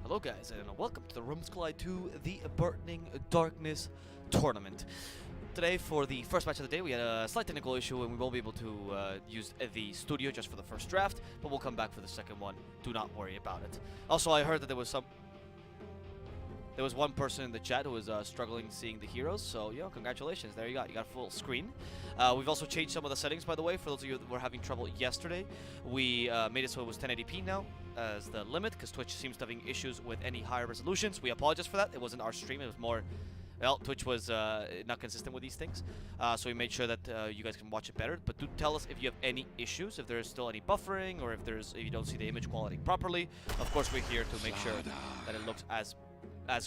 Hello guys, and welcome to the Realms Collide 2, the Burning Darkness Tournament. Today, for the first match of the day, we had a slight technical issue and we won't be able to use the studio just for the first draft, but we'll come back for the second one. Do not worry about it. Also, I heard that there was one person in the chat who was struggling seeing the heroes, so congratulations, there you got full screen. We've also changed some of the settings, by the way, for those of you that were having trouble yesterday. We made it so it was 1080p now as the limit, because Twitch seems to be having issues with any higher resolutions. We apologize for that. It wasn't our stream, it was more, well, Twitch was not consistent with these things, so we made sure that you guys can watch it better. But do tell us if you have any issues, if there's still any buffering, or if you don't see the image quality properly. Of course, we're here to make sure that it looks as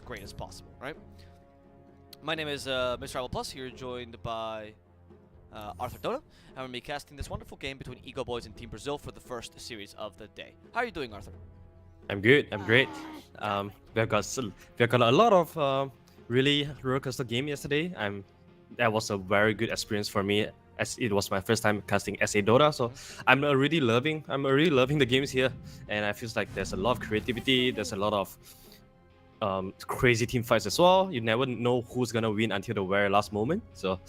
great as possible, right? My name is Mr. Rival Plus, here joined by Arthur Dota, and we're going to be casting this wonderful game between Egoboys and Team Brazil for the first series of the day. How are you doing, Arthur? I'm good. I'm great. We've got a lot of really rollercoaster game yesterday. That was a very good experience for me, as it was my first time casting SA Dota. So I'm really loving the games here, and I feel like there's a lot of creativity. There's a lot of crazy team fights as well. You never know who's gonna win until the very last moment. So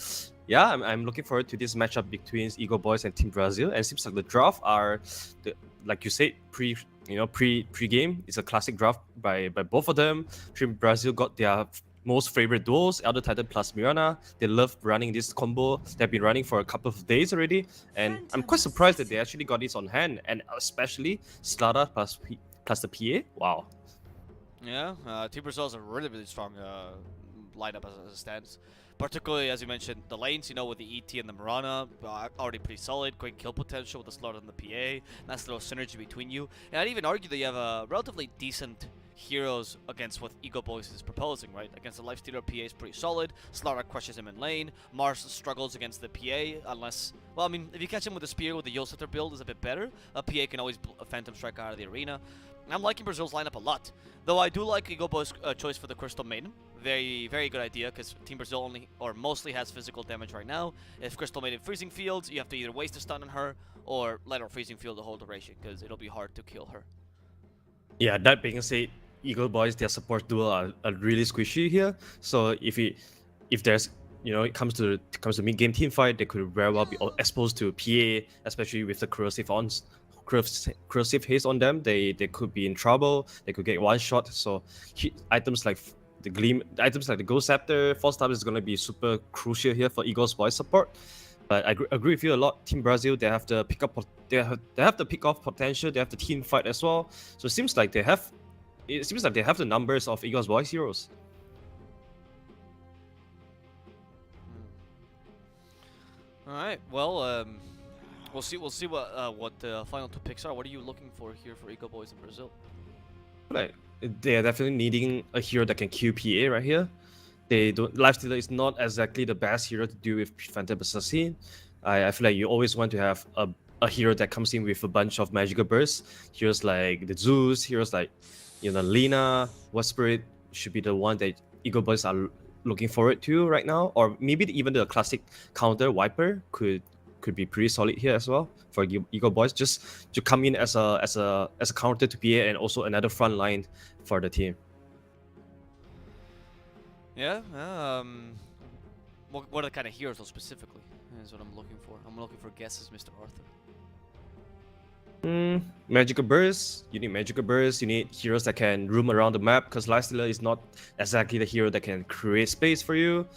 yeah, I'm looking forward to this matchup between Egoboys and Team Brazil. And it seems like the draft are, like you said, pre-game. It's a classic draft by both of them. Team Brazil got their most favorite duels, Elder Titan plus Mirana. They love running this combo. They've been running for a couple of days already, and I'm quite surprised that they actually got this on hand, and especially Slada plus the PA. Wow. Yeah, Team Brazil is a really strong lineup as it stands. Particularly, as you mentioned, the lanes, with the ET and the Mirana, already pretty solid. Great kill potential with the Slaughter and the PA. Nice little synergy between you. And I'd even argue that you have a relatively decent heroes against what Egoboys is proposing, right? Against the Lifestealer, PA is pretty solid. Slaughter crushes him in lane. Mars struggles against the PA, unless... Well, I mean, if you catch him with the spear with the Yositer build is a bit better. A PA can always Phantom Strike out of the arena. I'm liking Brazil's lineup a lot, though I do like Egoboys' choice for the Crystal Maiden. Very good idea, because Team Brazil mostly has physical damage right now. If Crystal Maiden freezing fields, you have to either waste a stun on her or let her freezing field the whole duration, because it'll be hard to kill her. Yeah, that being said, Egoboys, their support duo are really squishy here. So if there's it comes to mid game team fight, they could very well be exposed to PA, especially with the corrosive haste on them. They could be in trouble. They could get one shot. So items like the Gleam, items like the Ghost Scepter, Force Stab is going to be super crucial here for Egoboys support. But I agree with you a lot. Team Brazil, they have the pick off potential. They have the team fight as well. So it seems like they have the numbers of Egoboys heroes. All right. Well, we'll see. We'll see what the final two picks are. What are you looking for here for Egoboys in Brazil? Like they are definitely needing a hero that can kill PA right here. They don't Lifestealer is not exactly the best hero to deal with Phantom Assassin. I feel like you always want to have a hero that comes in with a bunch of magical bursts. Heroes like the Zeus, heroes like Lina, West Spirit should be the one that Egoboys are looking forward to right now. Or maybe even the classic counter Viper could be pretty solid here as well for Egoboys. Just to come in as a counter to PA and also another front line for the team. Yeah. What are the kind of heroes though specifically? Is what I'm looking for. I'm looking for guesses, Mr. Arthur. Magical bursts. You need magical bursts. You need heroes that can roam around the map because Lifestealer is not exactly the hero that can create space for you.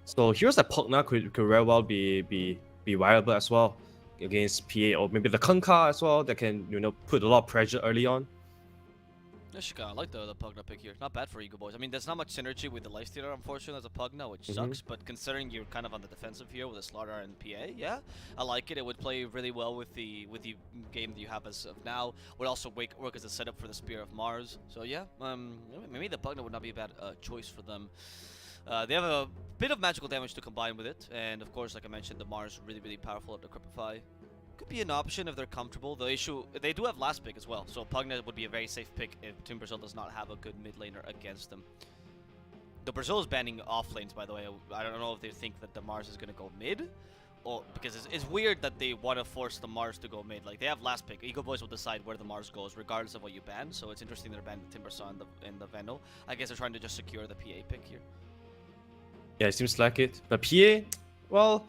So heroes like Pogna could very well be viable as well against PA, or maybe the Kunkka as well that can put a lot of pressure early on. I like the Pugna pick here. Not bad for Egoboys. I mean, there's not much synergy with the Lifestealer, unfortunately, as a Pugna, which sucks. But considering you're kind of on the defensive here with a Slaughter and PA, yeah, I like it. It would play really well with the game that you have as of now. Would also work as a setup for the Spear of Mars. So yeah, maybe the Pugna would not be a bad choice for them. They have a bit of magical damage to combine with it, and of course, like I mentioned, the Mars really powerful at the Cripify. Could be an option if they're comfortable. The issue, they do have last pick as well, so Pugna would be a very safe pick if Team Brazil does not have a good mid laner against them. The Brazil is banning off lanes, by the way. I don't know if they think that the Mars is going to go mid, or because it's weird that they want to force the Mars to go mid. Like, they have last pick. Egoboys will decide where the Mars goes, regardless of what you ban, so it's interesting they're banning the Timbersaw in the Veno. I guess they're trying to just secure the PA pick here. Yeah, it seems like it. But PA, well,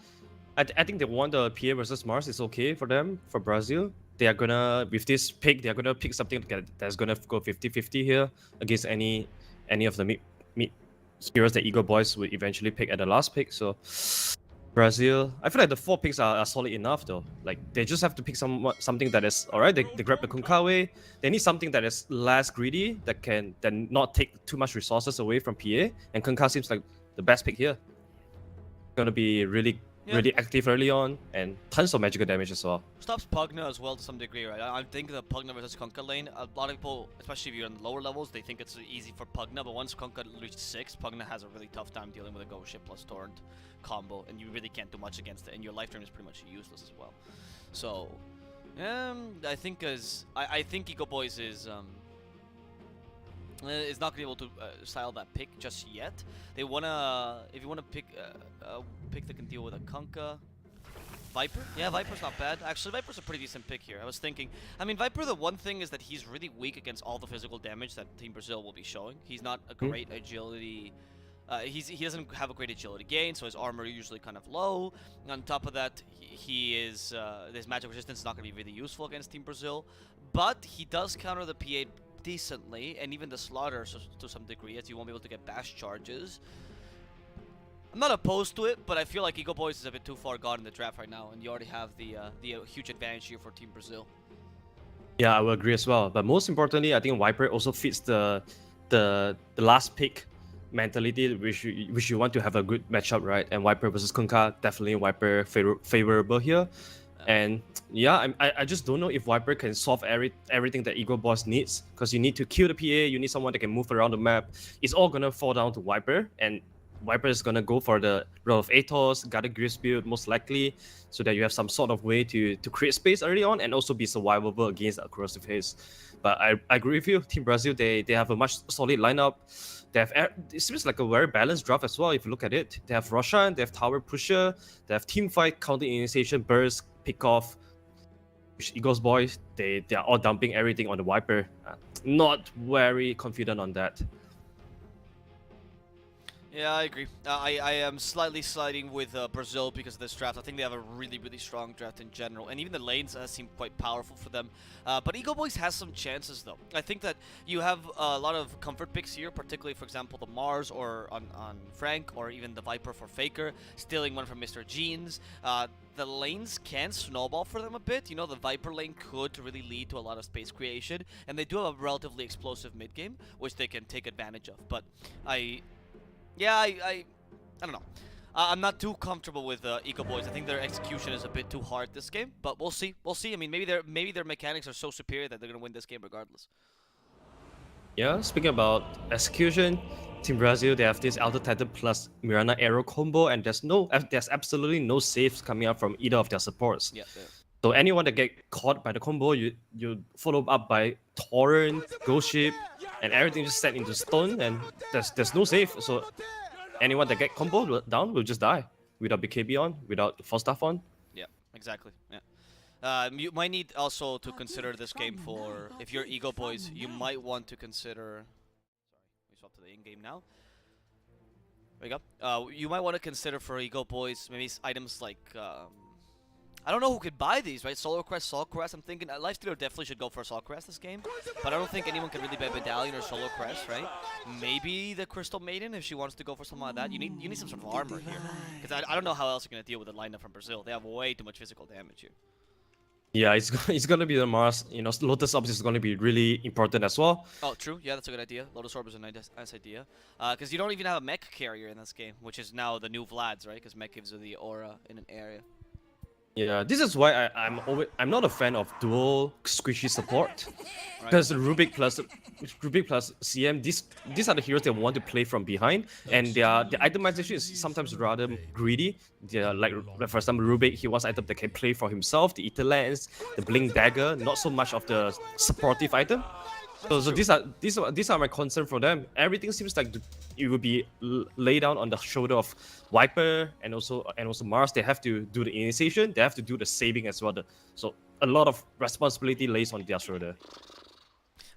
I think they want the PA versus Mars is okay for them, for Brazil. They are gonna, with this pick, they're gonna pick something that's gonna go 50-50 here against any of the mid heroes that Egoboys would eventually pick at the last pick. So Brazil, I feel like the 4 picks are solid enough though. Like they just have to pick something that is alright. They grab the Kunkawe. They need something that is less greedy, that can not take too much resources away from PA. And Kunkka seems like the best pick here. Gonna be really active early on and tons of magical damage as well. Stops Pugna as well to some degree, right? I think the Pugna versus Kunkka lane, a lot of people, especially if you're in the lower levels, they think it's easy for Pugna, but once Kunkka reaches 6, Pugna has a really tough time dealing with a Go Ship plus Torrent combo, and you really can't do much against it, and your lifetime is pretty much useless as well. So, I think Egoboys is not gonna be able to style that pick just yet. They wanna, if you wanna pick that can deal with a Kunkka. Viper? Yeah, Viper's not bad. Actually, Viper's a pretty decent pick here. I was thinking, I mean, Viper, the one thing is that he's really weak against all the physical damage that Team Brazil will be showing. He's not a great agility. He doesn't have a great agility gain, so his armor is usually kind of low. On top of that, his magic resistance is not going to be really useful against Team Brazil. But he does counter the PA decently, and even the Slaughter to some degree, as you won't be able to get bash charges. I'm not opposed to it, but I feel like Egoboys is a bit too far gone in the draft right now, and you already have the huge advantage here for Team Brazil. Yeah, I will agree as well. But most importantly, I think Viper also fits the last pick mentality, which you want to have a good matchup, right? And Viper versus Kunkka, definitely Viper favorable here. And yeah, I just don't know if Viper can solve everything that Egoboys needs, because you need to kill the PA, you need someone that can move around the map. It's all gonna fall down to Viper, and Viper is gonna go for the role of Atos, Guarded Griff's build most likely, so that you have some sort of way to create space early on and also be survivable against a corrosive haze. But I agree with you, Team Brazil, they have a much solid lineup. They have, it seems like a very balanced draft as well if you look at it. They have Roshan, they have Tower Pusher, they have Teamfight, Counter Initiation, Burst, Pick Off. Egoboys, they are all dumping everything on the Viper. Not very confident on that. Yeah, I agree. I am slightly sliding with Brazil because of this draft. I think they have a really strong draft in general, and even the lanes seem quite powerful for them. But Egoboys has some chances, though. I think that you have a lot of comfort picks here, particularly, for example, the Mars or on Frank, or even the Viper for Faker, stealing one from Mr. Jeans. The lanes can snowball for them a bit. You know, the Viper lane could really lead to a lot of space creation, and they do have a relatively explosive mid game, which they can take advantage of. But I don't know. I'm not too comfortable with Egoboys. I think their execution is a bit too hard this game, but we'll see. We'll see. I mean, maybe their mechanics are so superior that they're gonna win this game regardless. Yeah, speaking about execution, Team Brazil, they have this Elder Titan plus Mirana arrow combo, and there's absolutely no saves coming up from either of their supports. Yeah. So anyone that get caught by the combo, you follow up by Torrent, Ghost Ship, and everything just set into stone, and there's no save. So anyone that get combo down will just die without BKB on, without False Staff on. Yeah. Exactly. Yeah. You might need also to consider this game for if you're Egoboys. You might want to consider. Sorry, we swap to the in-game now. There you go. You might want to consider for Egoboys maybe items like. I don't know who could buy these, right? Solar Crest, Soul Crest. I'm thinking Lifestealer definitely should go for Soul Crest this game, but I don't think anyone can really buy Medallion or Solar Crest, right? Maybe the Crystal Maiden if she wants to go for something like that. You need some sort of armor here, because I don't know how else you're gonna deal with the lineup from Brazil. They have way too much physical damage here. Yeah, it's gonna be the Mars. Lotus Orbs is gonna be really important as well. Oh, true. Yeah, that's a good idea. Lotus Orb is a nice idea. Because you don't even have a mech carrier in this game, which is now the new Vlad's, right? Because mech gives you the aura in an area. Yeah, this is why I'm not a fan of dual squishy support, because Rubik plus CM, these are the heroes that want to play from behind, and the itemization is sometimes rather greedy. Like for example, Rubik, he wants item that can play for himself, the Ether Lance, the Blink Dagger, not so much of the supportive item. So these are my concern for them. Everything seems like it will be laid down on the shoulder of Viper and also Mars. They have to do the initiation. They have to do the saving as well. So a lot of responsibility lays on their shoulder.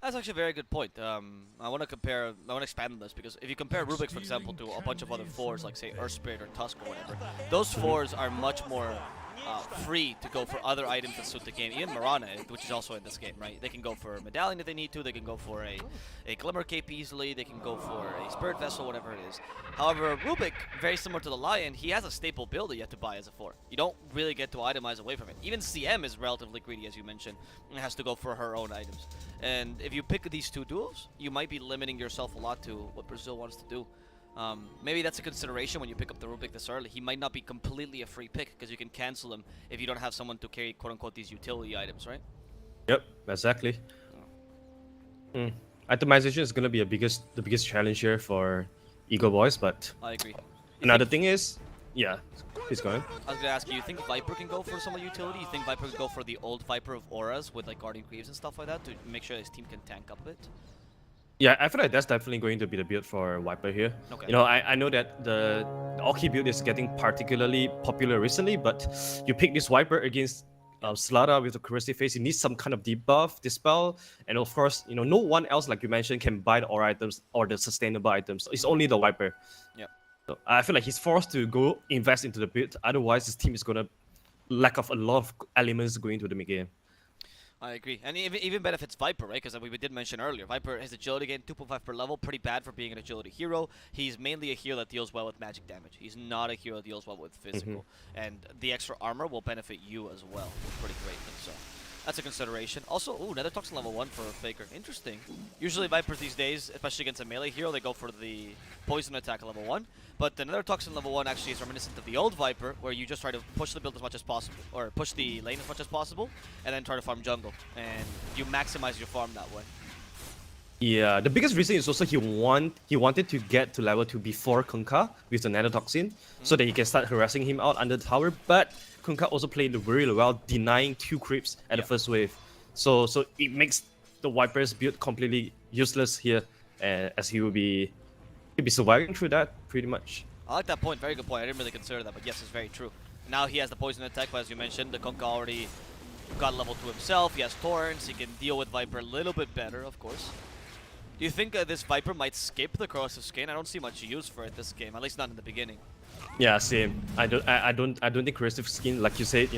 That's actually a very good point. I want to expand on this because if you compare Rubik, for example, to a bunch of other fours like say Earth Spirit or Tusk or whatever, those fours are much more free to go for other items that suit the game. Even Mirana, which is also in this game, right? They can go for Medallion if they need to. They can go for a Glimmer Cape easily. They can go for a Spirit Vessel, whatever it is. However, Rubik, very similar to the Lion, he has a staple build that you have to buy as a 4. You don't really get to itemize away from it. Even CM is relatively greedy, as you mentioned, and has to go for her own items. And if you pick these two duos, you might be limiting yourself a lot to what Brazil wants to do. Maybe that's a consideration when you pick up the Rubik this early. He might not be completely a free pick because you can cancel him if you don't have someone to carry quote-unquote these utility items, right? Yep, exactly. Itemization is gonna be the biggest challenge here for Egoboys, but I agree. another thing is, yeah, please go ahead. I was gonna ask you think Viper can go for some utility? You think Viper can go for the old Viper of auras with like Guardian Greaves and stuff like that to make sure his team can tank up a bit? Yeah, I feel like that's definitely going to be the build for Viper here. Okay. I know that the Orchid build is getting particularly popular recently, but you pick this Viper against Slada with a Corrosive Face, you need some kind of debuff, dispel, and of course, no one else, like you mentioned, can buy the aura items or the sustainable items. It's only the Viper. Yep. So I feel like he's forced to go invest into the build, otherwise his team is gonna lack of a lot of elements going into the mid game. I agree, and even benefits Viper, right? Because we did mention earlier, Viper has agility gain 2.5 per level, pretty bad for being an agility hero. He's mainly a hero that deals well with magic damage. He's not a hero that deals well with physical, and the extra armor will benefit you as well, pretty greatly. So that's a consideration. Also, ooh, Nether Toxin level 1 for Faker. Interesting. Usually Vipers these days, especially against a melee hero, they go for the poison attack at level 1. But the Nether Toxin level 1 actually is reminiscent of the old Viper, where you just try to push the build as much as possible, or push the lane as much as possible, and then try to farm jungle. And you maximize your farm that way. Yeah, the biggest reason is also he wanted to get to level 2 before Kunkka with the Nether Toxin, so that he can start harassing him out under the tower, but Kunkka also played very well, denying 2 creeps at the first wave. So it makes the Viper's build completely useless here, as he'll be surviving through that pretty much. I like that point, very good point. I didn't really consider that, but yes, it's very true. Now he has the poison attack, but as you mentioned, the Kunkka already got level 2 himself. He has Torrents, he can deal with Viper a little bit better, of course. Do you think this Viper might skip the Corrosive Skin? I don't see much use for it this game, at least not in the beginning. Yeah, same. I don't think Corrosive Skin, like you said,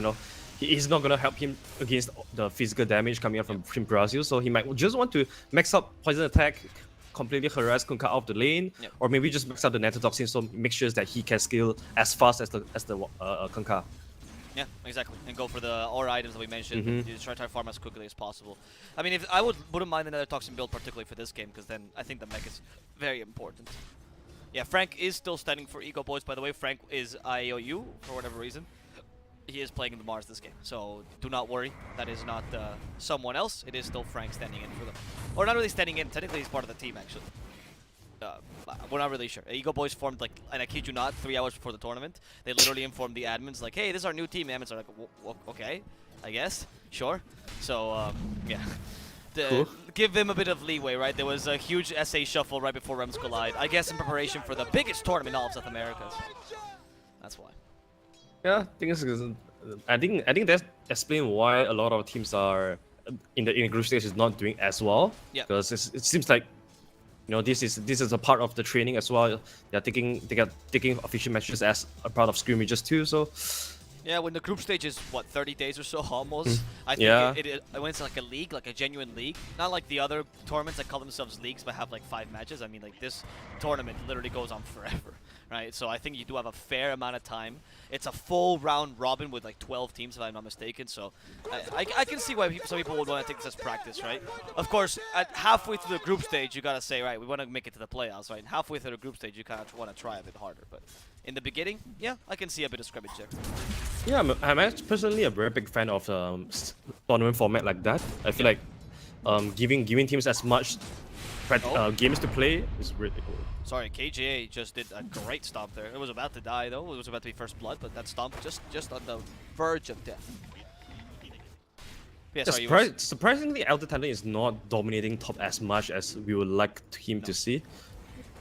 he's not gonna help him against the physical damage coming out from Brazil. So he might just want to max up poison attack, completely harass Kunkka off the lane, or maybe just max out the Nether Toxin so make sure that he can scale as fast as the Kunkka. Yeah, exactly, and go for the aura items that we mentioned. You try to farm as quickly as possible. I mean, wouldn't mind another Toxin build particularly for this game, because then I think the mech is very important. Yeah, Frank is still standing for Egoboys, by the way. Frank is IOU for whatever reason. He is playing the Mars this game, so do not worry. That is not someone else. It is still Frank standing in for them. Or not really standing in. Technically, he's part of the team, actually. We're not really sure. Egoboys formed, like, and I kid you not, 3 hours before the tournament. They literally informed the admins, like, hey, this is our new team. The admins are like, okay, I guess, sure. So, yeah. Cool. Give them a bit of leeway, right? There was a huge SA shuffle right before Rems Collide. I guess in preparation for the biggest tournament in all of South America. So that's why. Yeah, I think that explains why a lot of teams are in the group stage is not doing as well. Yeah. Because it seems like, this is a part of the training as well. They are taking official matches as a part of scrimmages too. So yeah, when the group stage is what 30 days or so almost. I think Yeah. when it's like a league, like a genuine league, not like the other tournaments that call themselves leagues but have like 5 matches. I mean, like this tournament literally goes on forever, right? So I think you do have a fair amount of time. It's a full round robin with like 12 teams, if I'm not mistaken. So I can see why some people would want to take this as practice, right? Of course, at halfway through the group stage, you gotta say, right, we want to make it to the playoffs, right? And halfway through the group stage, you kind of want to try a bit harder. But in the beginning, yeah, I can see a bit of scrimmage there. yeah, I'm actually personally a very big fan of tournament format like that. I feel like giving teams as much games to play is really cool. Sorry, KJA just did a great stomp there. It was about to die though. It was about to be first blood, but that stomp just on the verge of death. Yeah, sorry, Surprisingly, Elder Talent is not dominating top as much as we would like him to see.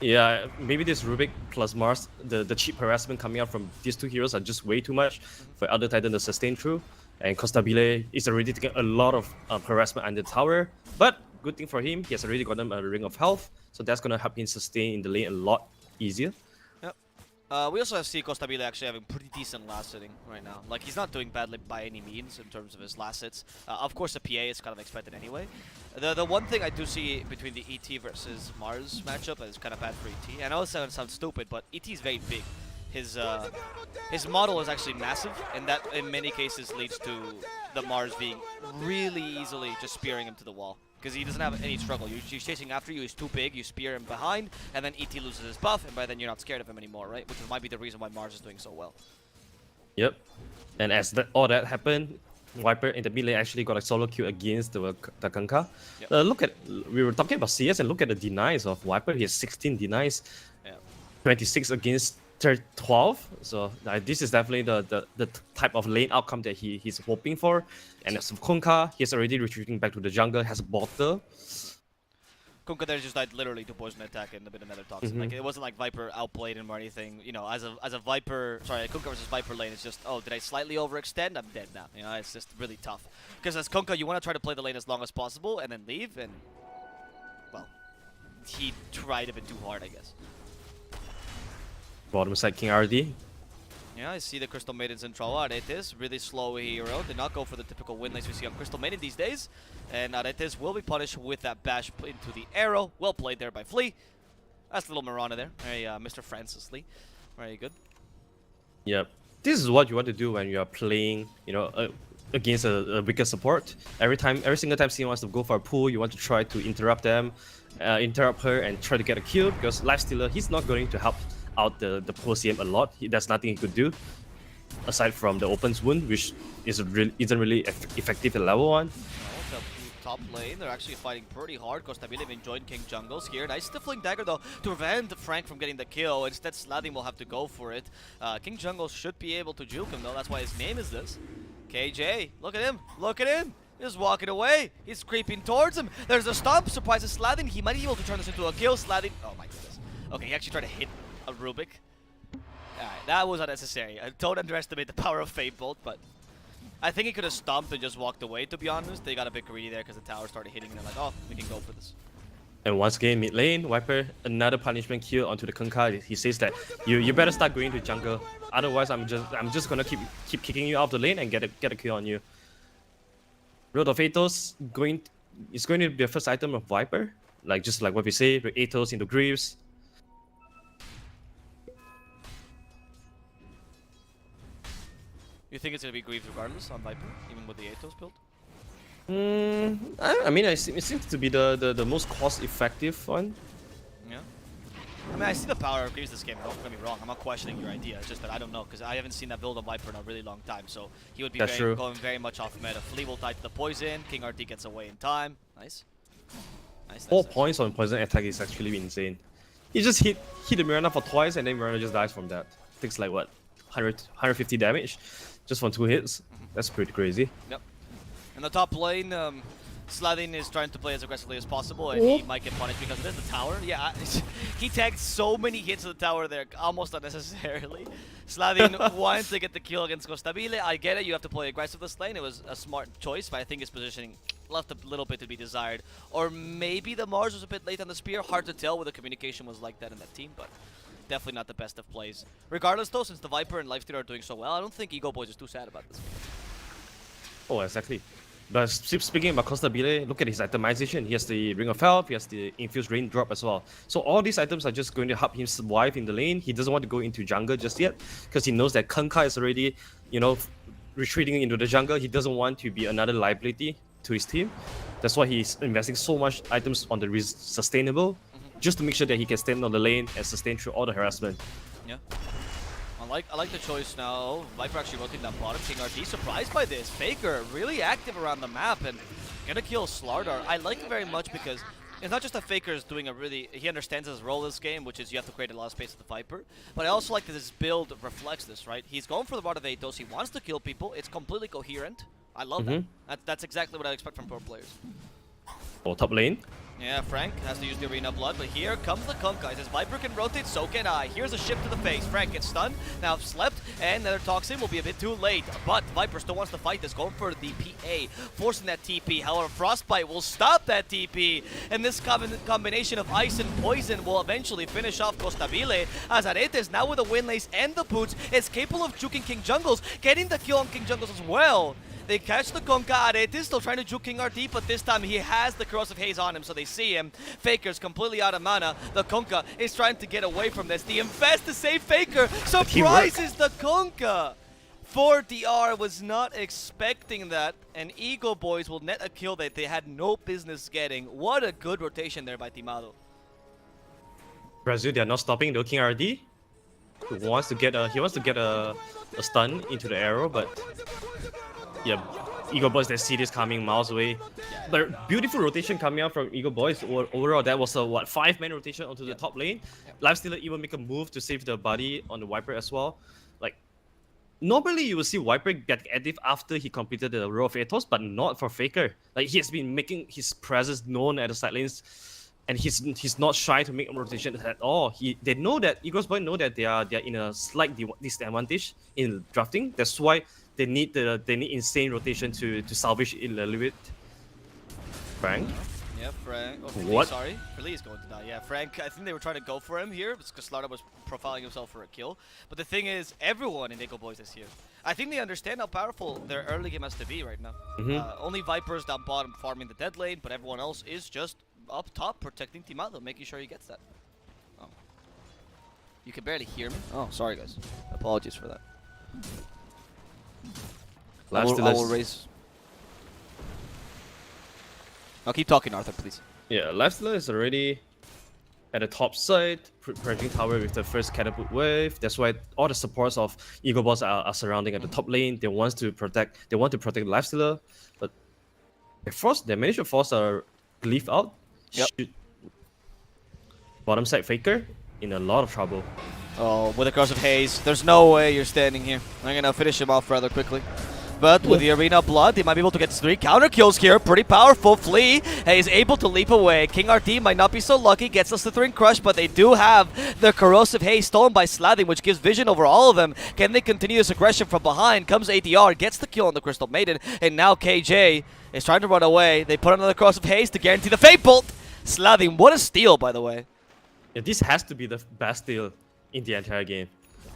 Yeah, maybe this Rubik plus Mars, the cheap harassment coming out from these two heroes are just way too much for Elder Titan to sustain through. And Costabile is already taking a lot of harassment under the tower. But good thing for him, he has already gotten a ring of health, so that's gonna help him sustain in the lane a lot easier. Yep. We also see Costabile actually having pretty decent last hitting right now. Like, he's not doing badly by any means in terms of his last hits. Of course, the PA is kind of expected anyway. The one thing I do see between the ET versus Mars matchup is kind of bad for ET. I know it sounds stupid, but ET is very big. His model is actually massive, and that in many cases leads to the Mars being really easily just spearing him to the wall. Because he doesn't have any struggle. He's chasing after you, he's too big, you spear him behind, and then ET loses his buff, and by then you're not scared of him anymore, right? Which might be the reason why Mars is doing so well. Yep. And as all that happened, Viper in the mid lane actually got a solo kill against the Kanka. Yep. We were talking about CS, and look at the denies of Viper. He has 16 denies, 26 against 12. So this is definitely the type of lane outcome that he's hoping for. And as for Kunkka, he's already retreating back to the jungle, has a botter. Kunkka there just died literally to poison attack and a bit of nether toxin. Like, it wasn't like Viper outplayed him or anything. You know, as a Viper, sorry, Kunkka versus Viper lane, it's just, oh, did I slightly overextend? I'm dead now. You know, it's just really tough. Because as Kunkka, you want to try to play the lane as long as possible and then leave, and well, he tried a bit too hard, I guess. Bottom side King RD. Yeah, I see the Crystal Maidens in trouble. Aretes, really slow hero. Did not go for the typical win lanes we see on Crystal Maiden these days. And Aretes will be punished with that bash into the arrow. Well played there by Flea. That's little Mirana there. Very, Mr. Francis Lee. Very good. Yep. This is what you want to do when you are playing, against a weaker support. Every single time Cine wants to go for a pull, you want to try to interrupt her and try to get a kill, because Lifestealer, he's not going to help out the pro CM a lot. There's nothing he could do aside from the Opens wound, which isn't really effective at level 1. No, the top lane, they're actually fighting pretty hard. Costabile even joined King Jungles here. Nice stifling dagger though to prevent Frank from getting the kill. Instead, Sladin will have to go for it. King Jungles should be able to juke him though. That's why his name is this. KJ, look at him. Look at him. He's walking away. He's creeping towards him. There's a stomp. Surprises Sladin. He might be able to turn this into a kill. Sladin. Oh my goodness. Okay, he actually tried to hit a Rubik. Alright, that was unnecessary. Don't underestimate the power of Fate Bolt, but I think he could have stomped and just walked away, to be honest. They got a bit greedy there because the tower started hitting and they're like, oh, we can go for this. And once again, mid lane, Viper, another punishment kill onto the Kunkka. He says that you better start going to jungle. Otherwise, I'm just gonna keep kicking you out of the lane and get a kill on you. Road of Athos is going to be the first item of Viper. Just like what we say, Athos into Greaves. You think it's going to be Greaves regardless on Viper, even with the Athos build? I mean, it seems to be the most cost-effective one. Yeah. I mean, I see the power of Greaves this game. Don't get me wrong. I'm not questioning your idea. It's just that I don't know because I haven't seen that build on Viper in a really long time. So he would be going very much off meta. Flea will tie to the poison. King RT gets away in time. Nice. Nice. 4 points on poison attack is actually insane. He just hit the Mirana for twice and then Mirana just dies from that. Takes like what, 150 damage just from 2 hits. That's pretty crazy. Yep. In the top lane, Sladin is trying to play as aggressively as possible, and he might get punished because it is the tower. Yeah, he tagged so many hits to the tower there, almost unnecessarily. Sladin wanted to get the kill against Costabile. I get it, you have to play aggressive this lane. It was a smart choice, but I think his positioning left a little bit to be desired. Or maybe the Mars was a bit late on the spear. Hard to tell whether the communication was like that in that team, but definitely not the best of plays. Regardless, though, since the Viper and Lifestealer are doing so well, I don't think Egoboys is too sad about this. Oh, exactly. But speaking about Costabile, look at his itemization. He has the Ring of Health, he has the Infused Raindrop as well. So all these items are just going to help him survive in the lane. He doesn't want to go into jungle just yet because he knows that Kunkka is already, you know, retreating into the jungle. He doesn't want to be another liability to his team. That's why he's investing so much items on the sustainable, just to make sure that he can stand on the lane and sustain through all the harassment. Yeah. I like the choice now. Viper actually rotating that bottom. King RT surprised by this. Faker really active around the map and gonna kill Slardar. I like it very much because it's not just that Faker is doing he understands his role in this game, which is you have to create a lot of space with the Viper. But I also like that this build reflects this, right? He's going for the Rod of Atos. He wants to kill people. It's completely coherent. I love that. That's exactly what I expect from pro players. Oh, top lane. Yeah, Frank has to use the Arena Blood, but here comes the Kunkka. As Viper can rotate, so can I. Here's a shift to the face. Frank gets stunned, now slept, and Nether Toxin will be a bit too late. But Viper still wants to fight this, going for the PA, forcing that TP. However, Frostbite will stop that TP, and this combination of ice and poison will eventually finish off Costabile, as Aretes, now with the Windlace and the boots, is capable of juking King Jungles, getting the kill on King Jungles as well. They catch the Kunkka. Aretes still trying to juke King RT, but this time he has the Corrosive Haze on him, so they see him. Faker's completely out of mana. The Kunkka is trying to get away from this. The Infest to save Faker surprises the Kunkka. 4DR was not expecting that, and Egoboys will net a kill that they had no business getting. What a good rotation there by Timado. Brazil, they are not stopping though. King RD he wants to get a stun into the arrow, but yeah, Egoboys, they see this coming miles away. But beautiful rotation coming out from Egoboys. Overall, that was a 5-man rotation onto the top lane. Lifestealer even make a move to save the body on the Viper as well. Like, normally you will see Viper get active after he completed the row of Atos, but not for Faker. Like, he has been making his presence known at the side lanes, and he's not shy to make rotations at all. They know that Egoboys know that they are in a slight disadvantage in drafting. That's why they need insane rotation to salvage it a little bit. Frank? Yeah, Frank. Oh, what? Sorry. Lee is going to die. Yeah, Frank, I think they were trying to go for him here because Slardar was profiling himself for a kill. But the thing is, everyone in Egoboys is here. I think they understand how powerful their early game has to be right now. Only Vipers down bottom farming the dead lane, but everyone else is just up top protecting Timado, making sure he gets that. Oh. You can barely hear me? Oh, sorry guys. Apologies for that. I will raise. I'll keep talking, Arthur, please. Yeah, Lifestealer is already at the top side, preparing tower with the first catapult wave. That's why all the supports of Egoboys are surrounding at the top lane. They want to protect Lifestealer, but they managed to force a Glyph out. Yep. Bottom side Faker in a lot of trouble. Oh, with a Corrosive Haze, there's no way you're standing here. I'm gonna finish him off rather quickly. But with the Arena Blood, they might be able to get 3 counter kills here. Pretty powerful. Flea is able to leap away. King RT might not be so lucky. Gets the Slithering Crush, but they do have the Corrosive Haze stolen by Slathing, which gives vision over all of them. Can they continue this aggression from behind? Comes ADR, gets the kill on the Crystal Maiden, and now KJ is trying to run away. They put another Corrosive Haze to guarantee the Fate Bolt. Slathing, what a steal, by the way. Yeah, this has to be the best steal in the entire game.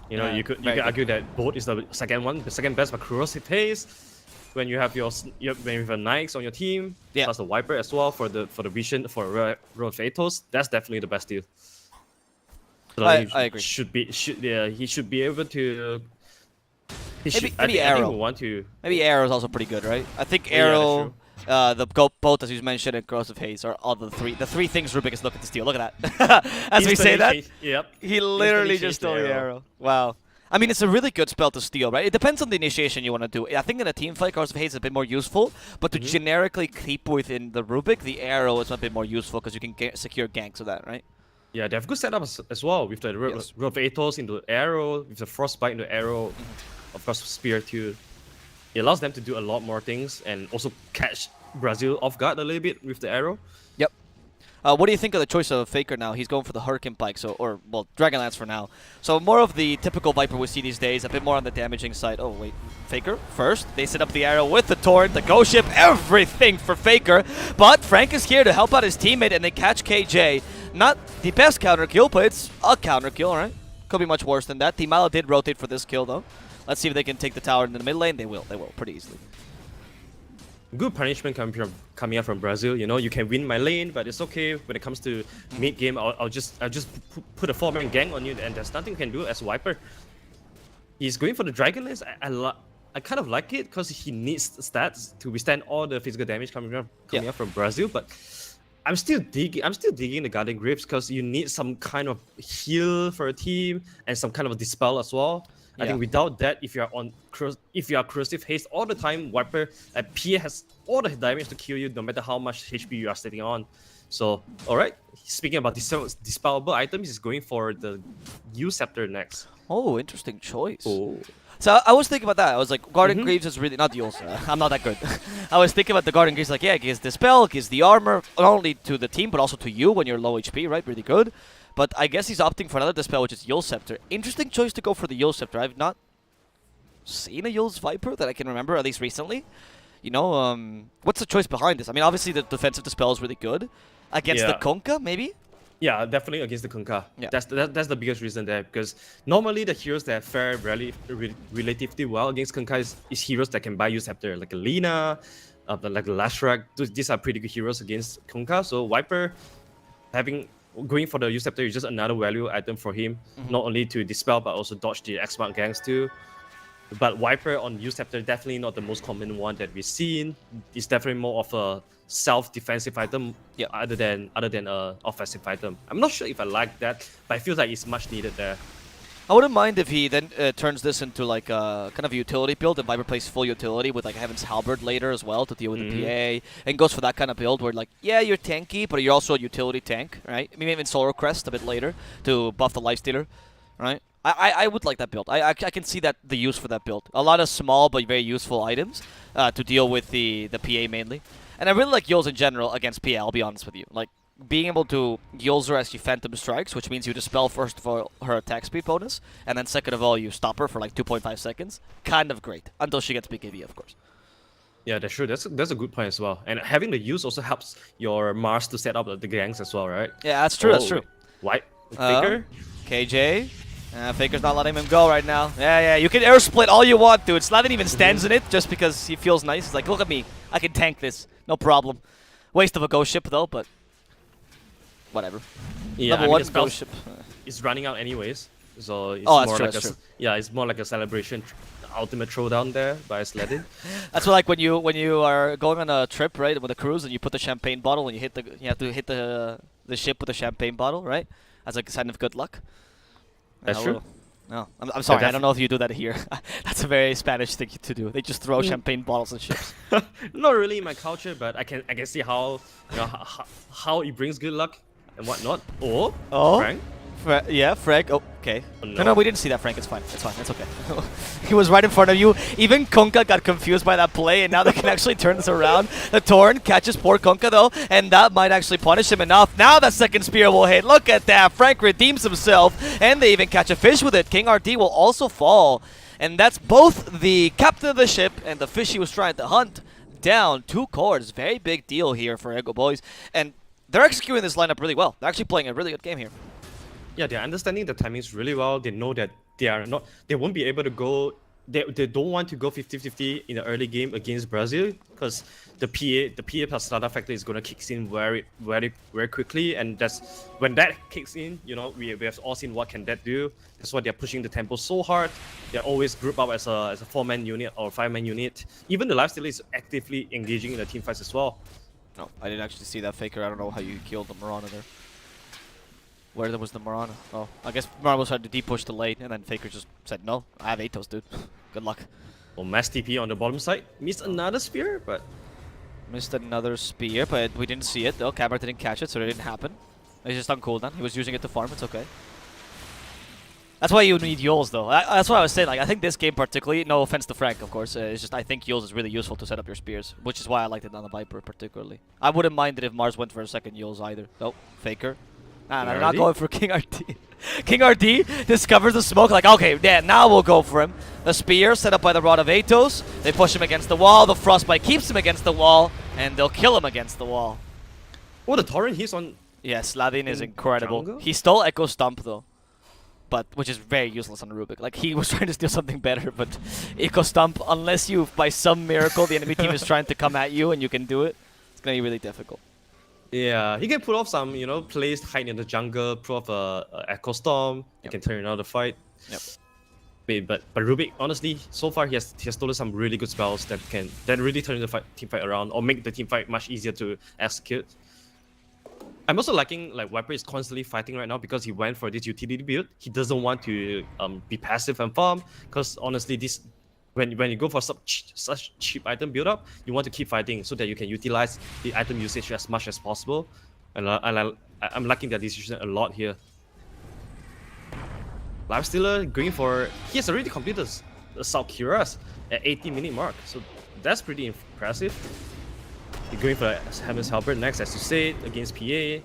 You know, you could argue that boat is the second best, but Corrosive Haze, when you have when you have Nikes on your team, plus the Viper as well for the vision for Road of Atos, that's definitely the best deal. So I agree. He should be able to. Maybe Arrow. I think we want to. Maybe Arrow is also pretty good, right? I think Arrow both as you mentioned and Corrosive Haze are all the three things Rubik is looking to steal. Look at that. As we say that, Yep. he literally just stole the arrow. Wow. I mean, it's a really good spell to steal, right? It depends on the initiation you want to do. I think in a team fight, Corrosive Haze is a bit more useful, but to generically keep within the Rubik, the arrow is a bit more useful because you can secure ganks with that, right? Yeah, they have good setups as well with the Yes. Rope of Athos into arrow, with the Frostbite into arrow, of course Spear too. It allows them to do a lot more things and also catch Brazil off guard a little bit with the arrow. Yep. What do you think of the choice of Faker now? He's going for the Hurricane Pike, or Dragonlance for now. So more of the typical Viper we see these days, a bit more on the damaging side. Oh wait, Faker first. They set up the arrow with the Torrent, the Ghost Ship, everything for Faker. But Frank is here to help out his teammate, and they catch KJ. Not the best counter kill, but it's a counter kill, right? Could be much worse than that. Team Milo did rotate for this kill though. Let's see if they can take the tower in the mid lane. They will pretty easily. Good punishment coming out from Brazil. You know, you can win my lane, but it's okay when it comes to mid game. I'll just put a 4-man gang on you, and there's nothing you can do as Viper. He's going for the Dragonlance. I kind of like it because he needs stats to withstand all the physical damage coming out from Brazil. But I'm still digging the Guardian Grips because you need some kind of heal for a team and some kind of a dispel as well. I think without that, if you are Corrosive Haste all the time, Viper PA has all the damage to kill you no matter how much HP you are sitting on. So, alright, speaking about dispellable items, he's going for the U Scepter next. Oh, interesting choice. Oh. So I was thinking about that. I was like, Guardian Greaves is really not Yules. I'm not that good. I was thinking about the Guardian Greaves, like, yeah, it gives Dispel, gives the armor, not only to the team, but also to you when you're low HP, right? Really good. But I guess he's opting for another Dispel, which is Yule Scepter. Interesting choice to go for the Yule Scepter. I've not seen a Yule's Viper that I can remember, at least recently. You know, what's the choice behind this? I mean, obviously the defensive Dispel is really good. Against the Kunkka, maybe? Yeah, definitely against the Kunkka. Yeah. That's the biggest reason there, because normally the heroes that fare relatively well against Kunkka is heroes that can buy you Scepter, like a Lina, like a Lashrak. These are pretty good heroes against Kunkka. So Viper going for the U Scepter is just another value item for him, not only to dispel but also dodge the X-Mark ganks too. But Viper on U Scepter definitely not the most common one that we've seen. It's definitely more of a self-defensive item, other than a offensive item. I'm not sure if I like that, but I feel like it's much needed there. I wouldn't mind if he then turns this into like a kind of a utility build and Viper plays full utility with like Heaven's Halberd later as well to deal with the PA, and goes for that kind of build where like, yeah, you're tanky, but you're also a utility tank, right? Maybe even Solar Crest a bit later to buff the Lifestealer, right? I would like that build. I can see that the use for that build. A lot of small but very useful items to deal with the PA mainly. And I really like Yules in general against PA, I'll be honest with you. Like, being able to Yules her as you Phantom Strikes, which means you dispel first of all her attack speed bonus, and then second of all you stop her for like 2.5 seconds. Kind of great. Until she gets BKB, of course. Yeah, that's true. That's a good point as well. And having the use also helps your Mars to set up the ganks as well, right? Yeah, that's true, that's true. White Faker? KJ? Faker's not letting him go right now. Yeah, you can air split all you want, dude. Slathen even stands in it just because he feels nice. He's like, look at me. I can tank this. No problem. Waste of a ghost ship, though, but whatever. Yeah, Level 1 ghost ship. It's running out anyways. So it's that's more true, like that's true. Yeah, it's more like a celebration ultimate throwdown there by Slathen. That's what, like when you are going on a trip, right, with a cruise, and you put the champagne bottle and you have to hit the ship with a champagne bottle, right? As like a sign of good luck. That's true. No, I'm sorry. I don't know if you do that here. That's a very Spanish thing to do. They just throw champagne bottles at ships. Not really in my culture, but I can see how how it brings good luck and whatnot. Oh, Frank. Yeah, Frank. Oh, okay. Oh, No, we didn't see that, Frank. It's fine. It's fine. It's okay. He was right in front of you. Even Kunkka got confused by that play, and now they can actually turn this around. The Torn catches poor Kunkka, though, and that might actually punish him enough. Now that second spear will hit. Look at that. Frank redeems himself, and they even catch a fish with it. King RD will also fall. And that's both the captain of the ship and the fish he was trying to hunt down. 2 cores. Very big deal here for Egoboys. And they're executing this lineup really well. They're actually playing a really good game here. Yeah, they're understanding the timings really well. They know that they won't be able to go they don't want to go 50-50 in the early game against Brazil because the PA plus starter factor is gonna kick in very quickly, and that's when that kicks in, you know, we have all seen what can that do. That's why they're pushing the tempo so hard. They're always grouped up as a 4-man unit or 5-man unit. Even the lifestealer is actively engaging in the team fights as well. No, I didn't actually see that Faker. I don't know how you killed the Mirana there. Where was the Mirana? Oh, I guess Mirana was trying to deep-push the lane, and then Faker just said, no, I have Atos, dude. Good luck. Well, mass TP on the bottom side. Missed another spear, but... Missed another spear, but we didn't see it, though. Cabra didn't catch it, so it didn't happen. It's just on cooldown. He was using it to farm. It's okay. That's why you need Yules, though. That's what I was saying. Like, I think this game particularly, no offense to Frank, of course, it's just I think Yules is really useful to set up your spears, which is why I liked it on the Viper particularly. I wouldn't mind it if Mars went for a second Yules either. Oh, Faker. Nah, they're not going for King RT. King RT discovers the smoke, like, okay, yeah, now we'll go for him. The spear set up by the Rod of Atos. They push him against the wall. The Frostbite keeps him against the wall, and they'll kill him against the wall. Oh, the Torrent, he's on... Yeah, Sladin is incredible. jungle? He stole Echo Stump, though. But, which is very useless on Rubik. Like, he was trying to steal something better, but Echo Stump, unless you, by some miracle, the enemy team is trying to come at you and you can do it, it's going to be really difficult. Yeah, he can pull off some, you know, plays hide in the jungle, pull off a Echo Storm. He can turn another fight. Yep. But Rubik, honestly, so far he has stolen some really good spells that really turn the team fight around or make the team fight much easier to execute. I'm also liking like Viper is constantly fighting right now because he went for this utility build. He doesn't want to be passive and farm because honestly, this when you go for such cheap item build up, you want to keep fighting so that you can utilize the item usage as much as possible. And I'm liking that decision a lot here. Lifestealer going for, he has already completed Assault Cuirass at 80-minute mark, so that's pretty impressive. He's going for Heaven's Helper next, as you said, against PA. The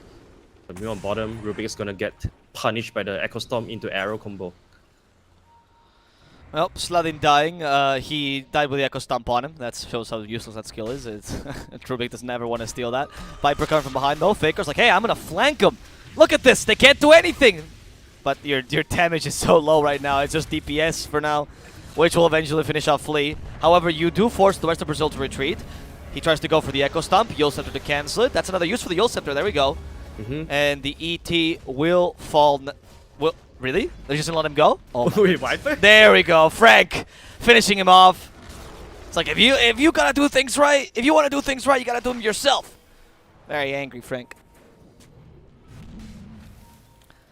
middle on bottom, Rubik is gonna get punished by the Echo Storm into arrow combo. Well, Sladin dying, he died with the Echo Stomp on him. That shows how useless that skill is. Rubik does never want to steal that. Viper coming from behind though. Faker's like, hey, I'm gonna flank him. Look at this, they can't do anything. But your damage is so low right now. It's just DPS for now, which will eventually finish off Flea. However, you do force the rest of Brazil to retreat. He tries to go for the Echo Stomp. Yule Scepter to cancel it. That's another use for the Yule Scepter. There we go. And the ET will fall. Really? They're just gonna let him go? Oh, Wait, Viper? there we go. Frank finishing him off. It's like if you gotta do things right, if you want to do things right, you gotta do them yourself. Very angry, Frank.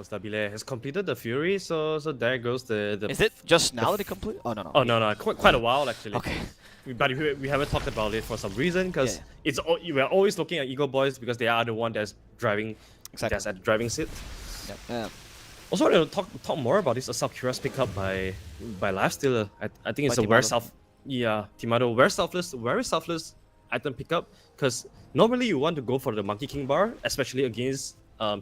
Stabile has completed the Fury, so there goes the. Is it just now that he complete? Oh no. Oh no, quite a while actually. Okay. But we haven't talked about it for some reason because we're always looking at Egoboys because they are the one that's driving. Exactly. That's at the driving seat. Yep. Yeah. Also, I want to talk more about this Assault Cuirass pickup by Lifestealer. I think it's a very Timado very selfless item pickup because normally you want to go for the Monkey King bar, especially against PA,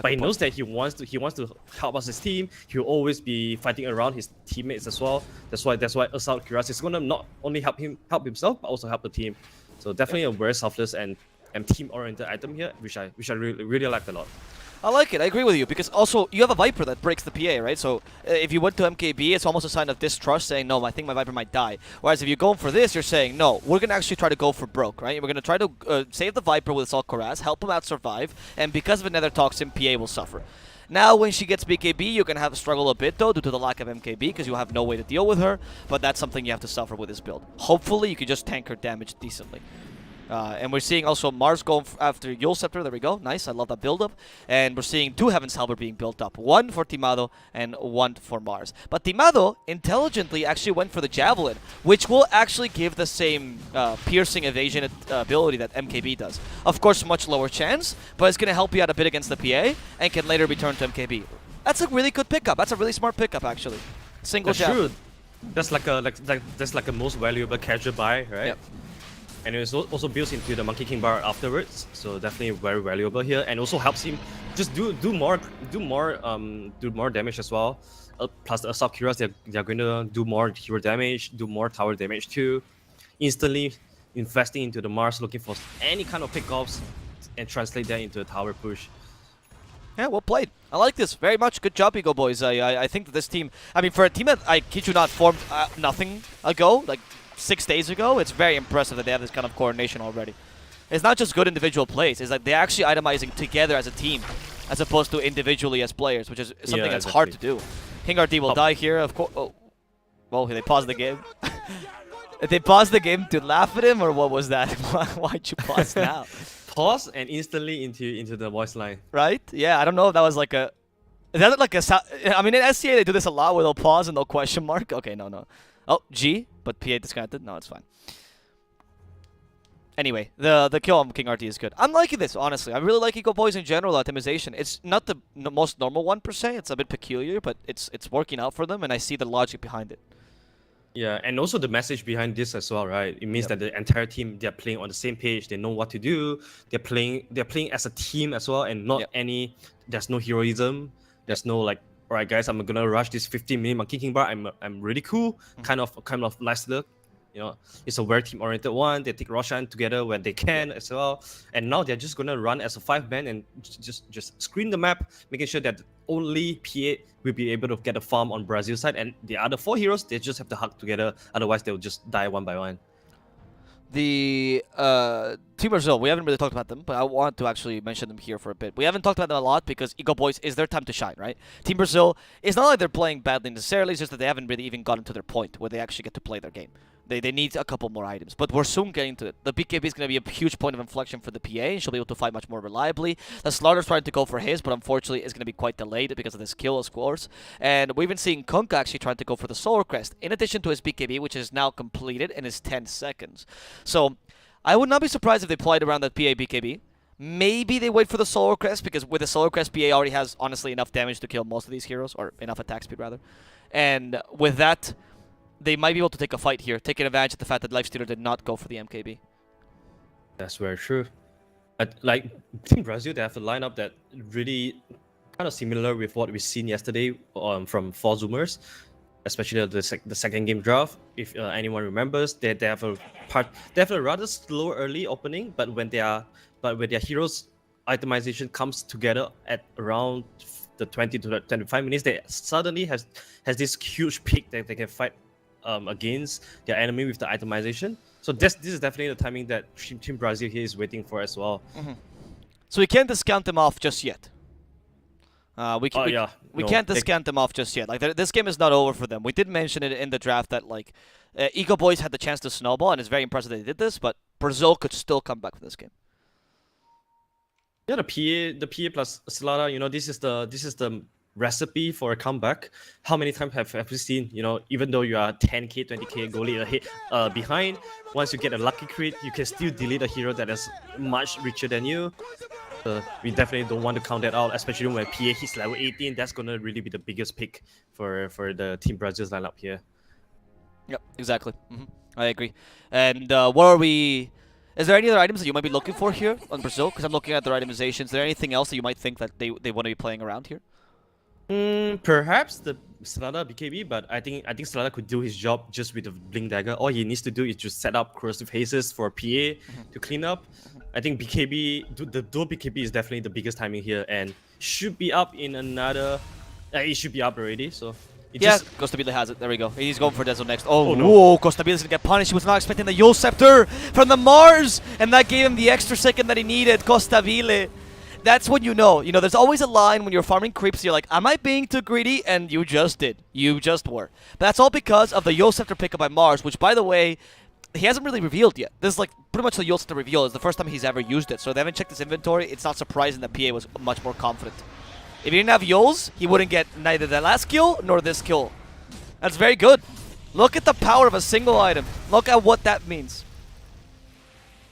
but he knows that he wants to help us his team. He'll always be fighting around his teammates as well. That's why Assault Cuirass is gonna not only help himself but also help the team. So definitely a very selfless and team-oriented item here, which I really like a lot. I like it. I agree with you because also you have a Viper that breaks the PA, right? So if you went to MKB, it's almost a sign of distrust, saying no, I think my Viper might die. Whereas if you're going for this, you're saying no, we're gonna actually try to go for broke, right? We're gonna try to save the Viper with Assault Cuirass, help him out survive, and because of another toxin, PA will suffer. Now when she gets BKB, you're gonna have to struggle a bit though due to the lack of MKB because you have no way to deal with her. But that's something you have to suffer with this build. Hopefully you can just tank her damage decently. And we're seeing also Mars going after Yule Scepter. There we go. Nice. I love that build-up. And we're seeing two Heaven's Helper being built up. One for Timado and one for Mars. But Timado intelligently actually went for the Javelin, which will actually give the same piercing evasion ability that MKB does. Of course, much lower chance, but it's going to help you out a bit against the PA and can later return to MKB. That's a really good pickup. That's a really smart pickup, actually. Single Javelin. That's like a most valuable casual buy, right? Yep. And it also builds into the Monkey King bar afterwards, so definitely very valuable here, and also helps him just do more damage as well. Plus the Assault Cuirass, they're going to do more hero damage, do more tower damage too. Instantly investing into the Mars, looking for any kind of pickoffs and translate that into a tower push. Yeah, well played. I like this very much. Good job, Egoboys. I think that this team, I mean, for a team that I kid you not formed nothing ago, like 6 days ago, it's very impressive that they have this kind of coordination already. It's not just good individual plays. It's like they're actually itemizing together as a team, as opposed to individually as players, which is something that's hard to do. King RD will die here, of course. Oh, well, they paused the game. Did they pause the game to laugh at him, or what was that? Why'd you pause now? Pause and instantly into the voice line. Right? Yeah, I don't know if that was like a... Is that like a... I mean, in SCA, they do this a lot where they'll pause and they'll question mark. Okay, no. Oh, G, but PA disconnected. No, it's fine. Anyway, the kill on King RT is good. I'm liking this, honestly. I really like Egoboys in general, optimization. It's not the most normal one, per se. It's a bit peculiar, but it's working out for them, and I see the logic behind it. Yeah, and also the message behind this as well, right? It means that the entire team, they're playing on the same page. They know what to do. They're playing as a team as well, and not any. There's no heroism. There's no like, all right, guys, I'm gonna rush this 15-minute monkey king bar. I'm really cool. Kind of nice look. You know, it's a very team-oriented one. They take Roshan together when they can as well. And now they're just gonna run as a 5-man and just screen the map, making sure that only PA will be able to get a farm on Brazil side, and the other 4 heroes, they just have to hug together. Otherwise, they'll just die one by one. The Team Brazil, we haven't really talked about them, but I want to actually mention them here for a bit. We haven't talked about them a lot because Egoboys is their time to shine, right? Team Brazil, it's not like they're playing badly necessarily, it's just that they haven't really even gotten to their point where they actually get to play their game. They need a couple more items, but we're soon getting to it. The BKB is going to be a huge point of inflection for the PA, and she'll be able to fight much more reliably. The Slaughter's trying to go for his, but unfortunately is going to be quite delayed because of this kill, of course. And we've been seeing Kunkka actually trying to go for the Solar Crest, in addition to his BKB, which is now completed in his 10 seconds. So I would not be surprised if they played around that PA BKB. Maybe they wait for the Solar Crest, because with the Solar Crest, PA already has, honestly, enough damage to kill most of these heroes, or enough attack speed, rather. And with that, they might be able to take a fight here, taking advantage of the fact that Lifestealer did not go for the MKB. That's very true. Like, Team Brazil, they have a lineup that really kind of similar with what we've seen yesterday from 4 Zoomers, especially the second game draft. If anyone remembers, they have a rather slow early opening, but when their heroes itemization comes together at around the 20 to 25 minutes, they suddenly has this huge peak that they can fight against their enemy with the itemization. So this is definitely the timing that Team Brazil here is waiting for as well. So we can't discount them off just yet. We can't discount them off just yet. Like this game is not over for them. We did mention it in the draft that like Egoboys had the chance to snowball, and it's very impressive that they did this. But Brazil could still come back from this game. Yeah, the PA plus Slada, you know, this is the recipe for a comeback. How many times have we seen, you know, even though you are 10k, 20k goalie ahead, behind, once you get a lucky crit, you can still delete a hero that is much richer than you. We definitely don't want to count that out, especially when PA hits level 18. That's gonna really be the biggest pick for the Team Brazil's lineup here. Yep, exactly. I agree. And what are we... Is there any other items that you might be looking for here on Brazil? Because I'm looking at their itemizations. Is there anything else that you might think that they want to be playing around here? Perhaps the Slada BKB, but I think Slada could do his job just with the Blink Dagger. All he needs to do is just set up corrosive hazes for PA to clean up. I think BKB, the dual BKB is definitely the biggest timing here, and should be up in another... it should be up already, so... Costabile has it. There we go. He's going for Dezo next. Oh, no. Whoa, Costabile's gonna get punished. He was not expecting the Yule Scepter from the Mars, and that gave him the extra second that he needed. Costabile. That's when you know. You know, there's always a line when you're farming creeps, you're like, am I being too greedy? And you just did. You just were. But that's all because of the Yule Scepter pickup by Mars, which, by the way, he hasn't really revealed yet. This is like pretty much the Yule Scepter reveal. It's the first time he's ever used it. So they haven't checked his inventory. It's not surprising that PA was much more confident. If he didn't have Yules, he wouldn't get neither the last kill nor this kill. That's very good. Look at the power of a single item. Look at what that means.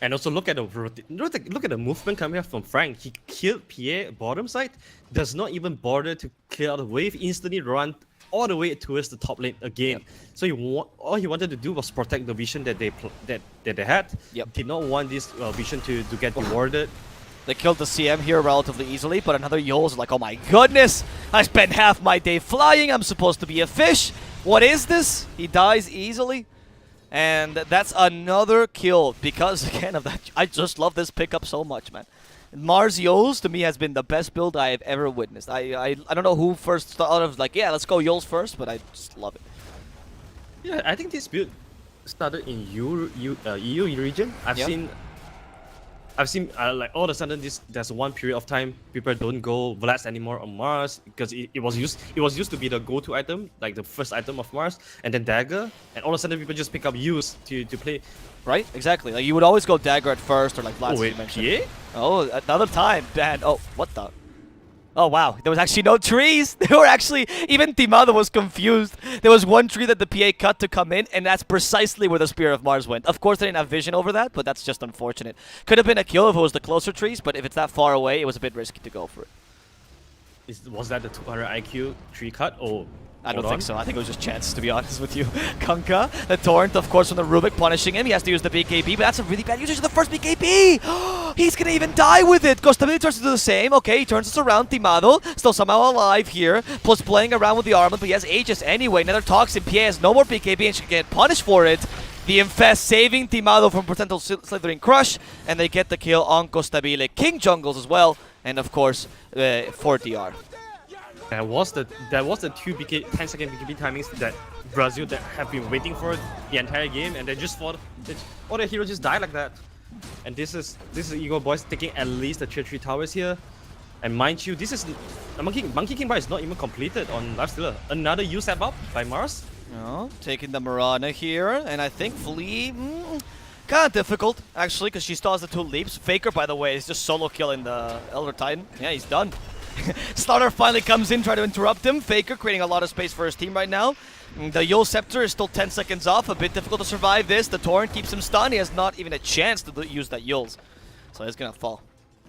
And also look at the movement coming up from Frank. He killed PA bottom side, does not even bother to clear out the wave, instantly run all the way towards the top lane again. So all he wanted to do was protect the vision that they had. Did not want this vision to get rewarded. They killed the CM here relatively easily, but another Yule's like, oh my goodness, I spent half my day flying, I'm supposed to be a fish. What is this? He dies easily. And that's another kill because, again, of that. I just love this pickup so much, man. Mars Yols to me has been the best build I have ever witnessed. I don't know who first thought of like, yeah, let's go Yols first, but I just love it. Yeah, I think this build started in EU region. I've seen like all of a sudden there's one period of time people don't go Vlads anymore on Mars because it was used to be the go-to item, like the first item of Mars, and then Dagger, and all of a sudden people just pick up Use to play. Right? Exactly. Like you would always go Dagger at first or like Vlad, Oh wait, you mentioned. PA? Oh, another time, man. Oh, what the? Oh wow, there was actually no trees. There were actually, even Timado was confused. There was one tree that the PA cut to come in, and that's precisely where the Spear of Mars went. Of course, they didn't have vision over that, but that's just unfortunate. Could have been a kill if it was the closer trees, but if it's that far away, it was a bit risky to go for it. Was that the 200 IQ tree cut? Oh, I don't think so. I think it was just chance, to be honest with you. Kunkka, the Torrent, of course, from the Rubik punishing him. He has to use the BKB, but that's a really bad usage of the first BKB. He's going to even die with it. Costamini turns to do the same. Okay, he turns us around. Timado, still somehow alive here. Plus playing around with the armament, but he has Aegis anyway. Another Toxin. PA has no more BKB and should get punished for it. The Infest saving Timado from potential Slithering Crush, and they get the kill on Costabile. King Jungles as well, and of course, 4DR. That was the 10-second BKB timings that Brazil that have been waiting for the entire game, and they just thought all the heroes just died like that. And this is Egoboys taking at least the tier 3 towers here. And mind you, this is the Monkey King bar is not even completed on Lifestealer. Another U step up by Mars. Oh, taking the Mirana here, and I think Flea, kind of difficult actually, because she still has the 2 leaps. Faker, by the way, is just solo killing the Elder Titan. Yeah, he's done. Slaughter finally comes in, trying to interrupt him. Faker creating a lot of space for his team right now. The Yule Scepter is still 10 seconds off. A bit difficult to survive this. The Torrent keeps him stunned. He has not even a chance to use that Yules. So he's gonna fall.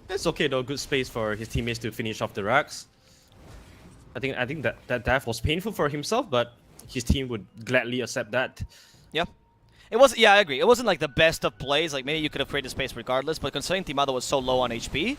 It's okay though, good space for his teammates to finish off the racks. I think that death was painful for himself, but his team would gladly accept that. Yeah. It wasn't, yeah, I agree. It wasn't like the best of plays. Like maybe you could have created space regardless, but considering Timado was so low on HP,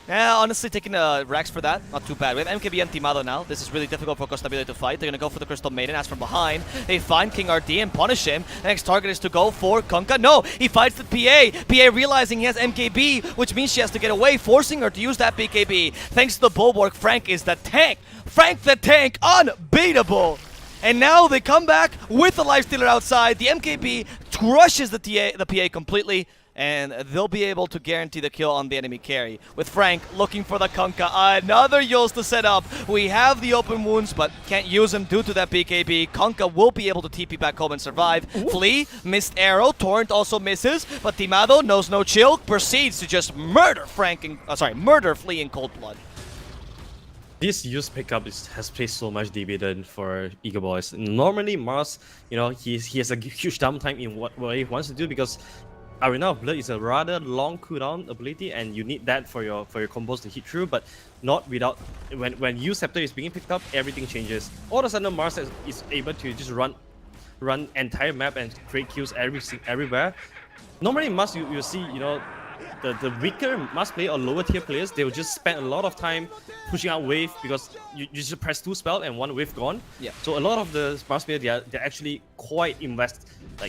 yeah, honestly, taking Rex for that, not too bad. We have MKB and Timado now. This is really difficult for Costabile to fight. They're going to go for the Crystal Maiden as from behind. They find King RD and punish him. The next target is to go for Kunkka. No, he fights the PA. PA realizing he has MKB, which means she has to get away, forcing her to use that BKB. Thanks to the Bulwark, Frank is the tank. Frank the tank, unbeatable. And now they come back with the Lifestealer outside. The MKB crushes the PA completely, and they'll be able to guarantee the kill on the enemy carry. With Frank looking for the Kunkka. Another Yules to set up. We have the open wounds, but can't use them due to that BKB. Kunkka will be able to TP back home and survive. Ooh. Flea, missed arrow. Torrent also misses, but Timado knows no chill. Proceeds to just murder murder Flea in cold blood. This use pickup has placed so much dividend for Egoboys. Normally, Mars, he has a huge downtime in what he wants to do because Arena of Blood is a rather long cooldown ability, and you need that for your combos to hit through. But not without when Use Scepter is being picked up, everything changes. All of a sudden, Mars is able to just run entire map and create kills everywhere. Normally, Mars you see the weaker Mars player or lower tier players, they will just spend a lot of time pushing out wave because you just press 2 spell and 1 wave gone. Yeah. So a lot of the Mars players, they're actually quite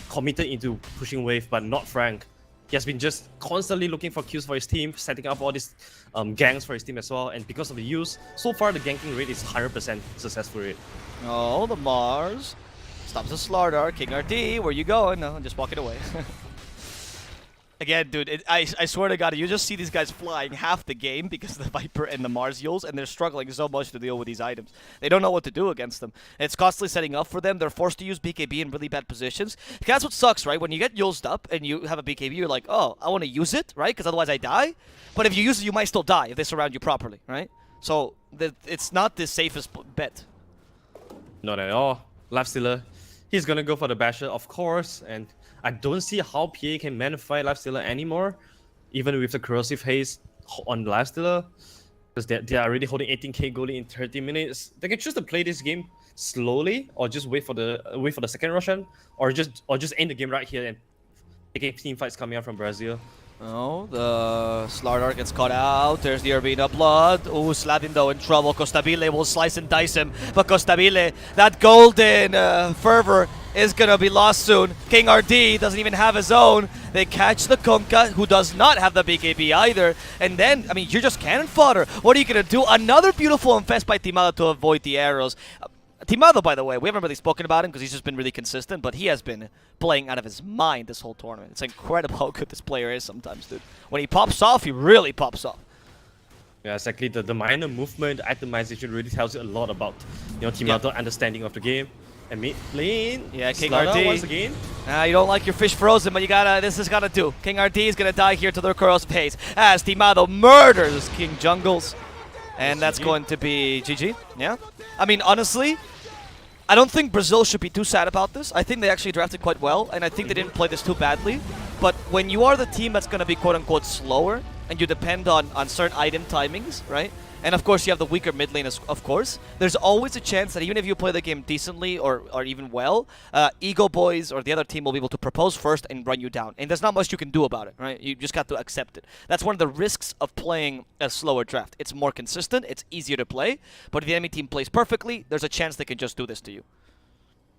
committed into pushing wave, but not Frank. He has been just constantly looking for kills for his team, setting up all these ganks for his team as well. And because of the use, so far the ganking rate is 100% successful rate. Oh, the Mars stops the Slardar. King RD, where you going? No, I'm just walking away. Again, dude, I swear to God, you just see these guys flying half the game because of the Viper and the Mars Yules, and they're struggling so much to deal with these items. They don't know what to do against them. It's constantly setting up for them. They're forced to use BKB in really bad positions. That's what sucks, right? When you get Yulesed up and you have a BKB, you're like, oh, I want to use it, right? Because otherwise I die. But if you use it, you might still die if they surround you properly, right? So it's not the safest bet. Not at all. Lifestealer, he's going to go for the Basher, of course, and I don't see how PA can manify Lifestealer anymore, even with the Corrosive Haze on Lifestealer, because they are already holding 18k goalie in 30 minutes. They can choose to play this game slowly, or just wait for the second Russian, or just end the game right here and take team fights coming out from Brazil. Oh, the Slardar gets caught out. There's the Urbina blood. Oh, Sladin though in trouble. Costabile will slice and dice him, but Costabile, that golden fervor is gonna be lost soon. King RD doesn't even have his own. They catch the Kunkka, who does not have the BKB either. And then, I mean, you're just cannon fodder. What are you going to do? Another beautiful infest by Timado to avoid the arrows. Timado, by the way, we haven't really spoken about him because he's just been really consistent, but he has been playing out of his mind this whole tournament. It's incredible how good this player is sometimes, dude. When he pops off, he really pops off. Yeah, exactly. The minor movement, itemization really tells you a lot about, Timado understanding of the game. And mid lane, yeah, King Slaughter RD. once again. You don't like your fish frozen, but you gotta. This has gotta do. King RD is gonna die here to the Kuro's pace as Timado murders King Jungles, and that's going to be GG. Yeah, I mean honestly, I don't think Brazil should be too sad about this. I think they actually drafted quite well, and I think they didn't play this too badly. But when you are the team that's gonna be quote unquote slower, and you depend on certain item timings, right? And of course you have the weaker mid lane, of course. There's always a chance that even if you play the game decently or even well, Egoboys or the other team will be able to propose first and run you down. And there's not much you can do about it, right? You just got to accept it. That's one of the risks of playing a slower draft. It's more consistent, it's easier to play, but if the enemy team plays perfectly, there's a chance they can just do this to you.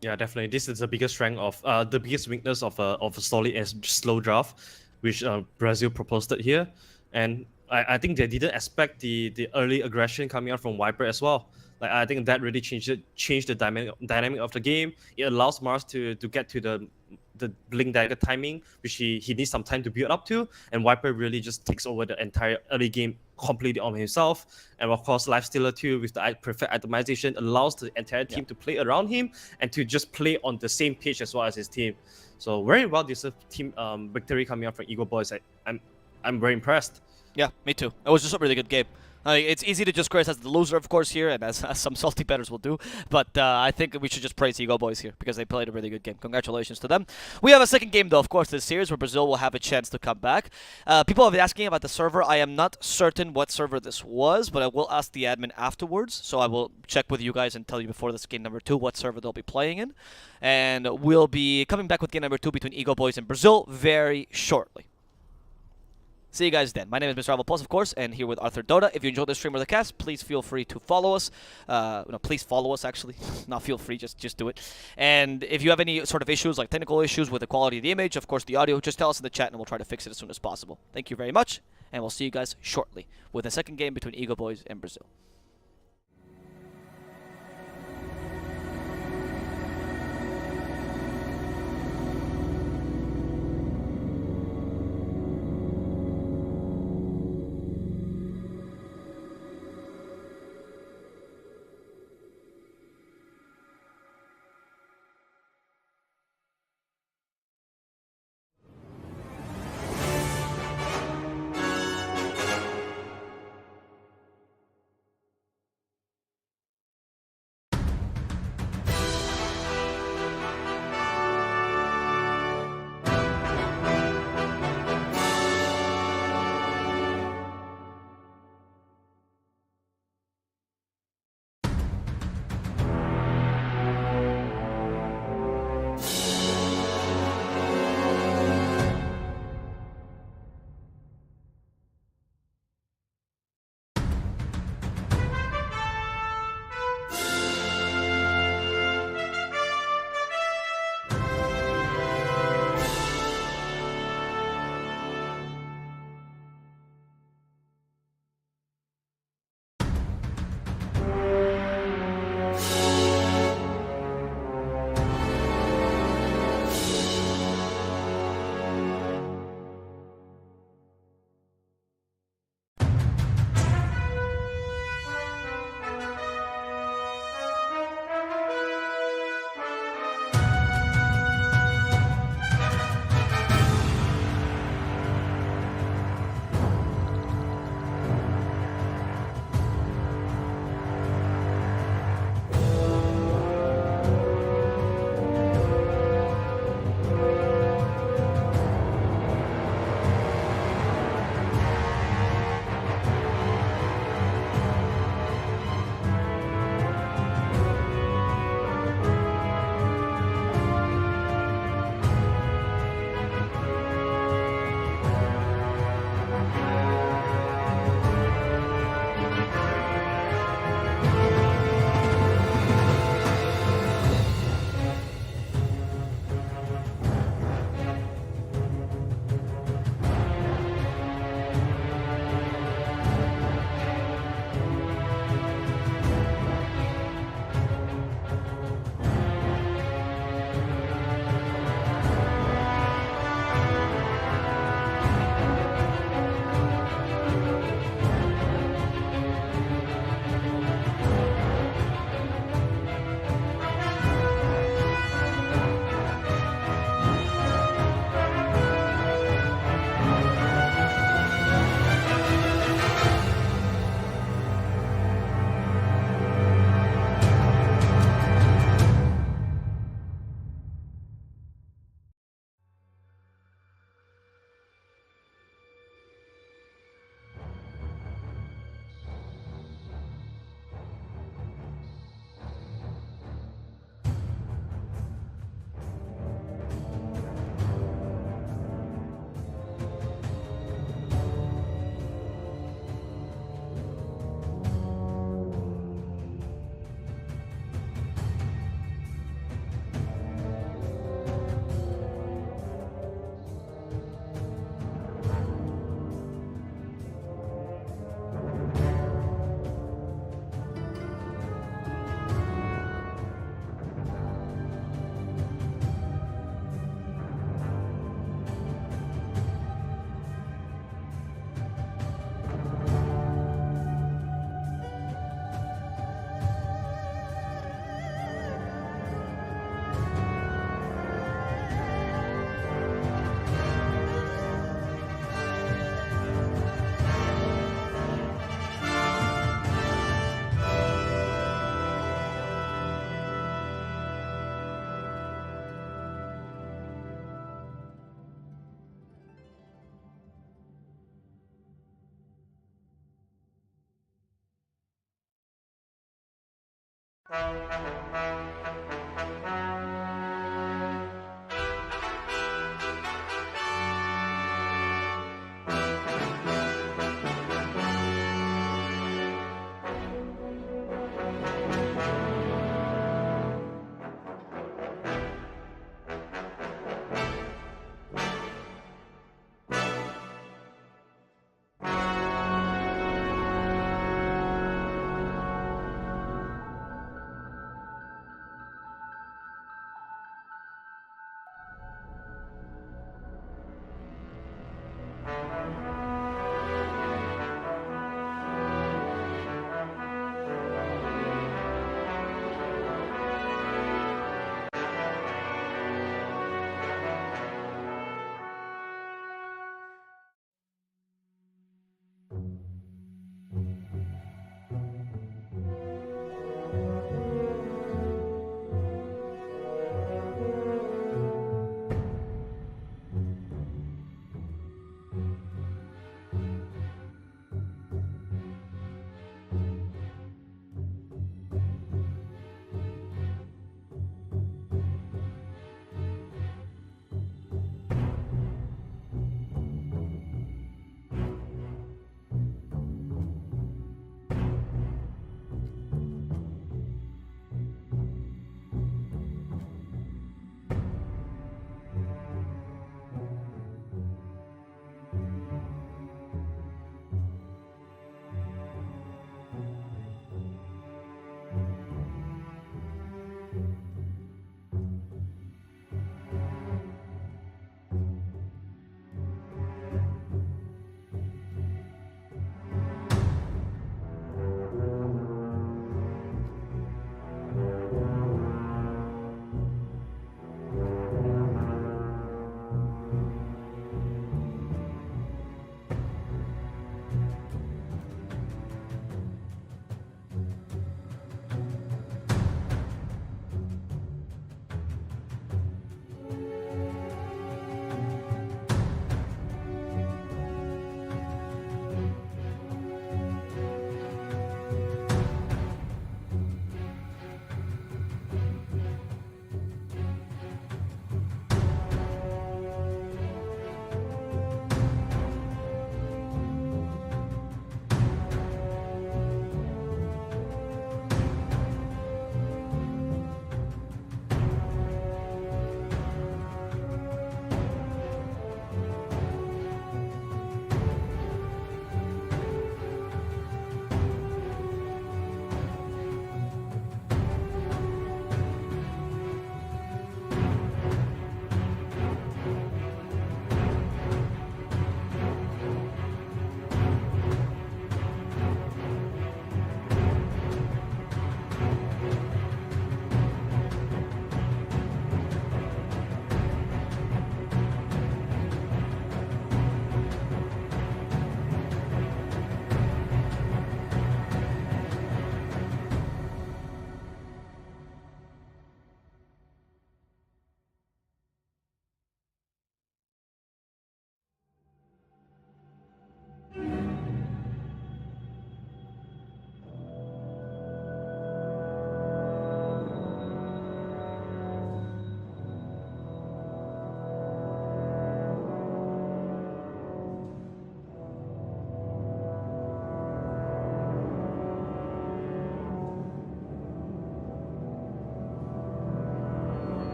Yeah, definitely. This is the biggest strength of, the biggest weakness of a solid and slow draft, which Brazil proposed it here. And I think they didn't expect the early aggression coming out from Viper as well. Like I think that really changed the dynamic of the game. It allows Mars to get to the Blink Dagger timing, which he needs some time to build up to, and Viper really just takes over the entire early game completely on himself. And of course, Lifestealer 2 with the perfect itemization allows the entire team to play around him and to just play on the same pitch as well as his team. So very well deserved team victory coming out from Egoboys. I'm very impressed. Yeah, me too. It was just a really good game. It's easy to just criticize the loser, of course, here, and as some salty bettors will do. But I think we should just praise Egoboys here because they played a really good game. Congratulations to them. We have a second game, though, of course, this series where Brazil will have a chance to come back. People have been asking about the server. I am not certain what server this was, but I will ask the admin afterwards. So I will check with you guys and tell you before this game number 2 what server they'll be playing in. And we'll be coming back with game number 2 between Egoboys and Brazil very shortly. See you guys then. My name is Mr. Plus, of course, and here with Arthur Dota. If you enjoyed this stream or the cast, please feel free to follow us. No, please follow us, actually. Not feel free, just do it. And if you have any sort of issues, like technical issues with the quality of the image, of course, the audio, just tell us in the chat and we'll try to fix it as soon as possible. Thank you very much, and we'll see you guys shortly with the second game between Egoboys and Brazil.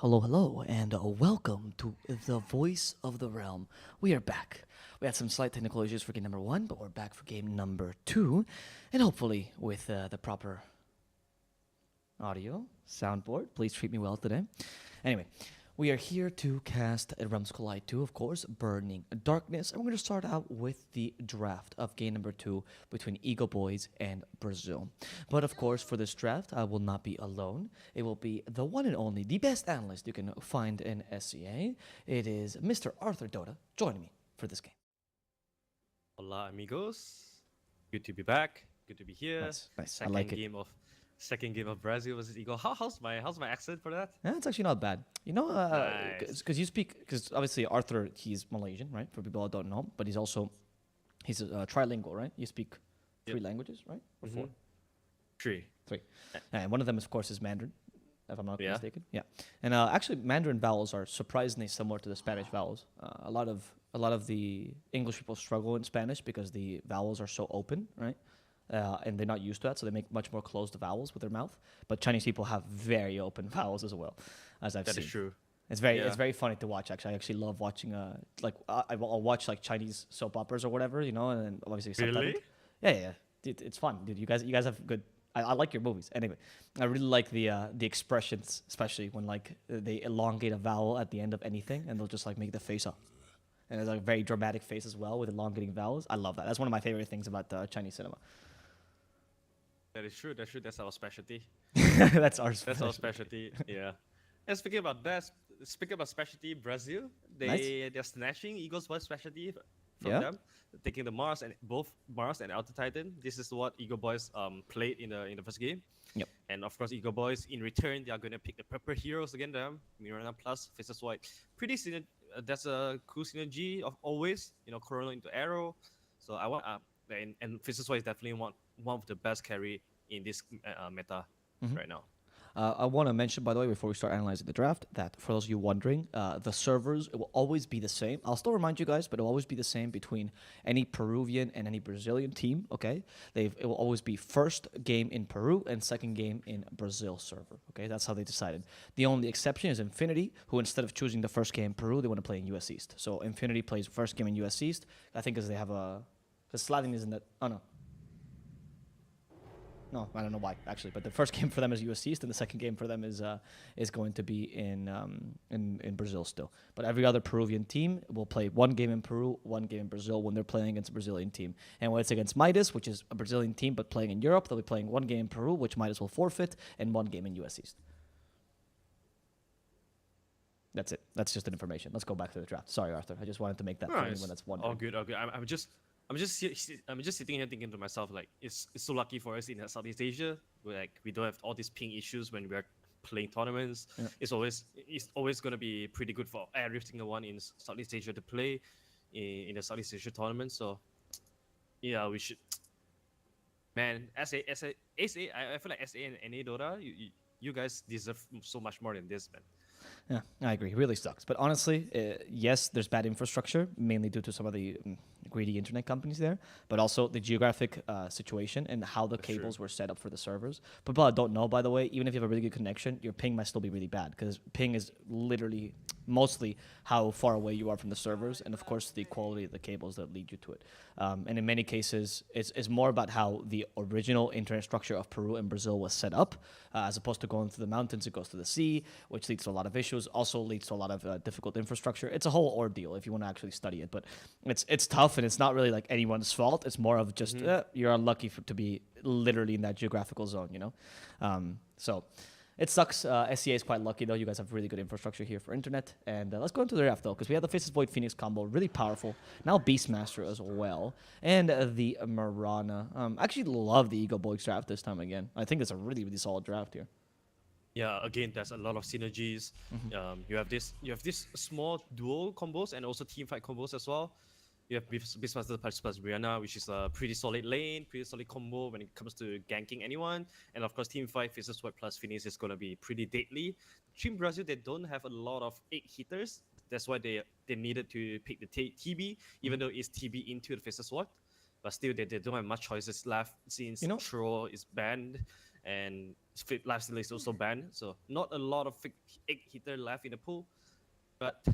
Hello, hello, and welcome to the Voice of the Realm. We are back. We had some slight technical issues for game number one, but we're back for game number two, and hopefully with the proper audio soundboard. Please treat me well today. Anyway, we are here to cast Realms Collide 2, of course, Burning Darkness, and we're going to start out with the draft of game number two between Egoboys and Brazil. But of course, for this draft, I will not be alone. It will be the one and only, the best analyst you can find in SCA. It is Mr. Arthur Dota joining me for this game. Hola, amigos. Good to be back. Good to be here. Nice. I Second like it. second game of Brazil versus Eagle. How's my accent for that? Yeah, it's actually not bad. You know, Nice. because you speak, because obviously Arthur, he's Malaysian, right? For people that don't know, but he's trilingual, right? You speak three Yep. languages, right? Or four? 3. Three. And one of them, of course, is Mandarin, if I'm not Yeah. mistaken. Yeah. And actually, Mandarin vowels are surprisingly similar to the Spanish vowels. A lot of the English people struggle in Spanish because the vowels are so open, right? And they're not used to that, so they make much more closed vowels with their mouth. But Chinese people have very open vowels as well, as I've That seen. is true. It's Yeah. very funny to watch. Actually, I actually love watching I'll watch like Chinese soap operas or whatever, you know, and then obviously Really? subtitled. Yeah. Dude, it's fun, dude. You guys have good. I like your movies. Anyway, I really like the expressions, especially when like they elongate a vowel at the end of anything, and they'll just like make the face up, and it's like a very dramatic face as well with elongating vowels. I love that. That's one of my favorite things about Chinese cinema. That is true. That's true. That's our specialty. That's our That's our specialty. Yeah. And speaking about specialty, Brazil, Nice. they're snatching Eagles' Boys specialty from Yeah. them, taking the Mars and both Mars and Alta Titan. This is what Eagle Boys played in the first game. Yep. And of course, Eagle Boys in return they are gonna pick the Purple Heroes again. Them Mirana plus Faces White. That's a cool synergy of always Corona into Arrow. So I want and Faces White is definitely one of the best carry in this meta right now. I want to mention, by the way, before we start analyzing the draft, that for those of you wondering, the servers, it will always be the same. I'll still remind you guys, but it will always be the same between any Peruvian and any Brazilian team, okay? It will always be first game in Peru and second game in Brazil server, okay? That's how they decided. The only exception is Infinity, who instead of choosing the first game in Peru, they want to play in US East. So Infinity plays first game in US East, I think because they have because Slavin isn't that, oh no. No, I don't know why actually, but the first game for them is US East, and the second game for them is going to be in Brazil still. But every other Peruvian team will play one game in Peru, one game in Brazil when they're playing against a Brazilian team. And when it's against Midas, which is a Brazilian team but playing in Europe, they'll be playing one game in Peru, which Midas will forfeit, and one game in US East. That's it. That's just an information. Let's go back to the draft. Sorry, Arthur. I just wanted to make that for anyone that's wondering. All good, all good. I'm just sitting here thinking to myself like it's so lucky for us in Southeast Asia where we don't have all these ping issues when we're playing tournaments. Yeah. It's always gonna be pretty good for every single one in Southeast Asia to play in the Southeast Asia tournament. So yeah, we should. Man, I feel like SA and NA Dota, you guys deserve so much more than this, man. Yeah, I agree. It really sucks. But honestly, yes, there's bad infrastructure, mainly due to some of the greedy internet companies there, but also the geographic situation and how the For sure. cables were set up for the servers. But people that don't know, by the way, even if you have a really good connection, your ping might still be really bad because ping is literally mostly how far away you are from the servers and, of course, the quality of the cables that lead you to it. And in many cases, it's more about how the original internet structure of Peru and Brazil was set up, as opposed to going through the mountains, it goes to the sea, which leads to a lot of issues, also leads to a lot of difficult infrastructure. It's a whole ordeal if you want to actually study it, but it's tough, and it's not really like anyone's fault. It's more of just you're unlucky to be literally in that geographical zone, you know? So it sucks. SCA is quite lucky, though. You guys have really good infrastructure here for internet. And let's go into the draft, though, because we have the Faces Void Phoenix combo, really powerful. Now Beastmaster as well. And the Marana. I actually love the Egoboys draft this time again. I think it's a really, really solid draft here. Yeah, again, there's a lot of synergies. You have this small dual combos and also team fight combos as well. You have Beastmaster plus Brianna, which is a pretty solid lane, pretty solid combo when it comes to ganking anyone. And of course, team fight Faces White plus Phoenix is gonna be pretty deadly. Team Brazil, they don't have a lot of 8 hitters. That's why they needed to pick the TB, even though it's TB into the Faces White. But still, they don't have much choices left since You know- Troll is banned. and lifesteal is also banned. So not a lot of egg hitter left in the pool. But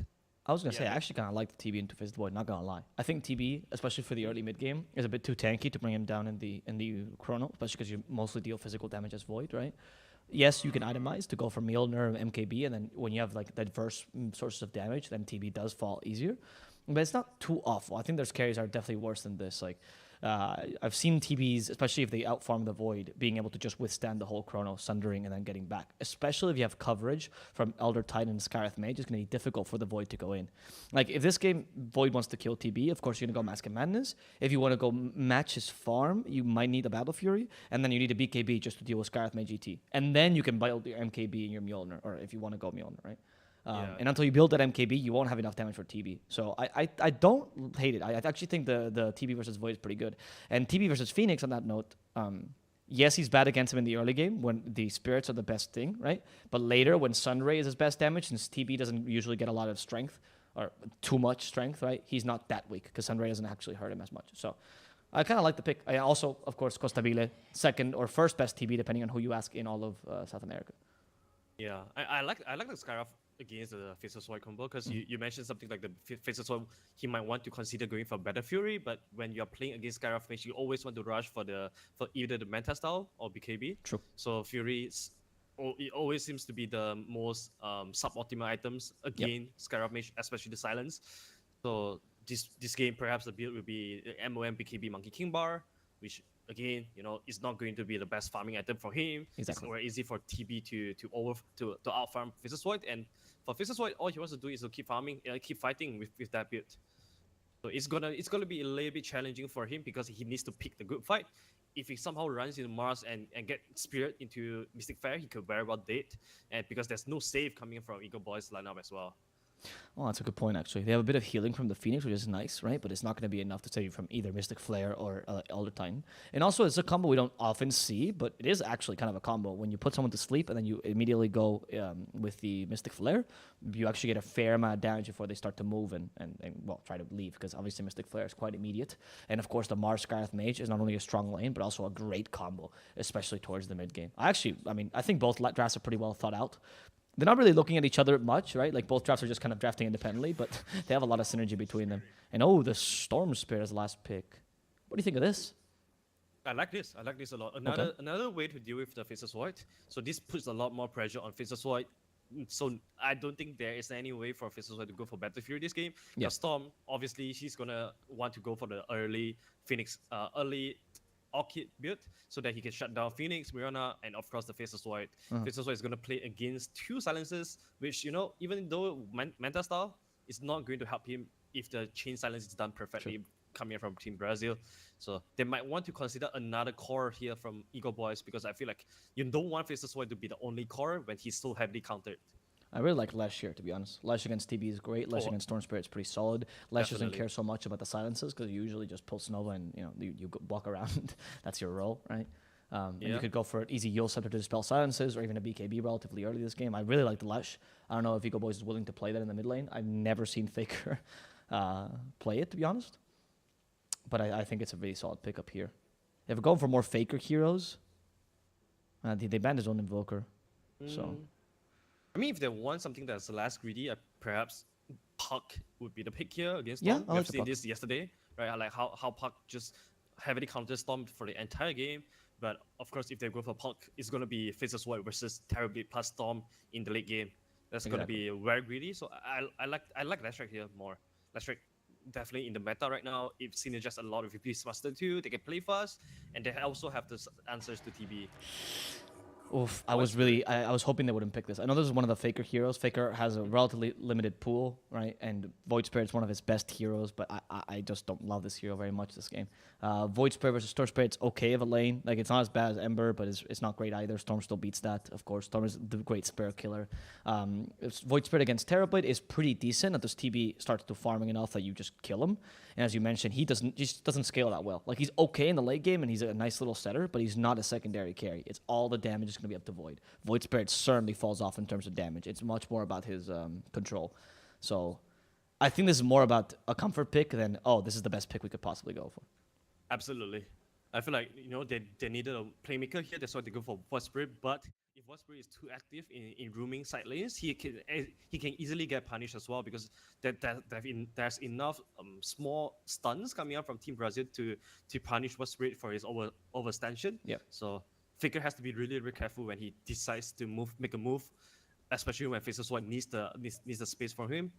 I was gonna say Yeah, I actually kind of like the TB into Fist Void. Not gonna lie, I think TB, especially for the early mid game, is a bit too tanky to bring him down in the chrono, especially because you mostly deal physical damage as Void, right? Yes, you can itemize to go for Mjolnir, MKB, and then when you have like diverse sources of damage, then TB does fall easier. But it's not too awful. I think there's carries are definitely worse than this. Like I've seen TBs, especially if they outfarm the Void, being able to just withstand the whole chrono, sundering, and then getting back. Especially if you have coverage from Elder Titan and Scarith Mage, it's going to be difficult for the Void to go in. Like, if this game Void wants to kill TB, of course you're going to go Mask of Madness. If you want to go match his farm, you might need a Battle Fury, and then you need a BKB just to deal with Scarith Mage GT. And then you can build your MKB and your Mjolnir, or if you want to go Mjolnir, right? Yeah. And until you build that MKB, you won't have enough damage for TB. So I don't hate it. I actually think the TB versus Void is pretty good. And TB versus Phoenix, on that note, yes, he's bad against him in the early game when the spirits are the best thing, right? But later, when Sunray is his best damage, since TB doesn't usually get a lot of strength, or too much strength, right? He's not that weak, because Sunray doesn't actually hurt him as much. So I kind of like the pick. I also, of course, Costabile, second or first best TB, depending on who you ask in all of South America. Yeah, I like the Skyrock against the Faceless Sword combo, because you mentioned something like the Faceless Sword, he might want to consider going for Better Fury, but when you're playing against Skyrock Mage, you always want to rush for either the Manta style or BKB. True. So Fury it always seems to be the most suboptimal items against Skyrock Mage, especially the silence. So this game, perhaps the build will be MOM BKB Monkey King Bar, which again, is not going to be the best farming item for him. Exactly. It's very easy for TB to outfarm Faceless Void, and for Faceless Void, all he wants to do is to keep farming, keep fighting with that build. So it's gonna be a little bit challenging for him, because he needs to pick the good fight. If he somehow runs into Mars and get Spirit into Mystic Fair, he could very well dead, and because there's no save coming from Egoboys lineup as well. Oh, that's a good point, actually. They have a bit of healing from the Phoenix, which is nice, right? But it's not going to be enough to save you from either Mystic Flare or Elder Titan. And also, it's a combo we don't often see, but it is actually kind of a combo. When you put someone to sleep and then you immediately go with the Mystic Flare, you actually get a fair amount of damage before they start to move and well, try to leave, because obviously Mystic Flare is quite immediate. And of course, the Mars Scarith Mage is not only a strong lane, but also a great combo, especially towards the mid game. I think both drafts are pretty well thought out. They're not really looking at each other much, right? Like, both drafts are just kind of drafting independently, but they have a lot of synergy between them. And the Storm Spirit is the last pick. What do you think of this? I like this a lot. Another way to deal with the Faceless Void. So this puts a lot more pressure on Faceless Void. So I don't think there is any way for Faceless Void to go for Battle Fury this game. Yeah. Storm, obviously, she's gonna want to go for the early Phoenix, early Orchid build, so that he can shut down Phoenix, Mirana, and of course the Faceless Void. Faceless Void is gonna play against two silences, which, even though Manta style, is not going to help him if the chain silence is done perfectly. Sure. Coming from Team Brasil. So they might want to consider another core here from Egoboys, because I feel like you don't want Faceless Void to be the only core when he's so heavily countered. I really like Lesh here, to be honest. Lesh against TB is great. Lesh against Storm Spirit is pretty solid. Lesh doesn't care so much about the silences, because you usually just pull Nova and you walk around. That's your role, right? And you could go for an easy Yule Scepter to dispel silences, or even a BKB relatively early this game. I really like the Lesh. I don't know if Egoboys is willing to play that in the mid lane. I've never seen Faker play it, to be honest. But I think it's a really solid pickup here. If we're going for more Faker heroes, they banned his own Invoker. So... I mean, if they want something that's less greedy, perhaps Puck would be the pick here against Storm. Yeah, We've seen this yesterday, right? I like how Puck just heavily counter Storm for the entire game. But of course, if they go for Puck, it's going to be Faceless Void versus Terrorblade plus Storm in the late game. That's going to be very greedy. So I like Lashrak here more. Lashrak definitely in the meta right now. It synergizes a lot with Beastmaster too. They can play fast, and they also have the answers to TB. Oof, I was hoping they wouldn't pick this. I know this is one of the Faker heroes. Faker has a relatively limited pool, right? And Void Spirit's one of his best heroes, but I just don't love this hero very much this game. Void Spirit versus Storm Spirit's okay of a lane. Like, it's not as bad as Ember, but it's not great either. Storm still beats that, of course. Storm is the great Spirit killer. Void Spirit against Terrorblade is pretty decent until TB starts to farming enough that you just kill him. And as you mentioned, he just doesn't scale that well. Like, he's okay in the late game, and he's a nice little setter, but he's not a secondary carry. It's all the damage is going to be up to Void. Void Spirit certainly falls off in terms of damage. It's much more about his control. So I think this is more about a comfort pick than, this is the best pick we could possibly go for. Absolutely. I feel like they needed a playmaker here. That's why they go for Void Spirit. But if Void Spirit is too active in roaming side lanes, he can easily get punished as well because there's enough small stuns coming out from Team Brazil to punish Void Spirit for his overextension. Yep. So Faker has to be really really careful when he decides to make a move, especially when Faceless White needs the space from him.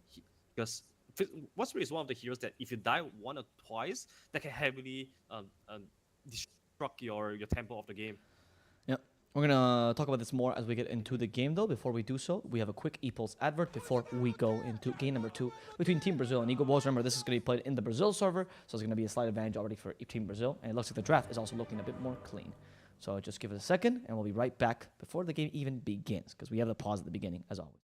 Because Void Spirit is one of the heroes that if you die one or twice, that can heavily destruct your tempo of the game. Yep. We're gonna talk about this more as we get into the game, though. Before we do so, we have a quick ePulse advert before we go into game number 2 between Team Brazil and Egoboys. Remember, this is gonna be played in the Brazil server, so it's gonna be a slight advantage already for Team Brazil. And it looks like the draft is also looking a bit more clean. So just give it a second, and we'll be right back before the game even begins, because we have the pause at the beginning, as always.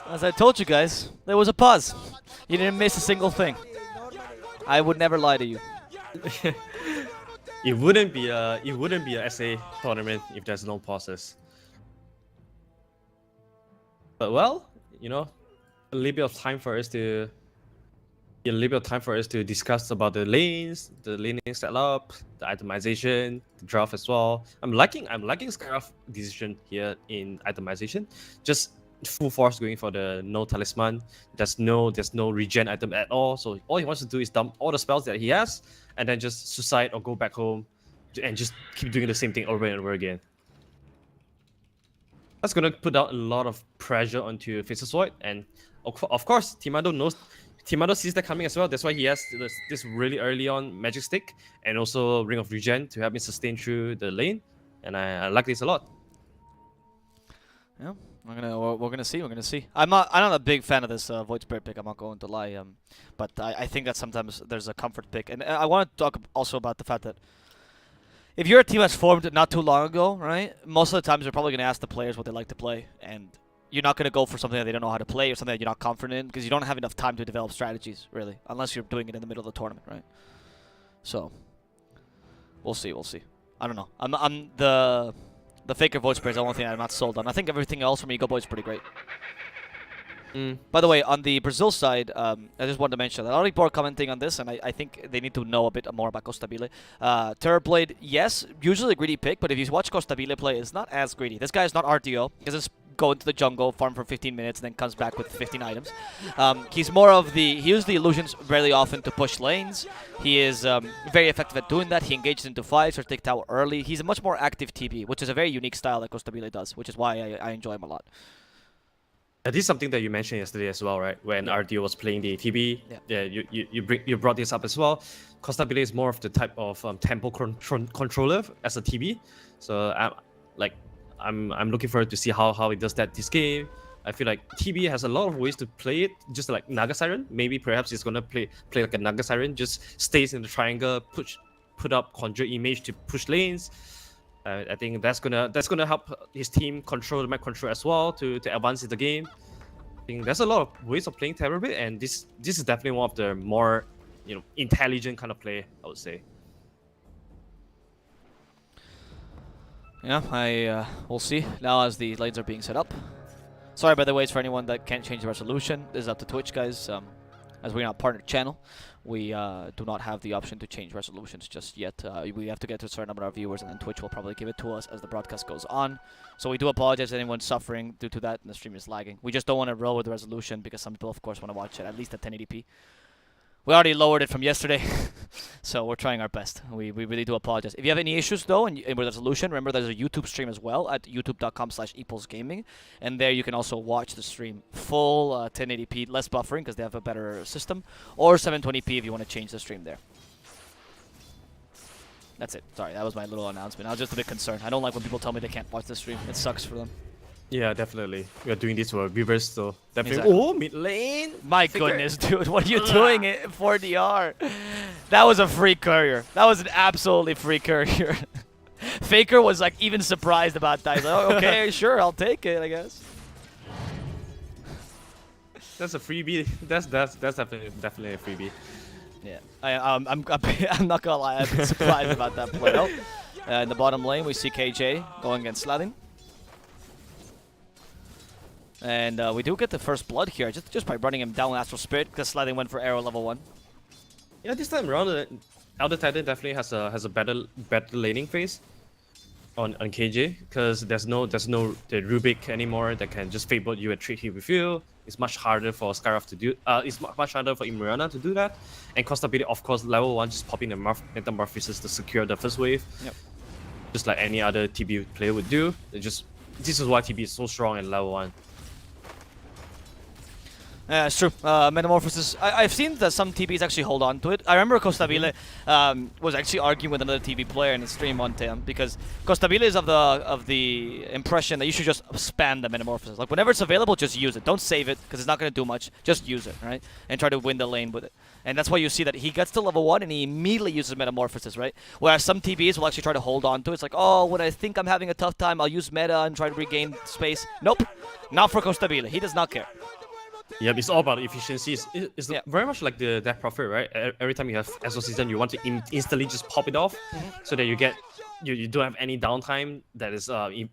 As I told you guys, there was a pause. You didn't miss a single thing. I would never lie to you. It wouldn't be a SA tournament if there's no pauses. But well, a little bit of time for us to discuss about the lanes, the laning setup, the itemization, the draft as well. I'm liking Skyra's decision here in itemization. Just full force going for the no talisman. There's no regen item at all. So all he wants to do is dump all the spells that he has and then just suicide or go back home and just keep doing the same thing over and over again. That's gonna put out a lot of pressure onto Faceless Void, and of course Timado sees that coming as well. That's why he has this really early on Magic Stick and also Ring of Regen to help him sustain through the lane, and I like this a lot. Yeah, we're gonna see. I'm not a big fan of this Void Spirit pick. I'm not going to lie. But I think that sometimes there's a comfort pick, and I want to talk also about the fact that if your team has formed not too long ago, right? Most of the times you're probably gonna ask the players what they like to play, and you're not gonna go for something that they don't know how to play or something that you're not confident in because you don't have enough time to develop strategies, really, unless you're doing it in the middle of the tournament, right? So we'll see. I don't know. I'm the Faker Void Spirit is the only thing I'm not sold on. I think everything else from Egoboys is pretty great. By the way, on the Brazil side, I just wanted to mention that a lot of people are commenting on this, and I think they need to know a bit more about Costabile. Terrorblade, yes, usually a greedy pick, but if you watch Costabile play, it's not as greedy. This guy is not RTO. He doesn't go into the jungle, farm for 15 minutes, and then comes back with 15 items. He's more of he uses the illusions very often to push lanes. He is very effective at doing that. He engages into fights or take tower early. He's a much more active TP, which is a very unique style that Costabile does, which is why I enjoy him a lot. This is something that you mentioned yesterday as well, right? When RTO was playing the TB, you brought this up as well. Costabile is more of the type of tempo controller as a TB, so I'm looking forward to see how he does that this game. I feel like TB has a lot of ways to play it, just like Naga Siren. Maybe perhaps he's gonna play like a Naga Siren, just stays in the triangle, put up Conjure Image to push lanes. I think that's gonna help his team control the map control as well to advance in the game. I think there's a lot of ways of playing Terrorbit, and this is definitely one of the more intelligent kind of play, I would say. Yeah, we'll see now as the lanes are being set up. Sorry, by the way, it's for anyone that can't change the resolution. This is up to Twitch, guys. As we're not a partner channel, we do not have the option to change resolutions just yet. We have to get to a certain number of viewers, and then Twitch will probably give it to us as the broadcast goes on. So we do apologize to anyone suffering due to that, and the stream is lagging. We just don't want to roll with the resolution because some people, of course, want to watch it at least at 1080p. We already lowered it from yesterday, so we're trying our best. We really do apologize. If you have any issues though, and with resolution, remember there's a YouTube stream as well at youtube.com/eepulsegaming, and there you can also watch the stream full 1080p, less buffering because they have a better system, or 720p if you want to change the stream there. That's it. Sorry, that was my little announcement. I was just a bit concerned. I don't like when people tell me they can't watch the stream. It sucks for them. Yeah, definitely. We are doing this for viewers, so definitely. Exactly. Oh, mid lane. My goodness, dude, what are you doing it for DR? That was a free courier. That was an absolutely free courier. Faker was like even surprised about that. He's like, oh, okay, sure, I'll take it, I guess. That's a freebie. That's definitely a freebie. Yeah, I'm not gonna lie, I've been surprised about that play out. In the bottom lane, we see KJ going against Sladin. And we do get the first blood here, just by running him down Astral Spirit, because Sladin went for arrow level 1. Yeah, this time around, Elder Titan definitely has a better laning phase on KJ, because there's no the Rubik anymore that can just fable you and treat him with you. It's much harder for Skyroth to do. It's much harder for Imriana to do that. And Costability, of course, level 1 just popping the Metamorphosis to secure the first wave. Yep. Just like any other TB player would do. This is why TB is so strong in level 1. Yeah, it's true. Metamorphosis. I've seen that some TBs actually hold on to it. I remember Costabile was actually arguing with another TV player in the stream one time because Costabile is of the impression that you should just spam the Metamorphosis. Like whenever it's available, just use it. Don't save it because it's not going to do much. Just use it, right? And try to win the lane with it. And that's why you see that he gets to level 1 and he immediately uses Metamorphosis, right? Whereas some TBs will actually try to hold on to it. It's like, oh, when I think I'm having a tough time, I'll use meta and try to regain space. Nope. Not for Costabile. He does not care. Yeah, it's all about efficiency. It's Yeah. very much like the Death Prophet, right? Every time you have Exorcism, you want to instantly just pop it off, so that you don't have any downtime that is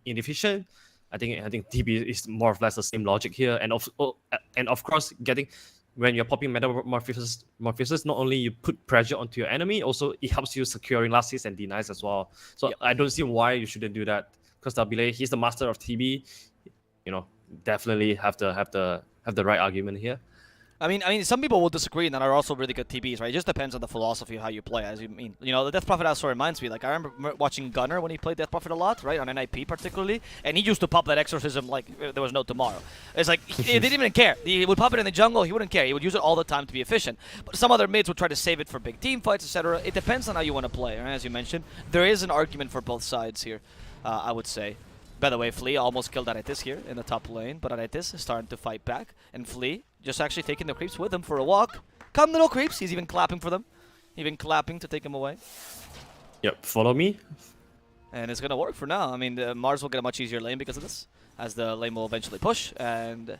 inefficient. I think DB is more or less the same logic here, and of course, when you're popping Metamorphosis, not only you put pressure onto your enemy, also it helps you securing last hits and denies as well. So Yep. I don't see why you shouldn't do that. Because Tabile, he's the master of TB. You know, definitely have the right argument here. I mean, some people will disagree and that are also really good TBs, right? It just depends on the philosophy of how you play, as you mean. You know, the Death Prophet also reminds me, like, I remember watching Gunner when he played Death Prophet a lot, right? On NIP particularly. And he used to pop that Exorcism like there was no tomorrow. It's like, he didn't even care. He would pop it in the jungle, he wouldn't care. He would use it all the time to be efficient. But some other mids would try to save it for big team fights, etc. It depends on how you want to play, right? As you mentioned. There is an argument for both sides here, I would say. By the way, Flea almost killed Aretis here in the top lane, but Aretis is starting to fight back, and Flea just actually taking the creeps with him for a walk. Come, little creeps! He's even clapping for them. Even clapping to take him away. Yep, follow me. And it's gonna work for now. I mean, Mars will get a much easier lane because of this, as the lane will eventually push, and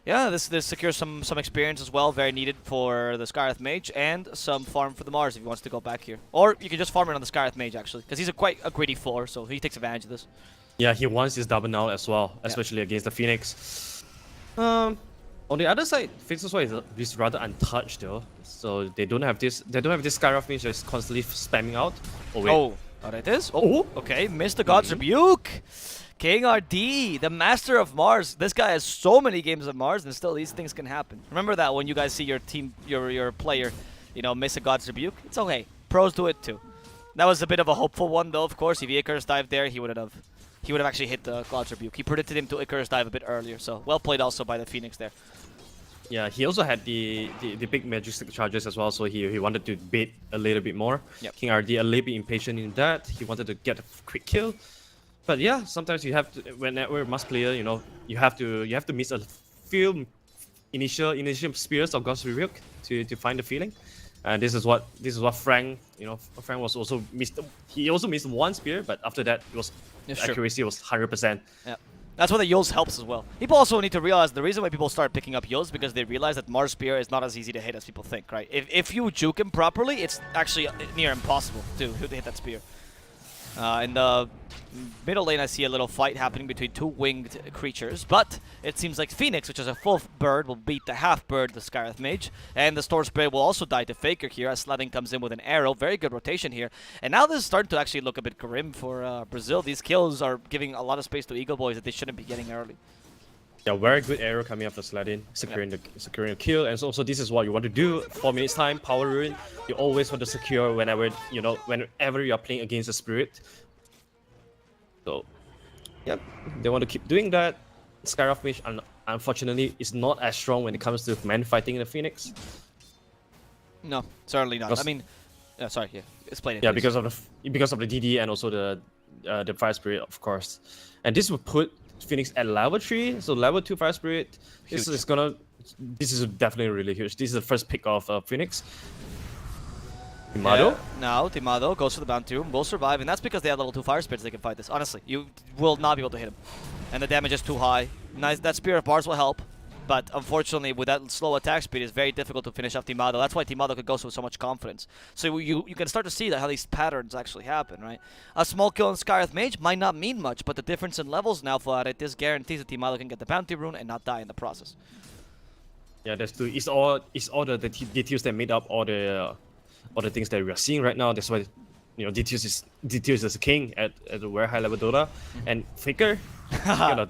yeah, this secures some experience as well, very needed for the Skyrath Mage, and some farm for the Mars if he wants to go back here. Or you can just farm it on the Skyrath Mage, actually, because he's quite a greedy 4, so he takes advantage of this. Yeah, he wants his double now as well, especially against the Phoenix. On the other side, Phoenix's War is rather untouched though, so they don't have this Skyroth Mage that's constantly spamming out. Oh wait. Oh, it is? Oh, okay, missed the God's Rebuke! King RD, the master of Mars. This guy has so many games of Mars, and still these things can happen. Remember that when you guys see your team, your player, you know, miss a God's Rebuke? It's okay. Pros do it too. That was a bit of a hopeful one though, of course. If Icarus dived there, he would have actually hit the God's Rebuke. He predicted him to Icarus dive a bit earlier, so well played also by the Phoenix there. Yeah, he also had the big Majestic charges as well, so he wanted to bait a little bit more. Yep. King RD a little bit impatient in that. He wanted to get a quick kill. But yeah, sometimes you have to, whenever a Must player, you know, you have to miss a few initial spears of God's Rebuke to find the feeling. And this is what Frank, you know, Frank was also missed. He also missed one spear, but after that, accuracy was 100%. Yeah. That's why the Yules helps as well. People also need to realize the reason why people start picking up Yules because they realize that Mars Spear is not as easy to hit as people think, right? If you juke him properly, it's actually near impossible to hit that spear. In the middle lane, I see a little fight happening between two winged creatures, but it seems like Phoenix, which is a full bird, will beat the half bird, the Skyrath Mage, and the Storm Spirit will also die to Faker here as Sladin comes in with an arrow. Very good rotation here. And now this is starting to actually look a bit grim for Brazil. These kills are giving a lot of space to Egoboys that they shouldn't be getting early. Yeah, very good arrow coming after sliding, securing the kill, and so also this is what you want to do. 4 minutes time, power ruin. You always want to secure whenever whenever you are playing against a spirit. So, yep, they want to keep doing that. Skyrock Mage, unfortunately, is not as strong when it comes to man fighting in the Phoenix. No, certainly not. Because- I mean, sorry, yeah, explain it. Yeah, please. because of the DD and also the Fire Spirit, of course. And this will put Phoenix at level 3, so level 2 Fire Spirit. This is definitely really huge. This is the first pick of Phoenix. Timado. Yeah, now Timado goes for the bounty room, will survive, and that's because they have level 2 fire spirits. They can fight this. Honestly, you will not be able to hit him, and the damage is too high. Nice, that Spirit of Bars will help, but unfortunately, with that slow attack speed, it's very difficult to finish off Timado. That's why Timado could go with so much confidence. So you can start to see that how these patterns actually happen, right? A small kill on Skyreth Mage might not mean much, but the difference in levels now for it, this guarantees that Timado can get the bounty rune and not die in the process. Yeah, that's true. It's all the details that made up all the things that we are seeing right now. That's why, details is a king at a very high level Dota. And Faker,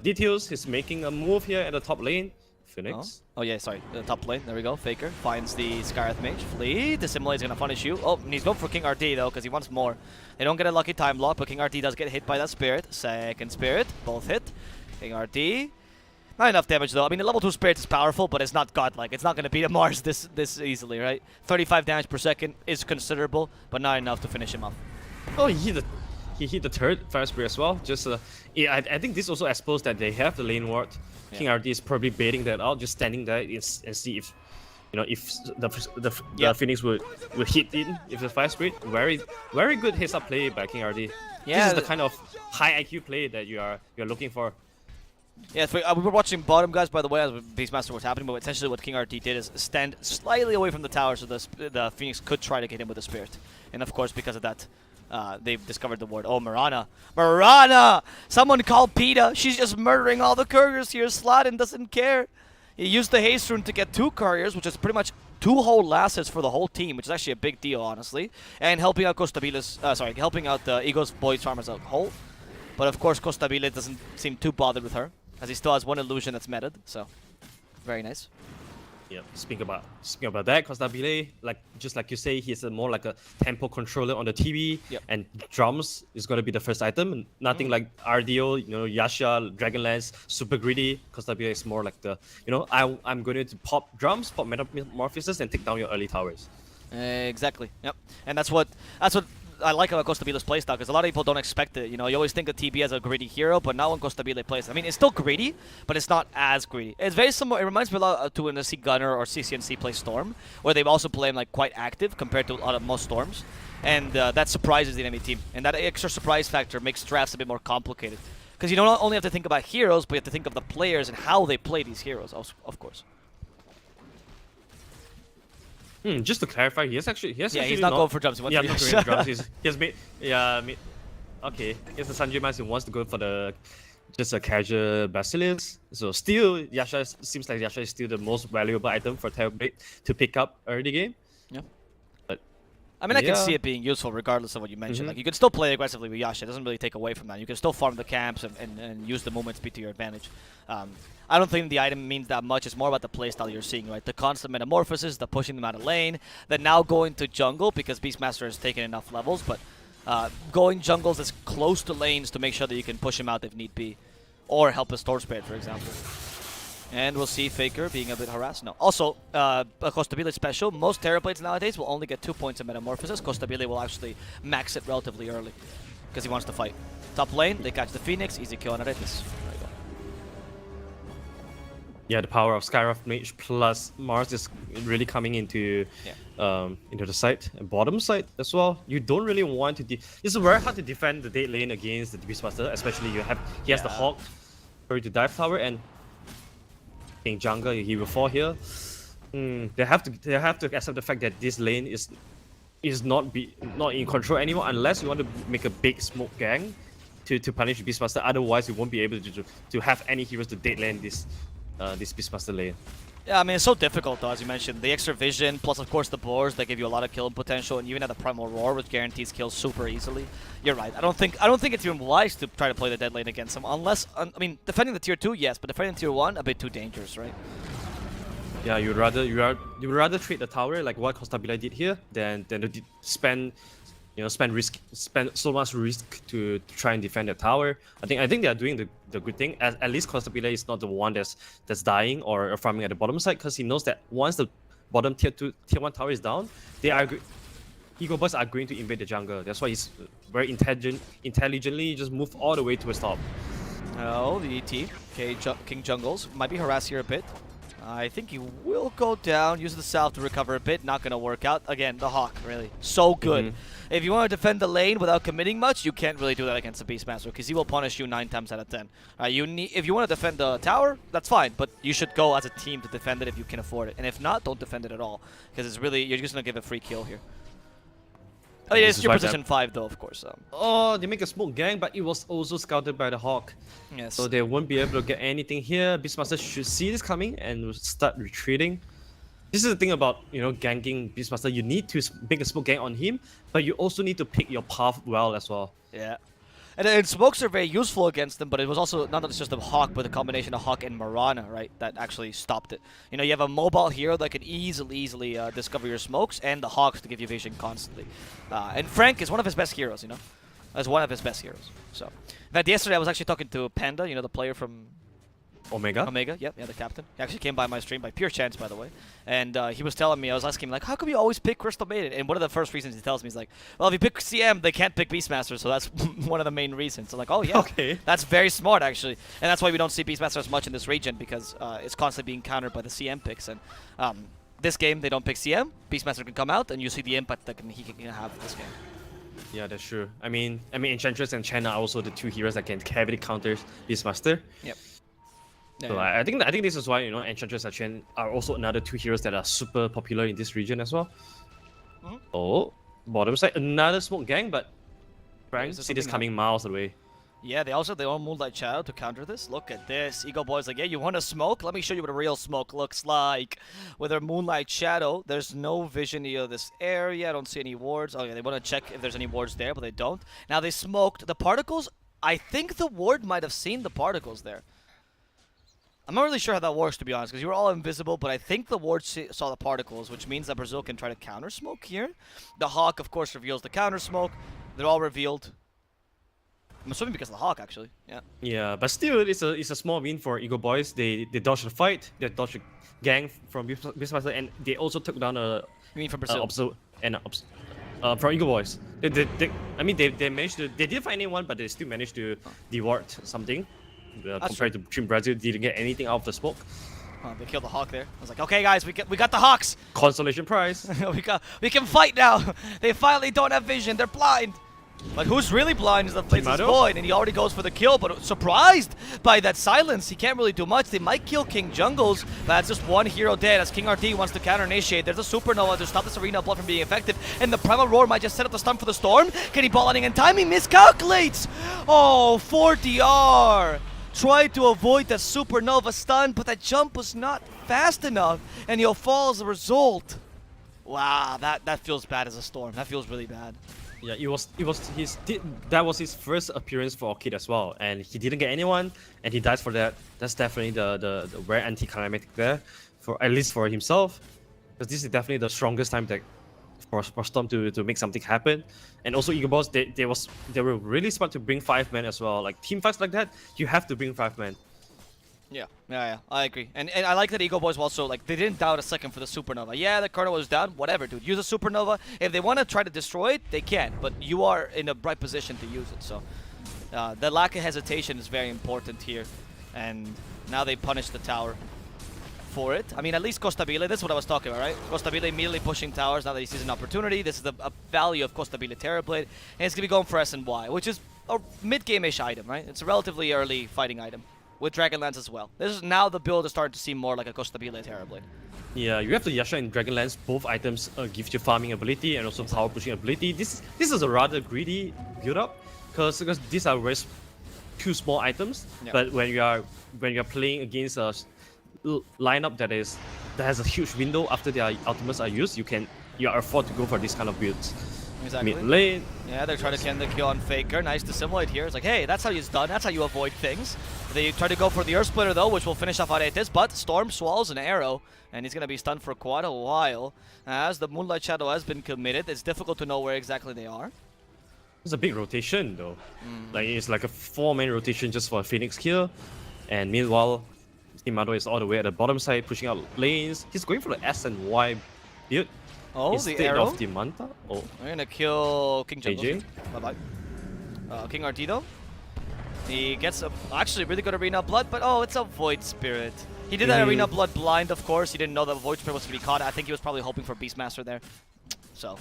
details is making a move here at the top lane. Phoenix. Oh yeah, sorry, the top lane. There we go. Faker finds the Skyreth Mage. Flee. Dissimulate is gonna punish you. Oh, and he's going for King RD though, because he wants more. They don't get a lucky time lock, but King RD does get hit by that Spirit. Second Spirit, both hit. King RD. Not enough damage though. I mean, the level 2 Spirit is powerful, but it's not godlike. It's not going to beat a Mars this easily, right? 35 damage per second is considerable, but not enough to finish him off. Oh, he hit the third Fire Spirit as well. I think this also exposed that they have the lane ward. Yeah. King RD is probably baiting that out, just standing there and see if the Phoenix would hit in if the Fire Spirit. Very good heads up play by King RD. Yeah, This is the kind of high IQ play that you're looking for. Yeah, we were watching bottom, guys, by the way, as Beastmaster was happening, but essentially what King RD did is stand slightly away from the tower so the Phoenix could try to get him with the Spirit. And of course, because of that, they've discovered the ward. Oh, Mirana! Mirana! Someone call PETA! She's just murdering all the couriers here. Sladin doesn't care. He used the haste rune to get 2 couriers, which is pretty much 2 whole assets for the whole team, which is actually a big deal, honestly. And helping out helping out the Egoboys farm as a whole. But of course, Costabile doesn't seem too bothered with her, as he still has 1 illusion that's meted, so very nice. Yeah, speaking about that, Costabile, just like you say, he's more like a tempo controller on the TV, Yep. and drums is gonna be the first item. Nothing like RDO, Yasha, Dragonlance, super greedy. Costabile is more like the, I'm going to pop drums, pop metamorphosis, and take down your early towers. Exactly. Yep. And that's what I like about Costabile's playstyle, because a lot of people don't expect it. You always think of TB as a greedy hero, but not when Costabile plays. I mean, it's still greedy, but it's not as greedy. It's very similar. It reminds me a lot to when the C Gunner or CCNC play Storm, where they also play him quite active compared to a lot of most Storms, and that surprises the enemy team. And that extra surprise factor makes drafts a bit more complicated, because you don't only have to think about heroes, but you have to think of the players and how they play these heroes, of course. Just to clarify, he's He's not going for drums. He wants Yeah, to not be going for drums. He has made, okay. Here's the Sanjay Mans who wants to go for just a casual Basilisk. So still, seems like Yasha is still the most valuable item for Terrorblade to pick up early game. Yeah. But I mean, I can yeah. see it being useful regardless of what you mentioned. You can still play aggressively with Yasha. It doesn't really take away from that. You can still farm the camps and use the movement speed to your advantage. I don't think the item means that much. It's more about the playstyle you're seeing, right? The constant metamorphosis, the pushing them out of lane, the now going to jungle because Beastmaster has taken enough levels, but going jungles as close to lanes to make sure that you can push him out if need be, or help a Storm Spirit, for example. And we'll see Faker being a bit harassed. No. Also, Costabile special. Most Terrorblades nowadays will only get 2 points of Metamorphosis. Costabile will actually max it relatively early because he wants to fight. Top lane, they catch the Phoenix. Easy kill on Aretis. There you go. Yeah, the power of Skyrock Mage plus Mars is really coming into the side and bottom side as well. You don't really want to. It's very hard to defend the dead lane against the Beastmaster, especially he has the Hawk for to dive tower and in jungle he will fall here. They have to accept the fact that this lane is not in control anymore unless you want to make a big smoke gang to punish Beastmaster. Otherwise, you won't be able to have any heroes to dead lane this Beastmaster lane. Yeah, I mean, it's so difficult, though, as you mentioned. The extra vision, plus, of course, the boars that give you a lot of killing potential, and you even have the Primal Roar, which guarantees kills super easily. You're right. I don't think it's even wise to try to play the dead lane against him, unless, I mean, defending the tier 2, yes, but defending tier 1, a bit too dangerous, right? Yeah, you'd rather trade the tower like what Costabile did here than to spend so much risk to try and defend the tower. I think they are doing the good thing. At least Costabile is not the one that's dying or farming at the bottom side, because he knows that once the bottom tier 1 tower is down, Egoboys are going to invade the jungle. That's why he's very intelligently just move all the way to a stop. Oh, the ET, King Jungles, might be harassed here a bit. I think he will go down, use the Salve to recover a bit. Not going to work out. Again, the Hawk, really. So good. If you want to defend the lane without committing much, you can't really do that against the Beastmaster, because he will punish you 9 times out of 10. If you want to defend the tower, that's fine, but you should go as a team to defend it if you can afford it. And if not, don't defend it at all, because it's really, you're just going to give a free kill here. Oh yeah, it's your position 5 though, of course. Oh, they make a smoke gang, but it was also scouted by the Hawk. Yes. So they won't be able to get anything here. Beastmaster should see this coming and start retreating. This is the thing about, ganking Beastmaster. You need to make a smoke gang on him, but you also need to pick your path well as well. Yeah. And smokes are very useful against them, but it was also not just a Hawk, but a combination of Hawk and Mirana, right, that actually stopped it. You have a mobile hero that can easily discover your smokes, and the Hawks to give you vision constantly. And Frank is one of his best heroes, as one of his best heroes. So, in fact, yesterday I was actually talking to Panda, the player from Omega? Yep, the captain. He actually came by my stream by pure chance, by the way. And he was telling me, I was asking him, like, how come you always pick Crystal Maiden? And one of the first reasons he tells me is like, well, if you pick CM, they can't pick Beastmaster, so that's one of the main reasons. So I'm like, oh yeah, okay. That's very smart, actually. And that's why we don't see Beastmaster as much in this region, because it's constantly being countered by the CM picks. And this game, they don't pick CM, Beastmaster can come out, and you see the impact that he can have this game. Yeah, that's true. I mean, Enchantress and Chen are also the 2 heroes that can heavily counter Beastmaster. Yep. So I think this is why Enchantress and Chen are also another 2 heroes that are super popular in this region as well. Oh, bottom side, another smoke gang, but Frank see this coming miles away. Yeah, they also have their own Moonlight Shadow to counter this. Look at this. Egoboys like, yeah, you want to smoke? Let me show you what a real smoke looks like. With their Moonlight Shadow, there's no vision of this area. I don't see any wards. Oh yeah, they want to check if there's any wards there, but they don't. Now they smoked the particles. I think the ward might have seen the particles there. I'm not really sure how that works, to be honest, because you were all invisible, but I think the ward saw the particles, which means that Brazil can try to counter smoke here. The Hawk, of course, reveals the counter smoke. They're all revealed. I'm assuming because of the Hawk, actually. Yeah. Yeah, but still, it's a small win for Egoboys. They dodged the fight. They dodged a gang from Beastmaster, and they also took down a. You mean from Brazil? From Egoboys. They managed to. They didn't find anyone, but they still managed to deward something. Compared to Team Brazil, didn't get anything out of the smoke. They killed the Hawk there. I was like, okay, guys, we got the Hawks. Consolation prize. we can fight now. They finally don't have vision. They're blind. But who's really blind is the Faceless Void, and he already goes for the kill, but surprised by that silence. He can't really do much. They might kill King Jungles, but that's just one hero dead as King RD wants to counter-initiate. There's a Supernova to stop this Arena Blood from being effective, and the Primal Roar might just set up the stun for the Storm. Can he ball in time? He miscalculates! Oh, 4DR! Tried to avoid the Supernova stun, but that jump was not fast enough, and he'll fall as a result. Wow, that feels bad as a Storm. That feels really bad. Yeah, that was his first appearance for Orchid as well, and he didn't get anyone, and he dies for that. That's definitely the very anticlimactic there, at least for himself, because this is definitely the strongest time that for Storm to make something happen. And also Egoboys, they were really smart to bring 5 men as well. Like team fights like that, you have to bring 5 men. Yeah, I agree. And I like that Egoboys also, like, they didn't doubt a second for the Supernova. Yeah, the Colonel was down, whatever, dude. Use a Supernova. If they want to try to destroy it, they can, but you are in a bright position to use it. So the lack of hesitation is very important here. And now they punish the tower for it. I mean, at least Costabile, this is what I was talking about, right? Costabile immediately pushing towers now that he sees an opportunity. This is a value of Costabile Terrorblade, and it's going to be going for SNY, which is a mid-game-ish item, right? It's a relatively early fighting item, with Dragonlance as well. This is now the build is starting to seem more like a Costabile Terrorblade. Yeah, you have the Yasha and Dragonlance. Both items give you farming ability and also power pushing ability. This is a rather greedy build-up, because these are two small items. Yeah. But when you are playing against lineup that has a huge window after their ultimates are used, you are afford to go for this kind of builds. Exactly. Mid lane. Yeah, they're trying to get the kill on Faker. Nice to simulate here. It's like, hey, that's how it's done. That's how you avoid things. They try to go for the Earth Splitter, though, which will finish off Aretes, but Storm swallows an arrow, and he's going to be stunned for quite a while. As the Moonlight Shadow has been committed, it's difficult to know where exactly they are. It's a big rotation, though. Like, it's like a 4-man rotation just for a Phoenix kill. And meanwhile, Timado is all the way at the bottom side, pushing out lanes. He's going for the S and Y build. Oh, instead the arrow. of the Manta. Oh, We're going to kill King Jungle. JJ. Bye-bye. King Artido. He gets actually really good Arena Blood, but oh, it's a Void Spirit. He did that Arena Blood blind, of course. He didn't know that Void Spirit was going to be caught. I think he was probably hoping for Beastmaster there. So,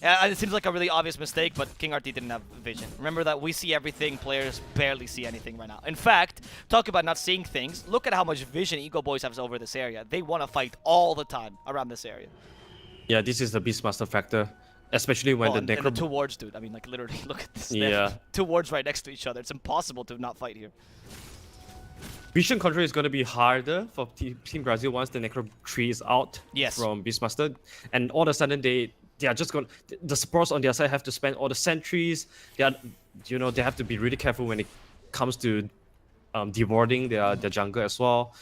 yeah, it seems like a really obvious mistake, but King Arti didn't have vision. Remember that we see everything, players barely see anything right now. In fact, talk about not seeing things. Look at how much vision Egoboys has over this area. They want to fight all the time around this area. Yeah, this is the Beastmaster factor. Especially when the and the Necro... two wards, dude. I mean, like, literally, look at this. Yeah. Two wards right next to each other. It's impossible to not fight here. Vision control is going to be harder for Team Brazil once the Necro tree is out from Beastmaster. And all of a sudden, they are just going... The supports on their side have to spend all the sentries. They are, they have to be really careful when it comes to dewarding their jungle as well.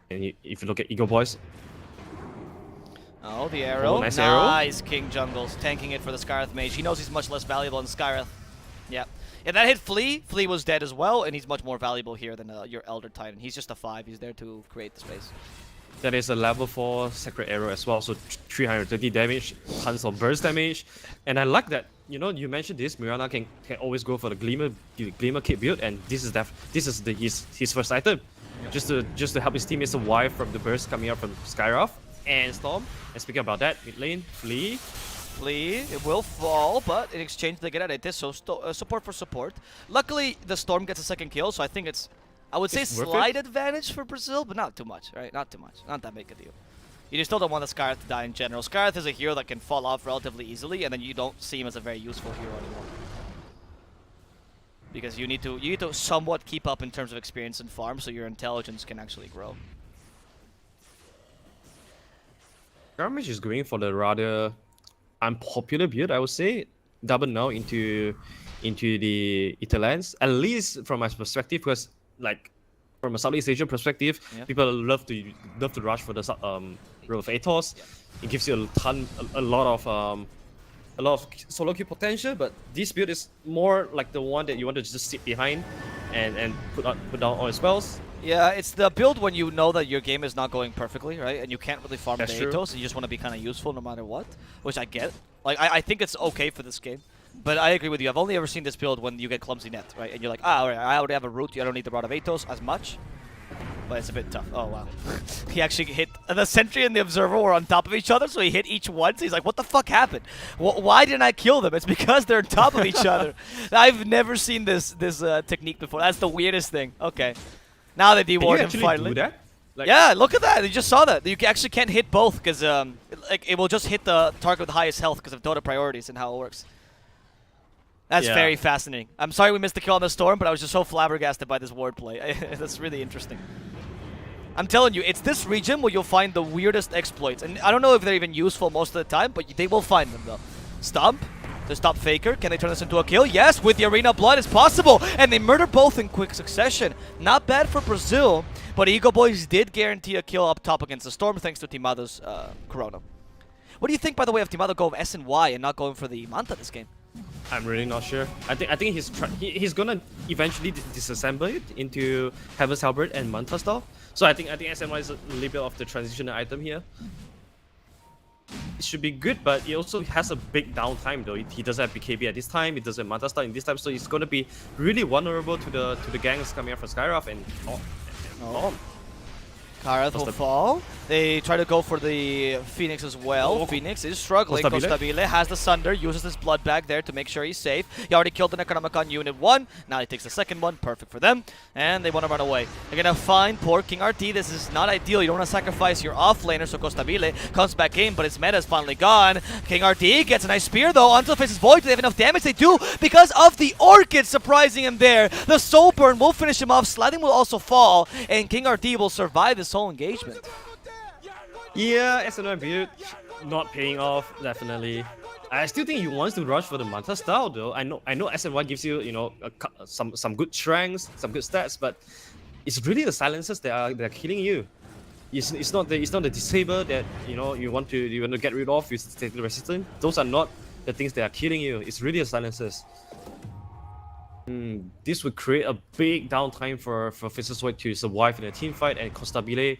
And if you look at Egoboys, oh, the arrow. Oh, nice arrow. Nice, King Jungles, tanking it for the Skyreth Mage. He knows he's much less valuable than Skyreth. Yeah. If that hit Flea, Flea was dead as well, and he's much more valuable here than your Elder Titan. He's just a 5. He's there to create the space. that is a level 4 Sacred Arrow as well, so 330 damage, tons of burst damage. And I like that, you mentioned this, Mirana can always go for the Glimmer Kit build, and this is his first item. Just to help his teammates survive from the burst coming out from Skyroth and Storm. And speaking about that, mid lane, Flea. It will fall, but in exchange they get Aretes, so support for support. Luckily, the Storm gets a second kill, so I think I would say slight advantage for Brazil, but not too much, right? Not too much. Not that big a deal. You just still don't want the Skyreth to die in general. Skyreth is a hero that can fall off relatively easily, and then you don't see him as a very useful hero anymore. Because you need to somewhat keep up in terms of experience and farm, so your intelligence can actually grow. Garbage is going for the rather unpopular build, I would say. Double now into the Italands, at least from my perspective, because like from a Southeast Asian perspective, people love to rush for the Road of Atos. It gives you a lot of solo queue potential, but this build is more like the one that you want to just sit behind and put down all your spells. Yeah, it's the build when you know that your game is not going perfectly, right? And you can't really farm the Atos, and you just want to be kind of useful no matter what, which I get. Like, I think it's okay for this game, but I agree with you. I've only ever seen this build when you get Clumsy Net, right? And you're like, alright, I already have a root, I don't need the Rod of Atos as much. But it's a bit tough. Oh, wow. He actually hit... The Sentry and the Observer were on top of each other, so he hit each once. He's like, what the fuck happened? Why didn't I kill them? It's because they're on top of each other. I've never seen this technique before. That's the weirdest thing. Okay. Now they deward him finally. Do that? Like, yeah, look at that. You just saw that. You actually can't hit both because it will just hit the target with the highest health because of Dota priorities and how it works. That's very fascinating. I'm sorry we missed the kill on the Storm, but I was just so flabbergasted by this wordplay. That's really interesting. I'm telling you, it's this region where you'll find the weirdest exploits. And I don't know if they're even useful most of the time, but they will find them, though. Stomp to stop Faker. Can they turn this into a kill? Yes, with the Arena Blood, it's possible. And they murder both in quick succession. Not bad for Brazil, but Egoboys did guarantee a kill up top against the Storm thanks to Timado's Corona. What do you think, by the way, of Timado going S and Y and not going for the Manta this game? I'm really not sure. I think he's gonna eventually disassemble it into Heaven's Halberd and Manta style. So I think SMY is a little bit of the transitional item here. It should be good, but it also has a big downtime though. He doesn't have BKB at this time. It doesn't have Manta style in this time, so he's gonna be really vulnerable to the gangs coming out from Skyroth and Kareth will fall. They try to go for the Phoenix as well. Phoenix is struggling. Costabile has the Sunder, uses his blood bag there to make sure he's safe. He already killed the Necronomicon Unit 1. Now he takes the second one. Perfect for them. And they want to run away. They're going to find poor King RT. This is not ideal. You don't want to sacrifice your offlaner, so Costabile comes back in, but his meta is finally gone. King RT gets a nice spear, though, onto the face's Void. Do they have enough damage? They do, because of the Orchid surprising him there. The Soul Burn will finish him off. Sliding will also fall, and King RT will survive this whole engagement. Yeah, SNY build not paying off, definitely. I still think he wants to rush for the Manta style though. I know SNY gives you, you know, some good strengths, some good stats, but it's really the silencers that are killing you. It's not the disable that you want to get rid of with static resistance. Those are not the things that are killing you. It's really the silencers. This would create a big downtime for Faceless Void to survive in a team fight, and Costabile,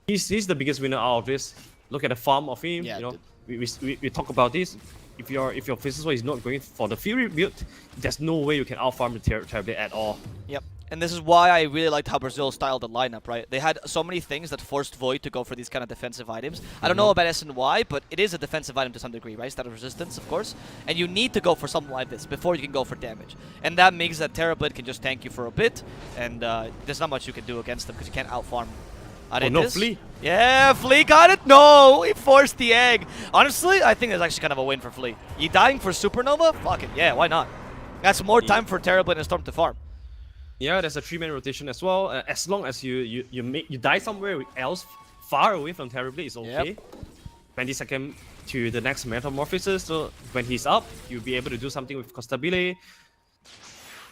he's the biggest winner out of this. Look at the farm of him. Yeah, we talk about this. If your Faceless Void is not going for the Fury build, there's no way you can outfarm the Terrorblade at all. Yep. And this is why I really liked how Brazil styled the lineup, right? They had so many things that forced Void to go for these kind of defensive items. I don't know about SNY, but it is a defensive item to some degree, right? Static resistance, of course. And you need to go for something like this before you can go for damage. And that means that Terrorblade can just tank you for a bit, and there's not much you can do against them because you can't outfarm. Oh no, Flea! Yeah, Flea got it? No! He forced the egg. Honestly, I think that's actually kind of a win for Flea. You dying for Supernova? Fuck it, yeah, why not? That's more time for Terrorblade and Storm to farm. Yeah, there's a 3-man rotation as well. As long as you die somewhere else far away from Terrorblade, it's okay. Yep. 20 seconds to the next Metamorphosis, so when he's up, you'll be able to do something with Costabile.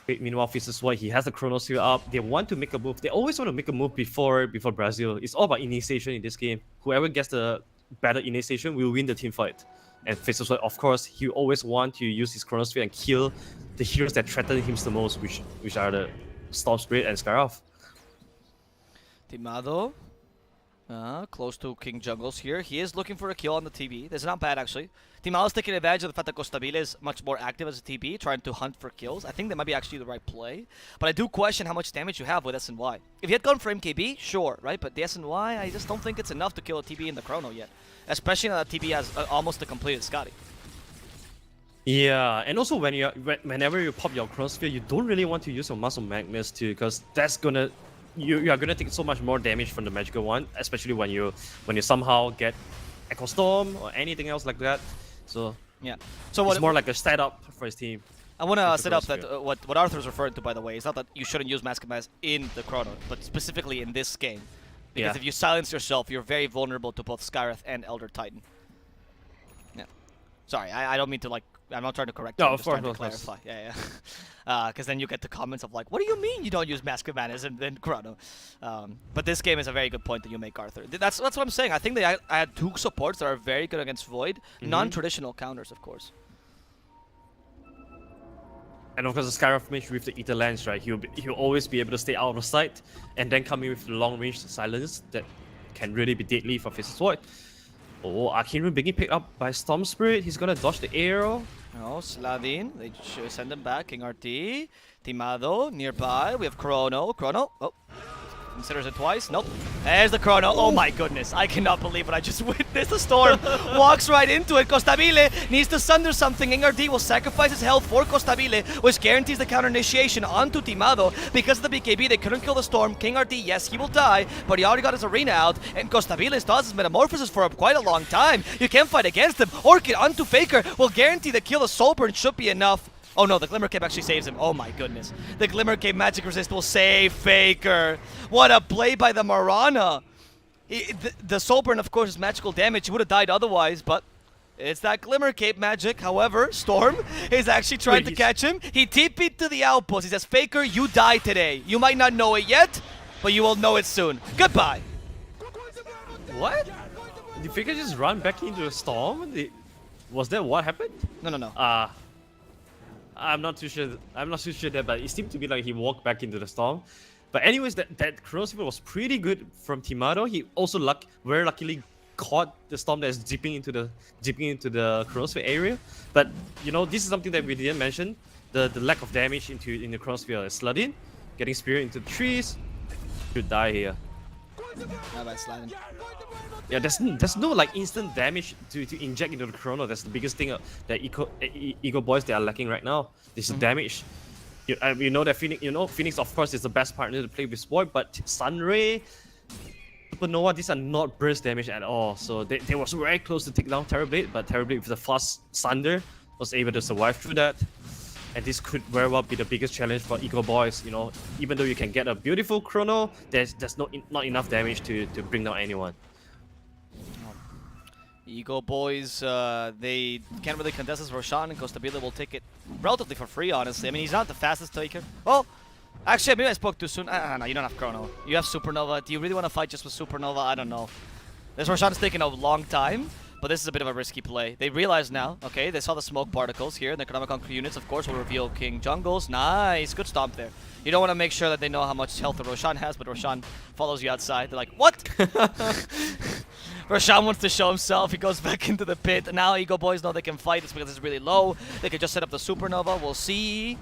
Meanwhile, Faceless Void, he has the Chronosphere up. They want to make a move. They always want to make a move before Brazil. It's all about initiation in this game. Whoever gets the better initiation will win the team fight. And Faceless Void, of course, he always want to use his Chronosphere and kill the heroes that threaten him the most, which are the Storm Spirit and Skyroth. Timado, close to King Jungles here. He is looking for a kill on the TB. That's not bad, actually. Timado's taking advantage of the fact that Costabile is much more active as a TB, trying to hunt for kills. I think that might be actually the right play. But I do question how much damage you have with SNY. If you had gone for MKB, sure, right? But the SNY, I just don't think it's enough to kill a TB in the Chrono yet. Especially now that TB has almost a completed Scotty. Yeah, and also whenever you pop your Chronosphere, you don't really want to use your Muscle Magnus too, because that's gonna you are gonna take so much more damage from the magical one, especially when you somehow get Echo Storm or anything else like that. So yeah, so it's more like a setup for his team. I want to set up that what Arthur's referring to, by the way, is not that you shouldn't use Mask of Mass in the Chrono, but specifically in this game, because if you silence yourself, you're very vulnerable to both Skyrath and Elder Titan. Yeah, sorry, I don't mean to I'm not trying to correct you. I'm just trying to clarify. Yeah. Because then you get the comments of like, what do you mean you don't use Mask of Madness in Chrono? But this game is a very good point that you make, Arthur. That's what I'm saying. I think I had two supports that are very good against Void. Non-traditional counters, of course. And of course, the Skyroth mage with the Ether Lens, right? He'll always be able to stay out of sight and then come in with the long-range silence that can really be deadly for Faceless Void. Oh, Arcane Rune being picked up by Storm Spirit. He's gonna dodge the arrow. Oh, Sladin. They send him back. King RT. Timado nearby. We have Chrono. Oh. Considers it twice. Nope. There's the Chrono. Oh my goodness. I cannot believe what I just witnessed. The Storm walks right into it. Costabile needs to sunder something. NRD will sacrifice his health for Costabile, which guarantees the counter initiation onto Timado. Because of the BKB, they couldn't kill the Storm. King RD, yes, he will die, but he already got his arena out. And Costabile does his Metamorphosis for quite a long time. You can't fight against him. Orchid onto Faker will guarantee the kill. The Soul Burn should be enough. Oh no, the Glimmer Cape actually saves him. Oh my goodness. The Glimmer Cape Magic Resist will save Faker. What a play by the Marana. The Soul Burn, of course, is magical damage. He would have died otherwise, but it's that Glimmer Cape magic. However, Storm is actually trying to catch him. He TP'd to the outpost. He says, Faker, you die today. You might not know it yet, but you will know it soon. Goodbye. What? Did Faker just run back into the Storm? Was that what happened? No. I'm not too sure. I'm not too sure that, but it seemed to be like he walked back into the Storm. But anyways, that Chronosphere was pretty good from Timado. He also very luckily caught the Storm that's zipping into the Chronosphere area. But this is something that we didn't mention: the lack of damage in the Chronosphere. Sladin getting Spirit into the trees, should die here. How about sliding? Yeah, there's no like instant damage to inject into the chrono. That's the biggest thing that Ego Boys they are lacking right now. This is damage. You know that Phoenix. You know Phoenix of course is the best partner to play with Void, but Sunray, Supernova, these are not burst damage at all. So they was very close to take down Terrorblade, but Terrorblade with the fast Sunder was able to survive through that. And this could very well be the biggest challenge for Eco Boys. You know, even though you can get a beautiful chrono, there's not enough damage to bring down anyone. Egoboys, they can't really contest this. Roshan and Costabile will take it relatively for free, honestly. I mean, he's not the fastest taker. Well, actually, maybe I spoke too soon. No, you don't have Chrono. You have Supernova. Do you really want to fight just with Supernova? I don't know. This Roshan is taking a long time, but this is a bit of a risky play. They realize now, okay, they saw the smoke particles here. The Economicon units, of course, will reveal King Jungles. Nice, good stomp there. You don't want to make sure that they know how much health the Roshan has, but Roshan follows you outside. They're like, what? Roshan wants to show himself. He goes back into the pit. And now Ego Boys know they can fight this because it's really low. They can just set up the Supernova. We'll see.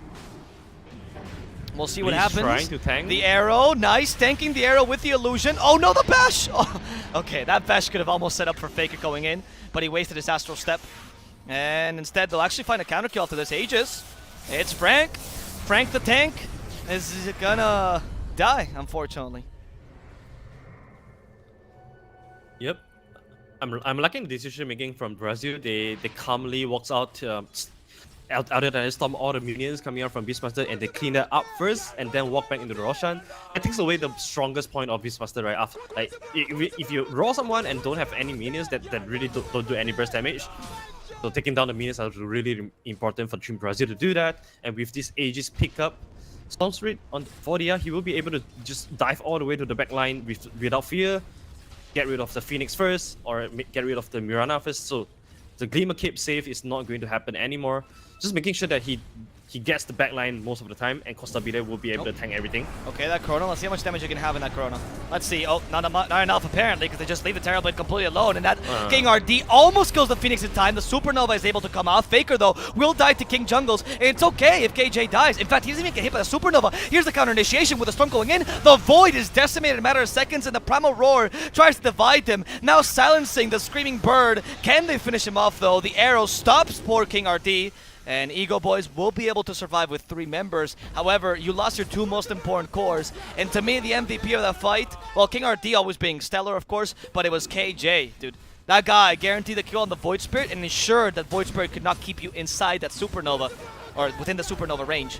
We'll see what happens. Trying to tank. The arrow, nice, tanking the arrow with the illusion. Oh no, the bash! Oh, okay, that bash could have almost set up for Faker going in, but he wasted his astral step. And instead, they'll actually find a counter kill after this. Aegis. It's Frank. Frank the tank is gonna die, unfortunately. Yep. I'm liking the decision making from Brazil. They calmly walks out other than storm all the minions coming out from Beastmaster, and they clean that up first and then walk back into the Roshan. It takes away the strongest point of Beastmaster right after. Like if you roll someone and don't have any minions that really don't do any burst damage, so taking down the minions is really important for Team Brazil to do that. And with this Aegis pickup, Storm Spirit on 4DR, he will be able to just dive all the way to the back line without fear. Get rid of the Phoenix first, or get rid of the Mirana first. So the Gleamer Cape save is not going to happen anymore. Just making sure that he gets the backline most of the time, and Costabile will be able to tank everything. Okay, that Chrono, let's see how much damage you can have in that Chrono. Let's see. Oh, not enough apparently, because they just leave the Terrorblade completely alone, and that King RD almost kills the Phoenix in time. The Supernova is able to come out. Faker, though, will die to King Jungles, and it's okay if KJ dies. In fact, he doesn't even get hit by the Supernova. Here's the counter initiation with the Storm going in. The Void is decimated in a matter of seconds, and the Primal Roar tries to divide them. Now silencing the Screaming Bird. Can they finish him off, though? The arrow stops poor King RD. And Ego Boys will be able to survive with 3 members. However, you lost your 2 most important cores. And to me, the MVP of that fight, well, King RD always being stellar, of course, but it was KJ, dude. That guy guaranteed the kill on the Void Spirit and ensured that Void Spirit could not keep you inside that Supernova, or within the Supernova range.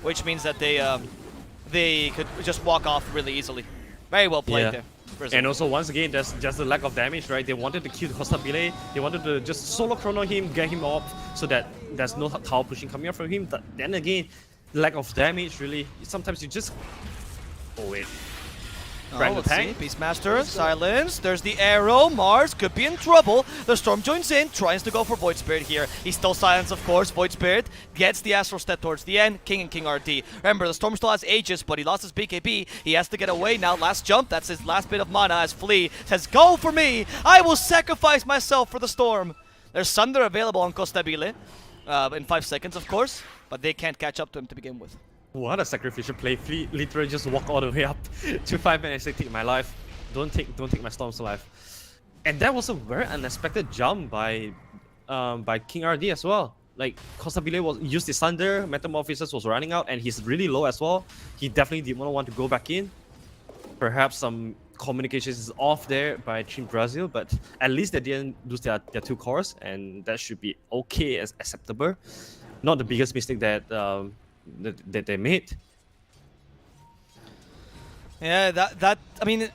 Which means that they could just walk off really easily. Very well played there. Brazil. And also, once again, there's just the lack of damage, right? They wanted to kill Costabile. They wanted to just solo chrono him, get him off, so that there's no tower pushing coming up from him. But then again, lack of damage, really. Sometimes you just... Oh, wait. Let's see. Beastmaster, silence. There's the arrow. Mars could be in trouble. The Storm joins in, tries to go for Void Spirit here. He's still silenced, of course. Void Spirit gets the Astral Step towards the end. King and King RD. Remember, the Storm still has Aegis, but he lost his BKB. He has to get away now. Last jump. That's his last bit of mana as Flea says, go for me. I will sacrifice myself for the Storm. There's Sunder available on Costabile in 5 seconds, of course, but they can't catch up to him to begin with. What a sacrificial play. Flea literally just walk all the way up to 5 minutes and say, take my life. Don't take my Storm's life. And that was a very unexpected jump by King RD as well. Like, Costabile used his Thunder, Metamorphosis was running out, and he's really low as well. He definitely did not want to go back in. Perhaps some communications is off there by Team Brazil, but at least they didn't lose their 2 cores, and that should be okay, as acceptable. Not the biggest mistake that they made. Yeah, I mean,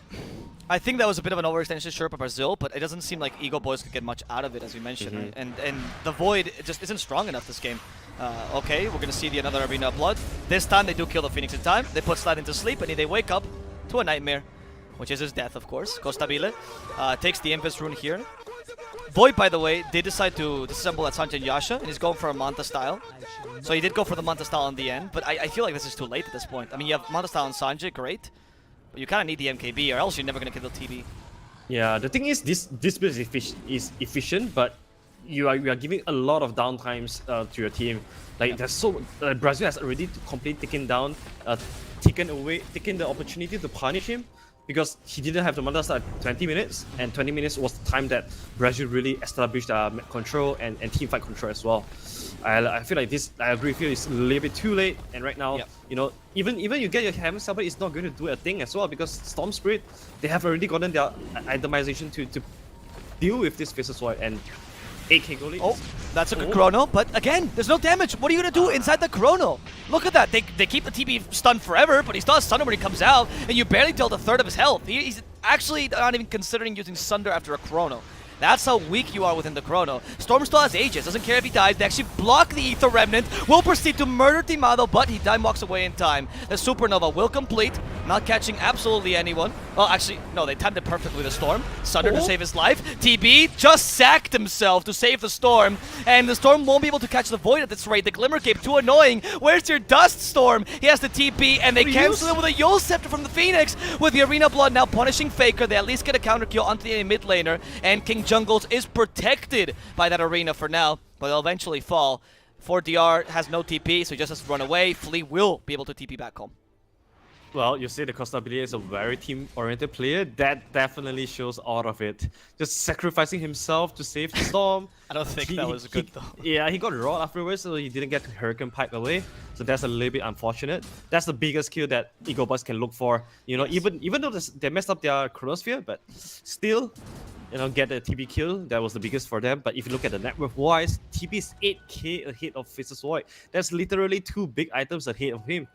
I think that was a bit of an overextension, sure, by Brazil, but it doesn't seem like Ego Boys could get much out of it, as we mentioned, right? And the Void just isn't strong enough this game. Okay, we're gonna see another Arena of Blood. This time they do kill the Phoenix in time. They put Slide into sleep, and they wake up to a nightmare, which is his death, of course. Costabile takes the Impus Rune here. Void, by the way, did decide to disassemble at Sanjay and Yasha, and he's going for a Manta style. So he did go for the Manta style in the end, but I feel like this is too late at this point. I mean, you have Manta style on Sanjay, great, but you kind of need the MKB, or else you're never going to kill the TB. Yeah, the thing is, this build is efficient, but you are giving a lot of downtimes to your team. Like, there's Brazil has already completely taken the opportunity to punish him, because he didn't have the Manta start at 20 minutes, and 20 minutes was the time that Brazil really established map control and team fight control as well. I feel like this, I agree with you, it's a little bit too late, and right now, Yep. you know, even you get your Hammer Saber, it's not going to do a thing as well, because Storm Spirit, they have already gotten their itemization to deal with this Faceless Void, and 8k goal lead. Oh, that's a good chrono, but again, there's no damage. What are you gonna do inside the chrono? Look at that. They keep the TB stunned forever, but he still has Sunder when he comes out, and you barely dealt a third of his health. He's actually not even considering using Sunder after a chrono. That's how weak you are within the chrono. Storm still has Aegis, doesn't care if he dies. They actually block the Ether Remnant, will proceed to murder Timado, but he time walks away in time. The Supernova will complete, not catching absolutely anyone. Well, actually, no, they timed it perfectly, the Storm. Sunder to save his life. TB just sacked himself to save the Storm, and the Storm won't be able to catch the Void at this rate. The Glimmer Cape, too annoying. Where's your Dust Storm? He has the TP, and they cancel it with a Yule Scepter from the Phoenix, with the Arena Blood now punishing Faker. They at least get a counter kill onto the mid laner, and King Jungles is protected by that Arena for now, but they'll eventually fall. 4DR has no TP, so he just has to run away. Flea will be able to TP back home. Well, you say the Costabilia is a very team-oriented player. That definitely shows all of it. Just sacrificing himself to save the Storm. I don't think that was good, though. Yeah, he got rolled afterwards, so he didn't get Hurricane Pipe away. So that's a little bit unfortunate. That's the biggest kill that Egoboys can look for. You know, even though they messed up their Chronosphere, but still, you know, get a TB kill. That was the biggest for them. But if you look at the net worth-wise, TB is 8k ahead of Faceless Void. That's literally 2 big items ahead of him.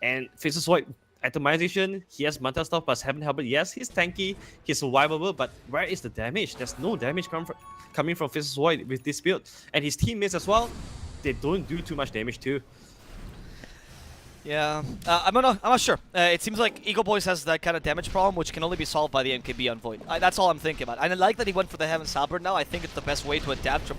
And Faceless Void itemization, he has Manta stuff, but haven't helped. Yes, he's tanky, he's survivable, but where is the damage? There's no damage coming from Faceless Void with this build. And his teammates as well, they don't do too much damage too. Yeah, I'm not sure. It seems like Egoboys has that kind of damage problem, which can only be solved by the MKB on Void. That's all I'm thinking about. And I like that he went for the Heaven's Halberd now. I think it's the best way to adapt to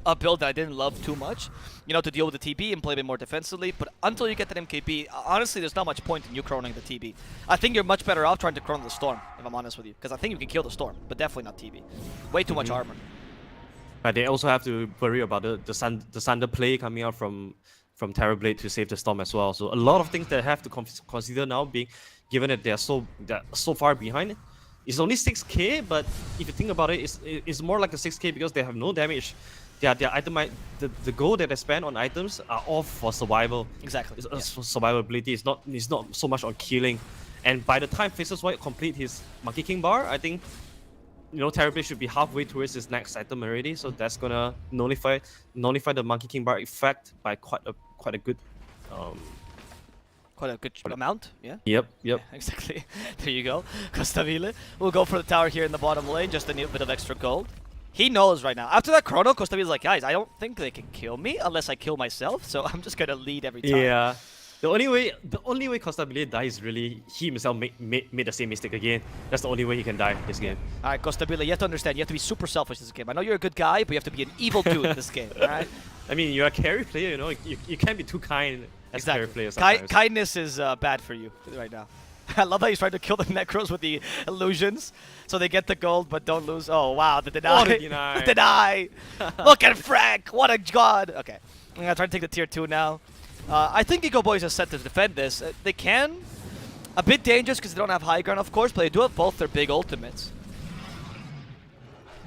a build that I didn't love too much, you know, to deal with the TB and play a bit more defensively. But until you get that MKB, honestly, there's not much point in you chroning the TB. I think you're much better off trying to chron the Storm, if I'm honest with you, because I think you can kill the Storm, but definitely not TB. Way too much armor. But they also have to worry about the Sunder play coming out from Terrorblade to save the Storm as well. So a lot of things that have to consider now, being given that they're so far behind. It's only 6k, but if you think about it, it's more like a 6k because they have no damage. Their the gold that they spend on items are all for survival. Exactly. It's for survivability. It's not so much on killing. And by the time Faceless Void complete his Monkey King bar, I think, you know, Terrorblade should be halfway towards his next item already. So that's gonna nullify the Monkey King bar effect by quite a good amount, yeah? Yep. Yeah, exactly. There you go. Costavile will go for the tower here in the bottom lane, just a bit of extra gold. He knows right now. After that chrono, Costavile's like, guys, I don't think they can kill me unless I kill myself, so I'm just gonna lead every time. Yeah. The only way Costabile dies is really he himself made the same mistake again. That's the only way he can die this game. Alright, Costabile, you have to understand, you have to be super selfish this game. I know you're a good guy, but you have to be an evil dude in this game, alright? I mean, you're a carry player, you know, you can't be too kind as a carry player sometimes. Kindness is bad for you right now. I love how he's trying to kill the Necros with the illusions, so they get the gold but don't lose. Oh wow, the deny! Oh, the deny! The deny! Look at Frank! What a god! Okay, I'm gonna try to take the tier 2 now. I think Egoboys are set to defend this. They can. A bit dangerous because they don't have high ground, of course, but they do have both their big ultimates.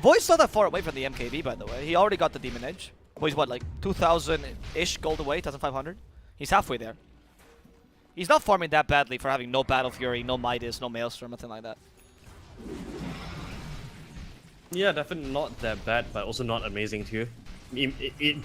Void's not that far away from the MKB, by the way. He already got the Demon Edge. Void's what, like 2,000-ish gold away, 2,500? He's halfway there. He's not farming that badly for having no Battle Fury, no Midas, no Maelstrom, nothing like that. Yeah, definitely not that bad, but also not amazing too.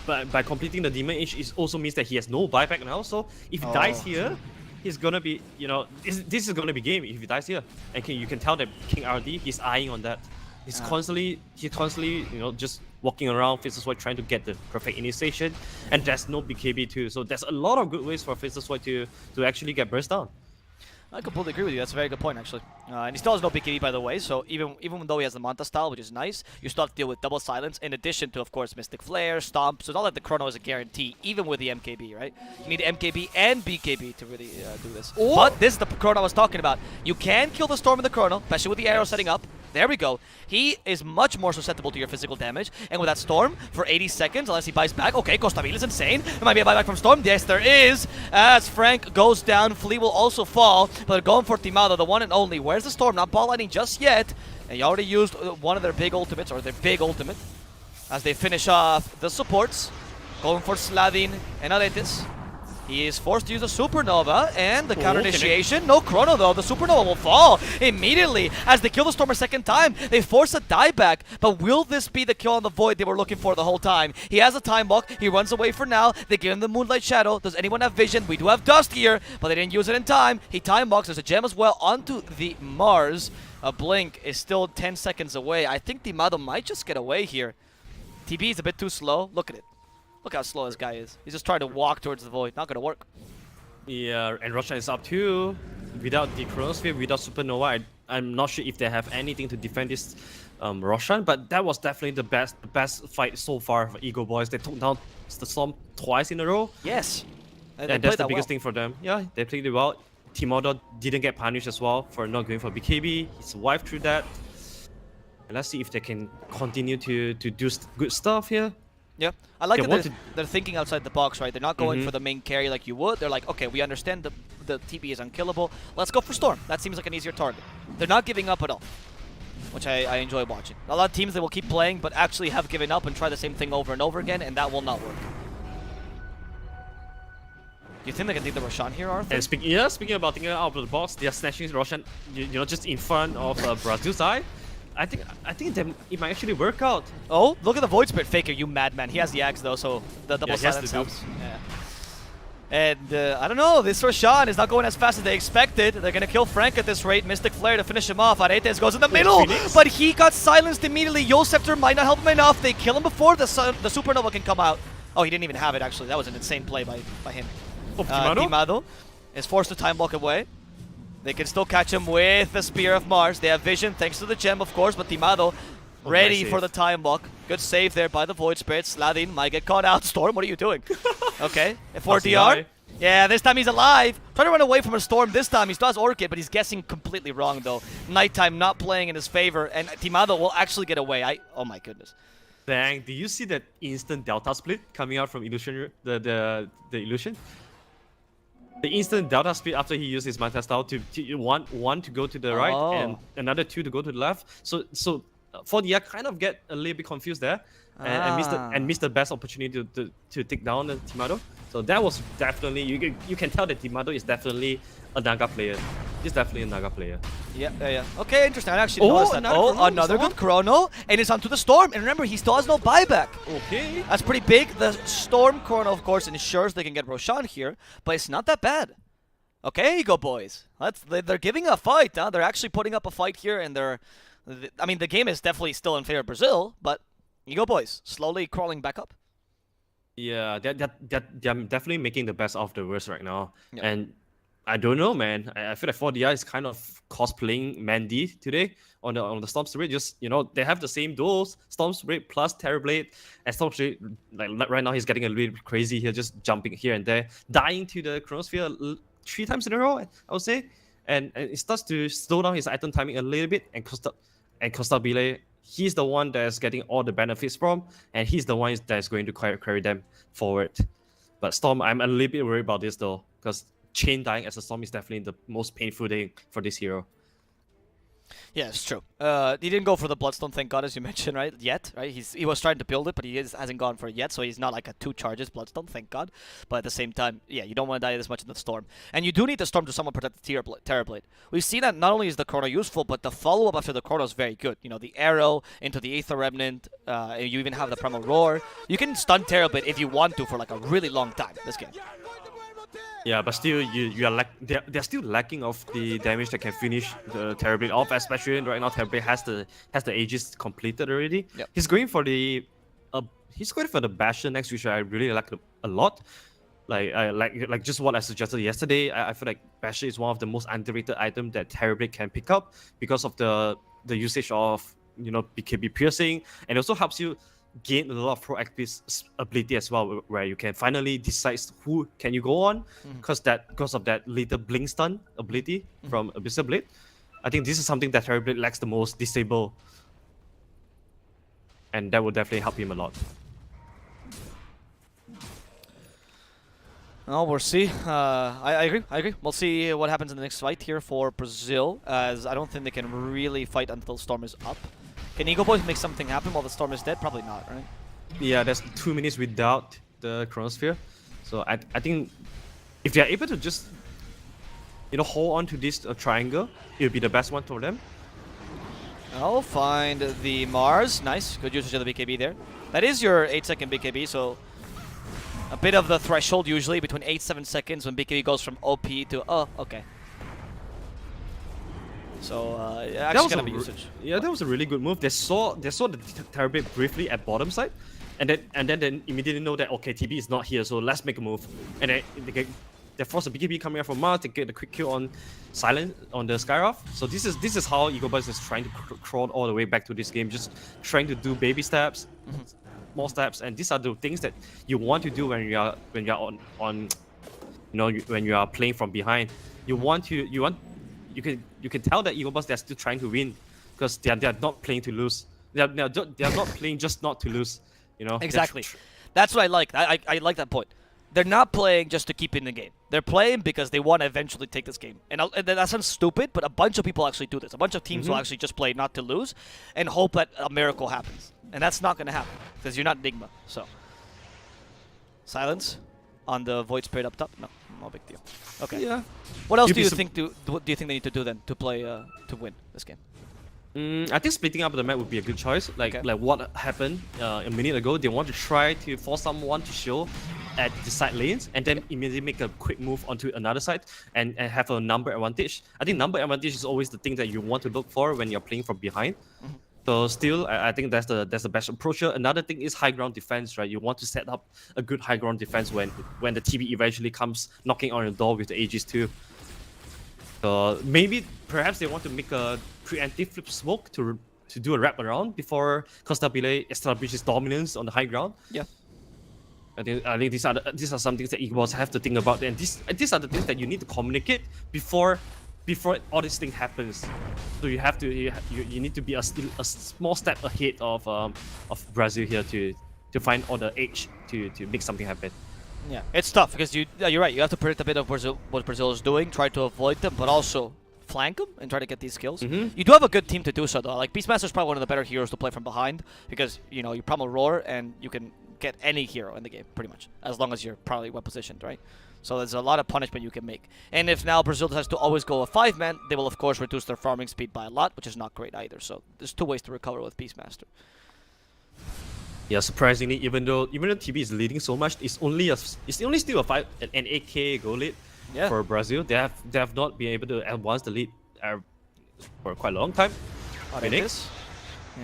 By completing the Demon Age, it also means that he has no buyback now. So if he dies here, he's gonna be, you know, this is gonna be game if he dies here. And you can tell that King RD, he's eyeing on that. He's constantly, you know, just walking around Faceless Void trying to get the perfect initiation, and there's no BKB too. So there's a lot of good ways for Faceless Void to actually get burst down. I completely agree with you. That's a very good point, actually. And he still has no BKB, by the way, so even though he has the Manta style, which is nice, you still have to deal with double silence, in addition to, of course, Mystic Flare, Stomp. So it's not like the Chrono is a guarantee, even with the MKB, right? You need MKB and BKB to really do this. But this is the Chrono I was talking about. You can kill the Storm in the Chrono, especially with the arrow setting up. There we go. He is much more susceptible to your physical damage. And with that Storm for 80 seconds, unless he buys back. Okay, Costabile is insane. There might be a buyback from Storm. Yes, there is. As Frank goes down, Flea will also fall. But they're going for Timado, the one and only. Where's the Storm? Not ball lighting just yet. And you already used one of their big ultimates, or their big ultimate, as they finish off the supports. Going for Sladin and Aretes. He is forced to use a Supernova, and the counter initiation. No Chrono though, the Supernova will fall immediately as they kill the Storm a second time. They force a dieback, but will this be the kill on the Void they were looking for the whole time? He has a time walk, he runs away for now. They give him the Moonlight Shadow. Does anyone have vision? We do have Dust here, but they didn't use it in time. He time walks, there's a gem as well onto the Mars. A blink is still 10 seconds away. I think Timado might just get away here. TB is a bit too slow. Look at it. Look how slow this guy is. He's just trying to walk towards the Void. Not gonna work. Yeah, and Roshan is up too. Without the Chronosphere, without Supernova, I'm not sure if they have anything to defend this Roshan, but that was definitely the best fight so far for Egoboys. They took down the Storm twice in a row. Yes. And that's the biggest thing for them. Yeah, they played it well. Timado didn't get punished as well for not going for BKB. He survived through that. And let's see if they can continue to do good stuff here. Yeah, I like that they're thinking outside the box, right? They're not going for the main carry like you would. They're like, okay, we understand the TP is unkillable. Let's go for Storm. That seems like an easier target. They're not giving up at all, which I enjoy watching. A lot of teams, they will keep playing, but actually have given up and try the same thing over and over again, and that will not work. Do you think they can take the Roshan here, Arthur? And speaking about thinking out of the box, they are snatching Roshan, you know, just in front of Brazil's side. I think it might actually work out. Oh, look at the Void Spirit Faker, you madman. He has the axe though, so the double silence helps. Yeah. And I don't know, this Roshan is not going as fast as they expected. They're gonna kill Frank at this rate. Mystic Flare to finish him off. Aretes goes in the middle, but he got silenced immediately. Yosefter might not help him enough. They kill him before the Supernova can come out. Oh, he didn't even have it actually. That was an insane play by him. Timado is forced to time walk away. They can still catch him with the Spear of Mars. They have vision thanks to the gem, of course, but Timado ready nice for the time walk. Good save there by the Void Spirit. Sladin might get caught out. Storm, what are you doing? Okay, for DR. Yeah, this time he's alive. Trying to run away from a Storm this time. He still has Orchid, but he's guessing completely wrong, though. Nighttime not playing in his favor, and Timado will actually get away. Oh my goodness. Dang, do you see that instant Delta split coming out from Illusion, the Illusion? The instant Delta split after he used his Manta style to one to go to the right and another 2 to go to the left. So 4DR kind of get a little bit confused there and missed the best opportunity to take down the Timado. So that was definitely, you can tell that Timado is definitely a Naga player. He's definitely a Naga player. Yeah. Okay, interesting. I actually noticed that. Another good Chrono, and it's onto the Storm. And remember, he still has no buyback. Okay. That's pretty big. The Storm Chrono, of course, ensures they can get Roshan here, but it's not that bad. Okay, Egoboys. They're giving a fight, huh? They're actually putting up a fight here, and I mean, the game is definitely still in favor of Brazil, but Egoboys slowly crawling back up. Yeah, they're definitely making the best of the worst right now. Yep. And I don't know, man. I feel like 4DR is kind of cosplaying Mandy today on the Storm Spirit. Just, you know, they have the same duels, Storm Spirit plus Terrorblade, and Storm Spirit, like right now he's getting a little bit crazy here, just jumping here and there, dying to the Chronosphere 3 times in a row, I would say. And it starts to slow down his item timing a little bit, and Costabile, he's the one that's getting all the benefits from, and he's the one that's going to carry them forward. But Storm, I'm a little bit worried about this though, because chain dying as a Storm is definitely the most painful thing for this hero. Yeah, it's true. He didn't go for the Bloodstone, thank God, as you mentioned, right? Yet, right? He was trying to build it, but he hasn't gone for it yet, so he's not like a 2 charges Bloodstone, thank God. But at the same time, yeah, you don't want to die this much in the Storm. And you do need the Storm to somewhat protect the Terrorblade. We've seen that not only is the Chrono useful, but the follow-up after the Chrono is very good. You know, the arrow into the Aether Remnant, you even have the Primal Roar. You can stun Terrorblade if you want to for like a really long time this game. Yeah, but still, they're still lacking of the damage that can finish the Terrorblade off. Especially right now, Terrorblade has the Aegis completed already. Yep. He's going for the Bastion next, which I really like a lot. Like just what I suggested yesterday. I feel like Bastion is one of the most underrated items that Terrorblade can pick up because of the usage of, you know, BKB piercing, and also helps you gain a lot of proactive ability as well, where you can finally decide who can you go on, because of that little blink stun ability from Abyssal Blade. I think this is something that Terrorblade lacks the most, disable. And that will definitely help him a lot. Oh, we'll see. I agree. We'll see what happens in the next fight here for Brazil, as I don't think they can really fight until Storm is up. Can Egoboys make something happen while the Storm is dead? Probably not, right? Yeah, there's 2 minutes without the Chronosphere. So I think if they're able to just, hold on to this triangle, it'll be the best one for them. I'll find the Mars. Nice. Good usage of the BKB there. That is your 8-second BKB, so a bit of the threshold usually between 8-7 seconds when BKB goes from OP to okay. So actually gonna be usage. Yeah, that was a really good move. They saw the Terrorblade briefly at bottom side, and then immediately know that okay, TB is not here, so let's make a move. And then they force a BKB coming out from Mars to get the quick kill on Silent on the Skyroth. So this is how Egoboys is trying to crawl all the way back to this game, just trying to do baby steps, small steps, and these are the things that you want to do when you are on when you are playing from behind. You can tell that Egoboys, they're still trying to win because they are not playing to lose. They are not playing just not to lose. Exactly. That's what I like. I like that point. They're not playing just to keep in the game. They're playing because they want to eventually take this game. And that sounds stupid, but a bunch of people actually do this. A bunch of teams will actually just play not to lose and hope that a miracle happens. And that's not going to happen because you're not Nigma. So, silence on the Void Spirit up top. No big deal. Okay. Yeah. What else do you think they need to do then to play to win this game? I think splitting up the map would be a good choice. Like what happened a minute ago, they want to try to force someone to show at the side lanes and then immediately make a quick move onto another side and have a number advantage. I think number advantage is always the thing that you want to look for when you're playing from behind. So still, I think that's the best approach. Another thing is high ground defense, right? You want to set up a good high ground defense when the TB eventually comes knocking on your door with the Aegis too. So perhaps they want to make a preemptive flip smoke to do a wrap around before Constabile establishes dominance on the high ground. Yeah. I think these are some things that Egoboys have to think about, and these are the things that you need to communicate before all this thing happens. So you need to be a small step ahead of Brazil here to find all the edge to make something happen. Yeah, it's tough because you're right. You have to predict a bit of what Brazil is doing, try to avoid them, but also flank them and try to get these kills. You do have a good team to do so though. Like Beastmaster's probably one of the better heroes to play from behind because you promo roar and you can get any hero in the game pretty much as long as you're probably well positioned, right? So there's a lot of punishment you can make. And if now Brazil decides to always go a 5-man, they will of course reduce their farming speed by a lot, which is not great either. So there's 2 ways to recover with Beastmaster. Yeah, surprisingly, even though TB is leading so much, it's only still an 8k goal lead for Brazil. They have not been able to advance the lead for quite a long time. Phoenix.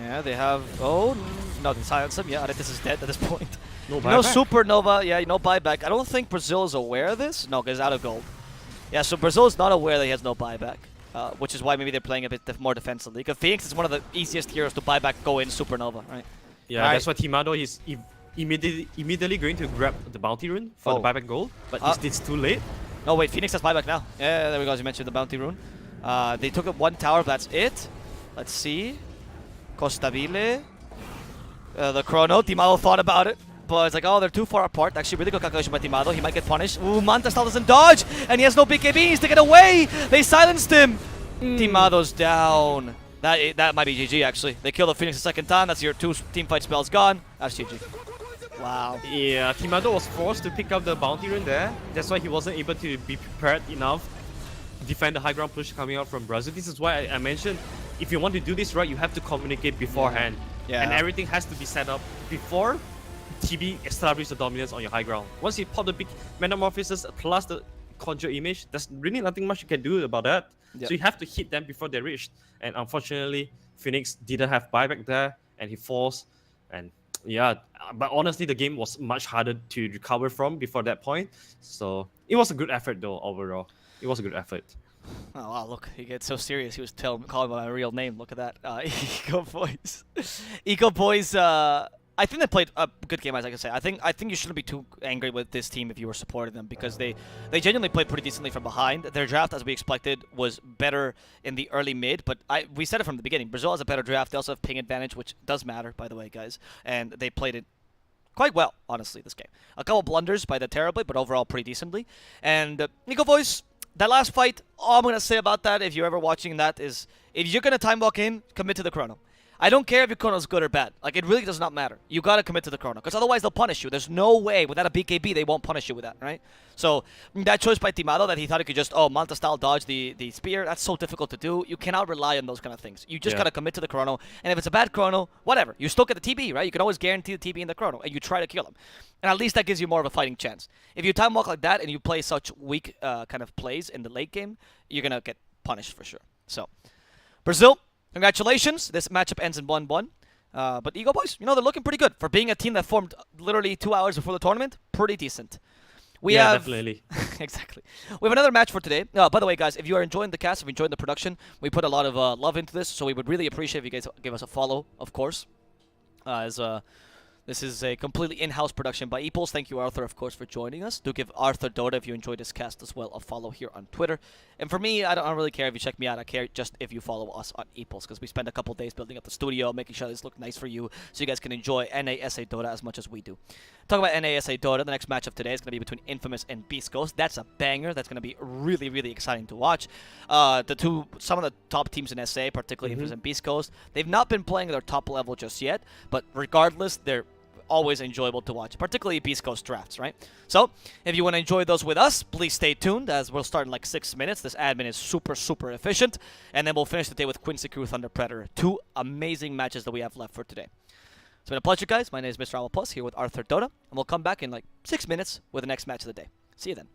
Yeah, they have. Oh no, they silence him. Yeah, Aretis is dead at this point. No buyback. No supernova. Yeah, no buyback. I don't think Brazil is aware of this. No, because out of gold. Yeah, so Brazil is not aware that he has no buyback, which is why maybe they're playing a bit more defensively. Because Phoenix is one of the easiest heroes to buy back, go in supernova, right? Yeah, that's why Timado is immediately going to grab the bounty rune for the buyback goal, but it's too late. No, wait, Phoenix has buyback now. Yeah, there we go, as you mentioned, the bounty rune. They took up 1 tower, but that's it. Let's see. Constabile. The Chrono. Timado thought about it, but it's like, oh, they're too far apart. Actually, really good calculation by Timado. He might get punished. Ooh, Manta still doesn't dodge, and he has no BKBs to get away. They silenced him. Timado's down. That might be GG, actually. They kill the Phoenix the second time. That's your 2 teamfight spells gone. That's GG. Wow. Yeah, Timado was forced to pick up the bounty rune there. That's why he wasn't able to be prepared enough to defend the high ground push coming out from Brazil. This is why I mentioned, if you want to do this right, you have to communicate beforehand. Yeah. And everything has to be set up before TB establishes the dominance on your high ground. Once you pop the big metamorphosis plus the conjure image, there's really nothing much you can do about that. Yep. So you have to hit them before they reach. And unfortunately, Phoenix didn't have buyback there, and he falls. And yeah, but honestly, the game was much harder to recover from before that point. So it was a good effort though, overall. It was a good effort. Oh wow, look, he gets so serious. He was calling my real name. Look at that. Egoboys. Egoboys, I think they played a good game, as I can say. I think you shouldn't be too angry with this team if you were supporting them because they genuinely played pretty decently from behind. Their draft, as we expected, was better in the early mid, but we said it from the beginning. Brazil has a better draft. They also have ping advantage, which does matter, by the way, guys. And they played it quite well, honestly, this game. A couple blunders by the Terrorblade, but overall pretty decently. And Egoboys, that last fight, all I'm going to say about that, if you're ever watching that, is if you're going to time walk in, commit to the chrono. I don't care if your chrono is good or bad. Like, it really does not matter. You got to commit to the chrono, because otherwise they'll punish you. There's no way, without a BKB, they won't punish you with that, right? So, that choice by Timado that he thought he could just, Manta-style dodge the spear, that's so difficult to do. You cannot rely on those kind of things. You just got to commit to the chrono, and if it's a bad chrono, whatever. You still get the TB, right? You can always guarantee the TB in the chrono, and you try to kill him. And at least that gives you more of a fighting chance. If you time walk like that, and you play such weak kind of plays in the late game, you're going to get punished for sure. So, Brazil, congratulations. This matchup ends in 1-1. But Egoboys, they're looking pretty good. For being a team that formed literally 2 hours before the tournament, pretty decent. We have definitely. Exactly. We have another match for today. By the way, guys, if you are enjoying the cast, if you're enjoying the production, we put a lot of love into this, so we would really appreciate if you guys give us a follow, of course. This is a completely in-house production by Epols. Thank you, Arthur, of course, for joining us. Do give Arthur Dota, if you enjoyed this cast as well, a follow here on Twitter. And for me, I don't really care if you check me out. I care just if you follow us on Epols, because we spend a couple days building up the studio, making sure this looks nice for you, so you guys can enjoy NASA Dota as much as we do. Talking about NASA Dota, the next matchup today is going to be between Infamous and Beast Ghost. That's a banger. That's going to be really, really exciting to watch. Some of the top teams in SA, particularly Infamous and Beast Ghost, they've not been playing at their top level just yet, but regardless, they're always enjoyable to watch, particularly Beast Coast drafts, right? So, if you want to enjoy those with us, please stay tuned, as we'll start in like 6 minutes. This admin is super, super efficient, and then we'll finish the day with Quincy Crew Thunder Predator. 2 amazing matches that we have left for today. It's been a pleasure, guys. My name is Mr. Owl Plus, here with Arthur Dota, and we'll come back in like 6 minutes with the next match of the day. See you then.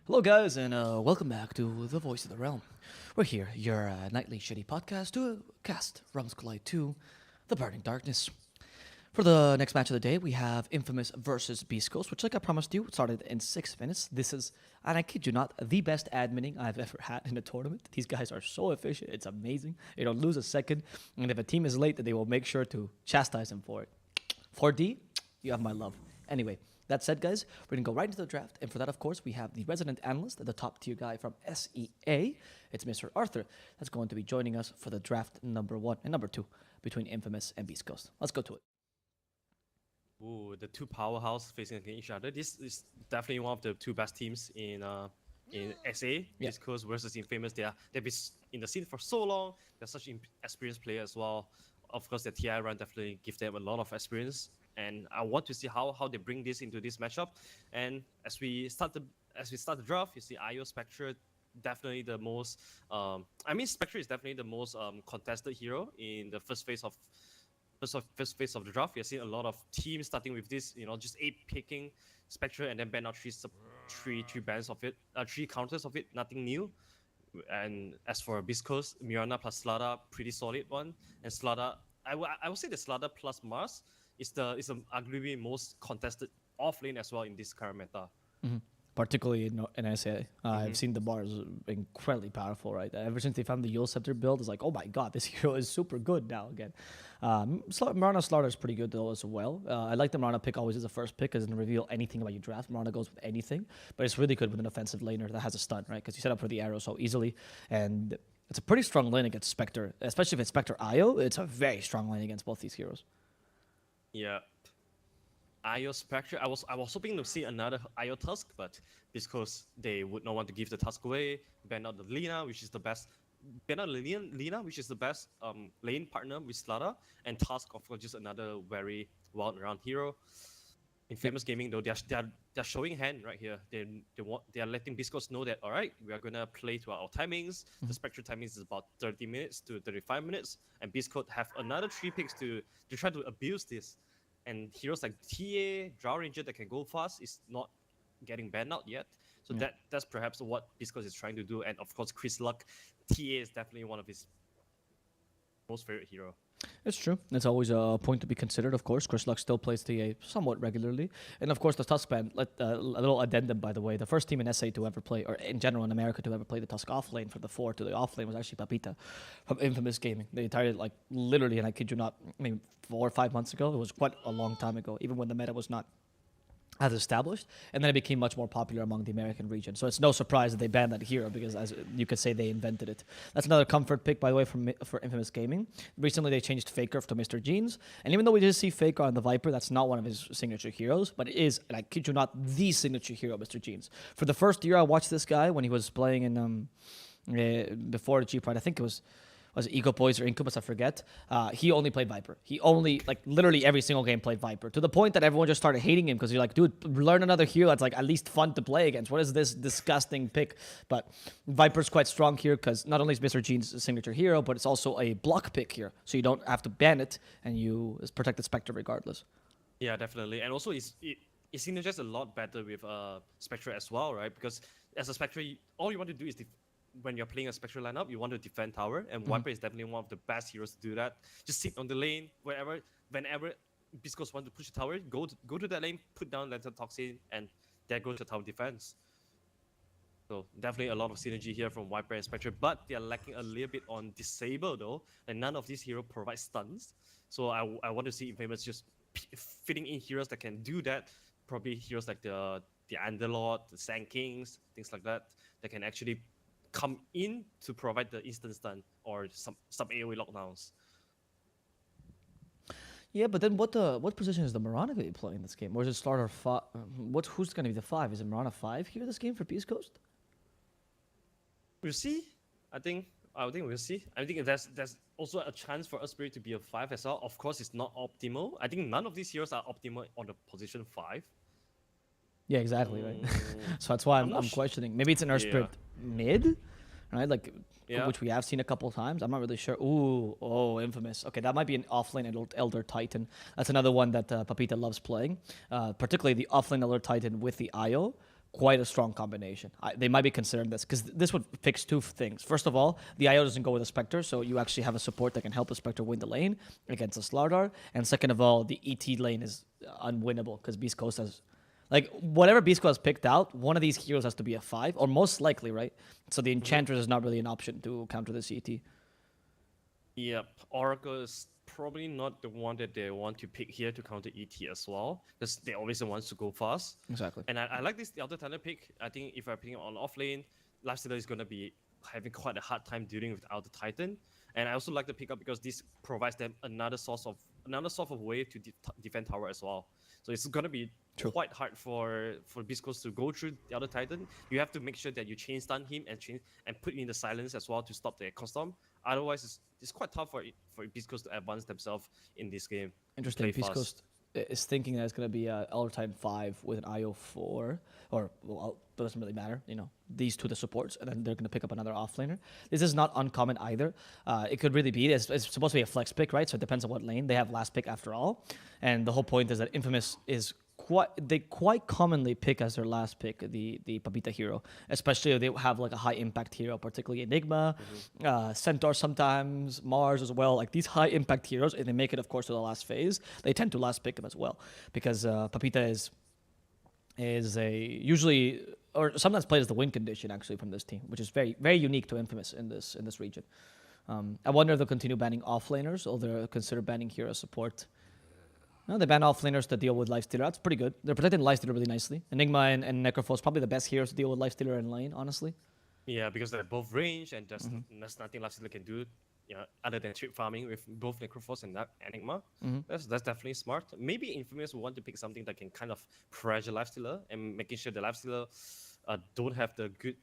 Hello, guys, and welcome back to The Voice of the Realm. We're here, your nightly shitty podcast to cast Realms Collide 2, The Burning Darkness. For the next match of the day, we have Infamous versus Beast Coast, which, like I promised you, started in 6 minutes. This is, and I kid you not, the best adminning I've ever had in a tournament. These guys are so efficient; it's amazing. They don't lose a second, and if a team is late, they will make sure to chastise them for it. 4D, you have my love. Anyway. That said, guys, we're going to go right into the draft. And for that, of course, we have the resident analyst, the top tier guy from SEA. It's Mr. Arthur that's going to be joining us for the draft number 1 and number 2 between Infamous and Beast Coast. Let's go to it. Ooh, the two powerhouse facing against each other. This is definitely one of the two best teams in SA. Yeah. Beast Coast versus Infamous. They've been in the scene for so long. They're such experienced players as well. Of course, the TI run definitely gives them a lot of experience. And I want to see how they bring this into this matchup. And as we start the draft, you see IO Spectre definitely the most. Spectre is definitely the most contested hero in the first phase of the draft. You're seeing a lot of teams starting with this, just 8 picking Spectre and then ban out three bans of it, 3 counters of it, nothing new. And as for Beast Coast, Mirana plus Slada, pretty solid one. And Slada, I would say the Slada plus Mars is arguably most contested off lane as well in this current meta. Mm-hmm. Particularly in SA. I've seen the bars incredibly powerful, right? Ever since they found the Yule Scepter build, it's like, oh my god, this hero is super good now again. Marana Slaughter is pretty good though as well. I like the Marana pick always as a first pick because it doesn't reveal anything about your draft. Marana goes with anything, but it's really good with an offensive laner that has a stun, right? Because you set up for the arrow so easily, and it's a pretty strong lane against Spectre, especially if it's Spectre IO. It's a very strong lane against both these heroes. Yeah. IO Spectre, I was hoping to see another IO Tusk, but because they would not want to give the Tusk away, ban out the Lina, which is the best. Ban out Lina, which is the best lane partner with Slada, and Tusk, of course, just another very well-round hero. In Famous Gaming, though, they're showing hand right here. They are letting Biscos know that, all right, we are gonna play to our timings. The Spectre timings is about 30 minutes to 35 minutes, and Biscos have another 3 picks to try to abuse this. And heroes like TA, Drow Ranger that can go fast is not getting banned out yet. So that's perhaps what Biscos is trying to do. And of course, Chris Luck, TA is definitely one of his most favorite hero. It's true. It's always a point to be considered, of course. Chris Luck still plays TA somewhat regularly. And of course, the Tusk ban, a little addendum, by the way. The first team in SA to ever play, or in general in America to ever play the Tusk off lane for the 4 to the off lane was actually Papita from Infamous Gaming. They retired, literally, and I kid you not, 4 or 5 months ago. It was quite a long time ago, even when the meta was not as established, and then it became much more popular among the American region. So it's no surprise that they banned that hero because, as you could say, they invented it. That's another comfort pick, by the way, for Infamous Gaming. Recently, they changed Faker to Mr. Jeans, and even though we did see Faker on the Viper, that's not one of his signature heroes, but it is, and I kid you not, the signature hero, Mr. Jeans. For the first year I watched this guy when he was playing in before the G Pride, I think it was Egoboys or Incubus, I forget. He only played Viper. He only, literally every single game played Viper. To the point that everyone just started hating him because you're like, dude, learn another hero that's at least fun to play against. What is this disgusting pick? But Viper's quite strong here because not only is Mr. Jean's a signature hero, but it's also a block pick here. So you don't have to ban it and you protect the Spectre regardless. Yeah, definitely. And also, it synergizes a lot better with Spectre as well, right? Because as a Spectre, all you want to do is when you're playing a Spectre lineup, you want to defend tower, and Viper is definitely one of the best heroes to do that. Just sit on the lane, whenever Biscos want to push the tower, go to that lane, put down Lantern Toxin, and there goes the tower defense. So definitely a lot of synergy here from Viper and Spectre, but they are lacking a little bit on Disable though, and none of these heroes provide stuns. So I want to see Infamous just fitting in heroes that can do that. Probably heroes like the Underlord, the Sand Kings, things like that can actually come in to provide the instant stun or some AoE lockdowns. Yeah, but then what position is the Mirana going to be playing in this game? Or is it starter 5? Who's going to be the 5? Is it Mirana 5 here this game for Beast Coast? We'll see. I think we'll see. I think there's also a chance for Spirit to be a 5 as well. Of course, it's not optimal. I think none of these heroes are optimal on the position 5. Yeah, exactly, right? So that's why I'm questioning. Maybe it's an Spirit mid, right? Which we have seen a couple times. I'm not really sure. Infamous. Okay, that might be an offlane Elder Titan. That's another one that Papita loves playing. Particularly the offlane Elder Titan with the IO. quite a strong combination. They might be considering this because this would fix two things. First of all, the IO doesn't go with a Spectre, so you actually have a support that can help the Spectre win the lane against a Slardar. And second of all, the ET lane is unwinnable because Beast Coast has, like, whatever Beast Coast has picked out, one of these heroes has to be a 5, or most likely, right? So the Enchantress is not really an option to counter this ET. Yep, Oracle is probably not the one that they want to pick here to counter ET as well, because they always the ones to go fast. Exactly. And I like this the other Titan pick. I think if I'm picking on off lane, Lifestealer is gonna be having quite a hard time dealing without the Titan. And I also like the pickup because this provides them another source of way to defend tower as well. So it's gonna be quite hard for Beast Coast to go through the other Titan. You have to make sure that you chain stun him and put in the silence as well to stop the Echo Storm. Otherwise, it's quite tough for Beast Coast to advance themselves in this game. Interesting. Beast Coast is thinking that it's going to be Elder Titan 5 with an IO 4, or, well, it doesn't really matter, you know, these two the supports, and then they're going to pick up another offlaner. This is not uncommon either. It could really be, it's supposed to be a flex pick, right? So it depends on what lane. They have last pick after all. And the whole point is that Infamous is quite commonly pick as their last pick the Papita hero, especially if they have like a high impact hero, particularly Enigma, Centaur sometimes, Mars as well. Like these high impact heroes, if they make it, of course, to the last phase, they tend to last pick them as well, because Papita is a usually, or sometimes played as the win condition actually from this team, which is very very unique to Infamous in this region. I wonder if they'll continue banning offlaners or they'll consider banning hero support. No, they ban offlaners to deal with Lifestealer. That's pretty good. They're protecting Lifestealer really nicely. Enigma and Necrophos probably the best heroes to deal with Lifestealer in lane, honestly. Yeah, because they're both range and there's nothing Lifestealer can do, other than trip farming with both Necrophos and Enigma. That's definitely smart. Maybe Infamous will want to pick something that can kind of pressure Lifestealer and making sure the Lifestealer don't have the good,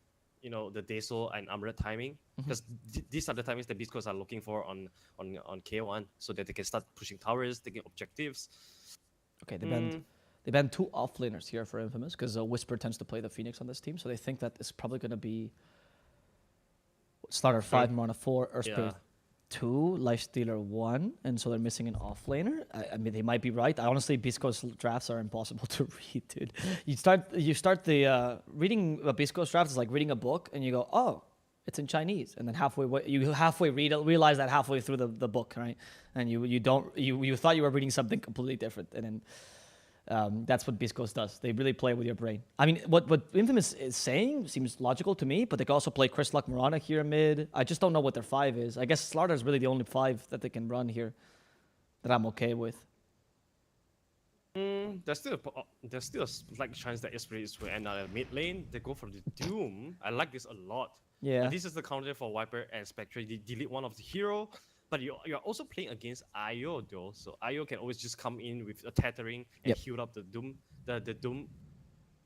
the Deso and Amulet timing, because these are the timings that Beast Coast are looking for on K1, so that they can start pushing towers, taking objectives. Okay, they banned 2 offlaners here for Infamous, because Whisper tends to play the Phoenix on this team, so they think that it's probably going to be Slaughter 5, Marana 4, Earthspirit 2, Lifestealer 1, and so they're missing an offlaner. I mean, they might be right. Honestly, Beast Coast drafts are impossible to read, dude. You start the reading a Beast Coast draft is like reading a book, and you go, oh, it's in Chinese, and then you halfway realize that halfway through the book, right? And you thought you were reading something completely different, and then that's what Beast Coast does. They really play with your brain. I mean, what Infamous is saying seems logical to me, but they can also play Chris Luck Marana here mid. I just don't know what their 5 is. I guess Slaughter is really the only 5 that they can run here that I'm okay with. There's still a slight chance that Esprit will end up at mid lane. They go for the Doom. I like this a lot. Yeah. And this is the counter for Viper and Spectre. They delete one of the hero. But you're also playing against IO though, so IO can always just come in with a tethering and heal up the Doom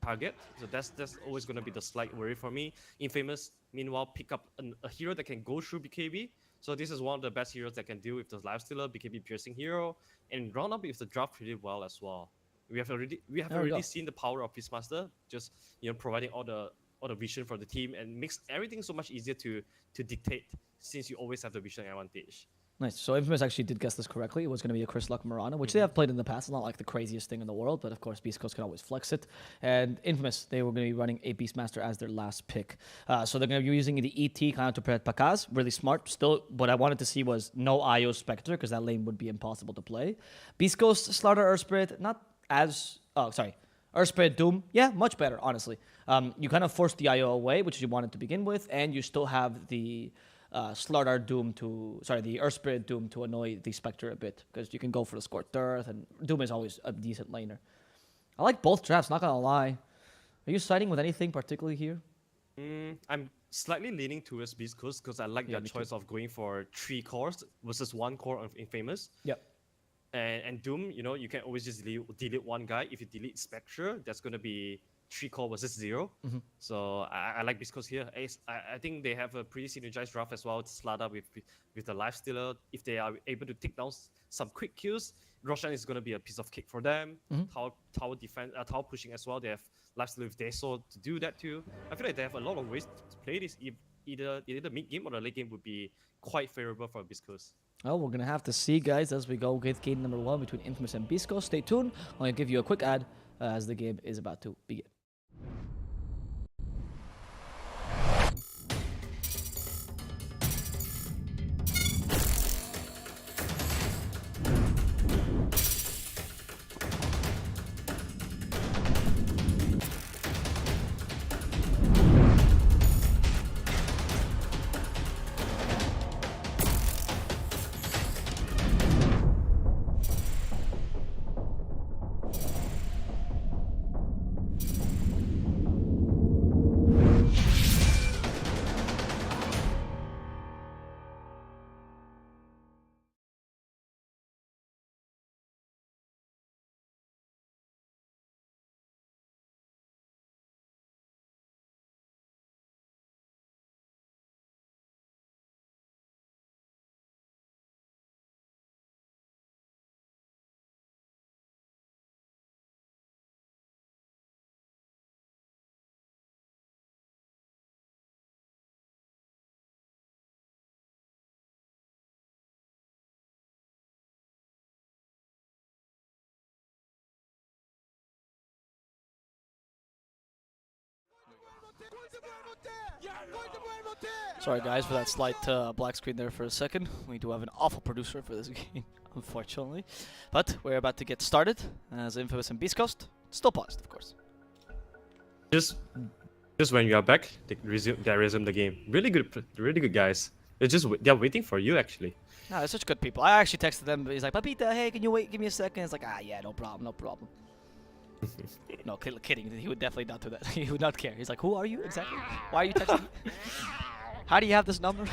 target. So that's always gonna be the slight worry for me. Infamous, meanwhile, pick up a hero that can go through BKB. So this is one of the best heroes that can deal with the Lifestealer, BKB piercing hero, and round up with the draft pretty well as well. We have already seen the power of Beastmaster, just providing all the vision for the team and makes everything so much easier to dictate, since you always have the vision advantage. Nice. So Infamous actually did guess this correctly. It was going to be a Chris Luck Marana, which they have played in the past. It's not like the craziest thing in the world, but of course Beast Coast can always flex it. And Infamous, they were going to be running a Beastmaster as their last pick. So they're going to be using the ET kind of to protect Pakaz. Really smart. Still, what I wanted to see was no IO Spectre, because that lane would be impossible to play. Beast Coast, Slaughter, Earthspirit, not as... Oh, sorry. Earthspirit, Doom, yeah, much better, honestly. You kind of forced the IO away, which you wanted to begin with, and you still have the... Slaughter Doom the Earthspirit Doom to annoy the Spectre a bit, because you can go for the Scorched Earth, and Doom is always a decent laner. I like both drafts, not gonna lie. Are you siding with anything particularly here? I'm slightly leaning towards Beast Coast because I like their choice of going for 3 cores versus 1 core of Infamous. Yep. And Doom, you can always just delete one guy. If you delete Spectre, that's gonna be 3 core versus 0. So I like Beast Coast here. I think they have a pretty synergized draft as well. Slaughter with the Lifestealer. If they are able to take down some quick kills, Roshan is going to be a piece of cake for them. Tower defense, tower pushing as well. They have Lifestealer with Deso to do that too. I feel like they have a lot of ways to play this. Either the mid game or the late game would be quite favorable for Beast Coast. Well, we're going to have to see, guys, as we go with game number 1 between Infamous and Beast Coast. Stay tuned. I'm going to give you a quick ad as the game is about to begin. Sorry guys for that slight black screen there for a second. We do have an awful producer for this game, unfortunately. But we're about to get started as Infamous and Beast Coast. Still paused, of course. Just when you are back, they resume the game. Really good guys. They're waiting for you actually. No, they're such good people. I actually texted them. He's like, Papita, hey, can you wait? Give me a second. It's like, yeah, no problem, no problem. No, kidding. He would definitely not do that. He would not care. He's like, who are you exactly? Why are you texting me? How do you have this number?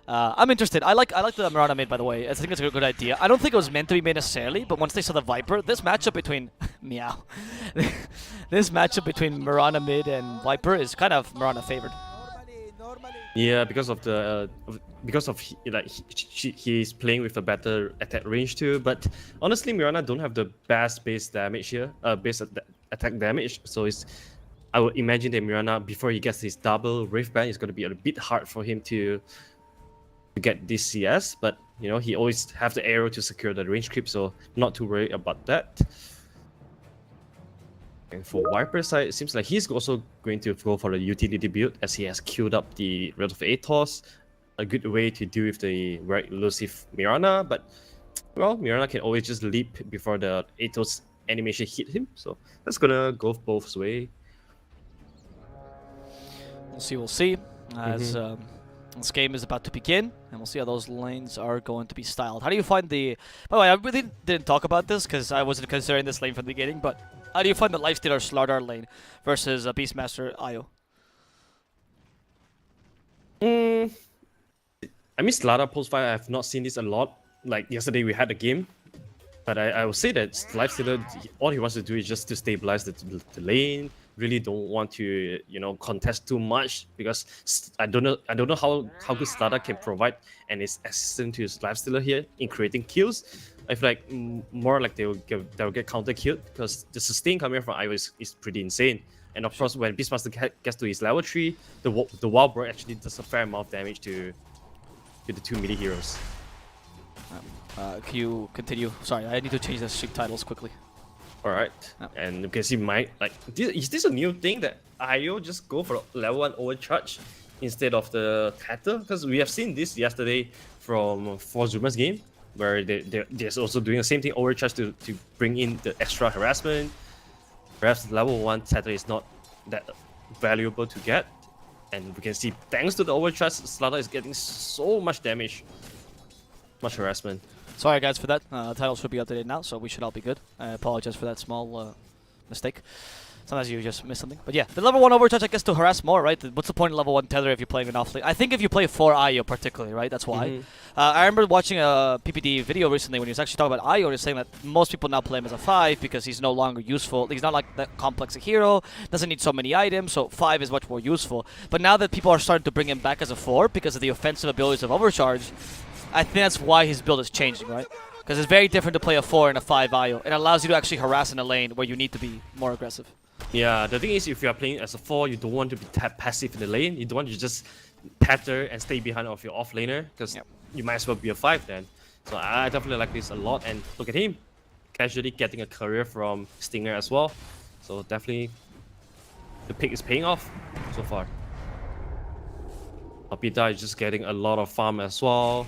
I'm interested. I like the Mirana mid, by the way. I think it's a good idea. I don't think it was meant to be made necessarily, but once they saw the Viper, this matchup between meow, this matchup between Mirana mid and Viper is kind of Mirana favored. Yeah, because of he's playing with a better attack range too. But honestly, Mirana don't have the best base damage here, attack damage. So I would imagine that Mirana, before he gets his double Rift Band, it's going to be a bit hard for him to get this CS. But you know, he always have the arrow to secure the range creep, so not too worried about that. And for Viper's side, it seems like he's also going to go for the utility build as he has queued up the Wrath of Atos. A good way to deal with the very elusive Mirana, but well, Mirana can always just leap before the Atos animation hit him, so that's gonna go both ways. We'll see. As this game is about to begin, and we'll see how those lanes are going to be styled. How do you find the... By the way, I really didn't talk about this because I wasn't considering this lane from the beginning, but how do you find the Lifestealer Slardar lane versus Beastmaster Io? I mean, Slardar post-fight, I have not seen this a lot. Like, yesterday we had a game, but I would say that Lifestealer, all he wants to do is just to stabilize the lane. Really don't want to, you know, contest too much, because I don't know how good Slardar can provide and is assistant to his Lifestealer here in creating kills. I feel like more like they'll get counter killed, because the sustain coming from Io is pretty insane. And of course, when Beastmaster gets to his level 3, the Wild Boar actually does a fair amount of damage to the two melee heroes. Can you continue? Sorry, I need to change the stream titles quickly. Alright, and you can see is this a new thing that Io just go for level 1 overcharge instead of the Tether? Because we have seen this yesterday from Zuma's game, where they're also doing the same thing, overcharge to bring in the extra harassment. Perhaps level 1 Tether is not that valuable to get, and we can see thanks to the overcharge, Slardar is getting so much damage, much harassment. Sorry guys for that. The title should be updated now, so we should all be good. I apologize for that small mistake. Sometimes you just miss something. But yeah, the level 1 overcharge, I guess, to harass more, right? What's the point of level 1 tether if you're playing an off lane? I think if you play for Io particularly, right? That's why. I remember watching a PPD video recently when he was actually talking about Io, and he was saying that most people now play him as a 5 because he's no longer useful. He's not like that complex a hero, doesn't need so many items, so 5 is much more useful. But now that people are starting to bring him back as a 4 because of the offensive abilities of overcharge, I think that's why his build is changing, right? Because it's very different to play a 4 and a 5 Io. It allows you to actually harass in a lane where you need to be more aggressive. Yeah, the thing is, if you are playing as a 4, you don't want to be passive in the lane. You don't want to just tether and stay behind of your off laner, because you might as well be a 5 then. So I definitely like this a lot, and look at him, casually getting a career from Stinger as well. So definitely, the pick is paying off so far. Papita is just getting a lot of farm as well.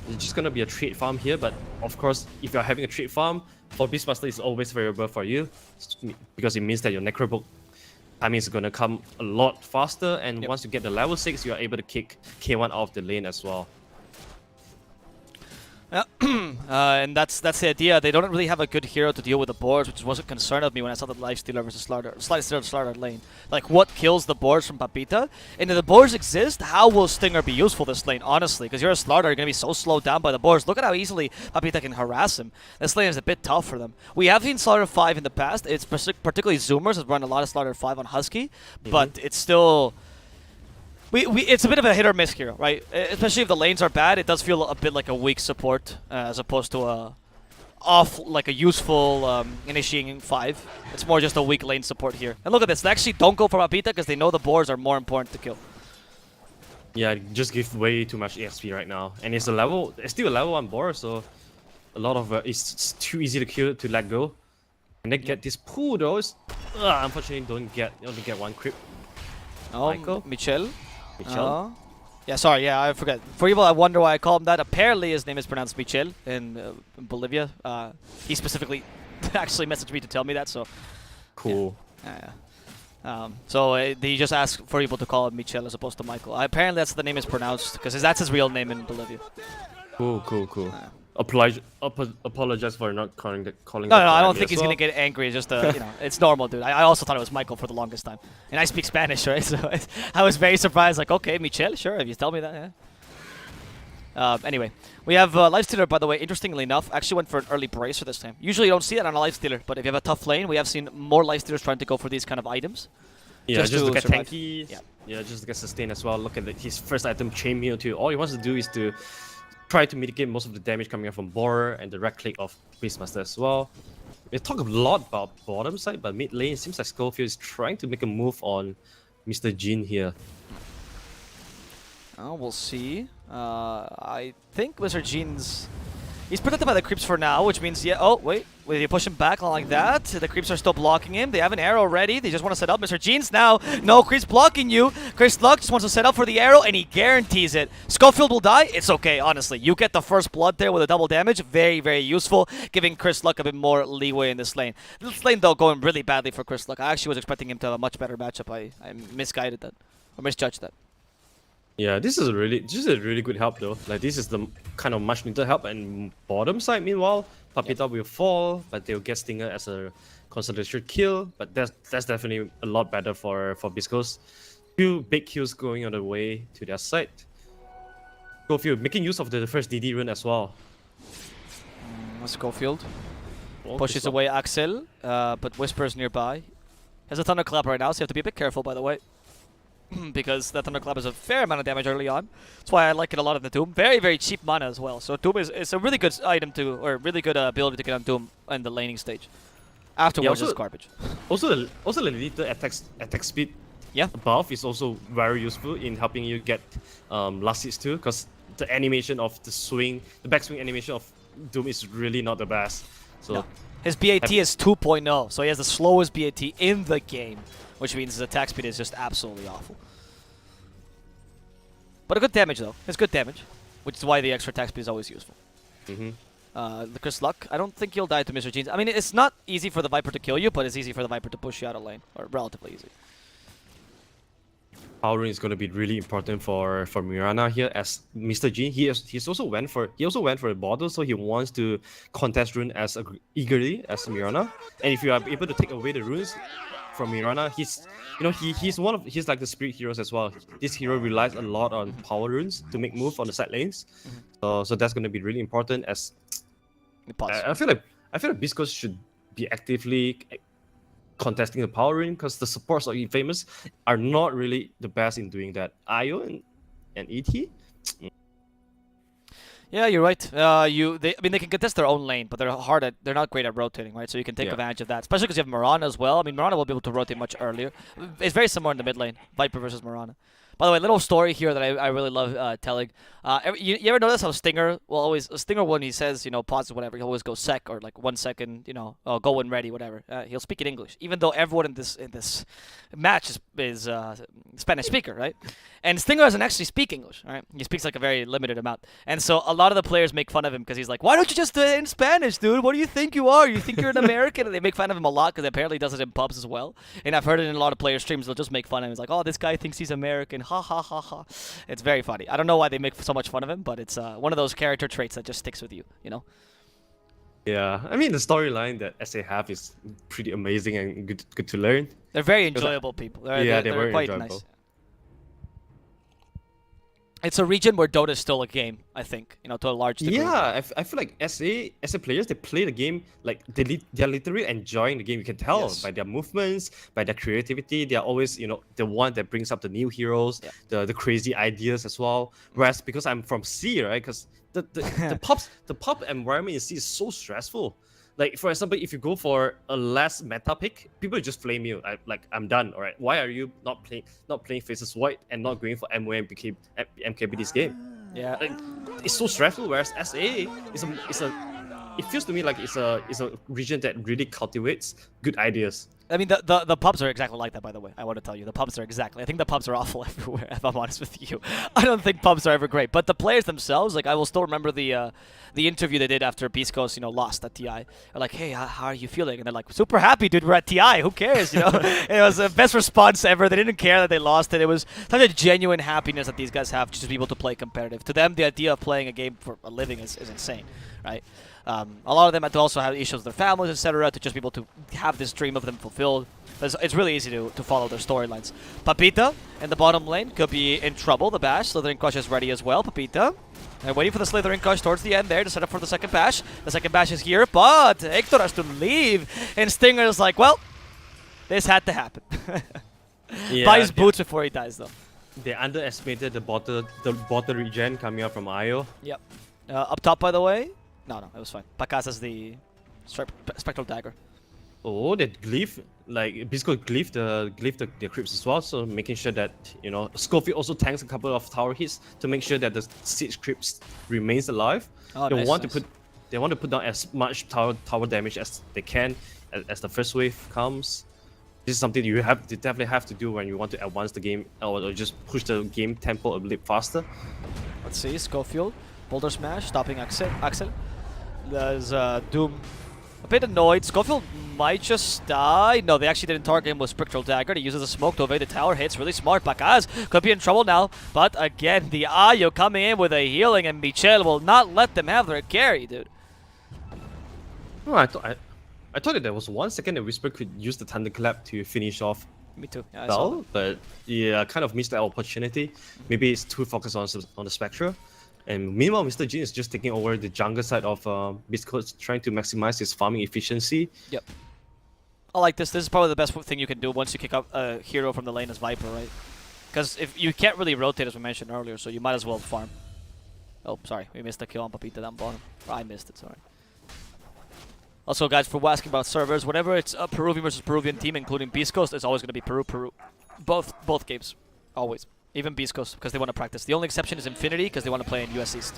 It's just gonna be a trade farm here, but of course, if you're having a trade farm, for Beastmaster is always favorable for you, because it means that your Necrobook timing is gonna come a lot faster, and once you get the level 6, you are able to kick K1 out of the lane as well. Yeah, and that's the idea. They don't really have a good hero to deal with the boards, which was a concern of me when I saw the Lifestealer versus Slardar lane. Like, what kills the boards from Papita? And if the boards exist, how will Stinger be useful this lane, honestly? Because you're a Slardar, you're going to be so slowed down by the boards. Look at how easily Papita can harass him. This lane is a bit tough for them. We have seen Slardar 5 in the past. It's particularly Zoomers have run a lot of Slardar 5 on Husky, but it's still... It's a bit of a hit or miss here, right? Especially if the lanes are bad, it does feel a bit like a weak support as opposed to a useful initiating 5. It's more just a weak lane support here. And look at this, they actually don't go for Papita because they know the boards are more important to kill. Yeah, just give way too much EXP right now, and it's still a level 1 board, so a lot of it's too easy to kill to let go. And they get this pull though. Unfortunately, only get one creep. Oh, Michael? Michel. Michel? Yeah, sorry, yeah, I forget. For people that wonder why I call him that, apparently his name is pronounced Michel in Bolivia. He specifically actually messaged me to tell me that, so Cool. yeah. So he just asked for people to call him Michel as opposed to Michael. Apparently that's the name is pronounced, because that's his real name in Bolivia. Cool. Yeah. Apologize for not calling No, that I don't correctly think as he's well. gonna get angry. It's just it's normal, dude. I also thought it was Michael for the longest time, and I speak Spanish, right? So I was very surprised. Like, okay, Michel, sure, if you tell me that. Yeah. Anyway, we have Lifestealer, by the way. Interestingly enough, actually went for an early bracer this time. Usually you don't see that on a Lifestealer, but if you have a tough lane, we have seen more Lifestealers trying to go for these kind of items. Yeah, just just to to get survive. tanky. Yeah. Yeah, just to get sustain as well. Look at his first item, Chainmail too. All he wants to do is to try to mitigate most of the damage coming out from Borer and the right click of Beastmaster as well. We talk a lot about bottom side, but mid lane, it seems like Schofield is trying to make a move on Mr. Jin here. Oh, we'll see. I think Mr. Jean's... He's protected by the creeps for now, which means, yeah... Oh, wait. Will you push him back like that? The creeps are still blocking him. They have an arrow ready. They just want to set up. Mr. Jeans now. No, creeps blocking you. Chris Luck just wants to set up for the arrow, and he guarantees it. Schofield will die. It's okay, honestly. You get the first blood there with a double damage. Very, very useful, giving Chris Luck a bit more leeway in this lane. This lane, though, going really badly for Chris Luck. I actually was expecting him to have a much better matchup. I misguided that. Or misjudged that. Yeah, this is a really good help though. Like this is the kind of much needed help. And bottom side, meanwhile, Papita will fall, but they'll get Stinger as a consolation kill. But that's definitely a lot better for Biscos. Two big kills going on the way to their side. Schofield making use of the first DD rune as well. Schofield Oh, pushes Chris Luck. away Axel, but Whisper's nearby. Has a Thunderclap right now, so you have to be a bit careful, by the way. Because that Thunderclap is a fair amount of damage early on. That's why I like it a lot in the Doom. Very, very cheap mana as well. So Doom is a really good item to, or really good ability to get on Doom in the laning stage. Afterwards, also- it's garbage. Also the little attack speed Yeah. buff is also very useful in helping you get last hits too, because the animation of the swing, the backswing animation of Doom is really not the best. So No. His BAT is 2.0, so he has the slowest BAT in the game, which means his attack speed is just absolutely awful. But a good damage, though. It's good damage, which is why the extra attack speed is always useful. The Chris Luck, I don't think he'll die to Mr. Jeans. I mean, it's not easy for the Viper to kill you, but it's easy for the Viper to push you out of lane, or relatively easy. Power Rune is going to be really important for Mirana here, as Mr. Jin. He also went for a bottle, so he wants to contest rune as eagerly as Mirana. And if you are able to take away the runes from Mirana, he's like the spirit heroes as well. This hero relies a lot on power runes to make move on the side lanes. So that's going to be really important. As I feel like Biscos should be actively contesting the power rune, because the supports of Infamous are not really the best in doing that. Io and ET. Yeah, you're right. They can contest their own lane, but they're not great at rotating, right? So you can take Yeah. advantage of that, especially because you have Mirana as well. I mean, Mirana will be able to rotate much earlier. It's very similar in the mid lane, Viper versus Mirana. By the way, little story here that I really love telling. You ever notice how Stinger will always when he says pause or whatever, he'll always go sec or like 1 second, go when ready, whatever. He'll speak in English, even though everyone in this match is Spanish speaker, right? And Stinger doesn't actually speak English, right? He speaks like a very limited amount, and so a lot of the players make fun of him because he's like, "Why don't you just do it in Spanish, dude? What do you think you are? You think you're an American?" And they make fun of him a lot because apparently he does it in pubs as well. And I've heard it in a lot of player streams. They'll just make fun of him. It's like, "Oh, this guy thinks he's American." Ha ha ha ha. It's very funny. I don't know why they make so much fun of him, but it's one of those character traits that just sticks with you, Yeah, I mean the storyline that SA have is pretty amazing and good to learn. They're very enjoyable people. They're They're very quite enjoyable. nice. It's a region where Dota is still a game, I think, to a large degree. Yeah, I feel like SA players, they play the game like they're literally enjoying the game. You can tell Yes. by their movements, by their creativity. They're always the one that brings up the new heroes, the crazy ideas as well. Whereas because I'm from C, right? Because the pop environment in C is so stressful. Like for example, if you go for a less meta pick, people just flame you. I'm done. All right, why are you not playing Faces Void and not going for MO and MKB this game? Yeah. Like, it's so stressful. Whereas SA it feels to me like it's a region that really cultivates good ideas. I mean, the pubs are exactly like that, by the way. I want to tell you. The pubs are exactly. I think the pubs are awful everywhere, if I'm honest with you. I don't think pubs are ever great. But the players themselves, like, I will still remember the interview they did after Beast Coast, lost at TI. They're like, hey, how are you feeling? And they're like, super happy, dude. We're at TI. Who cares, It was the best response ever. They didn't care that they lost it. It was such a genuine happiness that these guys have just to be able to play competitive. To them, the idea of playing a game for a living is insane, right? A lot of them had to also have issues with their families, etc., to just be able to have this dream of them fulfilled. It's really easy to follow their storylines. Papita in the bottom lane could be in trouble. The bash, Slithering Crush is ready as well. Papita, and waiting for the Slithering Crush towards the end there to set up for the second bash. The second bash is here, but Hector has to leave. And Stinger is like, well, this had to happen. Buys boots before he dies, though. They underestimated the bottle regen coming out from Io. Yep. Up top, by the way. No, it was fine. Pakas has the Spectral Dagger. Oh, they glyph, like Bisco glyph the creeps as well, so making sure that, Scofield also tanks a couple of tower hits to make sure that the siege creeps remains alive. Oh, they nice, want nice. to put down as much tower damage as they can as the first wave comes. This is something you definitely have to do when you want to advance the game or just push the game tempo a bit faster. Let's see, Schofield, Boulder Smash, stopping Axel. There's Doom a bit annoyed. Schofield might just die. No, they actually didn't target him with Spectral Dagger. He uses a smoke to evade the tower hits. Really smart. Bacaz could be in trouble now. But again, the Ayo coming in with a healing, and Michel will not let them have their carry, dude. Oh, I thought that there was 1 second that Whisper could use the Thunderclap to finish off Me too. Yeah, I saw Bell, but yeah, kind of missed that opportunity. Maybe it's too focused on the Spectra. And meanwhile, Mr. Jin is just taking over the jungle side of Bisco, trying to maximize his farming efficiency. Yep. I like this. This is probably the best thing you can do once you kick up a hero from the lane as Viper, right? Because if you can't really rotate, as we mentioned earlier, so you might as well farm. Oh, sorry. We missed the kill on Papita down bottom. Or I missed it, sorry. Also, guys, for asking about servers, whenever it's a Peruvian versus Peruvian team, including Beast Coast, it's always going to be Peru. Both games. Always. Even Beast Coast, because they want to practice. The only exception is Infinity, because they want to play in US East.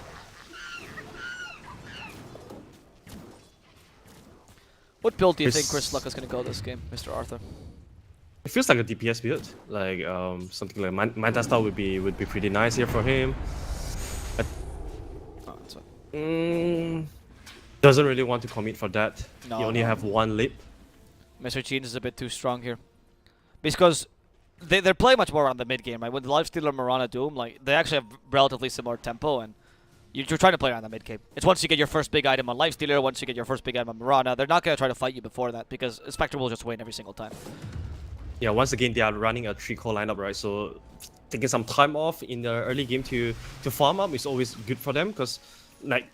What build do you think Chris Luck is going to go this game, Mr. Arthur? It feels like a DPS build, like something like Manta style would be pretty nice here for him. Oh, that's fine. Doesn't really want to commit for that. No, You only no. have one lip. Mr. Jean is a bit too strong here. Because they're playing much more around the mid game, right? With Lifestealer, Mirana, Doom, like they actually have relatively similar tempo, and you're trying to play around the mid game. It's once you get your first big item on Lifestealer, once you get your first big item on Mirana, they're not going to try to fight you before that, because Spectre will just win every single time. Yeah, once again, they are running a 3-core lineup, right? So taking some time off in the early game to farm up is always good for them, because like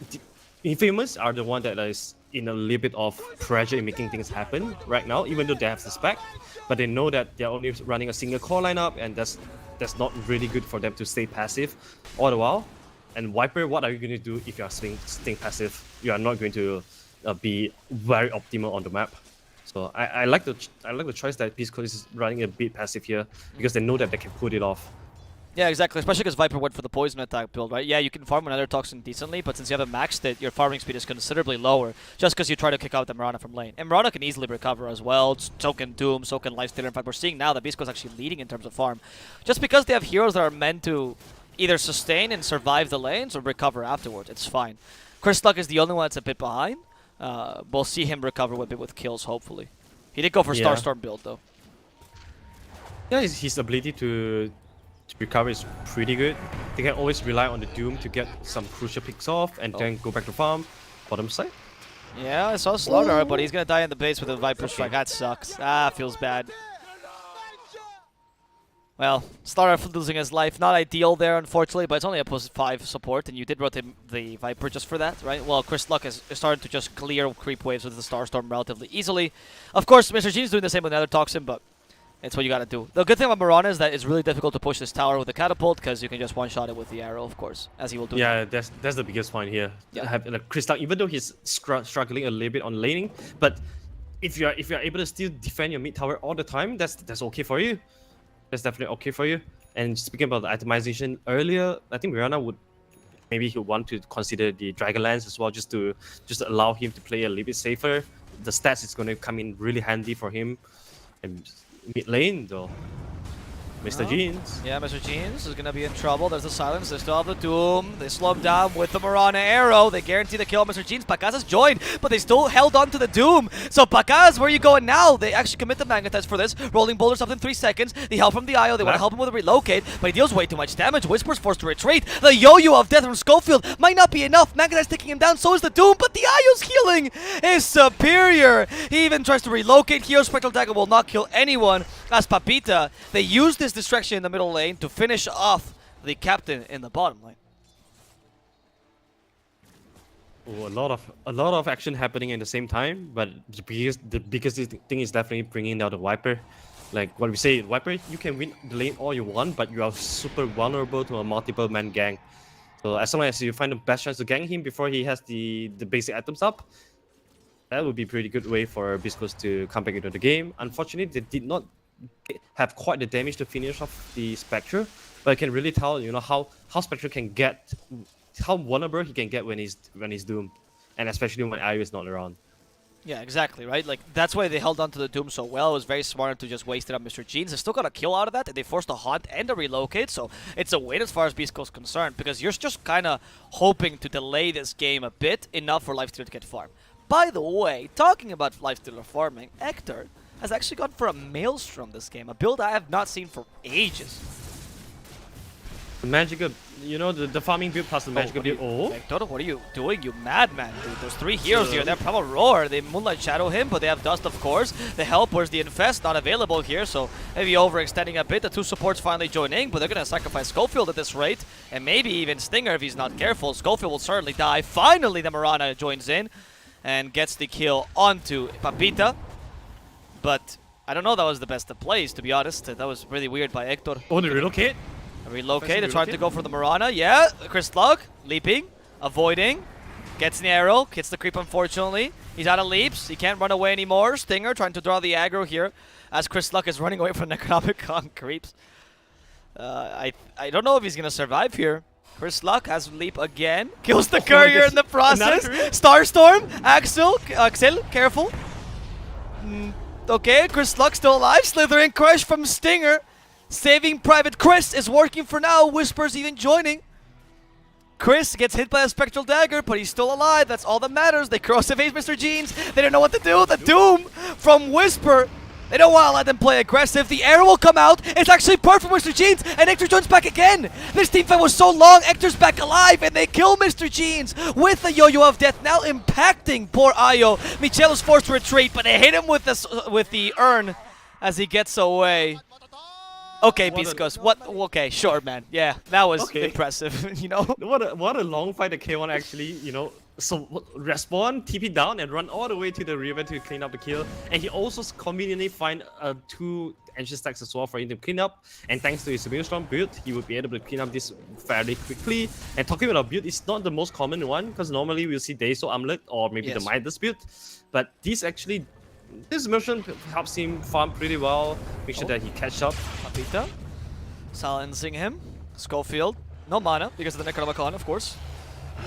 Infamous are the one that is in a little bit of pressure in making things happen right now, even though they have the spec, but they know that they're only running a single core lineup, and that's not really good for them to stay passive all the while. And Viper, what are you going to do if you are staying passive? You are not going to be very optimal on the map. So I like the choice that Beast Coast is running a bit passive here, because they know that they can put it off. Yeah, exactly. Especially because Viper went for the poison attack build, right? Yeah, you can farm another toxin decently, but since you haven't maxed it, your farming speed is considerably lower just because you try to kick out the Mirana from lane. And Mirana can easily recover as well. So can Doom, so can Lifestealer. In fact, we're seeing now that Beast is actually leading in terms of farm. Just because they have heroes that are meant to either sustain and survive the lanes or recover afterwards. It's fine. Chris Luck is the only one that's a bit behind. We'll see him recover a bit with kills, hopefully. He did go for Starstorm build, though. Yeah, his ability to recover is pretty good. They can always rely on the Doom to get some crucial picks off and then go back to farm. Bottom side. Yeah, I saw Slaughter, but he's gonna die in the base with a Viper Strike. That sucks. Feels bad. Well, Slaughter losing his life. Not ideal there, unfortunately, but it's only a +5 support, and you did rotate the Viper just for that, right? Well, Chris Luck is starting to just clear creep waves with the Starstorm relatively easily. Of course, Mr. Gene's doing the same with another Toxin, but it's what you gotta do. The good thing about Mirana is that it's really difficult to push this tower with a catapult, because you can just one-shot it with the arrow, of course, as he will do. Yeah, that's the biggest point here. Yeah. Like Chris Luck, even though he's struggling a little bit on laning, but if you're able to still defend your mid tower all the time, that's okay for you. That's definitely okay for you. And speaking about the itemization earlier, I think Mirana would he'll want to consider the Dragonlance as well, just to allow him to play a little bit safer. The stats is going to come in really handy for him. And mid lane though, Mr. Oh. Jeans. Yeah, Mr. Jeans is gonna be in trouble. There's the silence. They still have the Doom. They slow him down with the Marana arrow. They guarantee the kill on Mr. Jeans. Pakaz has joined, but they still held on to the Doom. So Pakaz, where are you going now? They actually commit the Magnetize for this. Rolling boulders up in 3 seconds. The help from the IO. They want to help him with a relocate, but he deals way too much damage. Whisper's forced to retreat. The yo-yo of death from Schofield might not be enough. Magnetize taking him down. So is the Doom, but the IO's healing is superior. He even tries to relocate here. Spectral Dagger will not kill anyone. As Papita, they use this distraction in the middle lane to finish off the captain in the bottom lane. Oh, a lot of action happening at the same time, but the biggest thing is definitely bringing down the Viper. Like what we say, Viper, you can win the lane all you want, but you are super vulnerable to a multiple man gang. So as long as you find the best chance to gang him before he has the basic items up, that would be a pretty good way for Biscos to come back into the game. Unfortunately, they did not have quite the damage to finish off the Spectre, but I can really tell, you know, how Spectre can get, how vulnerable he can get when he's doomed, and especially when Ayu is not around. Yeah, exactly, right? Like, that's why they held on to the Doom so well. It was very smart to just waste it on Mr. Jeans. They still got a kill out of that, and they forced a Haunt and a relocate, so it's a win as far as Bisco is concerned, because you're just kind of hoping to delay this game a bit, enough for Lifestealer to get farm. By the way, talking about Lifestealer farming, Hector has actually gone for a Maelstrom this game, a build I have not seen for ages. The magical, you know, the farming build plus the magical build. Oh, Hector, what are you doing, you madman, dude? There's 3 heroes here. They have Primal Roar. They Moonlight Shadow him, but they have Dust, of course. The help, where's the Infest? Not available here, so maybe overextending a bit. The 2 supports finally joining, but they're going to sacrifice Schofield at this rate, and maybe even Stinger if he's not careful. Schofield will certainly die. Finally, the Marana joins in and gets the kill onto Papita. But I don't know that was the best of plays, to be honest. That was really weird by Hector. oh, the relocate. Relocate, they're trying to go for the Marana. Yeah, Chris Luck, leaping, avoiding, gets an arrow, hits the creep unfortunately. He's out of leaps, he can't run away anymore. Stinger trying to draw the aggro here as Chris Luck is running away from Necronomicon creeps. I don't know if he's going to survive here. Chris Luck has leap again, kills the courier in the process. Starstorm, Axel, careful. Okay, Chris Luck still alive. Slithering crush from Stinger. Saving Private Chris is working for now. Whisper's even joining. Chris gets hit by a Spectral Dagger, but he's still alive. That's all that matters. They cross evade Mr. Jeans. They don't know what to do. The Doom from Whisper. They don't want to let them play aggressive. The arrow will come out. It's actually perfect for Mr. Jeans, and Hector joins back again. This team fight was so long. Hector's back alive, and they kill Mr. Jeans with the yo-yo of death, now impacting poor Ayo. Michelo's forced to retreat, but they hit him with the urn as he gets away. Okay, Biscos. What? Okay, sure, man. Yeah, that was impressive. You know. What a long fight the K1 actually, you know. So respawn, TP down, and run all the way to the river to clean up the kill. And he also conveniently find 2 ancient stacks as well for him to clean up. And thanks to his Maelstrom build, he would be able to clean up this fairly quickly. And talking about build, it's not the most common one because normally we'll see Daiso Amulet or maybe the Midas build. But this Maelstrom helps him farm pretty well. Make sure that he catch up. Papita silencing him. Schofield, no mana because of the Necronomicon, of course.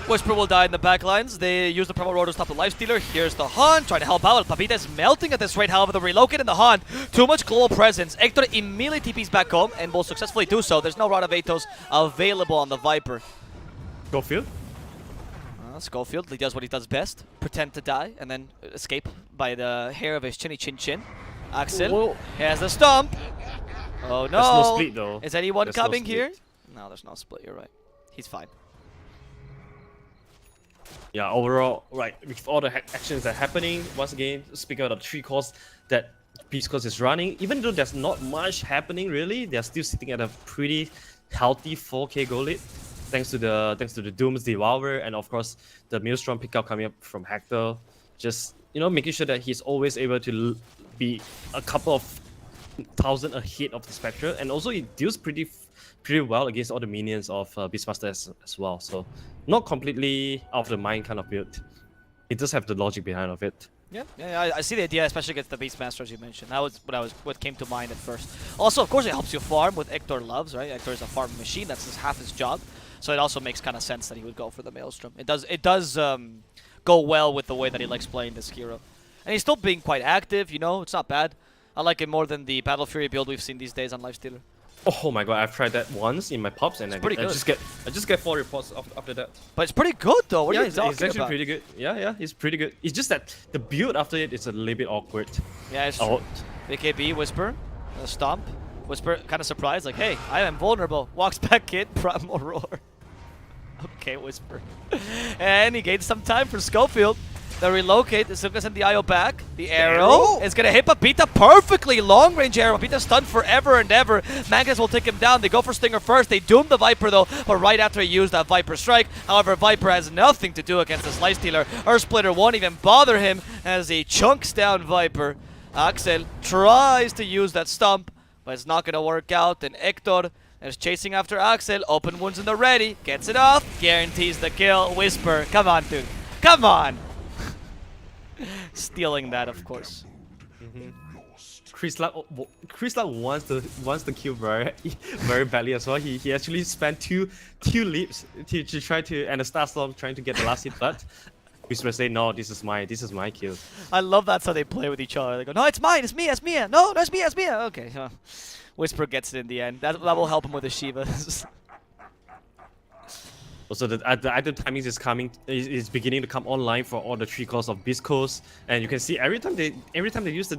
Whisper will die in the backlines. They use the Primal Roar to stop the Lifestealer. Here's the Haunt, trying to help out. Papita is melting at this rate, however, the relocate in the Haunt. Too much global presence. Hector immediately TPs back home and will successfully do so. There's no Rod of Atos available on the Viper. Schofield? Schofield, he does what he does best. Pretend to die and then escape by the hair of his chinny chin chin. Axel has the stomp. Oh no. There's no split though. Is anyone coming here? No, there's no split, you're right. He's fine. Yeah, overall, right, with all the actions that are happening, once again, speaking of the 3 cores that Biscos is running, even though there's not much happening really, they're still sitting at a pretty healthy 4k goal lead. Thanks to the Doom's Devour and of course the Maelstrom pickup coming up from Hector. Just, you know, making sure that he's always able to be a couple of thousand ahead of the Spectre, and also he deals pretty well against all the minions of Beastmaster as well. So not completely out of the mind kind of build. It does have the logic behind of it. Yeah, I see the idea, especially against the Beastmaster, as you mentioned. That was what came to mind at first. Also, of course, it helps you farm with Hector loves, right? Hector is a farm machine. That's half his job. So it also makes kind of sense that he would go for the Maelstrom. It does go well with the way that he likes playing this hero. And he's still being quite active, you know, it's not bad. I like it more than the Battle Fury build we've seen these days on Lifestealer. Oh my god, I've tried that once in my pops and pretty good. I just get 4 reports after that. But it's pretty good though. What are you it's talking actually about? pretty good. Yeah, it's pretty good. It's just that the build after it is a little bit awkward. Yeah, it's true. BKB, Whisper, Stomp. Whisper kind of surprised, like, hey, I am vulnerable. Walks back in, Primal Roar. Okay, Whisper. And he gains some time for Schofield. The relocate is going to send the IO back. The arrow is going to hit Papita perfectly. Long range arrow. Papita stunned forever and ever. Magnus will take him down. They go for Stinger first. They doom the Viper though, but right after he used that Viper strike. However, Viper has nothing to do against this Lifestealer. Earth Splitter won't even bother him as he chunks down Viper. Axel tries to use that stump, but it's not going to work out. And Hector is chasing after Axel. Open wounds in the ready. Gets it off. Guarantees the kill. Whisper. Come on, dude. Come on. Stealing that, of course. Chris Luck wants to kill very badly as well. He actually spent two leaps to try to, and a Starstorm trying to get the last hit, but Whisper say no, this is my kill. I love that's how they play with each other. They go, no, it's mine, it's me, it's Mia. No, it's Mia, it's Mia. Okay, Whisper gets it in the end. That will help him with the Shivas. Also, the item timings is beginning to come online for all the 3 cores of Biscos, and you can see every time they use the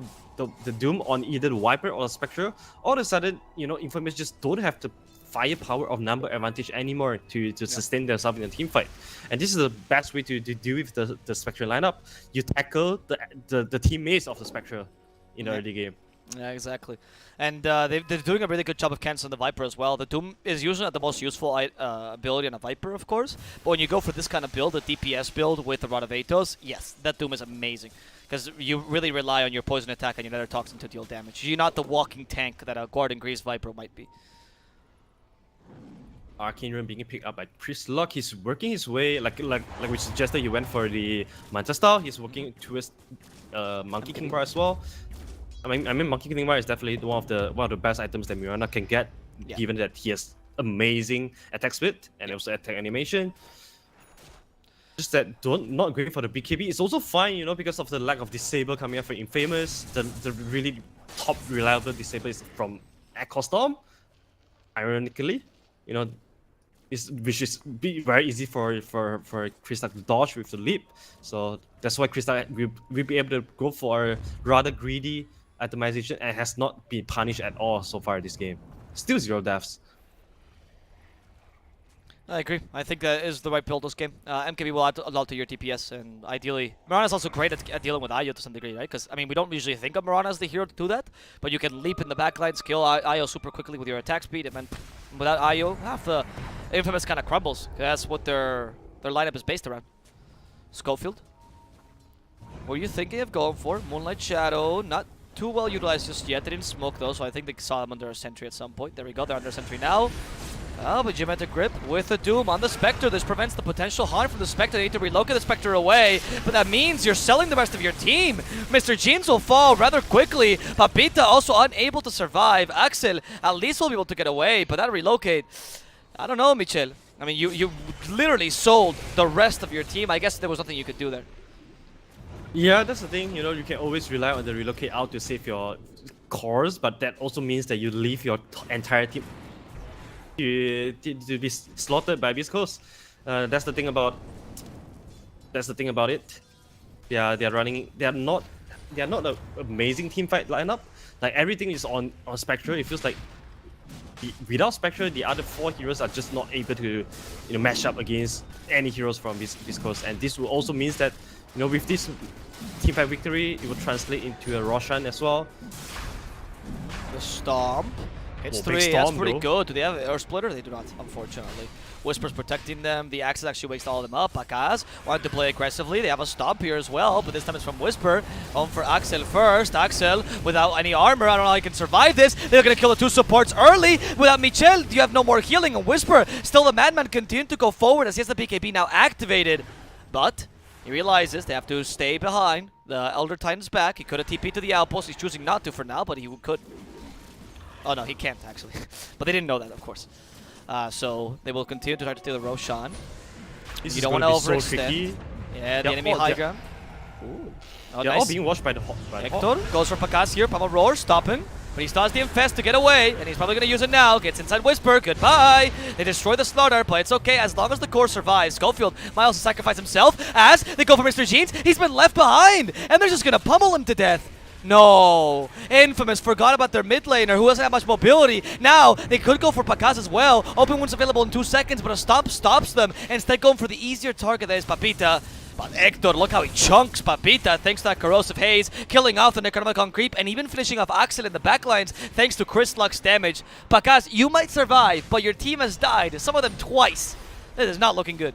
Doom on either the Viper or the Spectre, all of a sudden, Infamous just don't have the firepower of number advantage anymore to sustain themselves in a team fight. And this is the best way to deal with the Spectre lineup. You tackle the teammates of the Spectre in the early game. Yeah, exactly. And they're doing a really good job of canceling the Viper as well. The Doom is usually not the most useful ability on a Viper, of course. But when you go for this kind of build, the DPS build with the Rod of Atos, yes, that Doom is amazing. Because you really rely on your poison attack and your Nether Toxin to deal damage. You're not the walking tank that a Guardian Grease Viper might be. Arcane Rune being picked up by Chris Luck. He's working his way, like we suggested, he went for the Manta style. He's working towards Monkey King Bar as well. I mean, Monkey King Bar is definitely one of the best items that Mirana can get, given that he has amazing attack speed and also attack animation. Just that not going for the BKB. It's also fine, because of the lack of disable coming up for Infamous. The really top reliable disable is from Echo Storm. Ironically, which is very easy for Chris Luck to dodge with the leap. So that's why Chris Luck will be able to go for a rather greedy itemization and has not been punished at all so far this game. Still 0 deaths. I agree. I think that is the right build this game. MKB will add a lot to your TPS, and ideally, Mirana is also great at dealing with Io to some degree, right? Because, I mean, we don't usually think of Mirana as the hero to do that, but you can leap in the backline, kill Io super quickly with your attack speed, and then without Io, half the Infamous kind of crumbles. That's what their lineup is based around. Schofield? What are you thinking of going for? Moonlight Shadow, not too well utilized just yet. They didn't smoke though, so I think they saw him under a sentry at some point. There we go, they're under a sentry now. But Geometric Grip with the Doom on the Spectre. This prevents the potential harm from the Spectre. They need to relocate the Spectre away, but that means you're selling the rest of your team. Mr. Jeans will fall rather quickly. Papita also unable to survive. Axel at least will be able to get away, but that relocate, I don't know, Michel. I mean, you literally sold the rest of your team. I guess there was nothing you could do there. Yeah, that's the thing. You can always rely on the relocate out to save your cores, but that also means that you leave your entire team to be slaughtered by Biscos. That's the thing about it. Yeah, they are not an amazing team fight lineup. Like everything is on Spectre. It feels like without Spectre, the other 4 heroes are just not able to match up against any heroes from Biscos. And this will also means that with this team fight victory, it will translate into a Roshan as well. The Stomp. It's 3, Storm, that's pretty though. good. Do they have Earth Splitter? They do not, unfortunately. Whisper's protecting them. The Axis actually wakes all of them up. Akaz wanted to play aggressively. They have a Stomp here as well, but this time it's from Whisper. Home for Axel first. Axel without any armor. I don't know how he can survive this. They're going to kill the 2 supports early. Without Michel, you have no more healing. And Whisper, still the Madman, continue to go forward as he has the BKB now activated. But he realizes they have to stay behind. The Elder Titan's back. He could have TP'd to the outpost. He's choosing not to for now, but he could. Oh no, he can't actually. But they didn't know that, of course. So they will continue to try to steal the Roshan. You don't want to overextend. Yeah, the enemy high ground. Ooh. Oh, They're all nice. being watched by the Hawk. Hector goes for Pakas here. Pummel Roar stopping. But he starts the Infest to get away, and he's probably going to use it now. Gets inside Whisper. Goodbye. They destroy the Slaughter, but it's okay as long as the core survives. Schofield might also sacrifice himself as they go for Mr. Jeans. He's been left behind, and they're just going to pummel him to death. No. Infamous forgot about their mid laner who doesn't have much mobility. Now, they could go for Pakas as well. Open wounds available in 2 seconds, but a stop stops them. Instead, going for the easier target that is Papita. But Hector, look how he chunks Papita thanks to that Corrosive Haze, killing off the Necronomicon creep and even finishing off Axel in the backlines thanks to Chris Luck's damage. Pakas, you might survive, but your team has died, some of them twice. This is not looking good.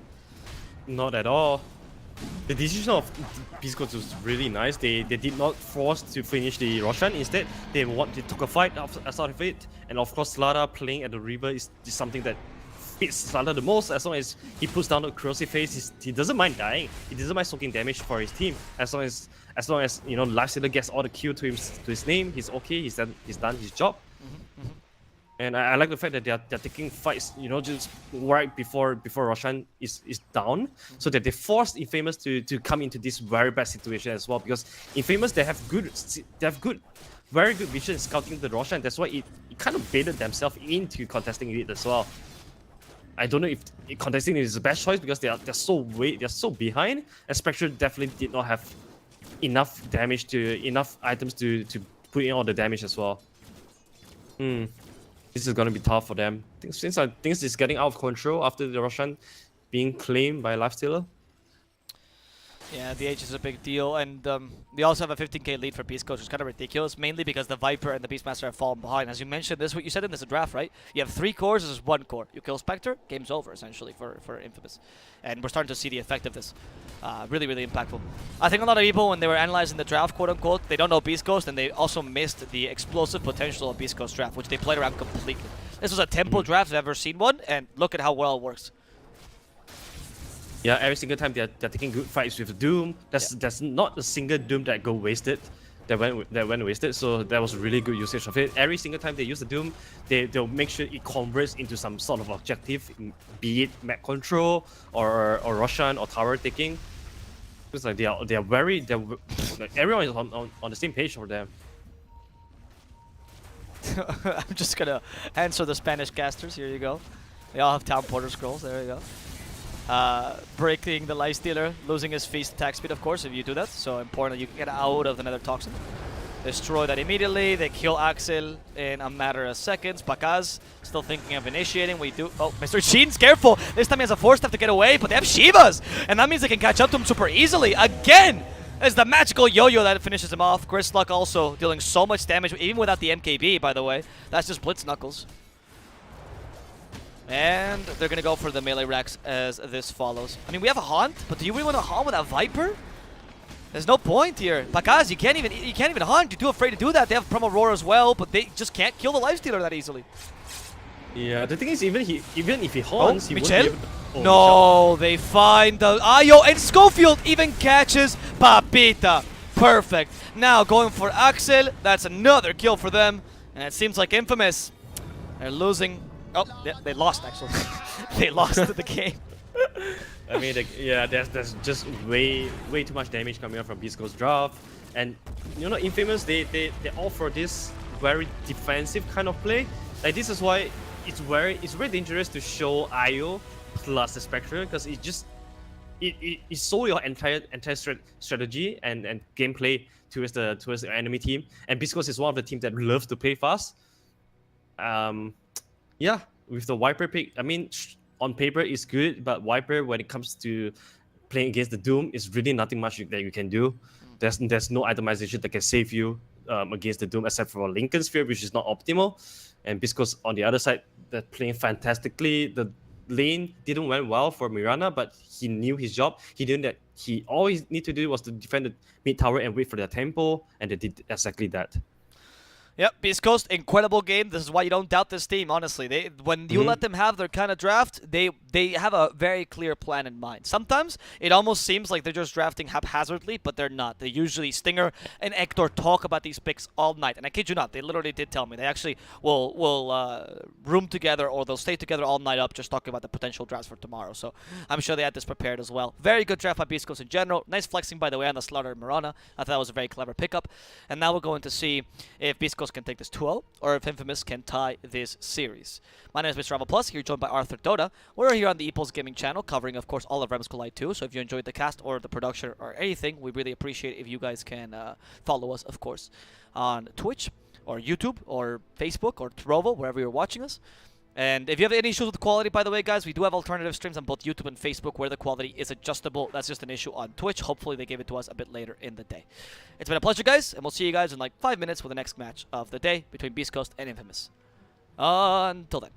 Not at all. The decision of Beast Coast was really nice. They did not force to finish the Roshan. Instead, they took a fight out of it. And of course, Slada playing at the river is something that fits Slada the most. As long as he puts down the Corrosive Phase, he doesn't mind dying. He doesn't mind soaking damage for his team. As long as you know, Lifestealer gets all the kill to his name, he's okay. He's done his job. And I like the fact that they're taking fights, you know, just right before Roshan is down, so that they forced Infamous to come into this very bad situation as well. Because Infamous, they have very good vision in scouting the Roshan. That's why it kind of baited themselves into contesting it as well. I don't know if contesting it is the best choice because they're so behind. And Spectre definitely did not have enough items to put in all the damage as well. This is gonna be tough for them. Since things is getting out of control after the Roshan being claimed by Lifestealer. Yeah, the H is a big deal, and they also have a 15k lead for Beast Coast, which is kind of ridiculous, mainly because the Viper and the Beastmaster have fallen behind. As you mentioned, this is what you said in this draft, right? You have 3 cores, this is 1 core. You kill Spectre, game's over, essentially, for Infamous. And we're starting to see the effect of this. Really, really impactful. I think a lot of people, when they were analyzing the draft, quote-unquote, they don't know Beast Coast, and they also missed the explosive potential of Beast Coast draft, which they played around completely. This was a tempo draft if I've ever seen one, and look at how well it works. Yeah, every single time they're taking good fights with Doom. There's not a single Doom that go wasted, that went wasted. So that was really good usage of it. Every single time they use the Doom, they'll make sure it converts into some sort of objective, be it map control or Roshan or tower taking. It's like like everyone is on the same page for them. I'm just gonna answer the Spanish casters. Here you go. They all have Town Porter scrolls. There you go. Breaking the Lifestealer, losing his feast attack speed, of course, if you do that. So important that you get out of the Nether Toxin. Destroy that immediately. They kill Axel in a matter of seconds. Pakas still thinking of initiating. We do. Oh, Mr. Sheen's careful. This time he has a force staff to get away, but they have Shivas, and that means they can catch up to him super easily. Again, it's the magical yo-yo that finishes him off. Chris Luck also dealing so much damage, even without the MKB, by the way. That's just Blitz Knuckles. And they're gonna go for the melee racks as this follows. I mean, we have a Haunt, but do you really want to Haunt with a Viper? There's no point here. Pakas, you can't even Haunt. You're too afraid to do that. They have Promo Roar as well, but they just can't kill the Lifestealer that easily. Yeah, the thing is, even if he haunts, he won't be Michel? able to... Oh, No, they find the Ayo, and Schofield even catches Papita. Perfect. Now going for Axel. That's another kill for them, and it seems like Infamous. They're losing. Oh, they lost actually. They lost the game. I mean, yeah, there's just way too much damage coming out from Beast Coast draft, and you know, Infamous they offer this very defensive kind of play. Like, this is why it's very dangerous to show Ayo plus the Spectre, because it sold your entire strategy and gameplay towards the enemy team. And Beast Coast is one of the teams that loves to play fast. Yeah, with the Viper pick, I mean, on paper it's good, but Viper, when it comes to playing against the Doom, is really nothing much that you can do. There's no itemization that can save you against the Doom, except for Lincoln Sphere, which is not optimal. And Bisco's on the other side, they're playing fantastically. The lane didn't went well for Mirana, but he knew his job. He knew that he always need to do was to defend the mid tower and wait for their tempo, and they did exactly that. Yep, Beast Coast, incredible game. This is why you don't doubt this team, honestly. When you let them have their kind of draft, they they have a very clear plan in mind. Sometimes it almost seems like they're just drafting haphazardly, but they're not. They usually, Stinger and Hector talk about these picks all night, and I kid you not, they literally did tell me they actually will room together, or they'll stay together all night up just talking about the potential drafts for tomorrow. So I'm sure they had this prepared as well. Very good draft by Biscos in general. Nice flexing, by the way, on the Slaughter and Mirana. I thought that was a very clever pickup. And now we're going to see if Biscos can take this 2-0 or if Infamous can tie this series. My name is Mr. Rama Plus, here joined by Arthur Doda. We're here on the Epos Gaming channel, covering, of course, all of Rams Collide 2. So if you enjoyed the cast or the production or anything, we really appreciate if you guys can follow us, of course, on Twitch or YouTube or Facebook or Trovo, wherever you're watching us. And if you have any issues with the quality, by the way, guys, we do have alternative streams on both YouTube and Facebook where the quality is adjustable. That's just an issue on Twitch. Hopefully they give it to us a bit later in the day. It's been a pleasure, guys, and we'll see you guys in like 5 minutes for the next match of the day between Beast Coast and Infamous. Until then.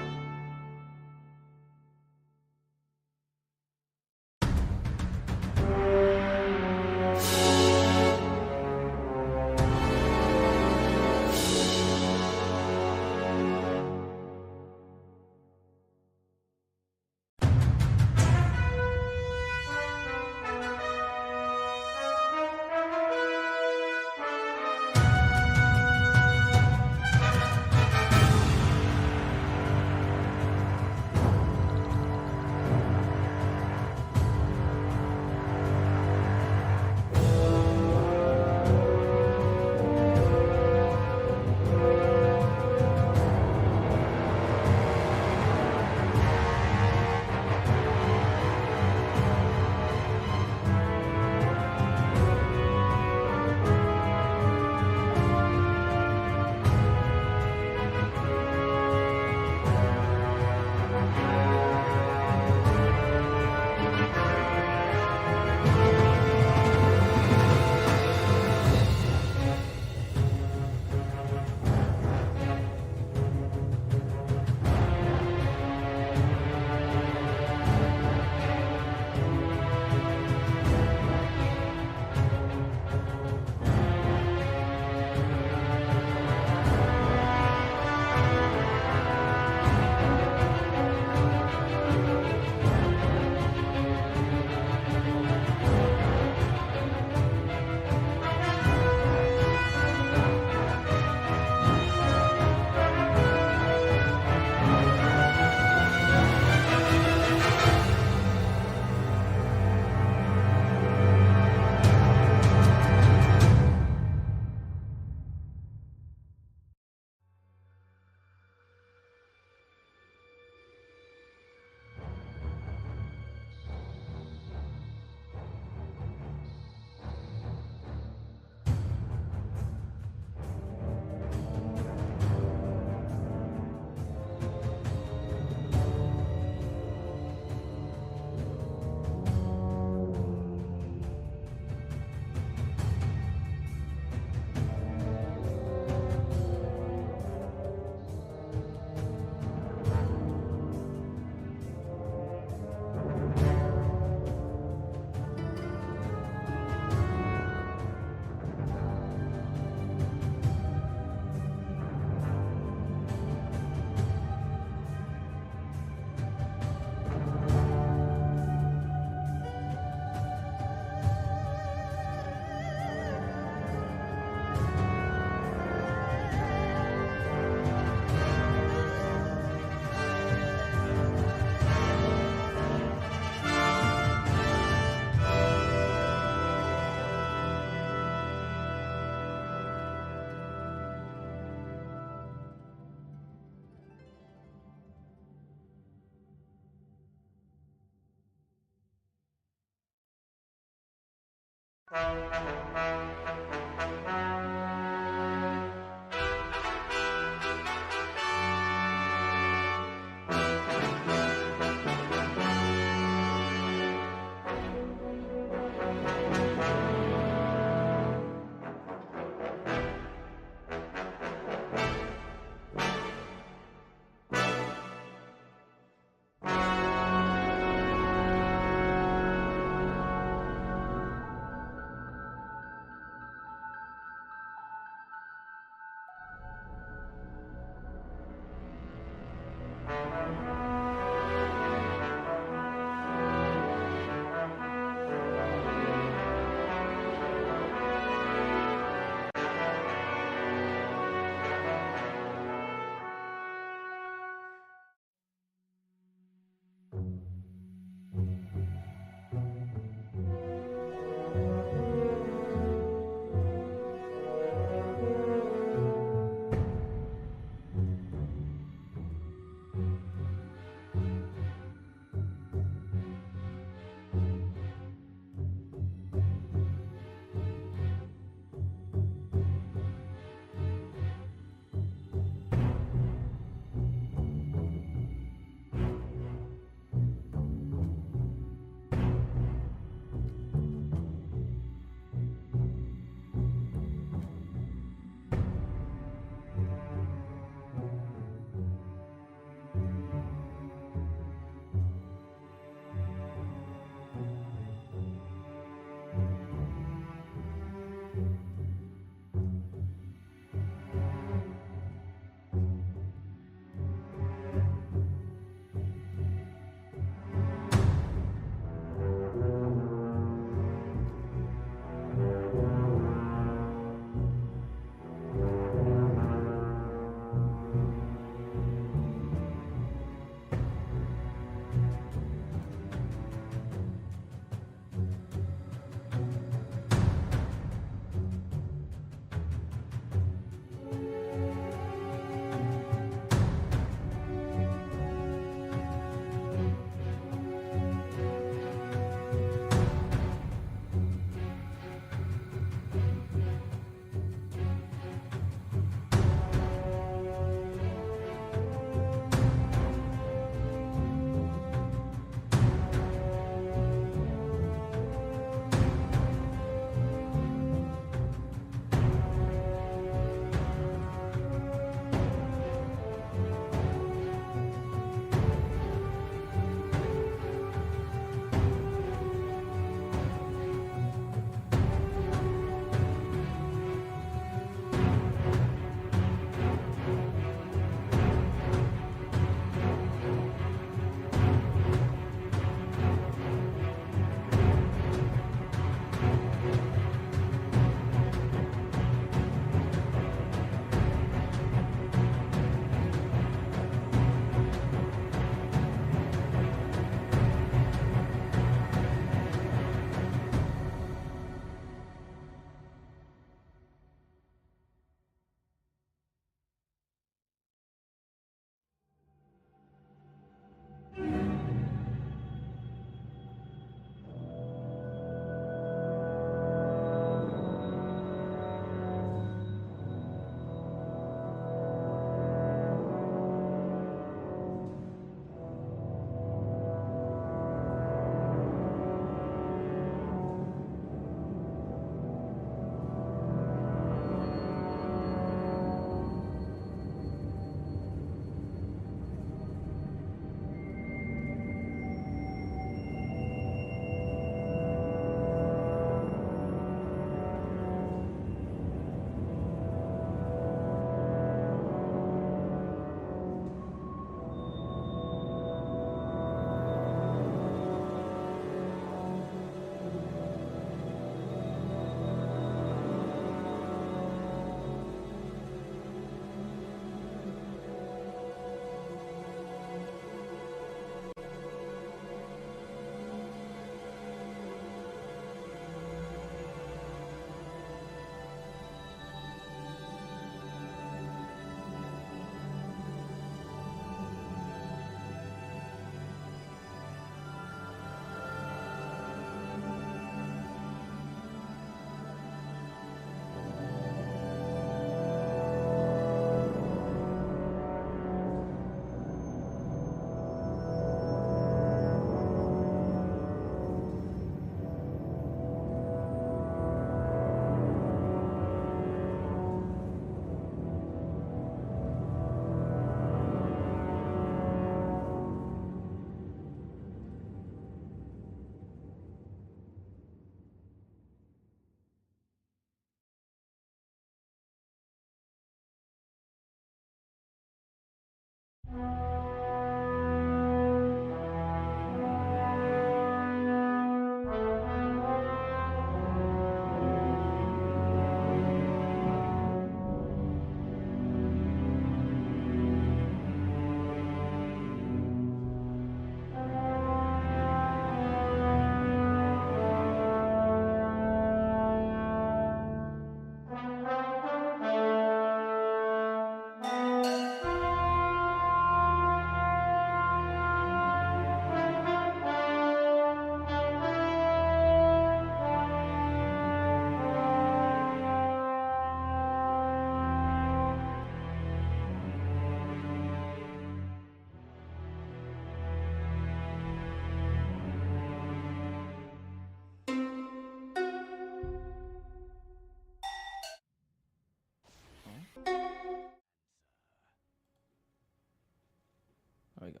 There we go.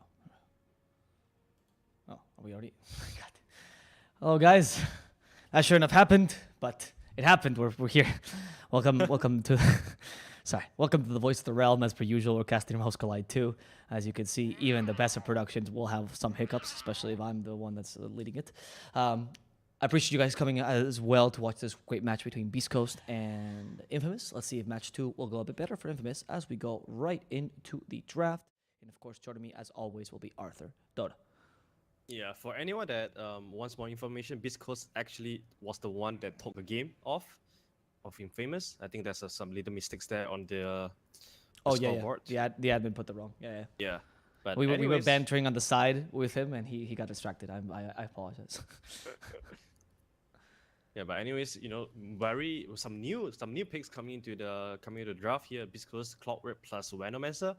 Oh, are we already? God. Oh, guys, that shouldn't have happened, but it happened. We're here. Welcome to. Sorry, welcome to the Voice of the Realm. As per usual, we're casting House Collide 2. As you can see, even the best of productions will have some hiccups, especially if I'm the one that's leading it. I appreciate you guys coming as well to watch this great match between Beast Coast and Infamous. Let's see if match 2 will go a bit better for Infamous as we go right into the draft. And of course, joining me as always will be Arthur Dota. Yeah, for anyone that wants more information, Beast Coast actually was the one that took the game off of Infamous. I think there's some little mistakes there on the scoreboard. The admin put the wrong. Yeah. But We were anyways, bantering on the side with him, and he got distracted. I apologize. Yeah, but anyways, you know, some new picks coming into the draft here. Beast Coast, Clockwork plus Venomancer.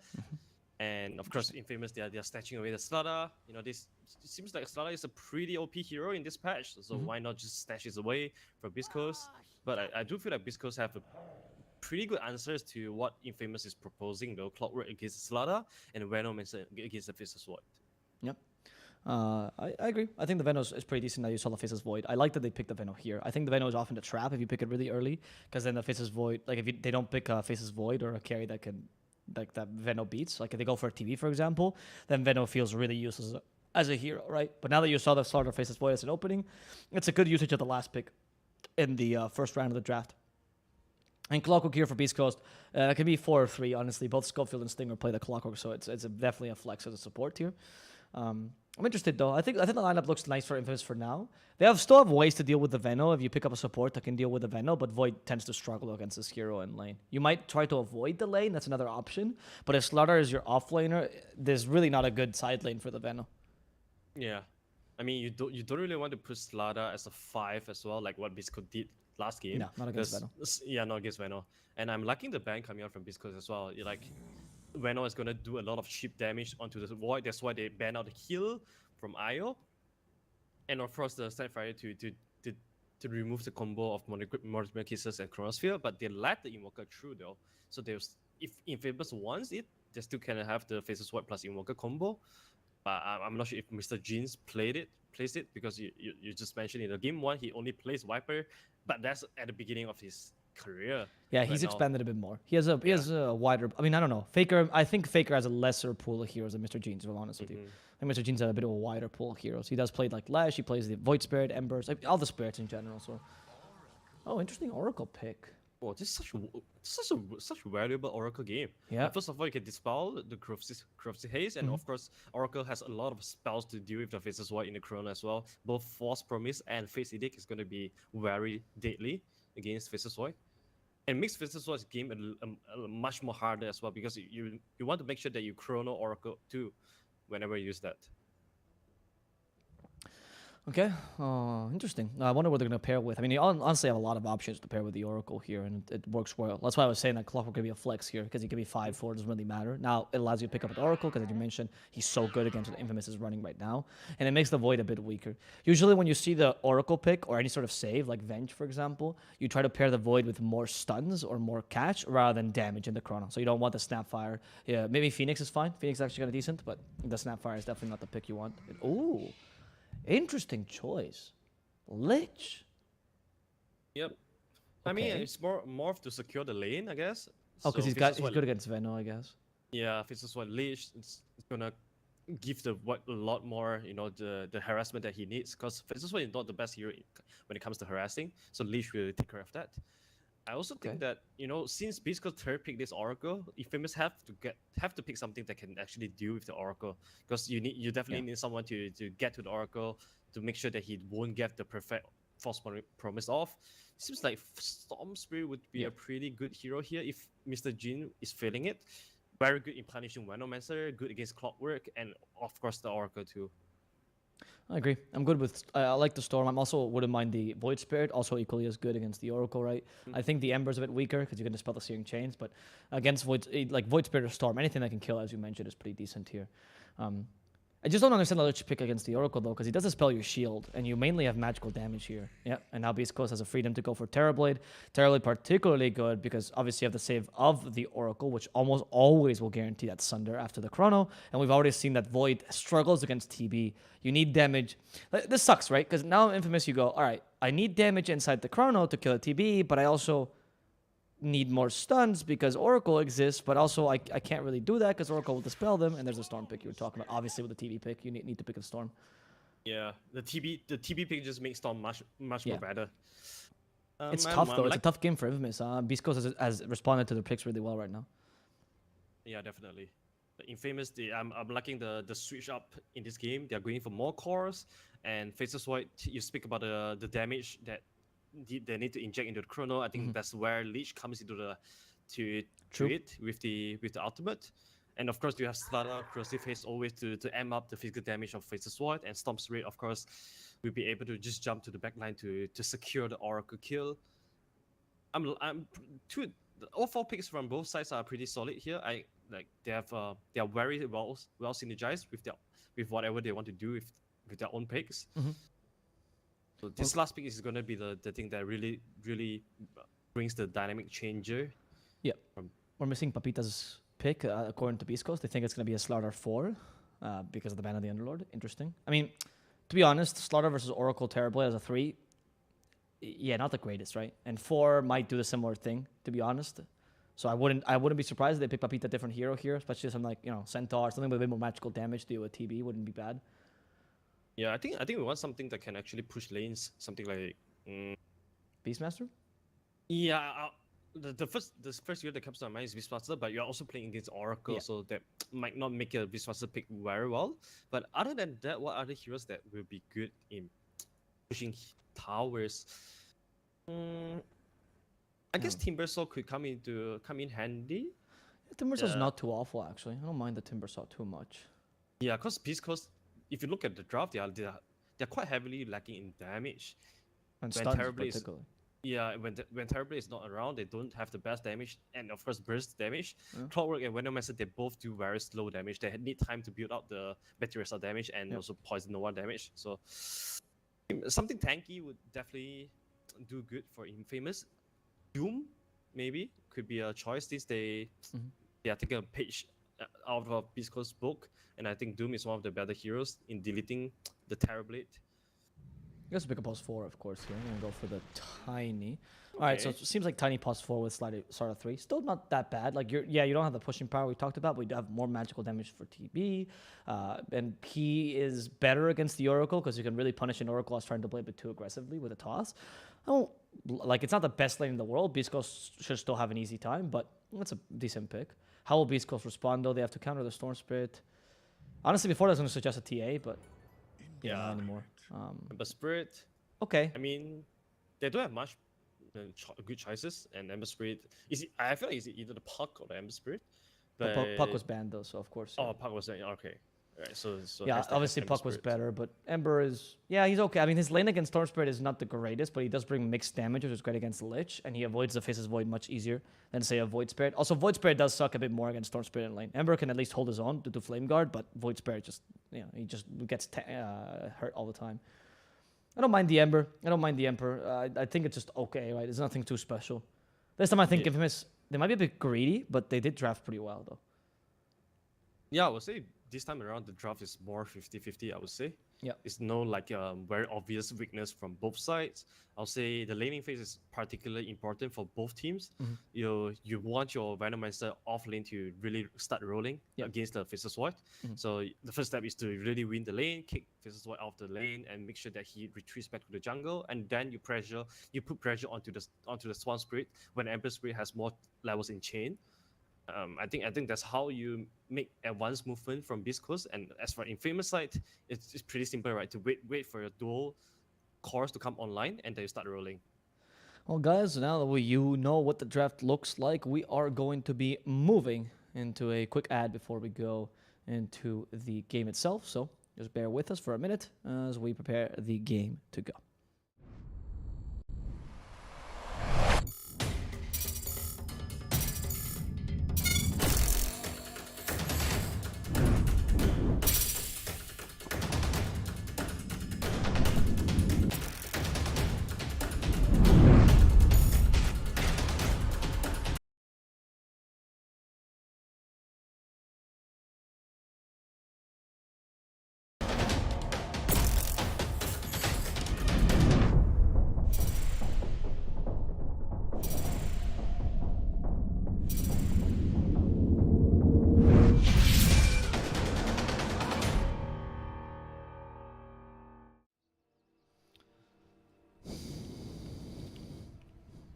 And of course, Infamous, they are snatching away the Slaughter. You know, this it seems like Slaughter is a pretty OP hero in this patch, so why not just snatch it away from Beast Coast? But I do feel like Beast Coast have a pretty good answers to what Infamous is proposing, though. Clockwork against Slaughter and Venomancer against the Faceless Void. Yep. I agree. I think the Veno is pretty decent. Now you saw the Faceless Void. I like that they picked the Veno here. I think the Veno is often a trap if you pick it really early, because then the Faceless Void, like if they don't pick a Faceless Void or a carry that can, like that Veno beats, like if they go for a TV for example, then Veno feels really useless as a hero, right? But now that you saw the Slaughter Faceless Void as an opening, it's a good usage of the last pick in the first round of the draft. And Clockwork here for Beast Coast can be 4 or 3, honestly. Both Schofield and Stinger play the Clockwork, so it's definitely a flex as a support here. I'm interested though. I think the lineup looks nice for Infamous for now. They still have ways to deal with the Veno if you pick up a support that can deal with the Veno, but Void tends to struggle against this hero in lane. You might try to avoid the lane, that's another option. But if Slaughter is your offlaner, there's really not a good side lane for the Veno. Yeah, I mean you don't really want to put Slaughter as a 5 as well, like what Bisco did last game. No, not against Veno. Yeah, not against Veno. And I'm liking the ban coming out from Bisco as well. You're like, Veno is gonna do a lot of cheap damage onto the Void. That's why they ban out the heal from Io, and of course the Snapfire to remove the combo of Multiple Kisses and Chronosphere. But they let the Invoker through though. So there's if Infamous wants it, they still can have the Faceless Void plus Invoker combo. But I'm not sure if Mr. Jeans plays it because you just mentioned in the game 1 he only plays Viper, but that's at the beginning of his career. Yeah, he's expanded a bit more. He has a wider. I mean, I don't know. Faker. I think Faker has a lesser pool of heroes than Mr. Jeans. To be honest with you, I think Mr. Jeans has a bit of a wider pool of heroes. He does play like Lash. He plays the Void Spirit, Embers, like, all the spirits in general. So, oh, interesting Oracle pick. Oh, this is such a valuable Oracle game. Yeah. First of all, you can dispel the Crafty Haze, and of course, Oracle has a lot of spells to deal with the Faceless Void in the Chrono as well. Both Force Promise and Face Edict is going to be very deadly against Faceless Void. And Mixed Faceless Void game a much more harder as well because you want to make sure that you Chrono Oracle too whenever you use that. Okay, interesting. I wonder what they're going to pair with. I mean, you honestly have a lot of options to pair with the Oracle here, and it works well. That's why I was saying that Clockwork could be a flex here, because he could be 5-4, doesn't really matter. Now, it allows you to pick up an Oracle, because as you mentioned, he's so good against what Infamous is running right now, and it makes the Void a bit weaker. Usually when you see the Oracle pick, or any sort of save, like Venge, for example, you try to pair the Void with more stuns or more catch, rather than damage in the Chrono. So you don't want the Snapfire. Yeah, maybe Phoenix is fine. Phoenix is actually kind of decent, but the Snapfire is definitely not the pick you want. Ooh. Interesting choice. Lich. Yep. I mean, it's more to secure the lane, I guess. Oh, because So he's good against Veno, I guess. Yeah, Faceless Void Leash, it's gonna give the Void a lot more, the harassment that he needs. Because Faceless Void is not the best hero when it comes to harassing, so Leash will take care of that. I also Okay. think that since Bisco's third pick this Oracle, Infamous have to pick something that can actually deal with the Oracle, because you definitely Yeah. need someone to get to the Oracle to make sure that he won't get the perfect promise off. Seems like Storm Spirit would be Yeah. a pretty good hero here if Mr. Jin is failing it. Very good in punishing Venomancer, good against Clockwork, and of course the Oracle too. I agree. I'm good with. I like the Storm. I'm also wouldn't mind the Void Spirit. Also equally as good against the Oracle, right? I think the Ember's a bit weaker because you can dispel the Searing Chains, but against like Void Spirit or Storm, anything that can kill, as you mentioned, is pretty decent here. I just don't understand the Lich pick against the Oracle though, because he does dispel your shield, and you mainly have magical damage here. Yeah, and now Beast Coast has a freedom to go for Terrorblade. Terrorblade particularly good because obviously you have the save of the Oracle, which almost always will guarantee that Sunder after the Chrono, and we've already seen that Void struggles against TB. You need damage. This sucks, right? Because now Infamous, you go, all right, I need damage inside the Chrono to kill a TB, but I also need more stuns because Oracle exists, but also I can't really do that because Oracle will dispel them, and there's a Storm pick you were talking about. Obviously, with the TV pick, you need to pick a Storm. Yeah, the TB pick just makes Storm much Yeah. more better. It's I'm- tough, I'm though. It's a like- tough game for Infamous. Beast Coast has responded to their picks really well right now. Yeah, definitely. The Infamous, I'm liking the switch up in this game. They're going for more cores, and Faceless Void. You speak about the damage that they need to inject into the Chrono. I think that's where Leech comes into to True. it with the ultimate. And of course, you have Slaughter, Corrosive Haste always to amp up the physical damage of Faceless Void, and Storm Spirit, of course, will be able to just jump to the backline to secure the Oracle kill. All four picks from both sides are pretty solid here. They are very well synergized with whatever they want to do with their own picks. So this last pick is gonna be the thing that really brings the dynamic changer. Yeah. We're missing Papita's pick, according to Beast Coast. They think it's going to be a Slaughter 4 because of the ban of the Underlord. Interesting. I mean, to be honest, Slaughter versus Oracle Terrorblade as a 3, yeah, not the greatest, right? And 4 might do the similar thing, to be honest. So I wouldn't be surprised if they pick Papita a different hero here, especially something like, Centaur, something with a bit more magical damage to deal with TB wouldn't be bad. Yeah, I think we want something that can actually push lanes. Something like Beastmaster? yeah. The first hero that comes to my mind is Beastmaster, but you're also playing against Oracle, so that might not make a Beastmaster pick very well. But other than that, what other heroes that will be good in pushing towers? I guess Timbersaw could come in handy. Timbersaw's not too awful, actually. I don't mind the Timbersaw too much. Yeah, because Beast Coast, if you look at the draft, they're quite heavily lacking in damage. And When stuns Terrorblade is- particularly. Yeah, when Terrorblade is not around, they don't have the best damage, and of course burst damage. Clockwork and Venomancer, they both do very slow damage. They need time to build up the Battery damage and also Poison Nova damage. So something tanky would definitely do good for Infamous. Doom maybe could be a choice since they are taking a page out of Beast Coast's book, and I think Doom is one of the better heroes in deleting the Terrorblade. You guys pick a pulse 4, of course, here. I'm going to go for the Tiny. All right, so it seems like Tiny pulse 4 with Slaughter 3. Still not that bad. Like, you don't have the pushing power we talked about, but we do have more magical damage for TB. And he is better against the Oracle because you can really punish an Oracle as trying to play a bit too aggressively with a toss. It's not the best lane in the world. Beast Coast should still have an easy time, but that's a decent pick. How will Beast Coast respond, though? They have to counter the Storm Spirit. Honestly, before I was going to suggest a TA, but not anymore. Ember Spirit, Okay. I mean, they don't have much good choices, and Ember Spirit I feel like it's either the Puck or the Ember Spirit. But But Puck was banned, though, so of course. Oh, Puck was okay. Right, so Yeah, hashtag obviously Ember Puck was Spirit. better, but Ember is... Yeah, he's okay. I mean, his lane against Storm Spirit is not the greatest, but he does bring mixed damage, which is great against Lich, and he avoids the Faceless Void much easier than, say, a Void Spirit. Also, Void Spirit does suck a bit more against Storm Spirit in lane. Ember can at least hold his own due to Flame Guard, but Void Spirit just, he just gets hurt all the time. I don't mind the Ember. I don't mind the Emperor. I think it's just okay, right? There's nothing too special. This time I think Infamous, they might be a bit greedy, but they did draft pretty well, though. Yeah, I would say this time around the draft is more 50-50, I would say. Yep. It's no like very obvious weakness from both sides. I'll say the laning phase is particularly important for both teams. Mhm. You want your Venomancer off lane to really start rolling Yep. against the Fizzle Sword. Mhm. So the first step is to really win the lane, kick Fizzle Sword off the lane, and make sure that he retreats back to the jungle. And then you put pressure onto the Swan Spirit when Ember Spirit has more levels in chain. I think that's how you make advanced movement from Beast Coast. And as for Infamous side, it's pretty simple, right? To wait for your dual cores to come online and then you start rolling. Well, guys, now that you know what the draft looks like, we are going to be moving into a quick ad before we go into the game itself. So just bear with us for a minute as we prepare the game to go.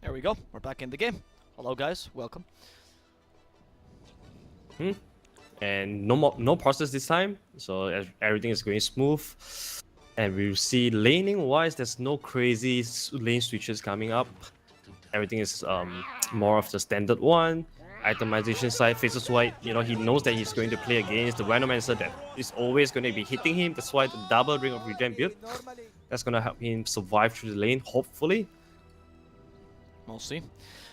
There we go. We're back in the game. Hello, guys. Welcome. And no process this time, so everything is going smooth. And we see laning wise, there's no crazy lane switches coming up. Everything is more of the standard one. Itemization side, Faces White, he knows that he's going to play against the Venomancer that is always going to be hitting him. That's why the double Ring of Regen build, that's going to help him survive through the lane, hopefully. We'll see.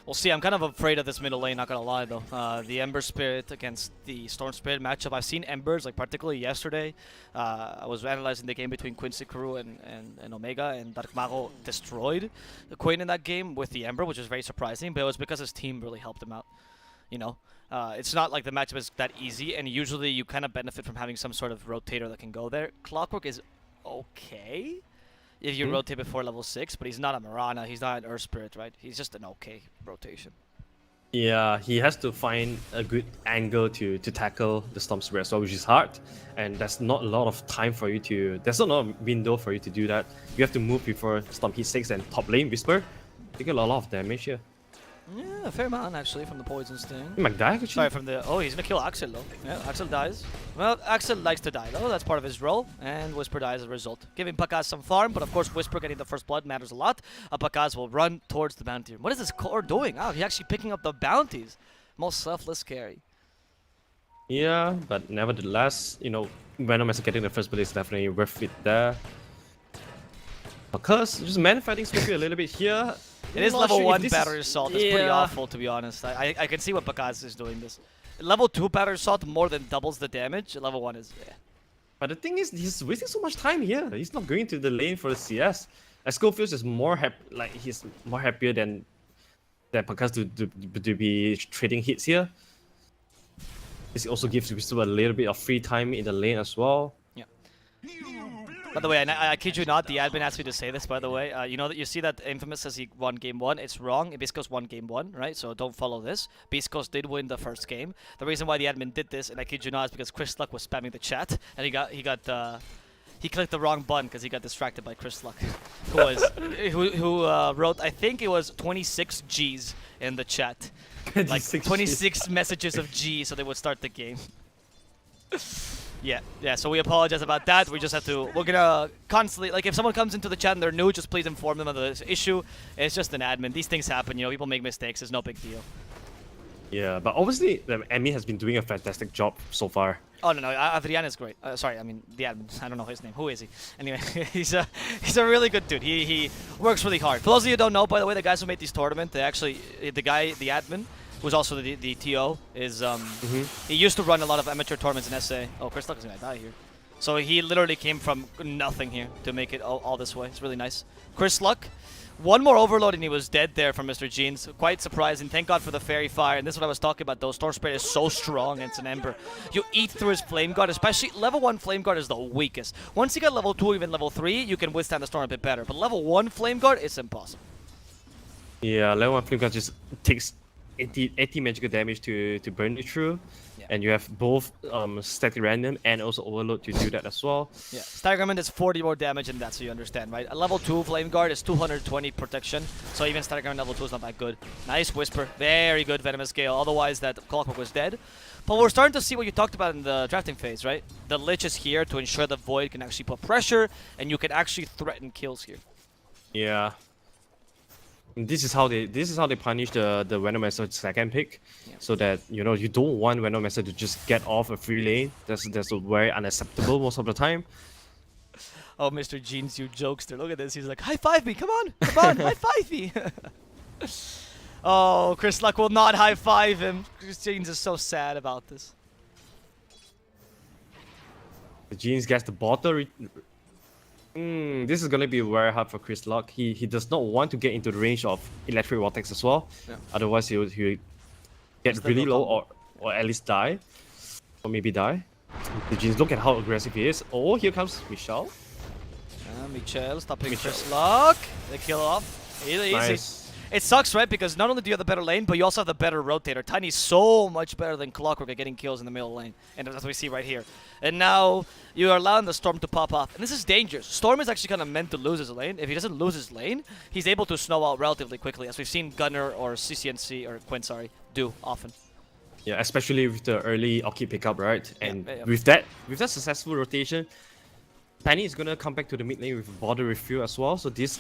We'll see. I'm kind of afraid of this middle lane, not gonna lie though. The Ember Spirit against the Storm Spirit matchup. I've seen Embers, like particularly yesterday. I was analyzing the game between Quincy Crew and Omega, and Dark Mago destroyed the Queen in that game with the Ember, which was very surprising, but it was because his team really helped him out. It's not like the matchup is that easy, and usually you kind of benefit from having some sort of rotator that can go there. Clockwork is okay if you rotate before level 6, but he's not a Mirana, he's not an Earth Spirit, right? He's just an okay rotation. Yeah, he has to find a good angle to tackle the Storm Spirit as well, which is hard. And there's not a lot of time for you to... There's not a lot of window for you to do that. You have to move before Storm hit 6 and top lane Whisper. You get a lot of damage here. Yeah, a fair amount actually from the Poison Sting. He might die actually. Sorry, from the... Oh, he's gonna kill Axel though. Yeah, Axel dies. Well, Axel likes to die though, that's part of his role. And Whisper dies as a result. Giving Pakaz some farm, but of course Whisper getting the first blood matters a lot. Pakaz will run towards the bounty. What is this core doing? Oh, he's actually picking up the bounties. Most selfless carry. Yeah, but nevertheless, Venomancer getting the first blood is definitely worth it there. Pakaz just man-fighting Smoky a little bit here. It is Not level sure 1 if Battery Assault. It's pretty awful, to be honest. I can see what Pakaz is doing this. Level 2 Battery Assault more than doubles the damage. Level 1 is... But the thing is, he's wasting so much time here. He's not going to the lane for the CS. Schofield is more he's more happier than Pakaz to be trading hits here. This also gives Whisper a little bit of free time in the lane as well. Yeah. By the way, I kid you not, the admin asked me to say this, by the way. You see that Infamous says he won game 1. It's wrong. Beast Coast won game 1, right? So don't follow this. Beast Coast did win the first game. The reason why the admin did this, and I kid you not, is because Chris Luck was spamming the chat, and he clicked the wrong button because he got distracted by Chris Luck, who wrote, I think it was 26 G's in the chat. Like 26 messages of G, so they would start the game. Yeah, so we apologize about that. We just have to, we're gonna constantly, like if someone comes into the chat and they're new, just please inform them of the issue. It's just an admin. These things happen, people make mistakes. It's no big deal. Yeah, but obviously the Emmy has been doing a fantastic job so far. Oh, no, Adrian is great. Sorry, I mean, the admin. I don't know his name. Who is he? Anyway, he's a really good dude. He works really hard. For those of you who don't know, by the way, the guys who made this tournament, the admin, who's also the TO, is he used to run a lot of amateur tournaments in SA. Oh, Chris Luck is gonna die here. So he literally came from nothing here to make it all this way. It's really nice. Chris Luck, One more overload and he was dead there from Mr. Jeans. Quite surprising. Thank God for the Fairy Fire. And this is what I was talking about though. Storm Spirit is so strong and it's an Ember. You eat through his Flame Guard, especially level 1 Flame Guard is the weakest. Once you get level 2 or even level 3, you can withstand the storm a bit better. But level 1 Flame Guard, it's impossible. Yeah, level 1 Flame Guard just takes 80 magical damage to burn you through. Yeah. And you have both static random and also overload to do that as well. Yeah, Staggerman is 40 more damage than that, so you understand, right? A level 2 Flame Guard is 220 protection, so even Staggerman level 2 is not that good. Nice Whisper, very good Venomous Gale, otherwise that Clockwork was dead. But we're starting to see what you talked about in the drafting phase, right? The Lich is here to ensure the Void can actually put pressure, and you can actually threaten kills here. Yeah. This is how they punish the Venomancer second pick, Yeah. so that you don't want Venomancer to just get off a free lane. That's very unacceptable most of the time. Oh, Mr. Jeans, you jokester. Look at this. He's like, high five me. Come on. High five me. Oh, Chris Luck will not high five him. Chris Jeans is so sad about this. The Jeans gets the bottle. This is gonna be very hard for Chris Luck. He does not want to get into the range of Electric Vortex as well. Yeah. Otherwise he'll get really low or at least die. Or maybe die. The Jeans, look at how aggressive he is. Oh, here comes Michelle. Michel stopping Chris Luck. They kill off. Easy. Nice. It sucks, right? Because not only do you have the better lane, but you also have the better rotator. Tiny's so much better than Clockwork at getting kills in the middle lane. And that's what we see right here. And now you are allowing the Storm to pop off. And this is dangerous. Storm is actually kind of meant to lose his lane. If he doesn't lose his lane, he's able to snow out relatively quickly, as we've seen Gunner or CCNC, or Quinn, sorry, do often. Yeah, especially with the early Oki pickup, right? And yeah. with that successful rotation, Tiny is gonna come back to the mid lane with a border refill as well. So this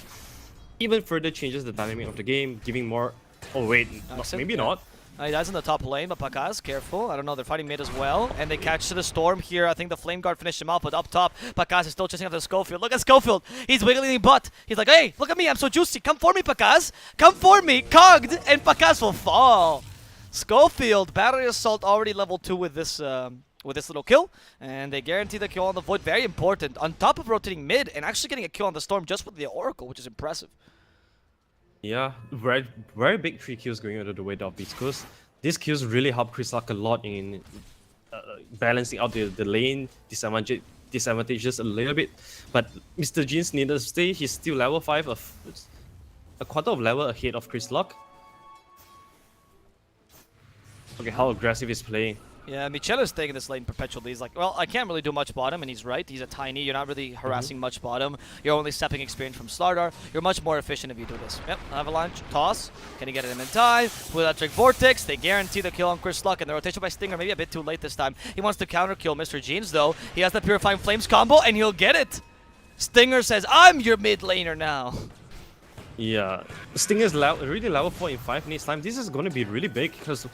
even further changes the dynamic of the game, giving more. Oh wait, maybe not. He dies in the top lane, but Pakaz, careful. I don't know, they're fighting mid as well. And they catch to the Storm here. I think the Flame Guard finished him off, but up top, Pakaz is still chasing after Schofield. Look at Schofield. He's wiggling his butt. He's like, hey, look at me. I'm so juicy. Come for me, Pakaz. Come for me. Cogged, and Pakaz will fall. Schofield, Battery Assault already level 2 with this little kill. And they guarantee the kill on the Void. Very important. On top of rotating mid and actually getting a kill on the Storm just with the Oracle, which is impressive. Yeah, very big 3 kills going under the weight of Beast Coast. These kills really help Chris Luck a lot in balancing out the lane disadvantages a little bit. But Mr. Jeans needed to stay. He's still level 5, a quarter of level ahead of Chris Luck. Okay, how aggressive he's playing. Yeah, Michel is staying in this lane perpetually. He's like, well, I can't really do much bottom, and he's right. He's a Tiny. You're not really harassing much bottom. You're only stepping experience from Slardar. You're much more efficient if you do this. Yep, Avalanche, toss. Can he get it in time? With Electric Vortex, they guarantee the kill on Chris Luck, and the rotation by Stinger maybe a bit too late this time. He wants to counter kill Mr. Jeans, though. He has the Purifying Flames combo, and he'll get it. Stinger says, I'm your mid laner now. Yeah, Stinger's already level 4 in 5 minutes time. This is going to be really big because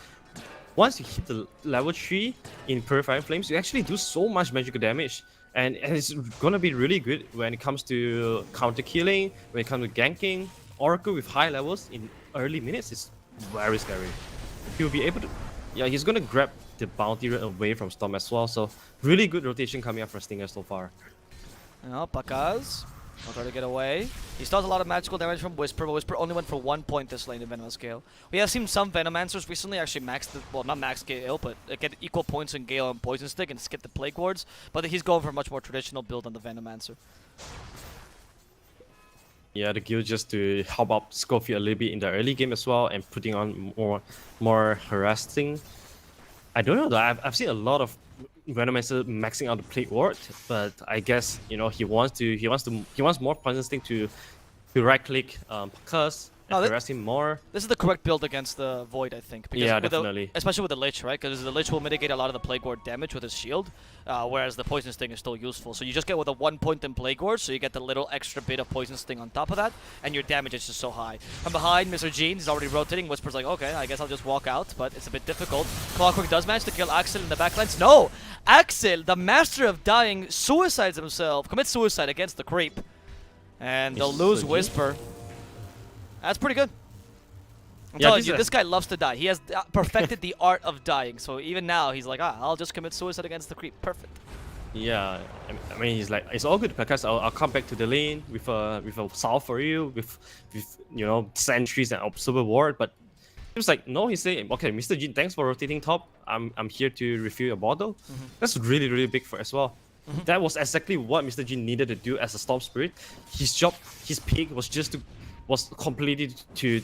once you hit the level 3 in Purifying Flames, you actually do so much magical damage. And it's gonna be really good when it comes to counter killing, when it comes to ganking. Oracle with high levels in early minutes is very scary. He'll be able to... Yeah, he's gonna grab the bounty rate away from Storm as well. So really good rotation coming up for Stinger so far. Now, Pakaz will try to get away. He still has a lot of magical damage from Whisper, but Whisper only went for 1 point this lane in Venomous Gale. We have seen some Venomancers recently actually max the, well, not max Gale, but get equal points in Gale and Poison Stick and skip the Plague Wards, but he's going for a much more traditional build on the Venomancer. Yeah, the guild just to help out Schofield a little bit in the early game as well and putting on more harassing. I don't know though, I've seen a lot of Venomancer maxing out the Plague Ward, but I guess he wants more Poison Sting to right click Pakaz and harass him more. This is the correct build against the Void, I think. Because yeah, definitely. Especially with the Lich, right? Because the Lich will mitigate a lot of the Plague Ward damage with his shield, whereas the Poison Sting is still useful. So you just get with a 1 point in Plague Ward, so you get the little extra bit of Poison Sting on top of that, and your damage is just so high. From behind, Mr. Jeans is already rotating. Whisper's like, okay, I guess I'll just walk out, but it's a bit difficult. Clockwork does manage to kill Axel in the backlines. No! Axel, the master of dying, suicides himself, commits suicide against the creep. And they'll lose Whisper. That's pretty good. I'm telling you, this guy loves to die. He has perfected the art of dying. So even now, he's like, I'll just commit suicide against the creep. Perfect. Yeah, I mean he's like it's all good because I'll come back to the lane with a salve for you with sentries and observer ward, but he was like no, he's saying okay, Mr. Jin, thanks for rotating top. I'm here to refill your bottle. That's really big for as well. That was exactly what Mr. Jin needed to do as a Storm Spirit. His job, his pick was just to completely to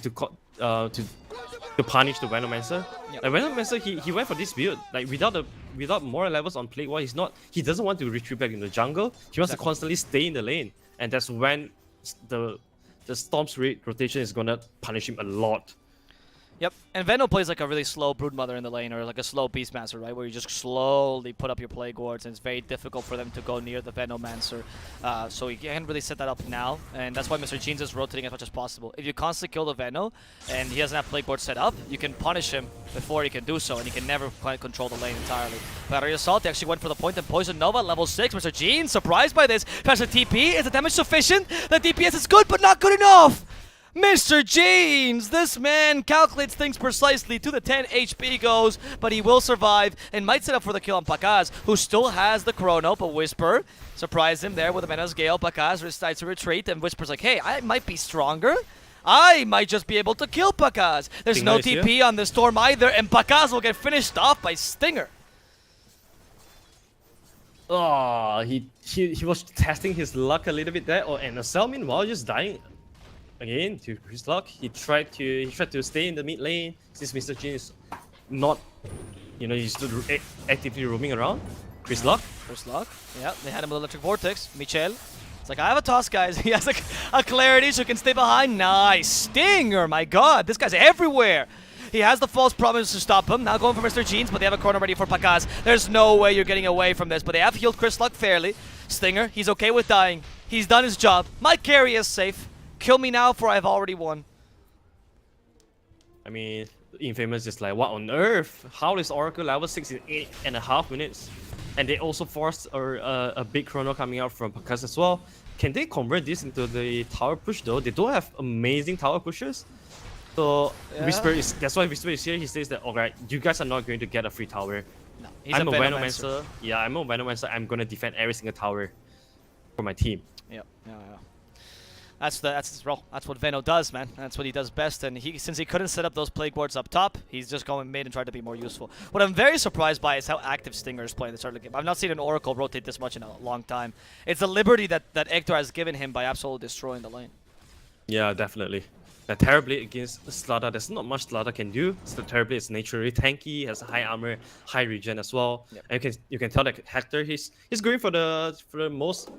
punish the Venomancer. Yep. Like Venomancer, he went for this build like without more levels on Plague War. He doesn't want to retreat back in the jungle. He wants to constantly stay in the lane, and that's when the Storm Spirit rotation is gonna punish him a lot. Yep, and Veno plays like a really slow Broodmother in the lane, or like a slow Beastmaster, right? Where you just slowly put up your Plague Wards, and it's very difficult for them to go near the Venomancer. So you can't really set that up now, and that's why Mr. Jeans is rotating as much as possible. If you constantly kill the Veno, and he doesn't have Plague Wards set up, you can punish him before he can do so, and he can never quite control the lane entirely. But Assault actually went for the point and Poison Nova, level 6. Mr. Jeans, surprised by this, passes TP. Is the damage sufficient? The DPS is good, but not good enough! Mr. Jeans, this man calculates things precisely. To the 10 HP goes, but he will survive and might set up for the kill on Pakaz, who still has the Chrono, but Whisper surprised him there with a Menace Gale. Pakaz decides to retreat, and Whisper's like, hey, I might be stronger. I might just be able to kill Pakaz. There's no TP on the Storm either, and Pakaz will get finished off by Stinger. Oh, he was testing his luck a little bit there, and Acel meanwhile just dying again to his luck. He tried to stay in the mid lane since Mr. Jin is not, he's still actively roaming around. Chris Luck. Yeah, they had him with Electric Vortex. Michel. It's like, I have a toss, guys. He has a Clarity, so he can stay behind. Nice. Stinger, my god. This guy's everywhere. He has the false promise to stop him. Now going for Mr. Jeans, but they have a Chrono ready for Pakaz. There's no way you're getting away from this, but they have healed Chris Luck fairly. Stinger, he's okay with dying. He's done his job. My carry is safe. Kill me now, for I've already won. I mean, Infamous is like, what on earth? How is Oracle level 6 in 8.5 minutes? And they also forced a big Chrono coming out from Pakaz as well. Can they convert this into the tower push though? They don't have amazing tower pushers. So yeah. That's why Whisper is here. He says that, alright, you guys are not going to get a free tower. No, I'm a Venomancer. Yeah, I'm a Venomancer. I'm gonna defend every single tower for my team. Yep. Yeah. That's his role. That's what Veno does, man. That's what he does best. And since he couldn't set up those Plague Wards up top, he's just going mid and tried to be more useful. What I'm very surprised by is how active Stinger is playing at the start of the game. I've not seen an Oracle rotate this much in a long time. It's the liberty that Hector has given him by absolutely destroying the lane. Yeah, definitely. The Terrorblade against Slaughter, there's not much Slaughter can do. So the Terrorblade is naturally tanky, has high armor, high regen as well. Yep. And you can tell that Hector he's going for the most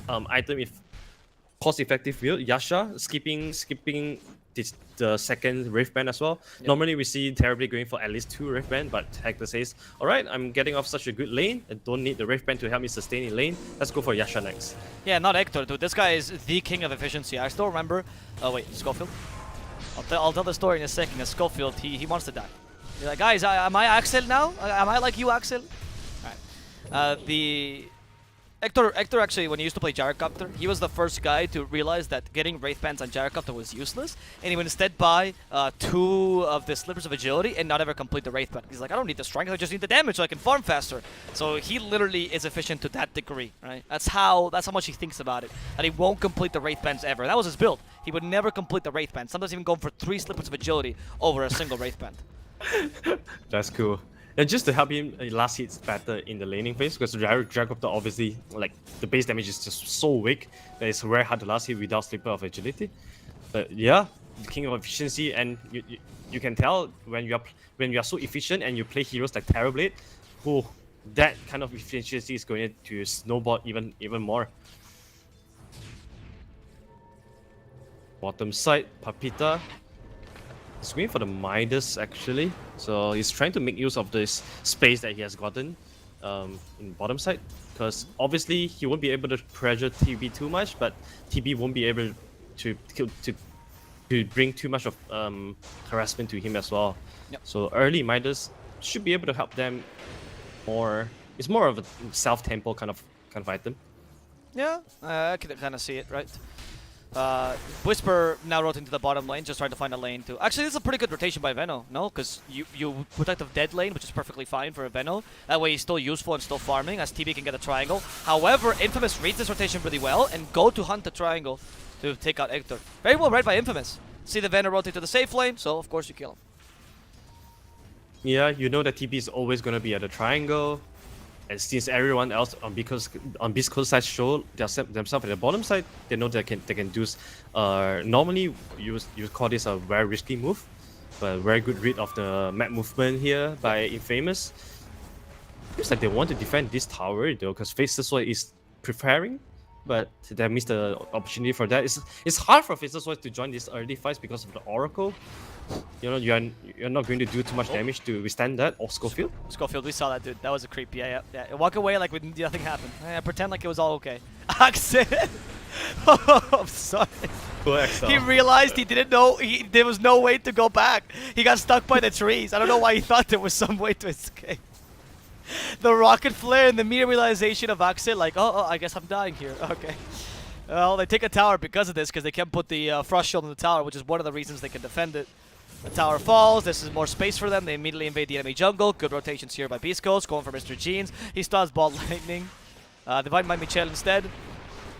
item if cost-effective build. Yasha skipping the second Rift Band as well. Yep. Normally we see Terrorblade going for at least 2 Rift Band, but Hector says, alright, I'm getting off such a good lane, I don't need the Rift Band to help me sustain in lane. Let's go for Yasha next. Yeah, not Hector, dude. This guy is the king of efficiency. I still remember... Oh wait, Schofield? I'll tell the story in a second. As Schofield, he wants to die. He's like, guys, am I Axel now? Am I like you, Axel? Alright. Hector actually, when he used to play Gyrocopter, he was the first guy to realize that getting Wraith Bands on Gyrocopter was useless, and he would instead buy 2 of the Slippers of Agility and not ever complete the Wraith Band. He's like, I don't need the strength, I just need the damage so I can farm faster. So he literally is efficient to that degree, right? That's how much he thinks about it, and he won't complete the Wraith Bands ever. That was his build. He would never complete the Wraith Band, sometimes even going for 3 Slippers of Agility over a single Wraith Band. That's cool. And just to help him last hits better in the laning phase, because Gyrocopter obviously, like, the base damage is just so weak that it's very hard to last hit without Slipper of Agility. But yeah, the king of efficiency, and you can tell when you are so efficient and you play heroes like Terrorblade, that kind of efficiency is going to snowball even more. Bottom side, Papita. He's going for the Midas actually, so he's trying to make use of this space that he has gotten in bottom side, because obviously he won't be able to pressure TB too much, but TB won't be able to bring too much of harassment to him as well. Yep. So early Midas should be able to help them more. It's more of a self-tempo kind of item. Yeah, I can kind of see it, right? Whisper now rotating to the bottom lane, just trying to find a lane to... Actually, this is a pretty good rotation by Veno, no? Because you protect the dead lane, which is perfectly fine for a Veno. That way he's still useful and still farming, as TB can get a triangle. However, Infamous reads this rotation really well and go to hunt the triangle to take out Hector. Very well read by Infamous. See the Veno rotate to the safe lane, so of course you kill him. Yeah, you know that TP is always gonna be at the triangle. And since everyone else on Beast Coast side show themselves at the bottom side, they know they can do. Normally you call this a very risky move, but very good read of the map movement here by Infamous. Seems like they want to defend this tower though, because Faceless is preparing, but they missed the opportunity for that. It's hard for Faceless to join these early fights because of the Oracle. You know, you're not going to do too much damage to withstand that. Or Schofield. Schofield, we saw that, dude. That was a creep. Yeah. Walk away like nothing happened. Pretend like it was all okay. Axel. Oh, I'm sorry. He realized he didn't know. There was no way to go back. He got stuck by the trees. I don't know why he thought there was some way to escape. The rocket flare and the mere realization of Axel, like, oh, I guess I'm dying here. Okay. Well, they take a tower because of this, because they can't put the Frost Shield in the tower, which is one of the reasons they can defend it. The tower falls, this is more space for them, they immediately invade the enemy jungle. Good rotations here by Beast Coast, going for Mr. Jeans. He still has Ball Lightning. Divide by Michel instead.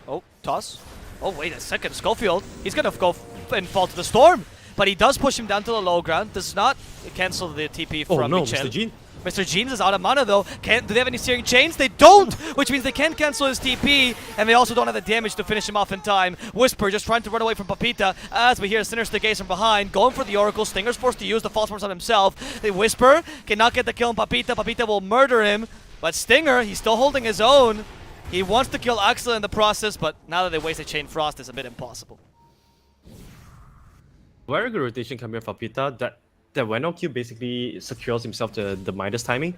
Oh, toss. Oh, wait a second, Schofield. He's gonna go and fall to the storm. But he does push him down to the low ground, does not cancel the TP from Michel. Mr. Jean. Mr. Jeans is out of mana though. Do they have any Searing Chains? They don't! Which means they can't cancel his TP, and they also don't have the damage to finish him off in time. Whisper just trying to run away from Papita as we hear Sinister Gaze from behind. Going for the Oracle. Stinger's forced to use the False Force on himself. The Whisper cannot get the kill on Papita. Papita will murder him. But Stinger, he's still holding his own. He wants to kill Axel in the process, but now that they wasted Chain Frost, it's a bit impossible. Very good rotation coming from Papita. That Veno Q basically secures himself the Midas timing.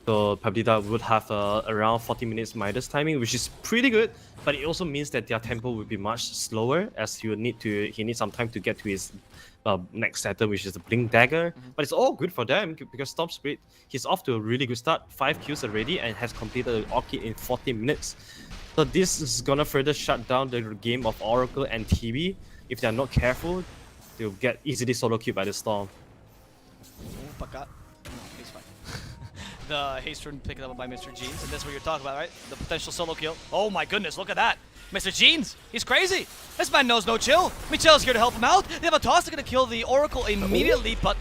So Papita would have around 40 minutes Midas timing, which is pretty good. But it also means that their tempo will be much slower, as he needs some time to get to his next setter, which is the Blink Dagger. But it's all good for them because Storm Spirit, he's off to a really good start. 5 kills already and has completed the Orchid in 40 minutes. So this is gonna further shut down the game of Oracle and TB. If they're not careful, they'll get easily solo killed by the Storm. Oh, no, he's fine. The haste rune picked up by Mr. Jeans, and that's what you're talking about, right? The potential solo kill. Oh my goodness, look at that. Mr. Jeans, he's crazy. This man knows no chill. Michel's here to help him out. They have a toss, they're gonna kill the Oracle immediately, but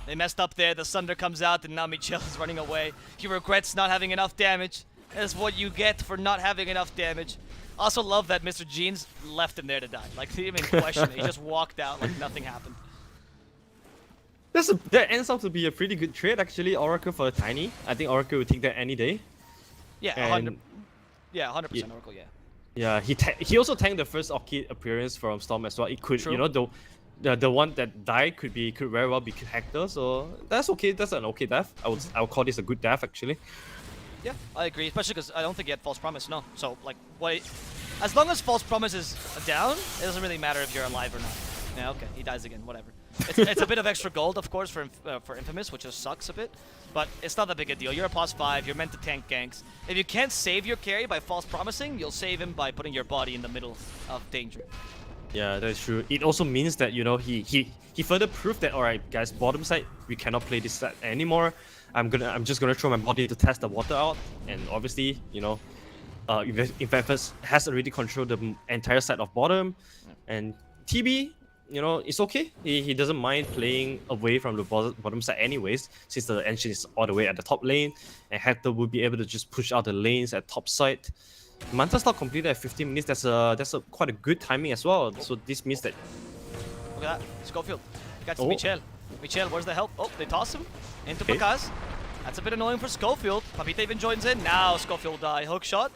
they messed up there. The Sunder comes out, and now Michel is running away. He regrets not having enough damage. That's what you get for not having enough damage. Also love that Mr. Jeans left him there to die. Like, he didn't even question it. He just walked out like nothing happened. That ends up to be a pretty good trade, actually. Oracle for a Tiny. I think Oracle would take that any day. Yeah, 100%. Yeah, 100% Oracle. Yeah. Yeah, he also tanked the first Orchid appearance from Storm as well. It could, True. you know, the one that died could very well be Hector. So that's okay. That's an okay death. I would call this a good death actually. Yeah, I agree. Especially because I don't think he had False Promise. No. So like, as long as False Promise is down, it doesn't really matter if you're alive or not. Yeah, okay, he dies again. Whatever. It's a bit of extra gold, of course, for Infamous, which just sucks a bit. But it's not that big a deal. You're a +5. You're meant to tank ganks. If you can't save your carry by false promising, you'll save him by putting your body in the middle of danger. Yeah, that's true. It also means that, you know, he further proved that, alright guys, bottom side, we cannot play this set anymore. I'm just gonna throw my body to test the water out, and obviously, you know, Infamous has already controlled the entire side of bottom, and TB, you know, it's okay. He doesn't mind playing away from the bottom side anyways, since the engine is all the way at the top lane, and Hector will be able to just push out the lanes at top side. Manta's not completed at 15 minutes. That's quite a good timing as well. So this means that. Look at that, Schofield. Got Michel. Michel, where's the help? Oh, they toss him into Pakaz. That's a bit annoying for Schofield. Papita even joins in. Now Schofield will die. Hook shot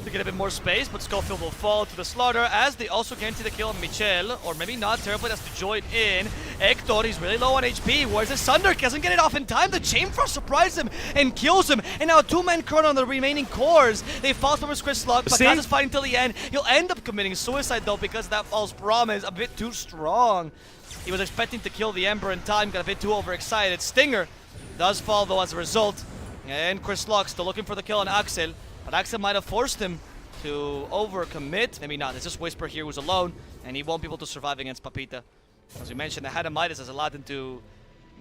to get a bit more space, but Schofield will fall to the slaughter as they also guarantee the kill on Michel, or maybe not. Terrorblade has to join in. Hector, he's really low on HP. Where's his Sunder? Doesn't get it off in time. The Chain Frost surprises him and kills him. And now a 2-man chrono on the remaining cores. They false promise Chris Slug. Pakaz is fighting till the end. He'll end up committing suicide though because that false promise a bit too strong. He was expecting to kill the Ember in time, got a bit too overexcited. Stinger does fall though as a result. And Chris Locke still looking for the kill on Axel. But Axel might have forced him to overcommit. Maybe not. It's just Whisper here who's alone. and he won't be able to survive against Papita. As we mentioned, the Hadamitis has allowed him to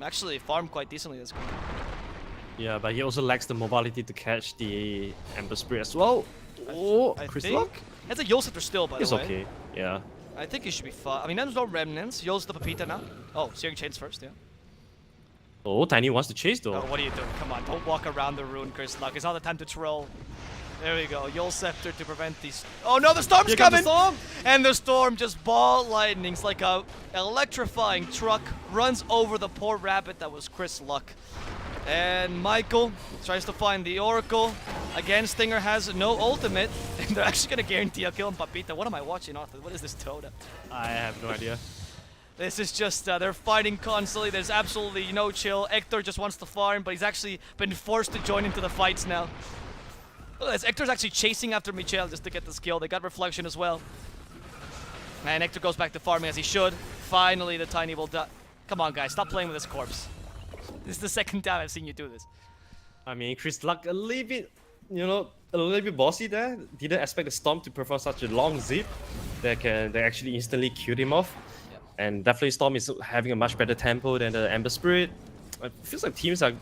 actually farm quite decently this game. Yeah, but he also lacks the mobility to catch the Ember Spirit as well. Oh, I Chris think Luck? it's a Yule Scepter still, by It's the way. okay, yeah. I think he should be fine. I mean, there's no remnants. Yule's the Papita now. Oh, Searing Chains first, yeah. Oh, Tiny wants to chase though. Oh, what are you doing? Come on, don't walk around the rune, Chris Luck. It's not the time to troll. There we go. Yule Scepter to prevent these. Oh no, the storm's Here comes coming! the storm! And the storm just ball lightnings like a electrifying truck runs over the poor rabbit that was Chris Luck. And Michael tries to find the Oracle. Again, Stinger has no ultimate. And they're actually going to guarantee a kill on Papita. What am I watching, Arthur? What is this Dota? I have no idea. This is just, they're fighting constantly. There's absolutely no chill. Hector just wants to farm, but he's actually been forced to join into the fights now. Look at this. Hector's actually chasing after Michel just to get this kill. They got Reflection as well. And Hector goes back to farming as he should. Finally, the Tiny will die. Come on, guys. Stop playing with this corpse. This is the second time I've seen you do this. I mean, Chris Luck a little bit, a little bit bossy there. Didn't expect the Storm to perform such a long zip that actually instantly killed him off. Yep. And definitely Storm is having a much better tempo than the Ember Spirit. It feels like teams they're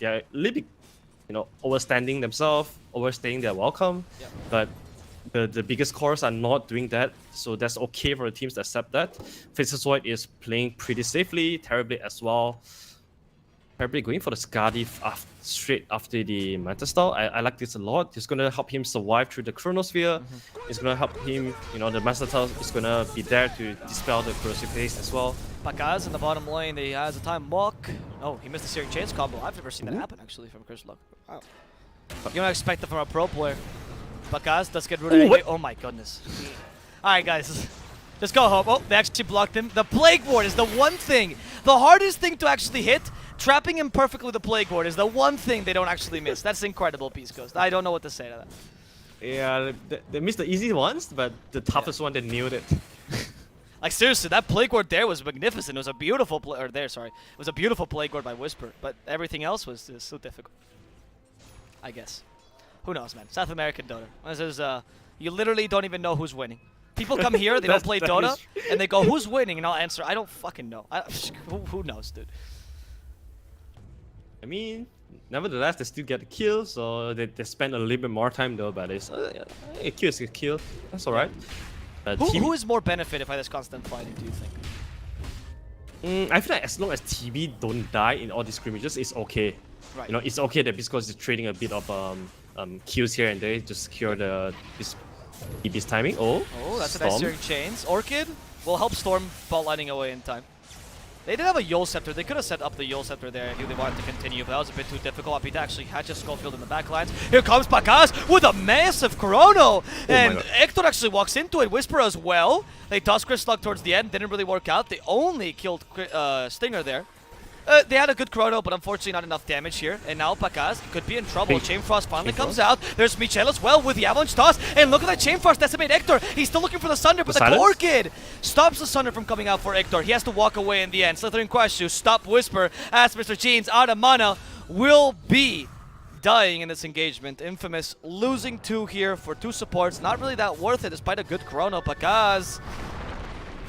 a little bit, overstanding themselves, overstaying their welcome. Yep. But the biggest cores are not doing that, so that's okay for the teams to accept that. Faceless Void is playing pretty safely, terribly as well. Probably going for the Skadi straight after the Manta Style. I like this a lot. It's going to help him survive through the Chronosphere. It's going to help him, the Master Style is going to be there to dispel the corrosive haste as well. Pakaz in the bottom lane, he has a time walk. Oh, he missed the Searing Chains combo. I've never seen that happen actually from Chris Luck. Wow. You don't expect that from a pro player. Pakaz does get rooted anyway. Oh my goodness. Alright guys, just go home. Oh, they actually blocked him. The Plague Ward is the one thing, the hardest thing to actually hit. Trapping him perfectly with the Plague Ward is the one thing they don't actually miss. That's incredible, Peace Coast. I don't know what to say to that. Yeah, they missed the easy ones, but the toughest one, they nailed it. Like seriously, that Plague Ward there was magnificent. It was a beautiful It was a beautiful Plague Ward by Whisper, but everything else was just so difficult. I guess. Who knows, man? South American Dota. This is, you literally don't even know who's winning. People come here, they don't play Dota, and they go, "Who's winning?" And I'll answer, "I don't fucking know." Who knows, dude? I mean, nevertheless, they still get the kill, so they spend a little bit more time though, but it's a kill is a kill. That's alright. Who is more benefited by this constant fighting, do you think? I feel like as long as TB don't die in all these scrimmages, it's okay. Right. It's okay that because it's trading a bit of kills here and there to secure this TB's timing. Oh, that's a nice Searing Chains. Orchid will help Storm ball lining away in time. They did have a Yule Scepter. They could have set up the Yule Scepter there if they wanted to continue, but that was a bit too difficult. Apita actually hatches Schofield in the backlines. Here comes Pakaz with a massive Chrono! And Hector actually walks into it. Whisper as well. They tossed Chris Luck towards the end. Didn't really work out. They only killed Stinger there. They had a good Chrono, but unfortunately not enough damage here. And now Pakaz could be in trouble. Chain Frost finally comes out. There's Michel as well with the Avalanche toss. And look at that Chain Frost decimate Hector. He's still looking for the Sunder, but the Orchid stops the Sunder from coming out for Hector. He has to walk away in the end. Slithering Quashu stop Whisper as Mr. Jeans out of mana will be dying in this engagement. Infamous losing 2 here for 2 supports. Not really that worth it despite a good Chrono. Pakaz,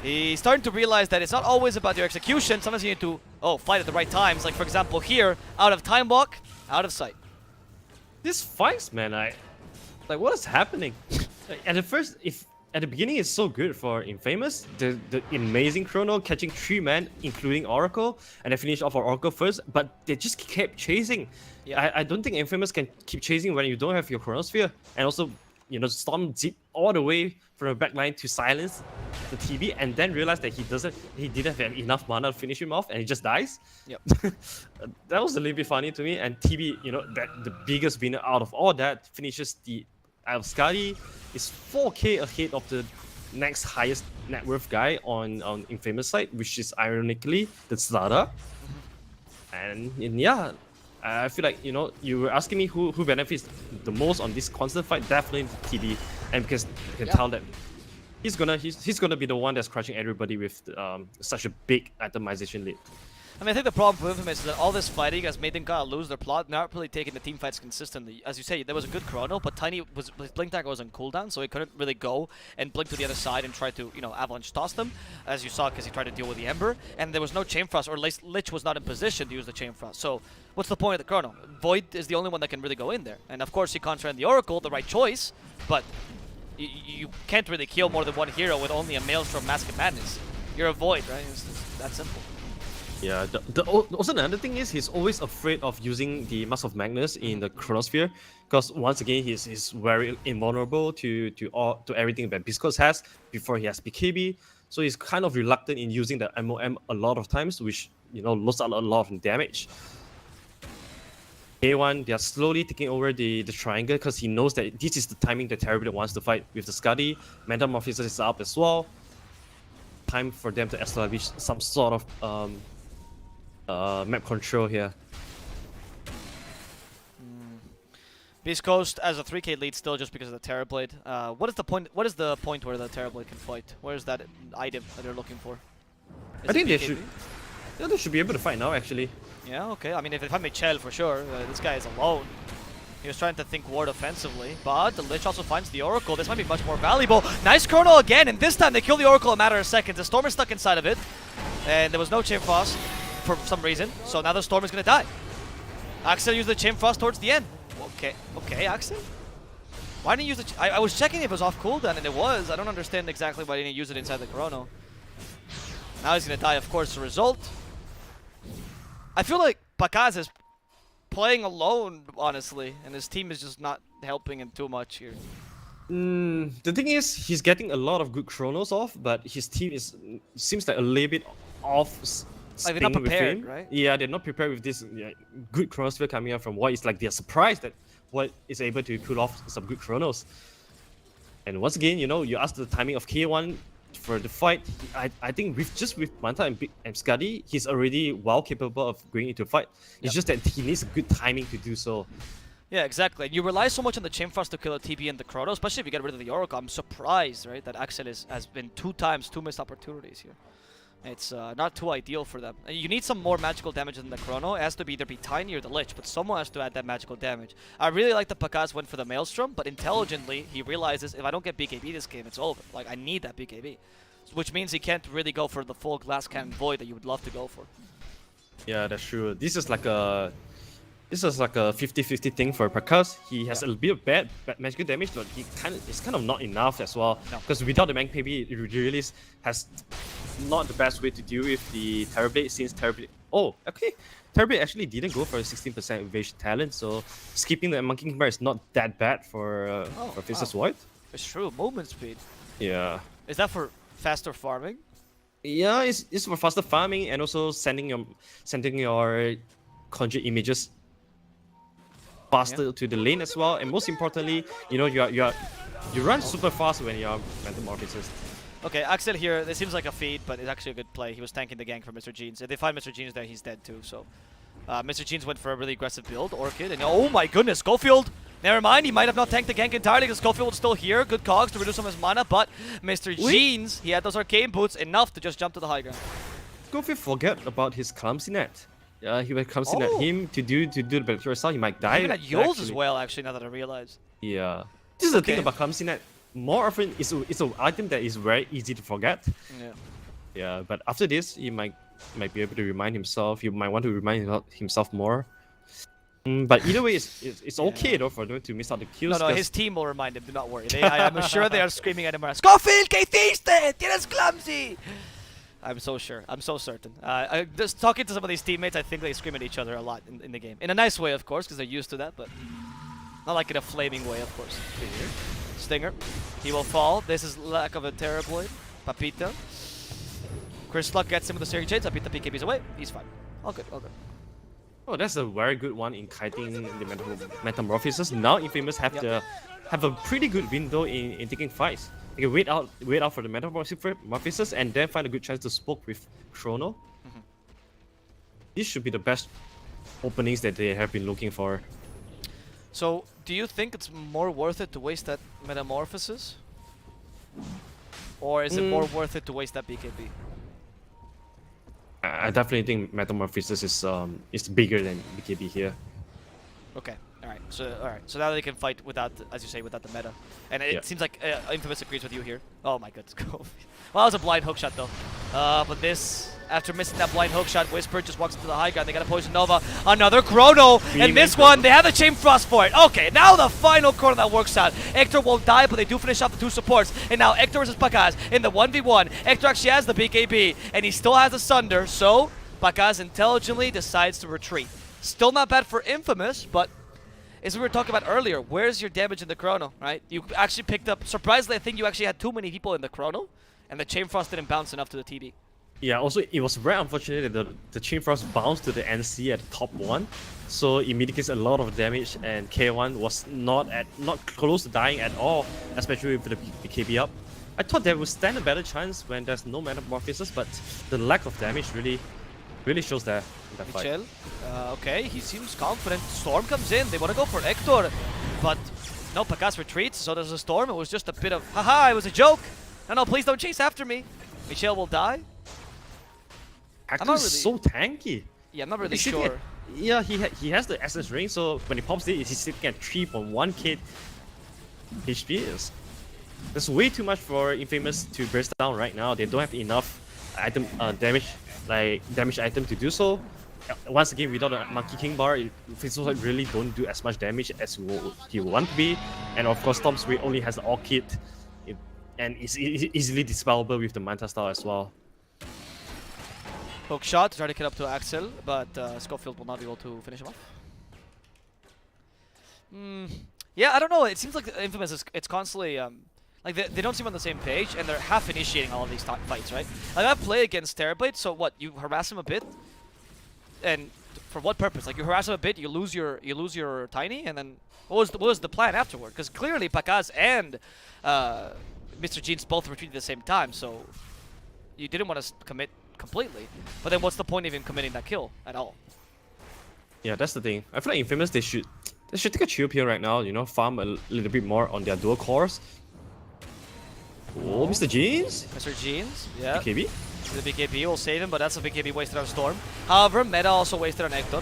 he's starting to realize that it's not always about your execution. Sometimes you need to fight at the right times. Like for example here, out of time walk, out of sight. This fights, man, like what is happening? At the beginning it's so good for Infamous, the amazing Chrono catching 3 men, including Oracle, and they finished off our Oracle first, but they just kept chasing. Yeah. I don't think Infamous can keep chasing when you don't have your Chronosphere, and also Storm zip all the way from the backline to silence the TB, and then realize that he didn't have enough mana to finish him off, and he just dies. Yep. That was a little bit funny to me. And TB, that the biggest winner out of all that, finishes the Skadi, is 4k ahead of the next highest net worth guy on Infamous side, which is ironically the Zada. And yeah, I feel like you were asking me who benefits the most on this constant fight. Definitely TB, and because you can tell that he's gonna be the one that's crushing everybody with such a big itemization lead. I mean, I think the problem with Infamous is that all this fighting has made them kind of lose their plot, not really taking the team fights consistently. As you say, there was a good chrono, but Tiny his blink dagger was on cooldown, so he couldn't really go and blink to the other side and try to, avalanche toss them, as you saw, because he tried to deal with the Ember, and there was no Chain Frost, or at least Lich was not in position to use the Chain Frost. So, what's the point of the chrono? Void is the only one that can really go in there, and of course, he contra the Oracle, the right choice, but you can't really kill more than one hero with only a Maelstrom Mask of Madness. You're a Void, right? It's that simple. Yeah, also another thing is he's always afraid of using the Mask of Magnus in the Chronosphere, because once again he's very invulnerable to everything that Biscos has before he has BKB, so he's kind of reluctant in using the MOM a lot of times, which loses out a lot of damage. K1, they are slowly taking over the triangle because he knows that this is the timing that Terrorblade wants to fight with the Scuddy. Metamorphosis is up as well. Time for them to establish some sort of map control here. Beast Coast as a 3k lead still just because of the Terrorblade. What is the point? What is the point where the Terrorblade can fight? Where is that item that they're looking for? I think they should. Yeah, they should be able to fight now actually. Yeah, okay. I mean, if they find Michel for sure, this guy is alone. He was trying to think ward offensively, but the Lich also finds the Oracle. This might be much more valuable. Nice Chrono again, and this time they kill the Oracle in a matter of seconds. The Storm is stuck inside of it, and there was no Chain Frost for some reason, so now the Storm is going to die. Axel used the Chain Frost towards the end. Okay, Axel? Why didn't you use the... I was checking if it was off cooldown, and it was. I don't understand exactly why he didn't use it inside the Chrono. Now he's going to die, of course, the result. I feel like Pakaz is playing alone, honestly, and his team is just not helping him too much here. The thing is, he's getting a lot of good chronos off, but his team seems like a little bit off. Like they're not prepared, right? Yeah, they're not prepared with this good chronosphere coming out from Void. It's like they're surprised that Void is able to pull off some good chronos. And once again, you asked the timing of K1 for the fight. I think with Manta and Scuddy, he's already well capable of going into a fight. It's just that he needs a good timing to do so. Yeah, exactly. And you rely so much on the Chain Frost to kill a TB and the Chrono, especially if you get rid of the Oracle. I'm surprised, right, that Axel has been two missed opportunities here. It's not too ideal for them. And you need some more magical damage than the Chrono. It has to either be Tiny or the Lich, but someone has to add that magical damage. I really like that Pakaz went for the Maelstrom, but intelligently, he realizes if I don't get BKB this game, it's over. Like, I need that BKB. Which means he can't really go for the full Glass Cannon Void that you would love to go for. Yeah, that's true. This is like a 50-50 thing for Pakaz. He has a little bit of bad magical damage, but it's kind of not enough as well. Because without the BKB, it really has not the best way to deal with the Terrorblade, since Terrorblade... Oh, okay. Terrorblade actually didn't go for a 16% evasion talent, so skipping the Monkey King Bar is not that bad for Faceless Void. It's true, movement speed. Yeah. Is that for faster farming? Yeah, it's for faster farming and also sending your conjured images faster to the lane as well. And most importantly, you run super fast when you're Metamorphosis. Okay, Axel here, it seems like a feed, but it's actually a good play. He was tanking the gank for Mr. Jeans. If they find Mr. Jeans there, he's dead too, so... Mr. Jeans went for a really aggressive build, Orchid, and oh my goodness, Schofield! Never mind, he might have not tanked the gank entirely because Schofield was still here. Good cogs to reduce some of his mana, but Mr. Jeans, he had those arcane boots, enough to just jump to the high ground. Schofield forget about his clumsy net. Yeah, he went clumsy net him to do the Bellator style, he might die. Even at Yules as well, actually, now that I realize. Yeah. This is the thing about clumsy net. More often, it's an item that is very easy to forget. Yeah. Yeah, but after this, he might be able to remind himself. He might want to remind himself more. But either way, it's okay though for them to miss out the kills. No, his team will remind him. Do not worry. I'm sure they are screaming at him. Schofield, ¿qué hiciste? Tienes clumsy. I'm so sure. I'm so certain. Just talking to some of these teammates, I think they scream at each other a lot in the game. In a nice way, of course, because they're used to that, but not like in a flaming way, of course. Stinger. He will fall. This is lack of a Terrorblade. Papita. Chris Luck gets him with the Searing Chains. Papita PKB's away. He's fine. All good, all good. Oh, that's a very good one in kiting the Metamorphosis. Now Infamous have a pretty good window in taking fights. They can wait out for the Metamorphosis and then find a good chance to spoke with Chrono. This should be the best openings that they have been looking for. So, do you think it's more worth it to waste that Metamorphosis? Or is it more worth it to waste that BKB? I definitely think Metamorphosis is bigger than BKB here. Okay. Alright. So now they can fight without, as you say, without the meta. And it Yeah. seems like Infamous agrees with you here. Oh my goodness. Well, that was a blind hook shot though. But this, after missing that blind hook shot, Whisper just walks into the high ground. They got a Poison Nova. Another Chrono. And this one, they have the Chain Frost for it. Okay, now the final Chrono that works out. Hector won't die, but they do finish off the 2 supports. And now Hector versus Pakaz in the 1v1. Hector actually has the BKB, and he still has the Sunder. So Pakaz intelligently decides to retreat. Still not bad for Infamous, but as we were talking about earlier, where's your damage in the Chrono, right? You actually picked up, surprisingly, I think you actually had too many people in the Chrono, and the Chain Frost didn't bounce enough to the TB. Yeah, also it was very unfortunate that the Chain Frost bounced to the NC at the top 1, so it mitigates a lot of damage, and K1 was not close to dying at all, especially with the BKB up. I thought they would stand a better chance when there's no Metamorphosis, but the lack of damage really shows that in that fight. Michel, okay, he seems confident. Storm comes in, they want to go for Hector, but no, Pakaz retreats, so there's a Storm. It was just a bit of, haha, it was a joke. No, please don't chase after me. Michel will die. Hector is so tanky. Yeah, I'm not really He's sitting sure. at- yeah, he has the Essence Ring, so when he pops it, he's sitting at 3.1k HP. That's way too much for Infamous to burst down right now. They don't have enough item damage item to do so. Once again, without a Monkey King bar, Infamous really don't do as much damage as he want to be. And of course, Storm's Way only has the All Kit, and it's easily dispellable with the Manta style as well. Hook shot to try to get up to Axel, but Schofield will not be able to finish him off. Yeah, I don't know. It seems like Infamous is it's constantly like they don't seem on the same page, and they're half initiating all of these fights, right? Like I play against Terrorblade, so what? You harass him a bit, and for what purpose? Like you harass him a bit, you lose your Tiny, and then what was the plan afterward? Because clearly Pakaz and Mr. Jeans both retreated at the same time, so you didn't want to commit completely. But then what's the point of him committing that kill at all? Yeah, that's the thing. I feel like Infamous they should take a chill pill right now. You know, farm a little bit more on their dual cores. Oh, Mr. Jeans. Mr. Jeans, yeah. BKB. The BKB will save him, but that's a BKB wasted on Storm. However, Meta also wasted on Hector.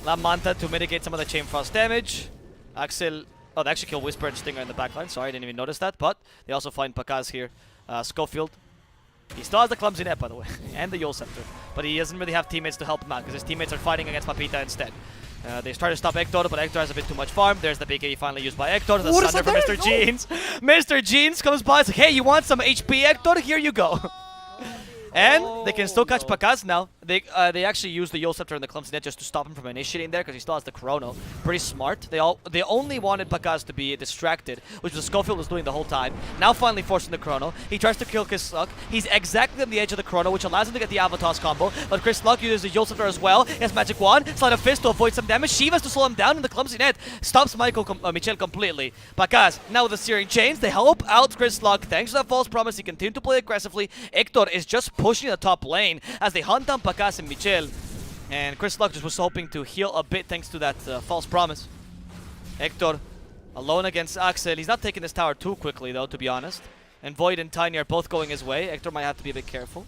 La Manta to mitigate some of the Chain Frost damage. Axel, oh, they actually killed Whisper and Stinger in the backline. Sorry, I didn't even notice that. But they also find Pakaz here. Schofield. He still has the Clumsy Net, by the way, and the Yule Scepter. But he doesn't really have teammates to help him out, because his teammates are fighting against Papita instead. They try to stop Hector, but Hector has a bit too much farm. There's the BKB finally used by Hector. The Sunder for Mr. Jeans. Mr. Jeans comes by, it's like, hey, you want some HP, Hector? Here you go. And they can still catch Pakaz now. They actually use the Yule Scepter and the Clumsy Net just to stop him from initiating there, because he still has the Chrono. Pretty smart. They only wanted Pakaz to be distracted, which was Schofield was doing the whole time. Now finally forcing the Chrono. He tries to kill Chris Luck. He's exactly on the edge of the Chrono, which allows him to get the Avatos combo. But Chris Luck uses the Yule Scepter as well. He has Magic Wand, Sleight of Fist to avoid some damage. Shivas to slow him down, and the Clumsy Net stops Michel completely. Pakaz, now with the Searing Chains, they help out Chris Luck. Thanks to that false promise, he continued to play aggressively. Hector is just pushing the top lane as they hunt down Pakaz and Michel. And Chris Luck just was hoping to heal a bit thanks to that false promise. Hector alone against Axel. He's not taking this tower too quickly though, to be honest. And Void and Tiny are both going his way. Hector might have to be a bit careful.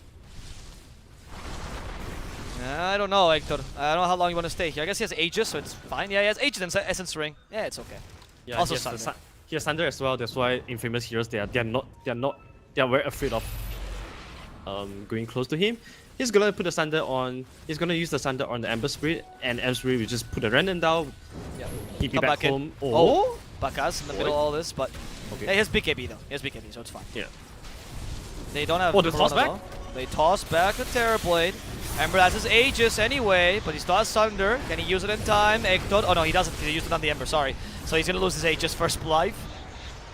I don't know, Hector. I don't know how long you want to stay here. I guess he has Aegis, so it's fine. Yeah, he has Aegis and Essence Ring. Yeah, it's okay. Yeah, Also he has Sunder. he has Sunder as well. That's why Infamous heroes they are very afraid of going close to him. He's gonna put the Sunder on. He's gonna use the Sunder on the Ember Spirit, and Ember Spirit will just put a random down. Yeah. He'd be Come back back in. home. Oh, Pakaz in the middle of all this, but Okay. hey, he has BKB though. He has BKB, so it's fine. Yeah. They don't have Oh, the toss Corona, back? though. They toss back the Terrorblade. Ember has his Aegis anyway, but he still has Sunder. Can he use it in time? Hector. Oh no, he doesn't. He used it on the Ember, sorry. So he's gonna lose his Aegis first life.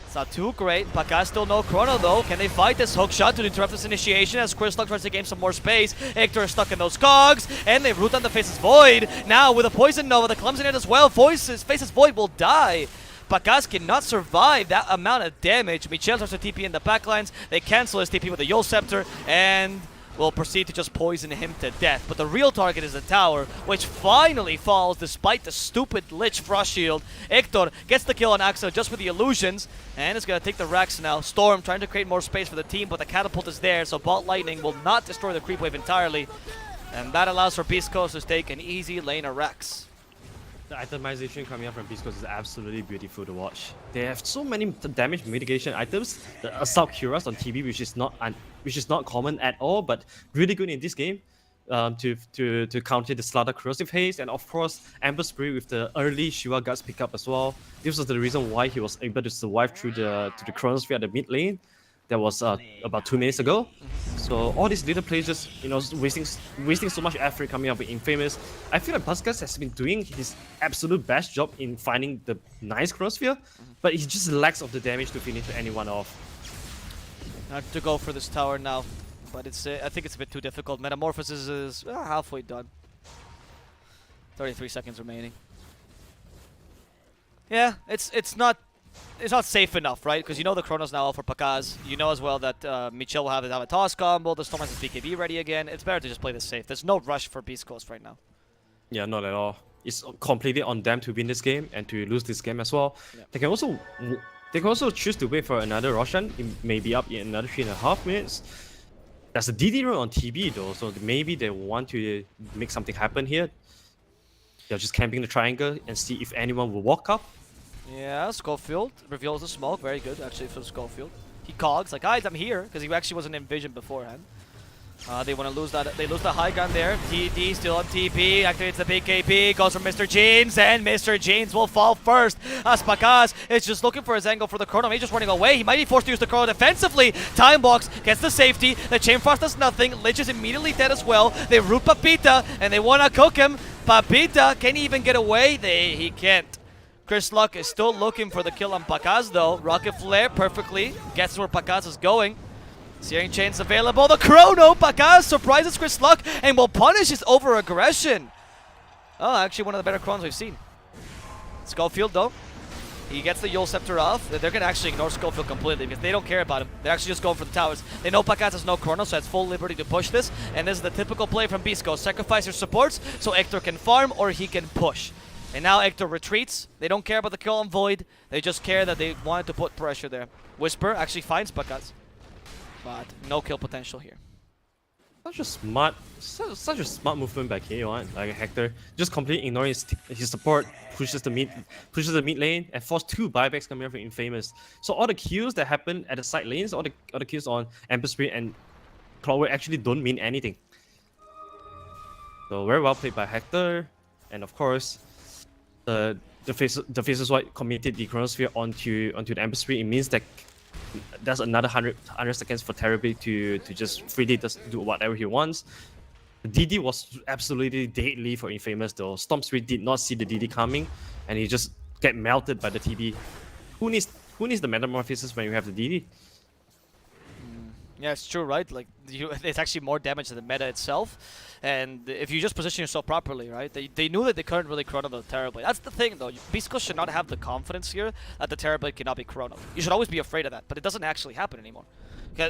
It's not too great. Pakaz still no Chrono though. Can they fight this hook shot to interrupt this initiation as Chris Luck tries to gain some more space? Hector is stuck in those cogs, and they root on the Faces Void. Now with a Poison Nova, the Clumsy Net as well. Faces Void will die. Pakaz cannot survive that amount of damage. Michel tries to TP in the backlines. They cancel his TP with the Yule Scepter, and will proceed to just poison him to death. But the real target is the tower, which finally falls despite the stupid Lich Frost Shield. Hector gets the kill on Axa just with the illusions, and is going to take the Rex now. Storm trying to create more space for the team, but the catapult is there, so Bolt Lightning will not destroy the creep wave entirely. And that allows for Beast Coast to take an easy lane of Rex. The itemization coming up from Beast Coast is absolutely beautiful to watch. They have so many damage mitigation items. The Assault Cuirass on TB, which is not common at all, but really good in this game to counter the Slaughter Corrosive Haze, and of course Amber Spirit with the early Shiva Guards pickup as well. This was the reason why he was able to survive through to the Chronosphere at the mid lane. That was about 2 minutes ago. So all these little plays just wasting so much effort coming up with Infamous. I feel like Pascal has been doing his absolute best job in finding the nice Chronosphere, but he just lacks of the damage to finish anyone off. Not to go for this tower now, but it's I think it's a bit too difficult. Metamorphosis is halfway done. 33 seconds remaining. Yeah, it's not safe enough, right? Because you know the Chronos now out for Pakaz. You know as well that Michel will have a toss combo. The Storm has his BKB ready again. It's better to just play this safe. There's no rush for Beast Coast right now. Yeah, not at all. It's completely on them to win this game and to lose this game as well. Yeah. They can also choose to wait for another Roshan. It may be up in another 3.5 minutes. There's a DD run on TB though, so maybe they want to make something happen here. They're just camping the triangle and see if anyone will walk up. Yeah, Schofield reveals the smoke. Very good, actually, for Schofield. He cogs, like, guys, I'm here, because he actually wasn't in vision beforehand. They want to lose that. They lose the high ground there. TD still on TP, activates the BKB, goes for Mr. Jeans, and Mr. Jeans will fall first. As Pakaz is just looking for his angle for the Chrono. He's just running away. He might be forced to use the Chrono defensively. Time box gets the safety. The Chain Frost does nothing. Lich is immediately dead as well. They root Papita, and they want to cook him. Papita, can he even get away? He can't. Chris Luck is still looking for the kill on Pakaz though. Rocket Flare perfectly gets where Pakaz is going. Searing Chain's available. The Chrono! Pakaz surprises Chris Luck and will punish his over-aggression. Oh, actually one of the better Chronos we've seen. Schofield though. He gets the Yule Scepter off. They're going to actually ignore Schofield completely because they don't care about him. They're actually just going for the towers. They know Pakaz has no Chrono, so has full liberty to push this. And this is the typical play from Beast Coast. Sacrifice your supports so Hector can farm or he can push. And now Hector retreats. They don't care about the kill on Void. They just care that they wanted to put pressure there. Whisper actually finds Pakaz, but no kill potential here. Such a smart movement by K1, like Hector. Just completely ignoring his support, pushes the mid lane, and forces 2 buybacks coming up from Infamous. So all the kills that happen at the side lanes, all the kills on Ember Spirit and Clockwork actually don't mean anything. So very well played by Hector, and of course, the Faceless White committed the Chronosphere onto the Ember Spirit. It means that there's another 100 seconds for Terribly to just freely just do whatever he wants. The DD was absolutely deadly for Infamous though. Storm Spirit did not see the DD coming, and he just get melted by the TB. Who needs the Metamorphosis when you have the DD? Yeah, it's true, right? Like, it's actually more damage than the meta itself. And if you just position yourself properly, right? They knew that they couldn't really Chrono the Terrorblade. That's the thing, though. Beast Coast should not have the confidence here that the Terrorblade cannot be Chrono. You should always be afraid of that, but it doesn't actually happen anymore.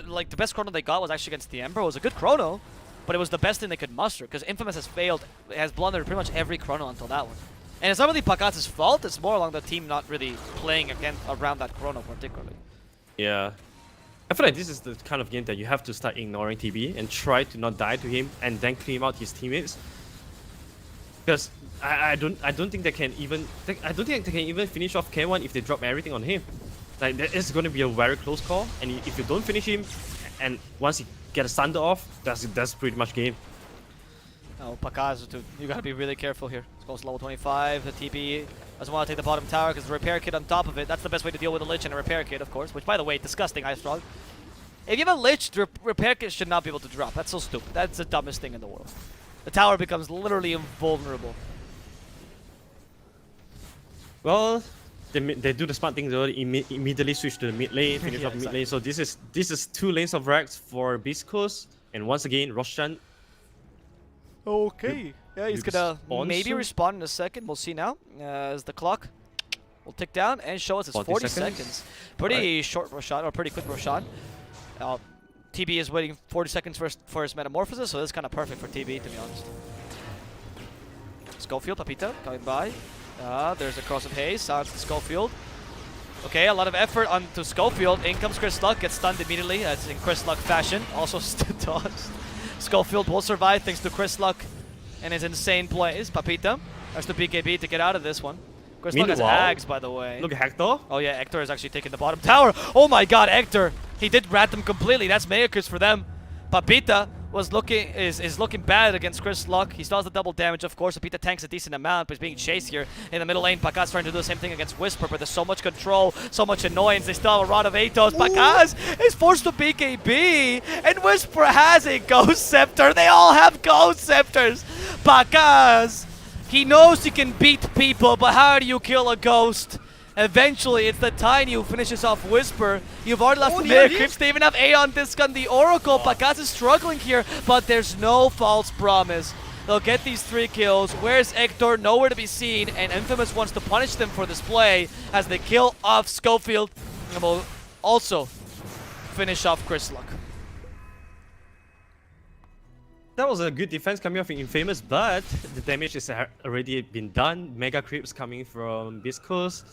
Like, the best Chrono they got was actually against the Ember. It was a good Chrono, but it was the best thing they could muster, because Infamous has failed, has blundered pretty much every Chrono until that one. And it's not really Pakaz's fault, it's more along the team not really playing around that Chrono particularly. Yeah. I feel like this is the kind of game that you have to start ignoring TB and try to not die to him and then clean out his teammates. Because I don't think they can even finish off K1 if they drop everything on him. Like, it's going to be a very close call, and if you don't finish him, and once he gets Sunder off, that's pretty much game. Oh, Pakaz, you gotta be really careful here. This goes level 25, the TB doesn't want to take the bottom tower because the repair kit on top of it. That's the best way to deal with a Lich and a repair kit, of course, which, by the way, disgusting, Ice Frog. If you have a Lich, the repair kit should not be able to drop. That's so stupid. That's the dumbest thing in the world. The tower becomes literally invulnerable. Well, they do the smart thing though. They immediately switch to the mid lane, finish off mid lane. So this is 2 lanes of Rax for Beast Coast, and once again, Roshan. Okay. Yeah, he's gonna maybe respawn in a second. We'll see now. As the clock will tick down and show us it's 40 seconds. Pretty short Roshan, or pretty quick Roshan. TB is waiting 40 seconds for his metamorphosis, so this is kind of perfect for TB, to be honest. Schofield, Papita, coming by. There's a cross of haze, silence to Schofield. Okay, a lot of effort onto Schofield. In comes Chris Luck, gets stunned immediately. That's in Chris Luck fashion. Also dodged. Schofield will survive thanks to Chris Luck and his insane plays. Papita has to BKB to get out of this one. Chris Luck has Ags, by the way. Look at Hector. Oh yeah, Hector is actually taking the bottom tower. Oh my god, Hector! He did rat them completely. That's Mega Creeps for them. Papita is looking bad against Chris Luck. He still has the double damage, of course. Papita tanks a decent amount, but he's being chased here in the middle lane. Pakaz trying to do the same thing against Whisper, but there's so much control, so much annoyance. They still have a Rod of Atos. Pakaz is forced to BKB, and Whisper has a Ghost Scepter. They all have Ghost Scepters. Pakaz, he knows he can beat people, but how do you kill a ghost? Eventually, it's the Tiny who finishes off Whisper. You've already lost the Mega Creeps. They even have Aeon Disc on the Oracle. Pakaz is struggling here, but there's no false promise. They'll get these 3 kills. Where's Hector? Nowhere to be seen, and Infamous wants to punish them for this play as they kill off Schofield and will also finish off Chris Luck. That was a good defense coming off Infamous, but the damage is already been done. Mega Creeps coming from Biscos.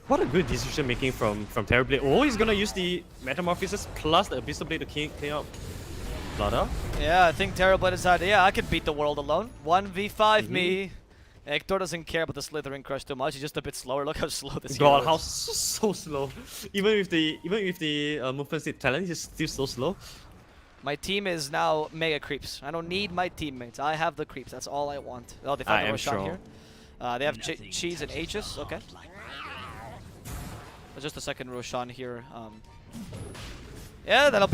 What a good decision making from Terrorblade. Oh, he's gonna use the Metamorphosis plus the Abyssal Blade to clean up Lada. Yeah, I think Terrorblade decided, yeah, I can beat the world alone. 1v5 me. Hector doesn't care about the Slithering Crush too much. He's just a bit slower. Look how slow this hero God, is. how so slow. Even with the movement state talent, he's still so slow. My team is now Mega Creeps. I don't need my teammates. I have the creeps. That's all I want. Oh, they found the Roshan here. They have Cheese and Aegis. Okay. Just a second Roshan here. Yeah, that'll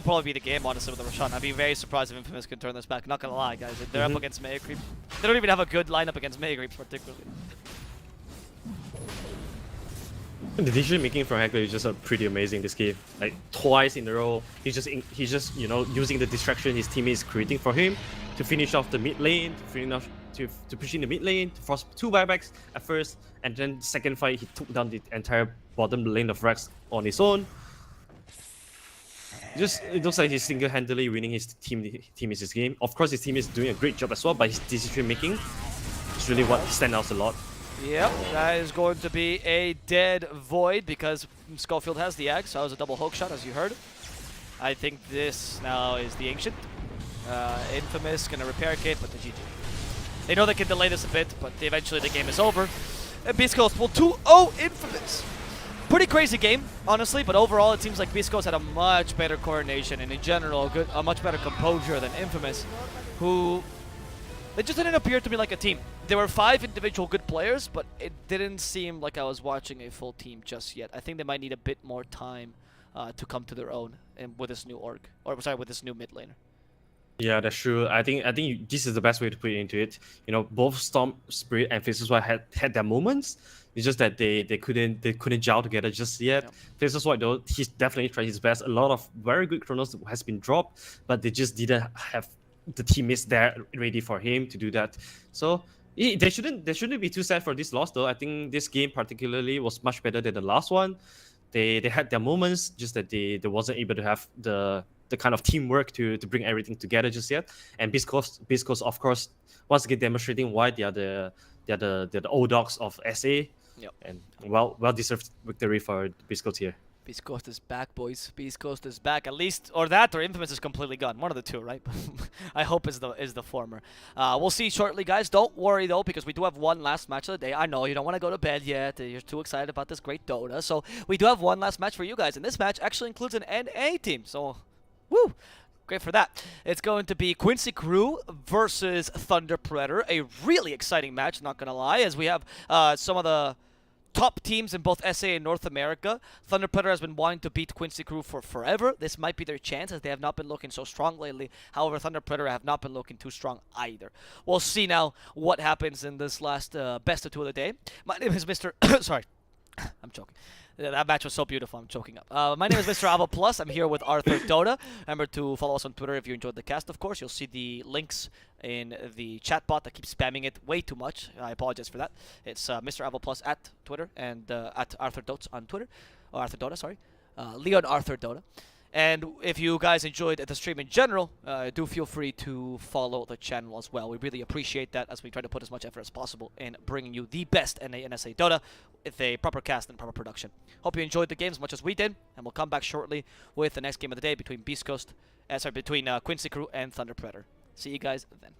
probably be the game, honestly, with the Roshan. I'd be very surprised if Infamous can turn this back. Not gonna lie, guys. They're up against Mega Creeps. They don't even have a good lineup against Mega Creeps, particularly. The decision making from Hector is just pretty amazing this game. Like twice in a row, he's just you know, using the distraction his teammate is creating for him to finish off the mid lane, to push in the mid lane, to force 2 buybacks at first, and then second fight he took down the entire bottom lane of Rex on his own. It looks like he's single-handedly winning his team's game. Of course, his team is doing a great job as well, but his decision making is really what stands out a lot. Yep, that is going to be a dead void because Schofield has the Axe, so that was a double hook shot, as you heard. I think this now is the Ancient. Infamous gonna repair kit, but the GG. They know they can delay this a bit, but eventually the game is over. And Beast Coast will 2-0 Infamous. Pretty crazy game, honestly, but overall it seems like Beast Coast had a much better coordination and in general a much better composure than Infamous, who they just didn't appear to be like a team. There were 5 individual good players, but it didn't seem like I was watching a full team just yet. I think they might need a bit more time to come to their own and with this new org, or sorry, with this new mid laner. Yeah, that's true. I think this is the best way to put it into it. You know, both Storm Spirit and Faceless White had their moments. It's just that they couldn't gel together just yet. Yep. Faceless White though, he's definitely tried his best. A lot of very good chronos has been dropped, but they just didn't have the teammates there ready for him to do that. So they shouldn't be too sad for this loss though. I think this game particularly was much better than the last one. They had their moments, just that they wasn't able to have the kind of teamwork to bring everything together just yet. And Biscos of course once again demonstrating why they are the old dogs of SA. Yep. And well deserved victory for Biscos here. Beast Coast is back, boys. Beast Coast is back. At least, or that, or Infamous is completely gone. One of the two, right? I hope is the former. We'll see shortly, guys. Don't worry though, because we do have one last match of the day. I know you don't want to go to bed yet. You're too excited about this great Dota. So we do have one last match for you guys, and this match actually includes an NA team. So, woo! Great for that. It's going to be Quincy Crew versus Thunder Predator. A really exciting match, not gonna lie, as we have some of the top teams in both SA and North America. Thunder Predator has been wanting to beat Quincy Crew for forever. This might be their chance as they have not been looking so strong lately. However, Thunder Predator have not been looking too strong either. We'll see now what happens in this last best of 2 of the day. My name is Mr. Sorry, I'm joking. That match was so beautiful, I'm choking up. My name is Mr. Avo Plus. I'm here with Arthur Dota. Remember to follow us on Twitter if you enjoyed the cast, of course. You'll see the links in the chat bot that keeps spamming it way too much. I apologize for that. It's Mr. Avo Plus at Twitter and at Arthur Dotes on Twitter. Or Arthur Dota, sorry. Leon Arthur Dota. And if you guys enjoyed the stream in general, do feel free to follow the channel as well. We really appreciate that as we try to put as much effort as possible in bringing you the best NA and SA Dota with a proper cast and proper production. Hope you enjoyed the game as much as we did, and we'll come back shortly with the next game of the day between between Quincy Crew and Thunder Predator. See you guys then.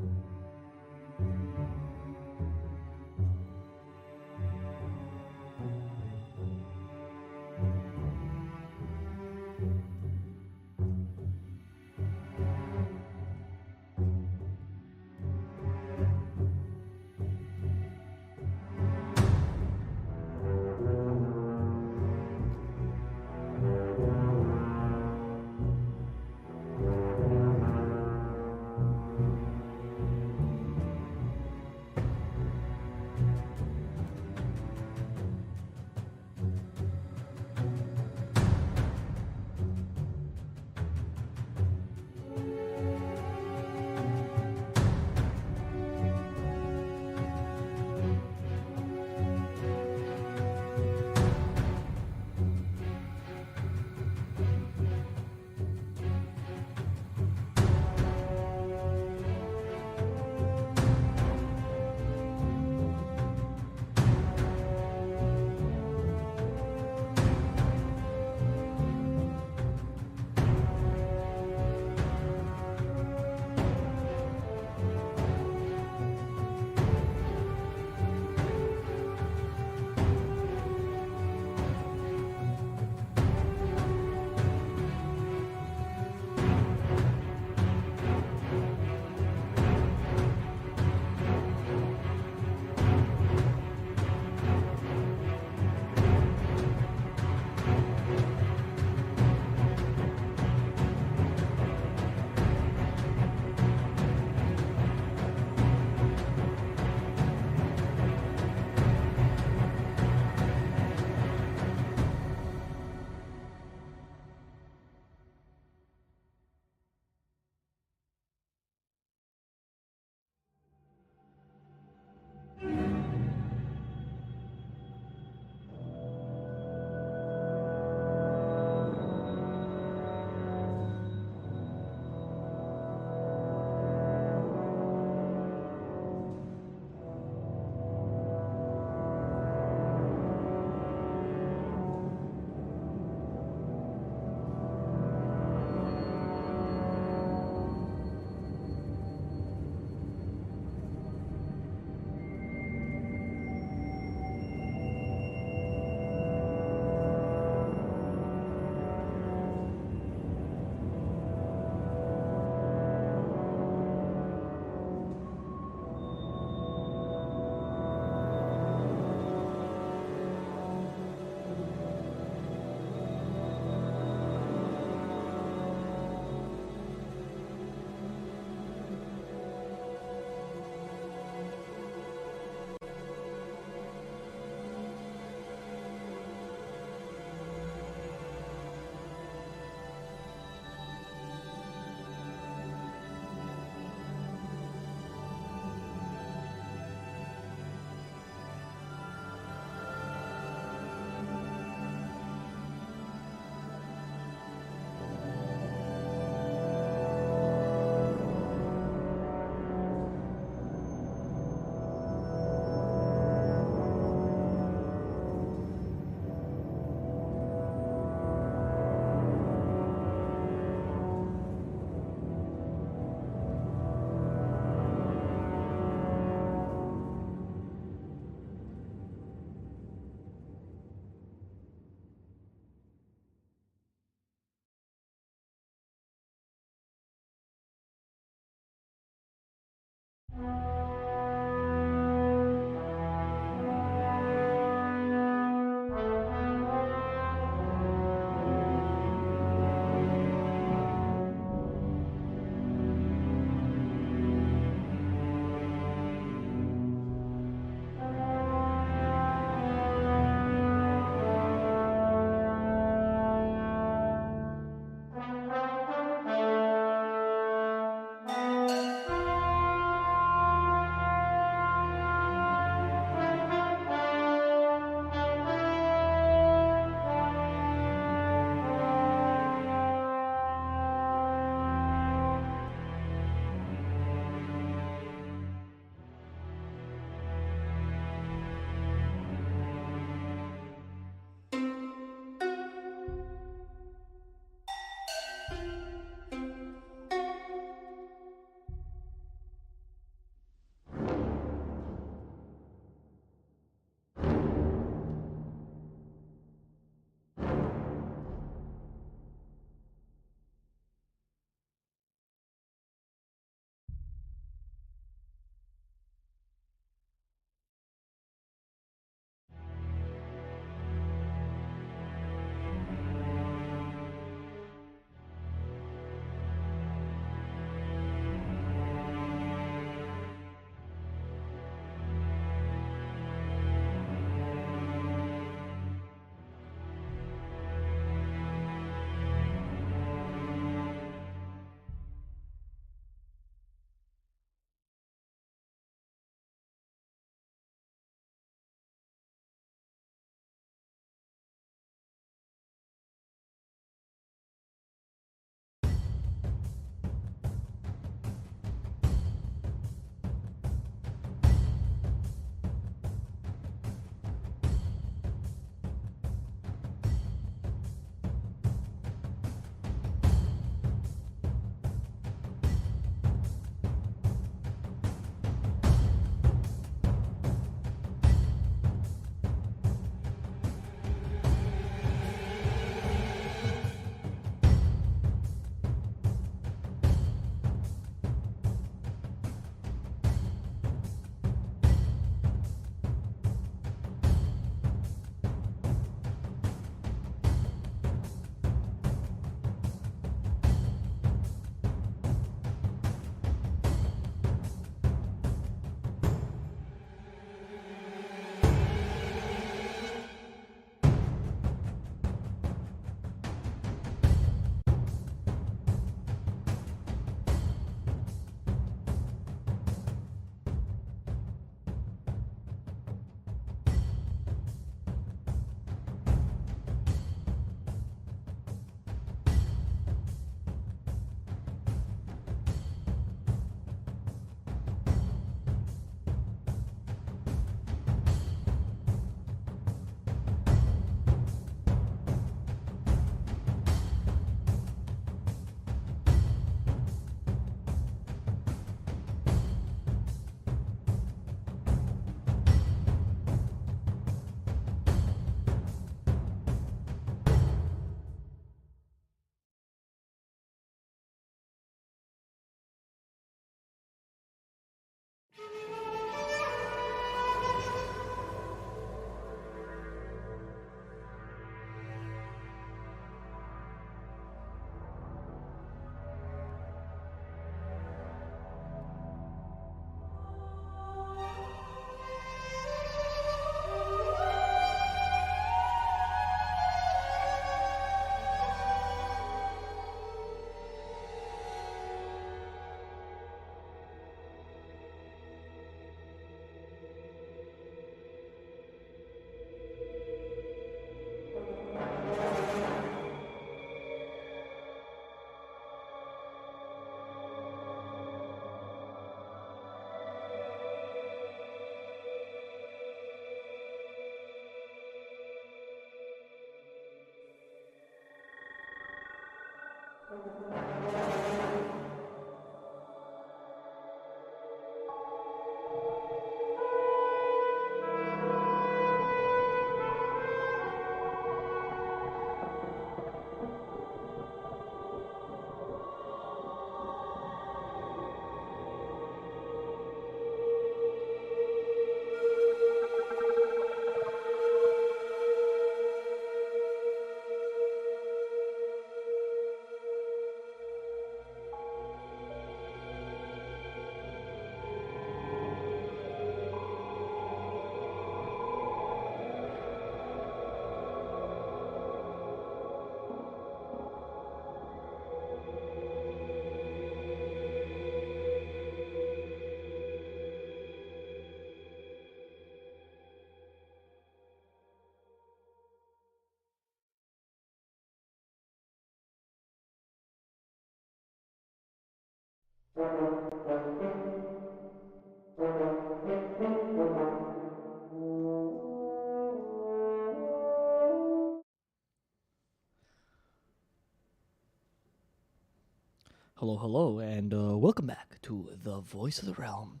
Hello, hello, and welcome back to The Voice of the Realm.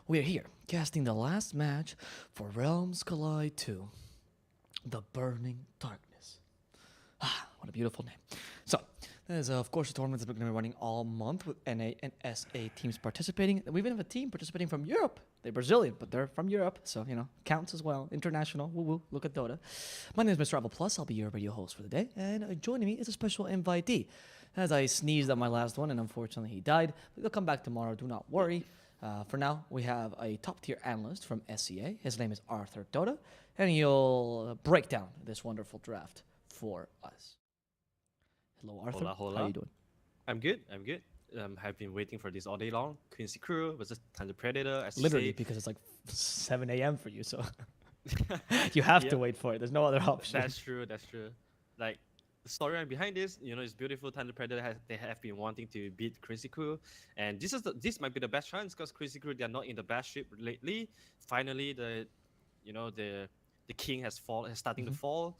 We are here casting the last match for Realms Collide 2, The Burning Darkness. Ah, what a beautiful name. So, there's of course a tournament that's going to be running all month with NA and SA teams participating. We even have a team participating from Europe. They're Brazilian, but they're from Europe, so counts as well. International. Woo woo. Look at Dota. My name is Mr. Apple Plus. I'll be your radio host for the day, and joining me is a special invitee. As I sneezed on my last one, and unfortunately he died. He'll come back tomorrow. Do not worry. For now, we have a top-tier analyst from SEA. His name is Arthur Dota, and he'll break down this wonderful draft for us. Hello, Arthur. Hola, hola. How you doing? I'm good. I'm good. I've been waiting for this all day long. Quincy Crew versus Thunder Predator. As you Literally, say. because it's like 7 a.m. for you, so you have to Yeah. wait for it. There's no other option. That's true. That's true. Like the storyline behind this, it's beautiful. Thunder Predator they have been wanting to beat Crazy Crew, and this might be the best chance because Crazy Crew they are not in the best shape lately. Finally, the king has starting to fall.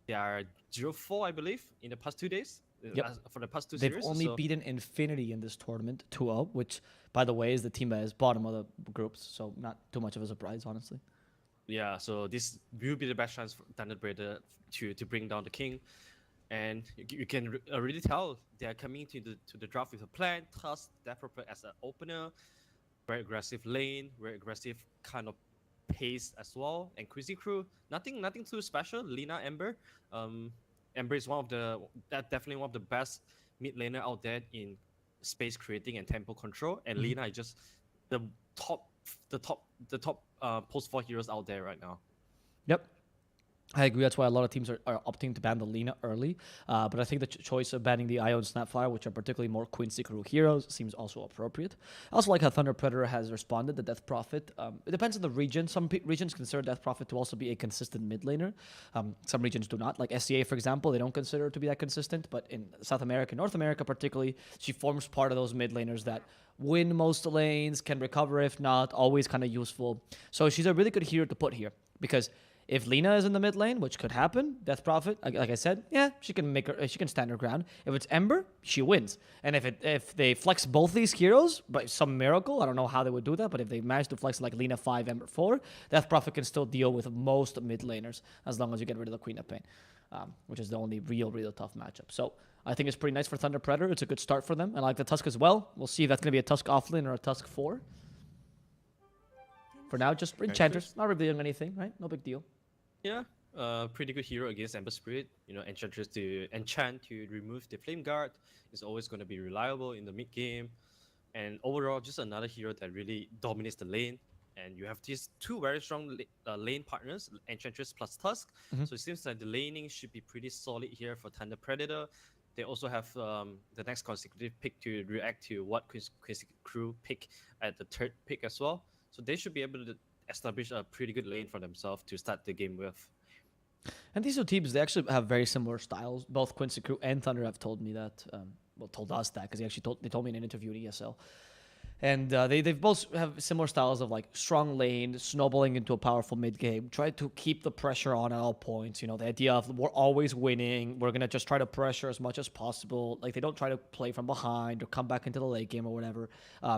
They are 0-4, I believe, in the past 2 days. Yep. For the past two They've series. only so, beaten Infinity in this tournament 2-0, which, by the way, is the team that is bottom of the groups, so not too much of a surprise, honestly. Yeah, so this will be the best chance for Thunder Predator to bring down the king. And you can already tell they are coming to the draft with a plan. Tusk, Death Prophet as an opener, very aggressive lane, very aggressive kind of pace as well. And Crazy Crew, nothing too special. Lina Ember, Ember is definitely one of the best mid laner out there in space creating and tempo control. And Lina is just the top post 4 heroes out there right now. Yep. I agree. That's why a lot of teams are opting to ban the Lina early. But I think the choice of banning the Io and Snapfire, which are particularly more Quincy Crew heroes, seems also appropriate. I also like how Thunder Predator has responded to Death Prophet. It depends on the region. Some regions consider Death Prophet to also be a consistent mid laner. Some regions do not. Like SCA, for example, they don't consider her to be that consistent. But in South America, North America particularly, she forms part of those mid laners that win most lanes, can recover if not, always kind of useful. So she's a really good hero to put here because if Lina is in the mid lane, which could happen, Death Prophet, like I said, yeah, she can stand her ground. If it's Ember, she wins. And if they flex both these heroes by some miracle, I don't know how they would do that, but if they manage to flex like Lina 5, Ember 4, Death Prophet can still deal with most mid laners as long as you get rid of the Queen of Pain, which is the only real tough matchup. So I think it's pretty nice for Thunder Predator. It's a good start for them. I like the Tusk as well. We'll see if that's going to be a Tusk offlane or a Tusk 4. For now, just Enchantress. Not revealing anything, right? No big deal. Yeah, pretty good hero against Ember Spirit. Enchantress to enchant to remove the Flame Guard is always going to be reliable in the mid game. And overall, just another hero that really dominates the lane. And you have these two very strong lane partners, Enchantress plus Tusk. So it seems like the laning should be pretty solid here for Thunder Predator. They also have the next consecutive pick to react to what Quincy Crew pick at the third pick as well. So they should be able to establish a pretty good lane for themselves to start the game with. And these two teams, they actually have very similar styles. Both Quincy Crew and Thunder have told me that. Told us that because they told me in an interview at ESL. And they've both have similar styles of like strong lane, snowballing into a powerful mid game, try to keep the pressure on at all points. You know, the idea of we're always winning, we're gonna just try to pressure as much as possible. Like they don't try to play from behind or come back into the late game or whatever.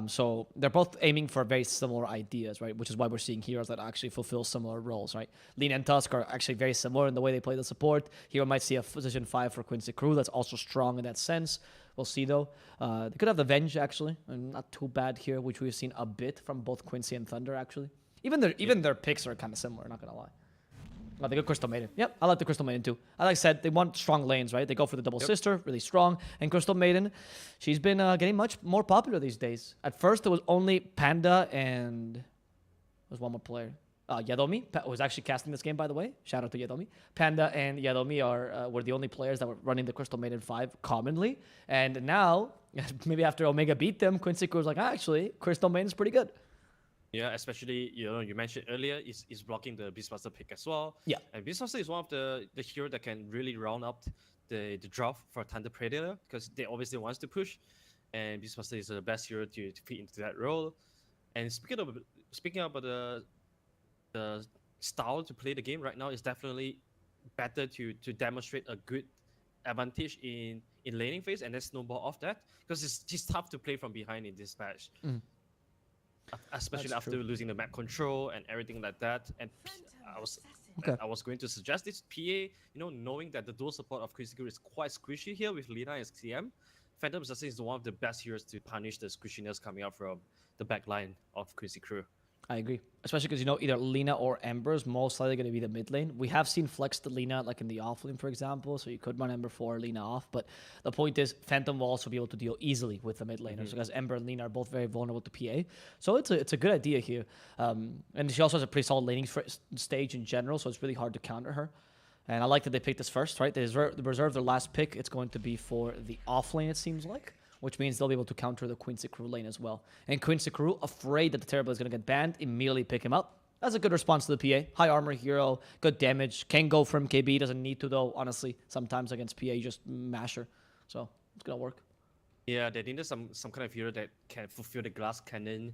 So they're both aiming for very similar ideas, right? Which is why we're seeing heroes that actually fulfill similar roles, right? Lean and Tusk are actually very similar in the way they play the support. Hero might see a position 5 for Quincy Crew that's also strong in that sense. We'll see though. They could have the Venge actually, and not too bad here, which we've seen a bit from both Quincy and Thunder actually. Even their picks are kind of similar. Not gonna lie. Oh, they go Crystal Maiden. Yep, I like the Crystal Maiden too. As I said, they want strong lanes, right? They go for the double sister, really strong. And Crystal Maiden, she's been getting much more popular these days. At first, it was only Panda and there was one more player. Yadomi was actually casting this game, by the way. Shout out to Yadomi. Panda and Yadomi were the only players that were running the Crystal Maiden 5 commonly. And now, maybe after Omega beat them, Quincy Crew was like, actually, Crystal Maiden's pretty good. Yeah, especially you mentioned earlier is blocking the Beastmaster pick as well. Yeah. And Beastmaster is one of the hero that can really round up the draft for Thunder Predator because they obviously wants to push, and Beastmaster is the best hero to fit into that role. And speaking about the style to play the game right now is definitely better to demonstrate a good advantage in laning phase and then snowball off that because it's tough to play from behind in this match. Especially That's after true. losing the map control and everything like that. And I was going to suggest this PA, knowing that the dual support of Quincy Crew is quite squishy here with Lina and CM. Phantom Assassin is one of the best heroes to punish the squishiness coming out from the back line of Quincy Crew. I agree. Especially because, either Lina or Ember is most likely going to be the mid lane. We have seen flex to Lina, like in the off lane, for example, so you could run Ember 4 or Lina off. But the point is, Phantom will also be able to deal easily with the mid laners because Ember and Lina are both very vulnerable to PA. So it's a good idea here. And she also has a pretty solid laning stage in general, so it's really hard to counter her. And I like that they picked this first, right? They reserve their last pick. It's going to be for the off lane, it seems like, which means they'll be able to counter the Quincy Crew lane as well. And Quincy Crew, afraid that the Terrible is going to get banned, immediately pick him up. That's a good response to the PA. High armor hero, good damage. Can go from KB, doesn't need to though, honestly. Sometimes against PA, you just mash her. So it's going to work. Yeah, they needed some kind of hero that can fulfill the glass cannon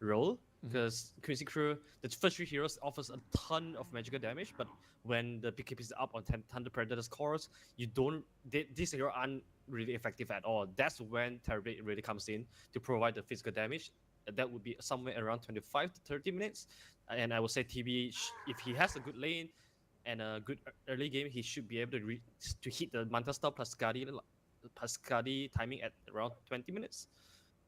role. Because Quincy Crew, the first 3 heroes offers a ton of magical damage, but when the PKP is up on Thunder Predator's cores, these heroes aren't really effective at all. That's when Terrorblade really comes in to provide the physical damage. That would be somewhere around 25 to 30 minutes. And I would say TB, if he has a good lane and a good early game, he should be able to hit the Manta Star plus Skadi timing at around 20 minutes.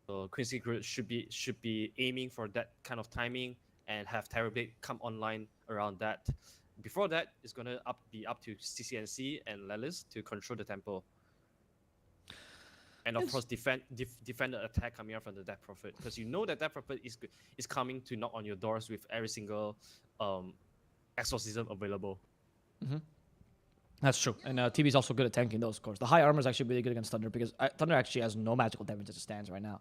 So Quincy Crew should be aiming for that kind of timing and have Terrorblade come online around that. Before that, it's gonna be up to CCNC and Lelis to control the tempo. And of course, defend the attack coming out from the Death Prophet, because that Death Prophet is coming to knock on your doors with every single exorcism available. That's true. And TB is also good at tanking those, of course. The high armor is actually really good against Thunder because Thunder actually has no magical damage as it stands right now.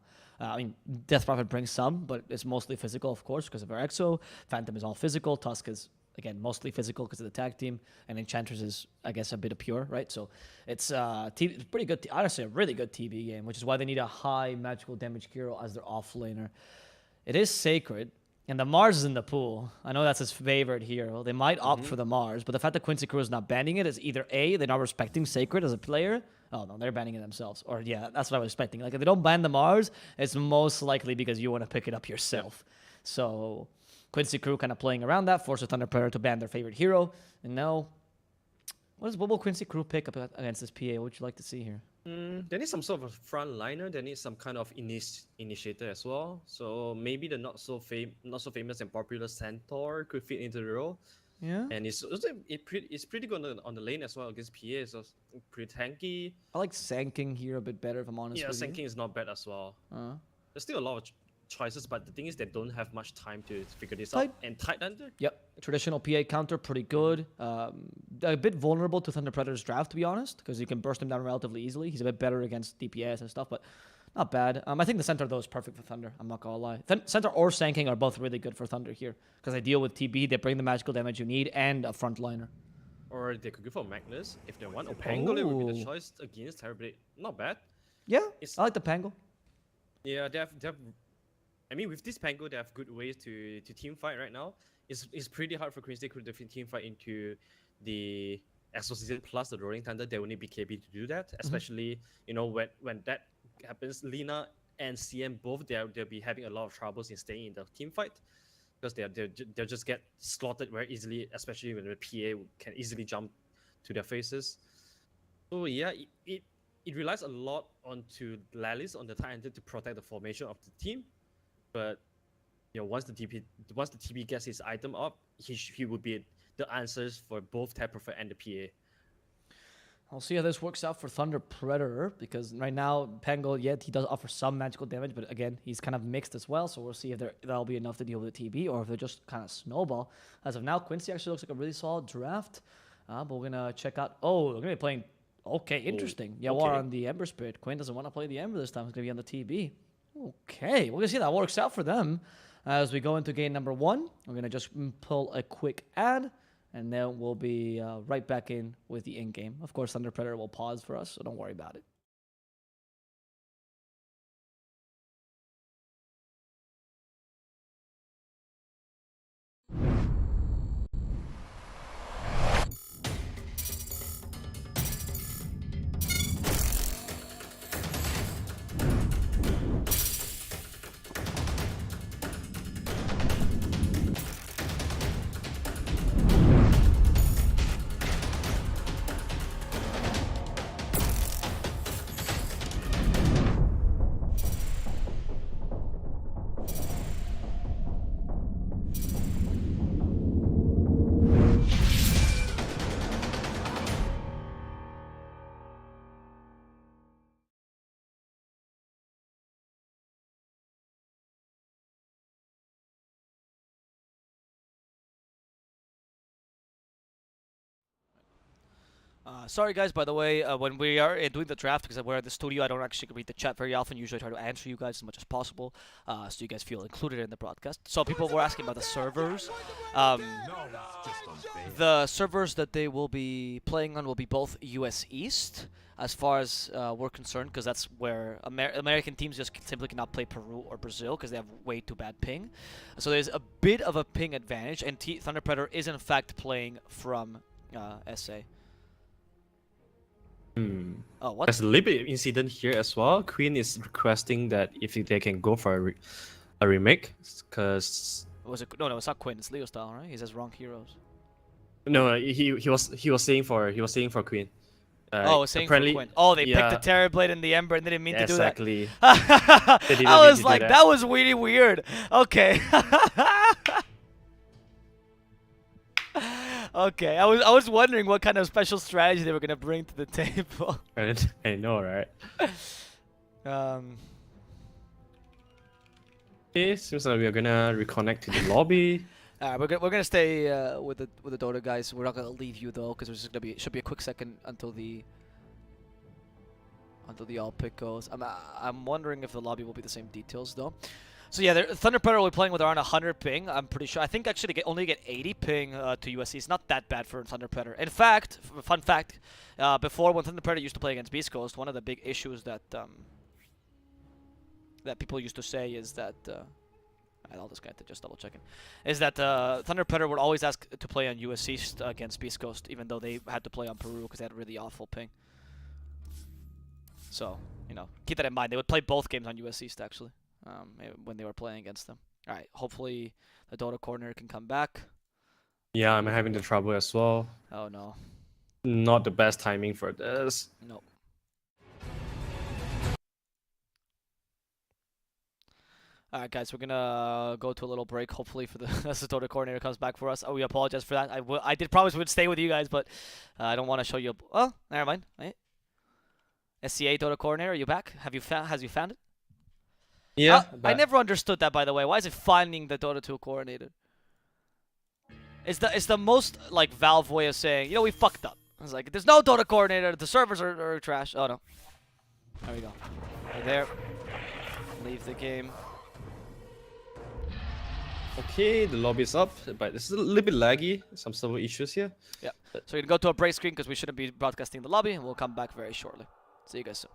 Death Prophet brings some, but it's mostly physical, of course, because of her exo. Phantom is all physical. Tusk is, again, mostly physical because of the tag team. And Enchantress is, I guess, a bit of pure, right? So it's it's pretty good. Honestly, a really good TB game, which is why they need a high magical damage hero as their off laner. It is Sacred. And the Mars is in the pool. I know that's his favorite hero. They might opt for the Mars, but the fact that Quincy Crew is not banning it is either A, they're not respecting Sacred as a player. Oh, no, they're banning it themselves. Or, yeah, that's what I was expecting. Like, if they don't ban the Mars, it's most likely because you want to pick it up yourself. So, Quincy Crew kind of playing around that, forces Thunder Predator to ban their favorite hero. And now, what will Quincy Crew pick up against this PA? What would you like to see here? They need some sort of front liner. They need some kind of initiator as well. So maybe the not so famous and popular Centaur could fit into the role. Yeah. And it's pretty good on the lane as well against PA. So pretty tanky. I like Sanking here a bit better, if I'm honest with you. Sanking is not bad as well. There's still a lot of choices, but the thing is they don't have much time to figure this out. And Tight Under? Yep. Traditional PA counter, pretty good. A bit vulnerable to Thunder Predator's draft, to be honest, because you can burst him down relatively easily. He's a bit better against DPS and stuff, but not bad. I think the center, though, is perfect for Thunder. I'm not going to lie. Center or Sanking are both really good for Thunder here, because they deal with TB, they bring the magical damage you need, and a frontliner. Or they could go for Magnus if they want. Or Pangolin would be the choice against Terrorblade. Not bad. Yeah, I like the Pangle. Yeah, they have. I mean, with this Pango, they have good ways to team fight right now. It's pretty hard for Queen's to defend team fight into the Association plus the Rolling Thunder. They will need BKB to do that, especially when that happens. Lina and CM both they'll be having a lot of troubles in staying in the team fight because they'll just get slaughtered very easily, especially when the PA can easily jump to their faces. So yeah, it relies a lot onto Lalis on the Titan to protect the formation of the team. But once the TP gets his item up, he would be the answers for both Tepperford and the PA. I'll see how this works out for Thunder Predator, because right now, Pango, yet he does offer some magical damage, but again, he's kind of mixed as well, so we'll see if that'll be enough to deal with the TB, or if they just kind of snowball. As of now, Quincy actually looks like a really solid draft, but we're going to check out... Oh, we're going to be playing... Okay, interesting. Yeah, we're on the Ember Spirit. Quinn doesn't want to play the Ember this time. He's going to be on the TB. Okay, we're going to see how that works out for them. As we go into game number 1, we're going to just pull a quick ad, and then we'll be right back in with the in-game. Of course, Thunder Predator will pause for us, so don't worry about it. Sorry guys, by the way, when we are doing the draft, because we're at the studio, I don't actually read the chat very often. Usually I try to answer you guys as much as possible, so you guys feel included in the broadcast. So people were asking about the servers. The servers that they will be playing on will be both US East, as far as we're concerned, because that's where American teams just simply cannot play Peru or Brazil, because they have way too bad ping. So there's a bit of a ping advantage, and Thunder Predator is in fact playing from SA. Oh, what? There's a little bit of incident here as well. Queen is requesting that if they can go for a remake, because Was it? No, it's not Quinn. It's Leo style, right? He says wrong heroes. no, he was saying for Queen. Saying for Quinn. Oh, they picked the Terrorblade and the Ember and they didn't mean to do that. Exactly. I was like, that was really weird. Okay. Okay, I was wondering what kind of special strategy they were gonna bring to the table. I know, right? Okay, seems like we're gonna reconnect to the lobby. We're gonna stay with the Dota guys. We're not gonna leave you though, because there's just should be a quick second until the all pick goes. I'm wondering if the lobby will be the same details though. So yeah, Thunder Predator will be playing with around 100 ping. I'm pretty sure. I think actually they only get 80 ping to USC. It's not that bad for Thunder Predator. In fact, fun fact, before when Thunder Predator used to play against Beast Coast, one of the big issues that that people used to say is that I'll just get to just double checking, is that Thunder Predator would always ask to play on US East against Beast Coast, even though they had to play on Peru because they had really awful ping. So keep that in mind. They would play both games on US East actually. When they were playing against them. Alright, hopefully the Dota coordinator can come back. Yeah, I'm having the trouble as well. Oh no. Not the best timing for this. Nope. Alright guys, we're gonna go to a little break, hopefully for as the Dota coordinator comes back for us. Oh, we apologize for that. I did promise we would stay with you guys, but I don't want to show you. Oh, never mind. Right. SCA Dota coordinator, are you back? Has you found it? Yeah, I never understood that, by the way. Why is it finding the Dota 2 coordinator? It's the most like Valve way of saying, we fucked up. I was like, there's no Dota coordinator. The servers are trash. Oh no. There we go. Right there. Leave the game. Okay, the lobby is up, but this is a little bit laggy. Some server issues here. Yeah. So we're gonna go to a break screen because we shouldn't be broadcasting the lobby, and we'll come back very shortly. See you guys soon.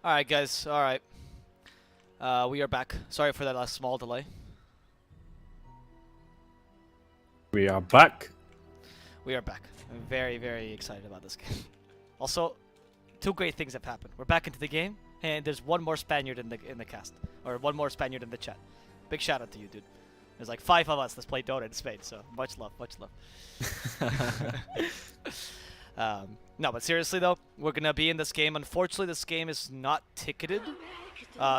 All right, guys. All right. We are back. Sorry for that last small delay. We are back. We are back. I'm very, very excited about this game. Also, two great things have happened. We're back into the game, and there's one more Spaniard in the cast, or one more Spaniard in the chat. Big shout out to you, dude. There's like 5 of us that play Dota in Spain, so much love, much love. No, but seriously though, we're gonna be in this game. Unfortunately, this game is not ticketed,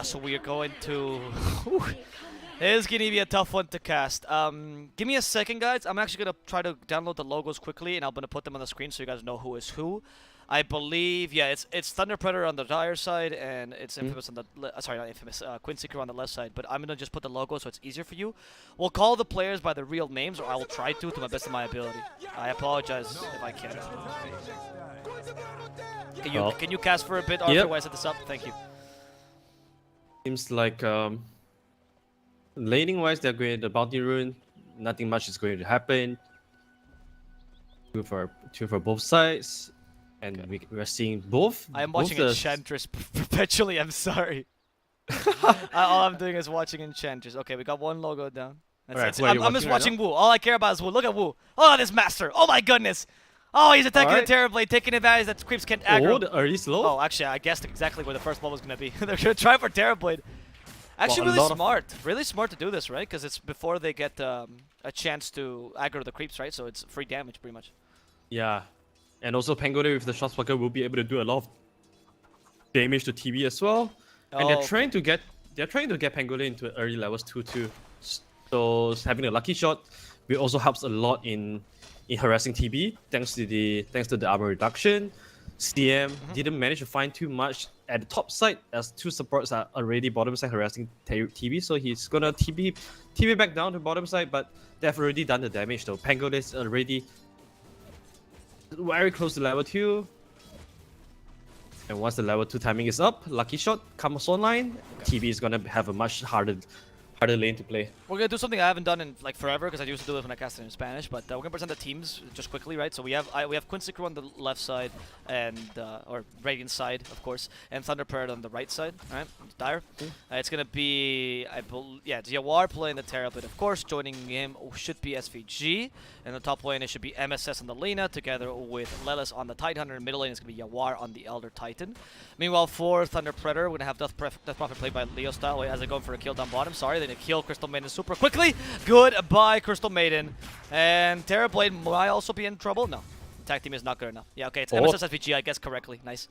so we are going to. It is gonna be a tough one to cast. Give me a second, guys. I'm actually gonna try to download the logos quickly, and I'm gonna put them on the screen so you guys know who is who. I believe, yeah, it's Thunder Predator on the dire side, and it's Infamous on the sorry, not Infamous, Quinseeker on the left side. But I'm gonna just put the logo so it's easier for you. We'll call the players by their real names, or I will try to my best of my ability. I apologize if I can't. Can you cast for a bit, Arthur, Yep. while I set this up? Thank you. Seems like laning wise, they're going the bounty rune. Nothing much is going to happen. Two for both sides, and we're seeing both. I am both watching the- Enchantress perpetually. I'm sorry. All I'm doing is watching Enchantress. Okay, we got one logo down. That's Alright, it. who are you I'm just watching right watching Wu. All I care about is Wu. Look at Wu. Oh, this master. Oh my goodness. Oh, he's attacking Alright. the Terrorblade, taking advantage that creeps can't aggro. Oh, the early slow. Oh, actually, I guessed exactly where the first one was gonna be. They're gonna try for Terrorblade. Actually, Well, a really lot of- smart. Really smart to do this, right? Because it's before they get a chance to aggro the creeps, right? So it's free damage, pretty much. Yeah, and also Pangolin with the shot blocker will be able to do a lot of damage to TB as well. And Oh, they're trying to get Pangolin into early levels 2-2. So having a lucky shot will also helps a lot in harassing TB thanks to the armor reduction. CM didn't manage to find too much at the top side as 2 supports are already bottom side harassing TB, so he's gonna TB back down to bottom side, but they've already done the damage though. Pangolin is already very close to level 2. And once the level 2 timing is up, lucky shot comes online. TB is gonna have a much harder harder lane to play. We're gonna do something I haven't done in like forever because I used to do it when I casted in Spanish. But we're gonna present the teams just quickly, right? So we have Quincy Crew on the left side, and or Radiant side, of course, and Thunder Predator on the right side, right? Dire. It's gonna be it's Yawar playing the Terrorblade, of course. Joining him should be SVG, and the top lane it should be MSS and the Lena together with Lelis on the Tidehunter. And middle lane is gonna be Yawar on the Elder Titan. Meanwhile, for Thunder Predator, we're gonna have Death Prophet played by Leo style. Wait, as they go for a kill down bottom. Sorry, they kill Crystal Maiden super quickly. Goodbye, Crystal Maiden. And Terrorblade might also be in trouble. No, tag team is not good enough. Yeah, okay, it's MSS SVG. I guess correctly. Nice.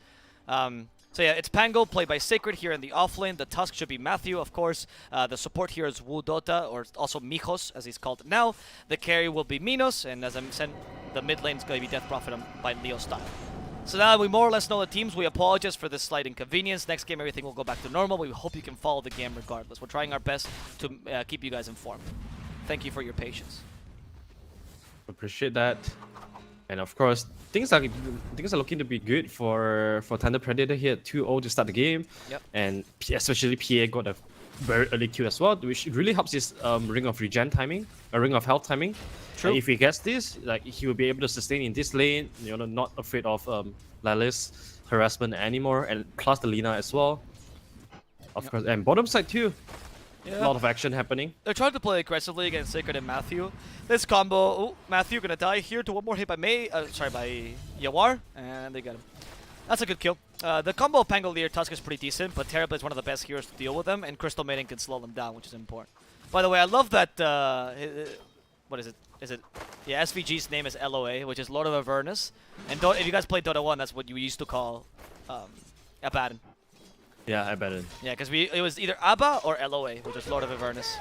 So yeah, it's Pango played by Sacred here in the offlane. The Tusk should be Matthew, of course. The support here is Wudota, or also Mijos, as he's called now. The carry will be Minos, and as I said, the mid lane is going to be Death Prophet by Leo style. So now we more or less know the teams. We apologize for this slight inconvenience. Next game, everything will go back to normal. We hope you can follow the game regardless. We're trying our best to keep you guys informed. Thank you for your patience. Appreciate that. And of course, things are looking to be good for Thunder Predator here. 2-0 to start the game. Yep. And especially PA got a very early kill as well, which really helps his ring of regen timing, a ring of health timing. True. And if he gets this, like he will be able to sustain in this lane. You know, not afraid of Lelis harassment anymore, and plus the Lina as well. Of course, and bottom side too. Yeah. A lot of action happening. They're trying to play aggressively against Sacred and Matthew. This combo, oh, Matthew gonna die here to one more hit by by Yawar, and they get him. That's a good kill. The combo of Pangolier Tusk is pretty decent, but Terrorblade is one of the best heroes to deal with them, and Crystal Maiden can slow them down, which is important. By the way, I love that, what is it? Yeah, SVG's name is LOA, which is Lord of Avernus. And if you guys play Dota 1, that's what you used to call Abaddon. Yeah, I bet it. Yeah, because it was either Abba or LOA, which is Lord of Avernus.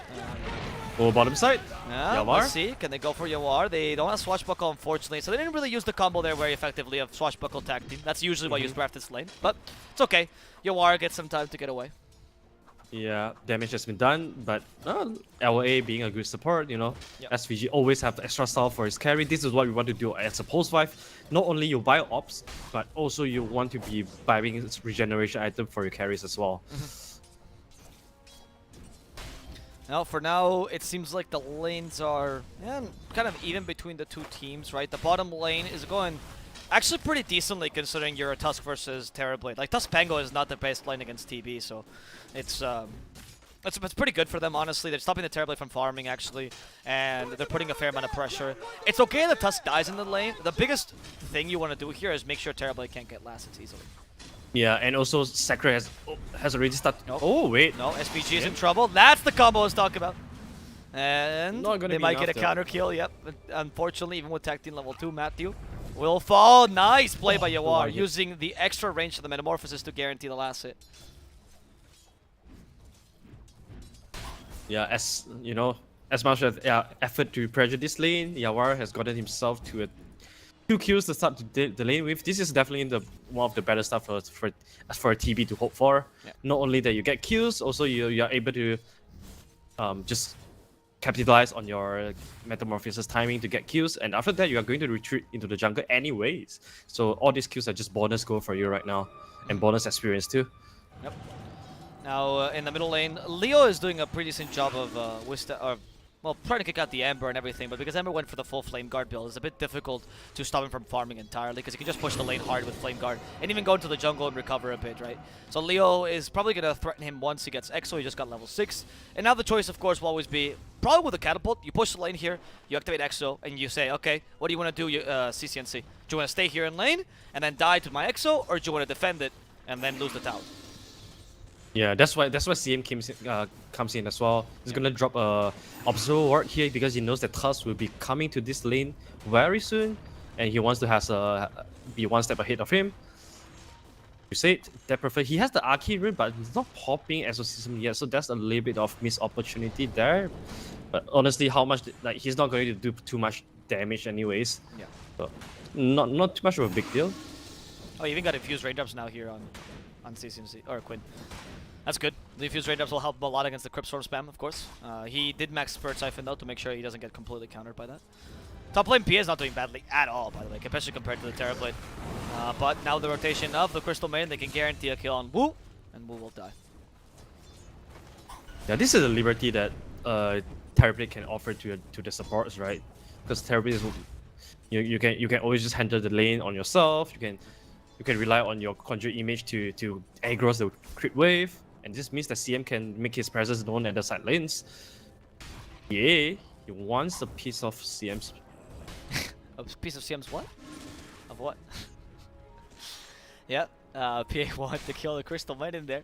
Oh, bottom side. Yeah, Yawar. let's see. Can they go for Yawar? They don't have Swashbuckle, unfortunately, so they didn't really use the combo there very effectively of Swashbuckle tag team. That's usually why you draft this lane, but it's okay. Yawar gets some time to get away. Yeah, damage has been done, but LA being a good support, you know, Yep. SVG always have the extra style for his carry. This is what we want to do as a post-5. Not only you buy ops, but also you want to be buying its regeneration item for your carries as well. Now, for now, it seems like the lanes are kind of even between the two teams, right? The bottom lane is going actually pretty decently considering you're a Tusk versus Terrorblade. Like, Tusk Pango is not the best lane against TB, so it's pretty good for them, honestly. They're stopping the Terrorblade from farming, actually, and they're putting a fair amount of pressure. It's okay that Tusk dies in the lane. The biggest thing you want to do here is make sure Terrorblade can't get lasted easily. Yeah, and also Sacred has already started. Oh, wait. No, SPG is in trouble. That's the combo I was talking about. And Not gonna they be might enough, get a though. counter kill, yep. But unfortunately, even with tag team level 2, Matthew will fall. Nice play by Yawar, like it. using the extra range of the Metamorphosis to guarantee the last hit. Yeah, as you know, as much as effort to pressure this lane, Yawar has gotten himself to 2 kills to start the lane with. This is definitely one of the better stuff for a TB to hope for. Yeah. Not only that you get kills, also you are able to just capitalize on your Metamorphosis timing to get kills, and after that you are going to retreat into the jungle anyways. So all these kills are just bonus goal for you right now, and bonus experience too. Yep. Now, in the middle lane, Leo is doing a pretty decent job of trying to kick out the Ember and everything, but because Ember went for the full Flame Guard build, it's a bit difficult to stop him from farming entirely, because he can just push the lane hard with Flame Guard, and even go into the jungle and recover a bit, right? So Leo is probably going to threaten him once he gets Exo. He just got level 6. And now the choice, of course, will always be, probably with a Catapult, you push the lane here, you activate Exo, and you say, okay, what do you want to do, CCNC? Do you want to stay here in lane, and then die to my Exo, or do you want to defend it, and then lose the tower? Yeah, that's why CM comes in as well. He's gonna drop a observer ward here because he knows that Tusk will be coming to this lane very soon, and he wants to be one step ahead of him. You said that perfect. He has the arcade rune, but he's not popping exorcism yet, so that's a little bit of missed opportunity there. But honestly, he's not going to do too much damage anyways. Yeah. So not too much of a big deal. Oh, you even got infused raindrops now here on CCMC or Quinn. That's good. The infused raindrops will help a lot against the Crypt Storm spam, of course. He did max Spirit Siphon though to make sure he doesn't get completely countered by that. Top lane PA is not doing badly at all, by the way, especially compared to the Terrorblade. But now the rotation of the Crystal Maiden, they can guarantee a kill on Wu, and Wu will die. Yeah, this is a liberty that Terrorblade can offer to the supports, right? Because Terrorblade is you can always just handle the lane on yourself. You can rely on your conjure image to aggro the crit wave, and this means that CM can make his presence known at the side lanes. Yeah, he wants a piece of CM's. A piece of CM's what? Of what? Yeah, PA wanted to kill the Crystal Knight in there,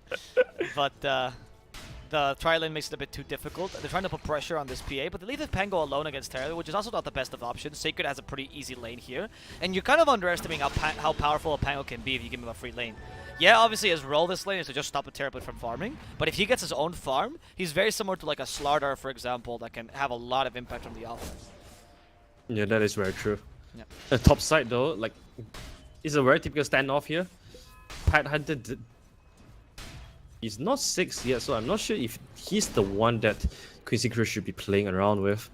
but the tri-lane makes it a bit too difficult. They're trying to put pressure on this PA, but they leave the Pango alone against Terra, which is also not the best of options. Sacred has a pretty easy lane here, and you're kind of underestimating how powerful a Pango can be if you give him a free lane. Yeah, obviously his role this lane is to just stop a Terrorblade from farming, but if he gets his own farm, he's very similar to like a Slardar, for example, that can have a lot of impact on the offense. Yeah, that is very true. Yeah. The top side though, like, it's a very typical standoff here. Pat Hunter he's not 6 yet, so I'm not sure if he's the one that Quincy Cruz should be playing around with.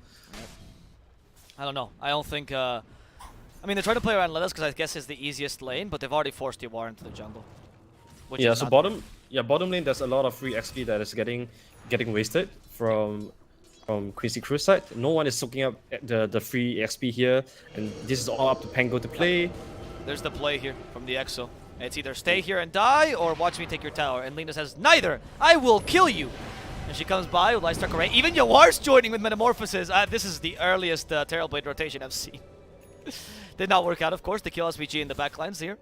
I don't know. I don't think... I mean, they're trying to play around Lelis because I guess it's the easiest lane, but they've already forced Yawar into the jungle. Which Yeah, is so bottom lane there's a lot of free XP that is getting wasted from Quincy Cruz side. No one is soaking up the free XP here, and this is all up to Pango to play. There's the play here from the Exo. It's either stay here and die, or watch me take your tower. And Lina says, neither! I will kill you! And she comes by with Lightstruck Array. Even Yawar's joining with Metamorphosis. This is the earliest Terrorblade rotation I've seen. Did not work out, of course. They kill SVG in the backlines here.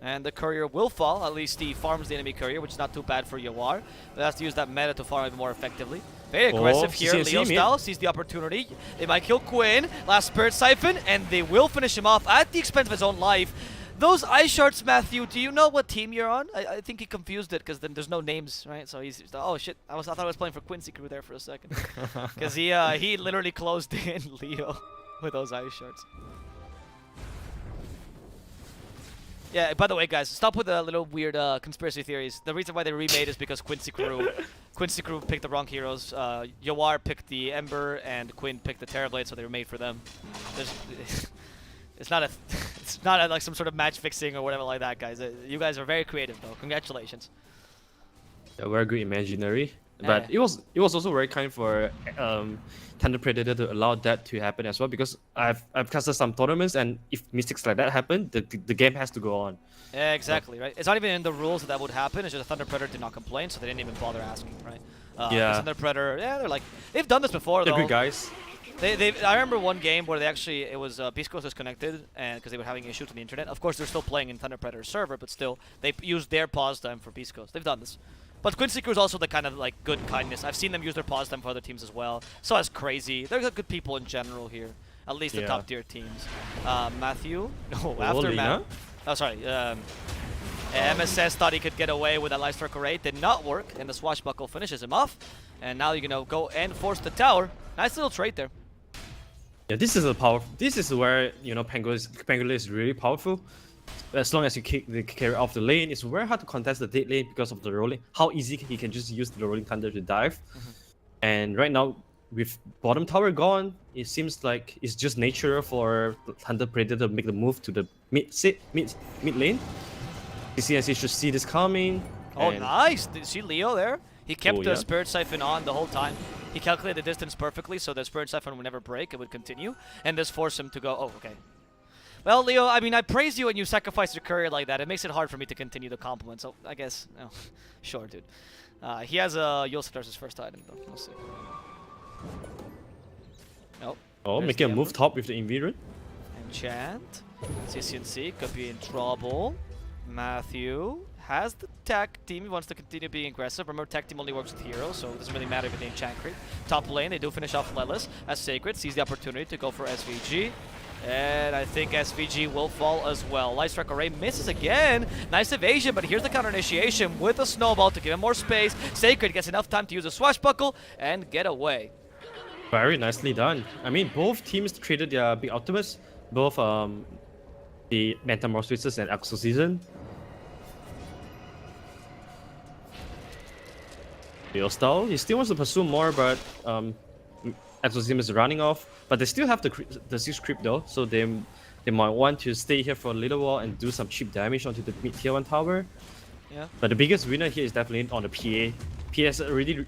And the courier will fall. At least he farms the enemy courier, which is not too bad for Yawar. But has to use that meta to farm even more effectively. Very aggressive here. Leo style sees the opportunity. They might kill Quinn. Last Spirit Siphon. And they will finish him off at the expense of his own life. Those ice shards, Matthew, do you know what team you're on? I think he confused it because then there's no names, right? So he's oh shit, I thought I was playing for Quincy Crew there for a second. Because he literally closed in Leo with those ice shards. Yeah, by the way, guys, stop with the little weird conspiracy theories. The reason why they remade is because Quincy Crew picked the wrong heroes. Yawar picked the Ember and Quinn picked the Terrorblade, so they were made for them. It's not like some sort of match fixing or whatever like that, guys. You guys are very creative, though. Congratulations. Yeah, very good imaginary. But it was also very kind for Thunder Predator to allow that to happen as well, because I've casted some tournaments, and if mistakes like that happen, the game has to go on. Yeah, exactly, right? It's not even in the rules that would happen. It's just a Thunder Predator did not complain, so they didn't even bother asking, right? Yeah. Thunder Predator, yeah, they're like, they've done this before, though. They're good guys. I remember one game where it was Beast Coast disconnected, and because they were having issues on the internet. Of course, they're still playing in Thunder Predator server, but still, they used their pause time for Beast Coast. They've done this. But Quincy Crew is also the kind of like good kindness. I've seen them use their pause time for other teams as well. So is Crazy. They're good people in general here. At least the top tier teams. Matthew? No, Aftermath. Oh, sorry. MSS thought he could get away with that Lightstruck Array. Did not work, and the Swashbuckle finishes him off. And now you're going to go and force the tower. Nice little trade there. Yeah, this is where, you know, Pangolin is really powerful. As long as you kick the carry off the lane, it's very hard to contest the dead lane because of the rolling. How easy he can just use the rolling thunder to dive. And right now, with bottom tower gone, it seems like it's just natural for Thunder Predator to make the move to the mid lane. CNC should see this coming. Oh, nice! Did you see Leo there? He kept the Spirit Siphon on the whole time. He calculated the distance perfectly, so the Spirit Siphon would never break. It would continue. And this forced him to go, oh, okay. Well, Leo, I mean, I praise you when you sacrifice your courier like that. It makes it hard for me to continue the compliment, so I guess, no. Sure, dude. He has a Yoshitar's his first item, though. We'll see. Nope. Oh, making a move top with the Inviron. Enchant. CCNC could be in trouble. Matthew has the tech team. He wants to continue being aggressive. Remember, tech team only works with heroes, so it doesn't really matter if they enchant crit. Top lane, they do finish off Lelis as Sacred sees the opportunity to go for SVG. And I think SVG will fall as well. Lightstruck Array misses again. Nice evasion, but here's the counter initiation with a snowball to give him more space. Sacred gets enough time to use a swashbuckle and get away. Very nicely done. I mean, both teams traded their big ultimates. Both the Metamorphosis and Exorcism. Leo style. He still wants to pursue more, but Exorcism is running off. But they still have the 6 creep though, so they might want to stay here for a little while and do some cheap damage onto the mid tier 1 tower. Yeah. But the biggest winner here is definitely on the PA. PA has already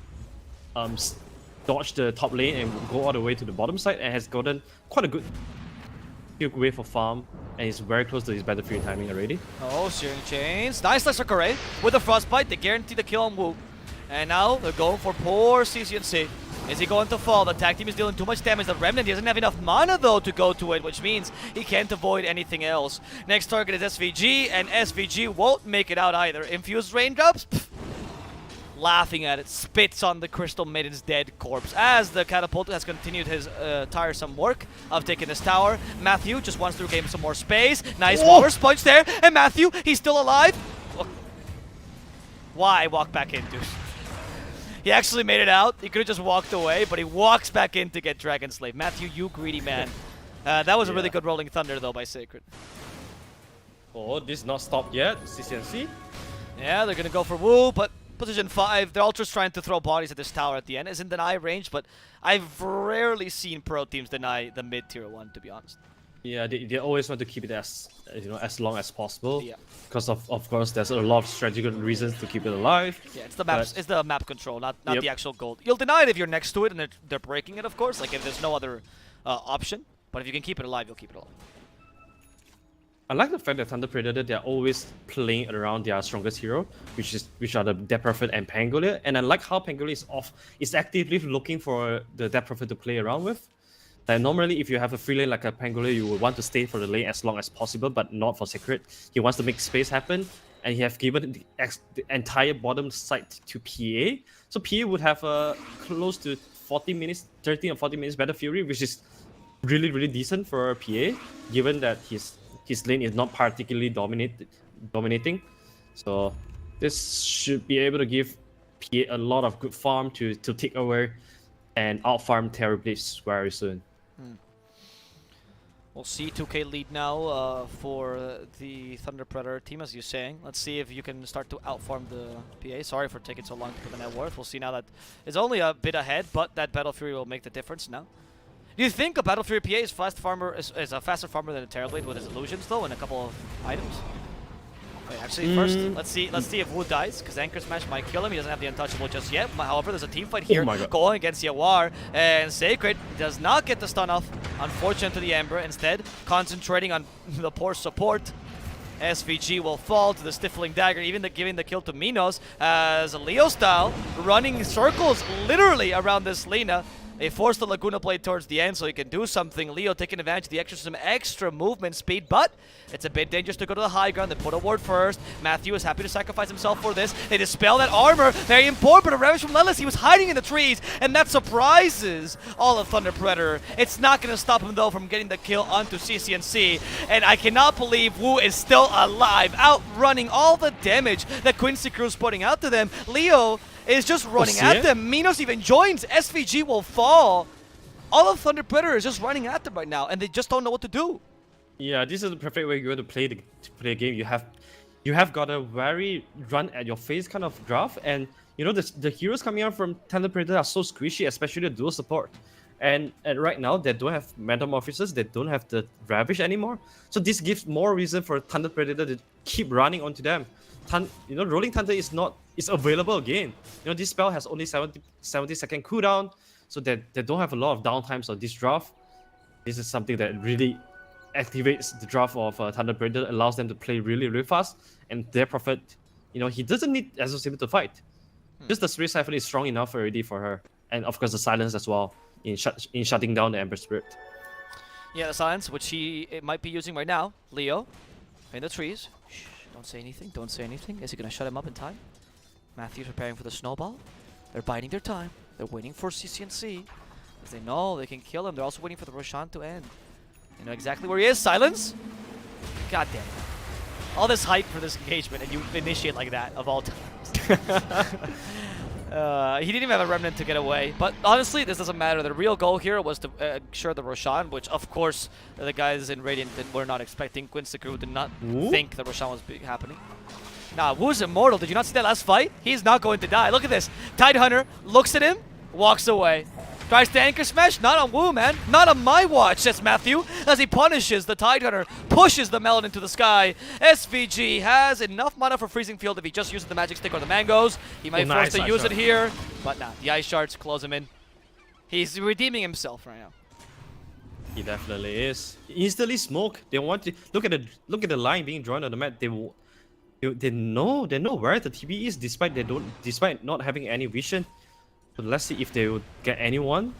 dodge the top lane and go all the way to the bottom side, and has gotten quite a good wave for farm, and he's very close to his Battlefield timing already. Oh, Searing Chains. Nice Lesser Corray with a Frostbite. They guarantee the kill on Wu. And now they're going for poor CCNC. Is he going to fall? The tag team is dealing too much damage. The Remnant, he doesn't have enough mana though to go to it, which means he can't avoid anything else. Next target is SVG, and SVG won't make it out either. Infused Raindrops? Pfft. Laughing at it, spits on the Crystal Maiden's dead corpse as the Catapult has continued his tiresome work of taking this tower. Matthew just wants to gain some more space. Nice Walrus Punch there, and Matthew, he's still alive. Why walk back in, dude? He actually made it out. He could have just walked away, but he walks back in to get Dragon Slave. Matthew, you greedy man. That was a really good Rolling Thunder though by Sacred. Oh, this is not stopped yet. CCNC. Yeah, they're gonna go for Wu, but position 5, they're Ultras trying to throw bodies at this tower at the end. Is in deny range, but I've rarely seen pro teams deny the mid-tier 1, to be honest. Yeah, they always want to keep it as as long as possible. Yeah. Because of course there's a lot of strategic reasons to keep it alive. Yeah, it's the map. It's the map control, not Yep. the actual gold. You'll deny it if you're next to it and they're breaking it, of course. Like if there's no other option. But if you can keep it alive, you'll keep it alive. I like the fact that Thunder Predator, they're always playing around their strongest hero, which are the Death Prophet and Pangolier. And I like how Pangolier is actively looking for the Death Prophet to play around with. Like normally, if you have a free lane like a Pangolier, you would want to stay for the lane as long as possible, but not for Sacred. He wants to make space happen, and he have given the entire bottom side to PA. So PA would have close to 40 minutes, 13 or 40 minutes Battle Fury, which is really, really decent for PA, given that his lane is not particularly dominating. So this should be able to give PA a lot of good farm to take over and out-farm Terrorblades very soon. We'll see 2K lead now for the Thunder Predator team, as you're saying. Let's see if you can start to outfarm the PA. Sorry for taking so long to put the net worth. We'll see now that it's only a bit ahead, but that Battle Fury will make the difference now. Do you think a Battle Fury PA is is a faster farmer than a Terrorblade with his illusions though, and a couple of items? Wait, actually, first let's see if Wu dies, because Anchor Smash might kill him. He doesn't have the Untouchable just yet. However, there's a team fight here going against Yawar, and Sacred does not get the stun off. Unfortunate to the Ember. Instead, concentrating on the poor support. SVG will fall to the Stifling Dagger, even giving the kill to Minos as Leo style, running circles literally around this Lina. They force the Laguna Blade towards the end so he can do something. Leo taking advantage of the extra movement speed, but it's a bit dangerous to go to the high ground. They put a ward first. Matthew is happy to sacrifice himself for this. They dispel that armor. Very important, but a revenge from Lelis. He was hiding in the trees, and that surprises all of Thunder Predator. It's not going to stop him, though, from getting the kill onto CCNC, and I cannot believe Wu is still alive, outrunning all the damage that Quincy Crew's putting out to them. Leo is just running at them. Minos even joins. SVG will fall. All of Thunder Predator is just running at them right now, and they just don't know what to do. Yeah, this is the perfect way you want to play the game. You have got a very run at your face kind of draft, and the heroes coming out from Thunder Predator are so squishy, especially the dual support. And right now they don't have Metamorphosis, they don't have the Ravish anymore. So this gives more reason for Thunder Predator to keep running onto them. Rolling Thunder is available again. This spell has only 70-second cooldown, so they don't have a lot of downtimes on this draft. This is something that really activates the draft of Thunder Predator, allows them to play really, really fast, and their Prophet, he doesn't need Associated to fight. Just the Spirit Siphon is strong enough already for her, and of course the Silence as well in shutting down the Ember Spirit. Yeah, the Silence, which it might be using right now. Leo, in the trees. Shh, don't say anything, don't say anything. Is he going to shut him up in time? Matthew's preparing for the snowball. They're biding their time. They're waiting for CCNC. Because they know they can kill him. They're also waiting for the Roshan to end. You know exactly where he is. Silence? God damn it. All this hype for this engagement, and you initiate like that, of all times. He didn't even have a Remnant to get away. But honestly, this doesn't matter. The real goal here was to ensure the Roshan, which of course the guys in Radiant were not expecting. Quincy Crew did not think the Roshan was happening. Nah, Wu's immortal. Did you not see that last fight? He's not going to die. Look at this. Tidehunter looks at him, walks away. Tries to anchor smash. Not on Wu, man. Not on my watch, says Matthew, as he punishes the Tidehunter, pushes the Melon into the sky. SVG has enough mana for Freezing Field if he just uses the Magic Stick or the Mangoes. He might force to use it here, but nah, the Ice Shards close him in. He's redeeming himself right now. He definitely is. Instantly smoke. They want to look at the line being drawn on the map. They know where the TB is despite not having any vision. So let's see if they would get anyone.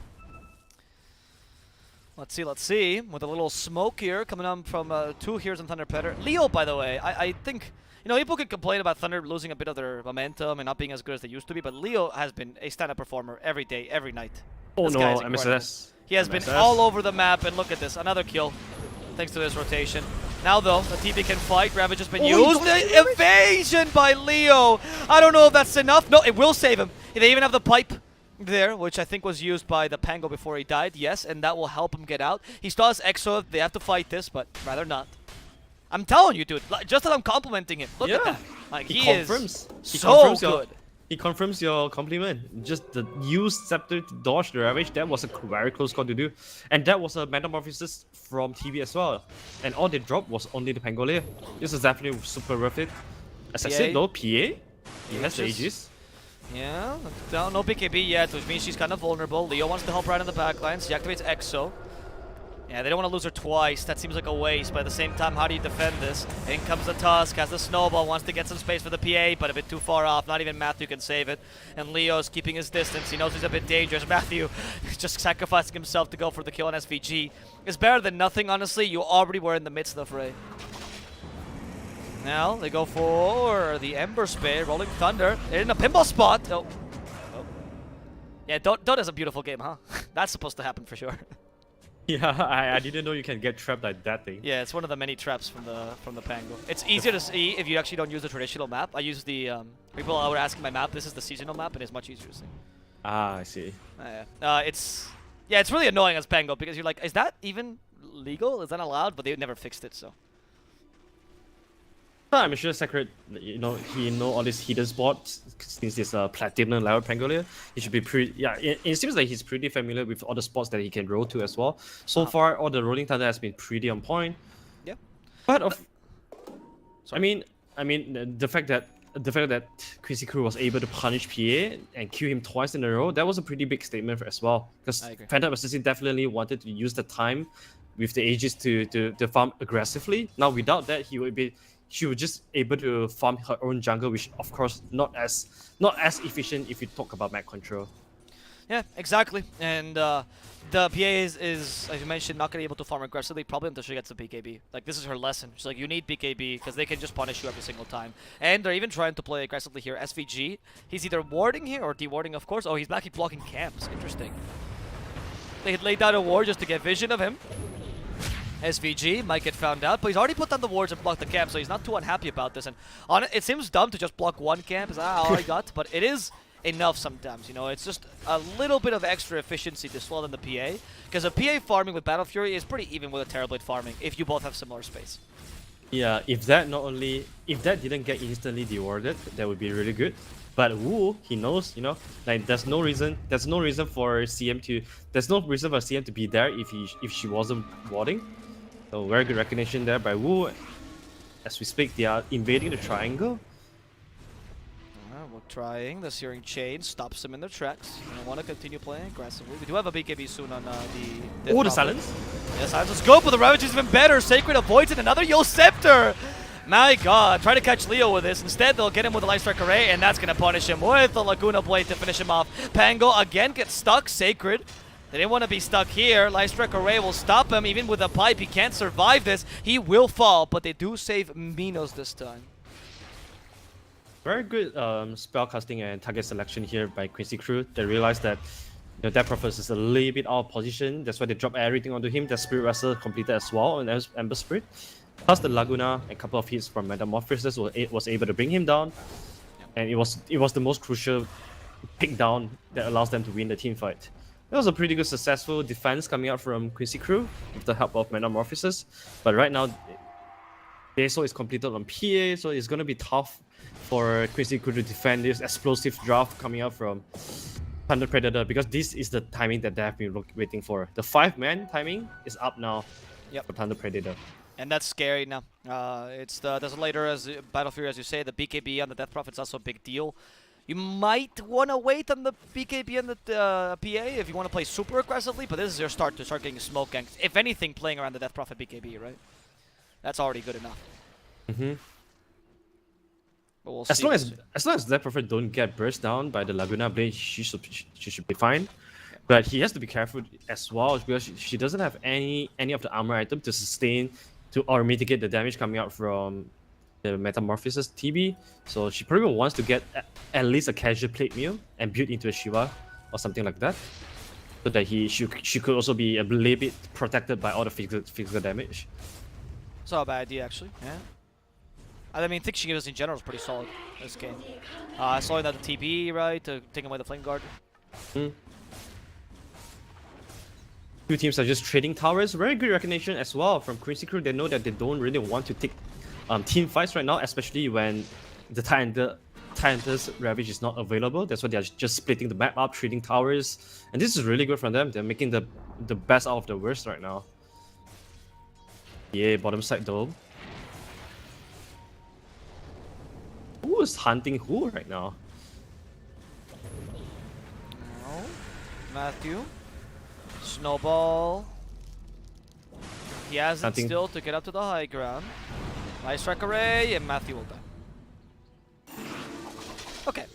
Let's see. With a little smoke here coming on from 2 Heroes and Thunder Predator. Leo, by the way, I think, you know, people could complain about Thunder losing a bit of their momentum and not being as good as they used to be, but Leo has been a stand-up performer every day, every night. Oh This no, guy is incredible. MSS. He has been all over the map, and look at this, another kill, thanks to this rotation. Now though, the TB can fight, Ravage has been used. The evasion by Leo! I don't know if that's enough. No, it will save him. They even have the pipe there, which I think was used by the Pango before he died, yes, and that will help him get out. He still has Exo, they have to fight this, but rather not. I'm telling you, dude, just that I'm complimenting him. Look at that. Like, he confirms. He confirms good. He confirms your compliment. Just the use Scepter to dodge the Ravage, that was a very close call to do. And that was a Metamorphosis from TB as well. And all they dropped was only the Pangolier. This is definitely super worth it. As I said though, PA, he has the Aegis. Yeah, no BKB yet, which means she's kind of vulnerable. Leo wants to help right in the backlines. He activates Exo. Yeah, they don't want to lose her twice. That seems like a waste, but at the same time, how do you defend this? In comes the Tusk, has the Snowball, wants to get some space for the PA, but a bit too far off. Not even Matthew can save it. And Leo's keeping his distance. He knows he's a bit dangerous. Matthew just sacrificing himself to go for the kill on SVG. It's better than nothing, honestly. You already were in the midst of the fray. Now, they go for the Ember Spray, Rolling Thunder. They're in a pinball spot. Oh. Yeah, Dota is a beautiful game, huh? That's supposed to happen for sure. Yeah, I didn't know you can get trapped like that thing. Yeah, it's one of the many traps from the Pango. It's easier to see if you actually don't use the traditional map. I use the people were asking my map. This is the seasonal map, and it's much easier to see. Ah, I see. It's really annoying as Pango because you're like, is that even legal? Is that allowed? But they never fixed it, so. I'm sure Sacred, he know all these hidden spots since he's a platinum level Pangolier. He should be pretty. Yeah, it seems like he's pretty familiar with all the spots that he can roll to as well. So far, all the Rolling Thunder has been pretty on point. Yeah. But I mean, the fact that Quincy Crew was able to punish PA and kill him twice in a row, that was a pretty big statement as well. Because Phantom Assassin definitely wanted to use the time with the Aegis to farm aggressively. Now without that, she was just able to farm her own jungle, which of course not as efficient if you talk about map control. Yeah, exactly. And the PA is, as you mentioned, not going to be able to farm aggressively, probably until she gets the BKB. Like, this is her lesson. She's like, you need BKB, because they can just punish you every single time. And they're even trying to play aggressively here. SVG, he's either warding here or dewarding, of course. Oh, he's actually blocking camps. Interesting. They had laid down a ward just to get vision of him. SVG might get found out, but he's already put down the wards and blocked the camp, so he's not too unhappy about this. And on it seems dumb to just block one camp, is that all I got? But it is enough sometimes, you know. It's just a little bit of extra efficiency to slow down the PA, because a PA farming with Battle Fury is pretty even with a Terrorblade farming if you both have similar space. Yeah, if that didn't get instantly dewarded, that would be really good. But Wu, he knows, like there's no reason for CM to be there if she wasn't warding. So very good recognition there by Wu. As we speak, they are invading the triangle. We're trying. The Searing Chain stops them in their tracks. And I want to continue playing aggressively. We do have a BKB soon on the... Oh, the silence! Yeah, silence is good, but the Ravage is even better. Sacred avoids it. Another Yo Scepter! My god, try to catch Leo with this. Instead, they'll get him with the Light Strike Array, and that's going to punish him with the Laguna Blade to finish him off. Pango again gets stuck. Sacred. They didn't want to be stuck here. Light Strike Array will stop him. Even with a pipe, he can't survive this. He will fall, but they do save Minos this time. Very good spellcasting and target selection here by Quincy Crew. They realized that that Prophet is a little bit out of position. That's why they drop everything onto him. The Spirit Wrestle completed as well on Ember Spirit. Plus the Laguna and a couple of hits from Metamorphosis was able to bring him down. And it was the most crucial pick down that allows them to win the team fight. That was a pretty good successful defense coming out from Quincy Crew with the help of Metamorphosis. But right now, Beso is completed on PA, so it's going to be tough for Quincy Crew to defend this explosive draft coming out from Thunder Predator, because this is the timing that they have been waiting for. The 5-man timing is up now. Yep. For Thunder Predator. And that's scary now. It's the Desolator as Battlefield, as you say. The BKB on the Death Prophet's also a big deal. You might want to wait on the BKB and the PA if you want to play super aggressively, but this is your start to start getting smoke ganks. If anything, playing around the Death Prophet BKB, right? That's already good enough. Mm-hmm. But we'll As see. long as Death Prophet don't get burst down by the Laguna Blade, she should be fine. But he has to be careful as well because she doesn't have any of the armor item to sustain or mitigate the damage coming out from the Metamorphosis TB. So she probably wants to get at least a casual plate meal and build into a Shiva or something like that, so that she could also be a little bit protected by all the physical damage. It's not a bad idea, actually. Yeah. I mean, I think she gives in general is pretty solid this game. Slowing down the TB, right, to taking away the Flame Guard. Two teams are just trading towers. Very good recognition as well from Quincy Crew. They know that they don't really want to take team fights right now, especially when the Titan's Ravage is not available. That's why they're just splitting the map up, trading towers. And this is really good for them. They're making the best out of the worst right now. Yeah, bottom side though. Who is hunting who right now? No. Matthew. Snowball. He has it still to get up to the high ground. Nice strike array, and Matthew will die. Okay.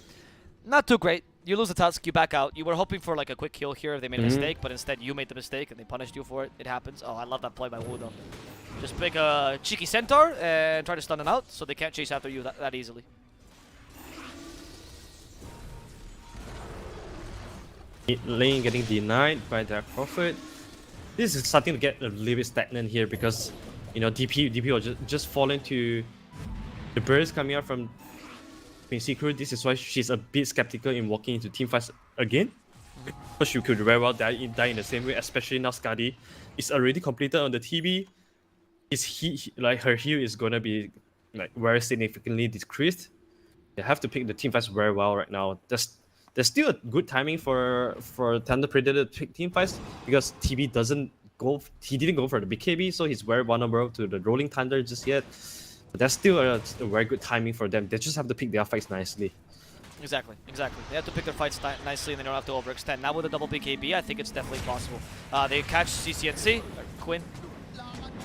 Not too great. You lose the tusk, you back out. You were hoping for like a quick kill here if they made a mistake, but instead you made the mistake and they punished you for it. It happens. Oh, I love that play by Wu though. Just pick a cheeky centaur and try to stun them out so they can't chase after you that easily. Lane getting denied by Dark Prophet. This is starting to get a little bit stagnant here because, you know, DP will just fall into the burst coming out from Quincy Crew. This is why she's a bit skeptical in walking into team fights again. Because she could very well die in the same way, especially now Skadi is already completed on the TB. Like her heal is gonna be like very significantly decreased. They have to pick the team fights very well right now. There's still a good timing for Thunder Predator to pick team fights because TB didn't go for the BKB, so he's very vulnerable to the Rolling Thunder just yet. But that's still a very good timing for them. They just have to pick their fights nicely. Exactly. They have to pick their fights nicely and they don't have to overextend. Now with a double BKB, I think it's definitely possible. They catch CCNC, or Quinn.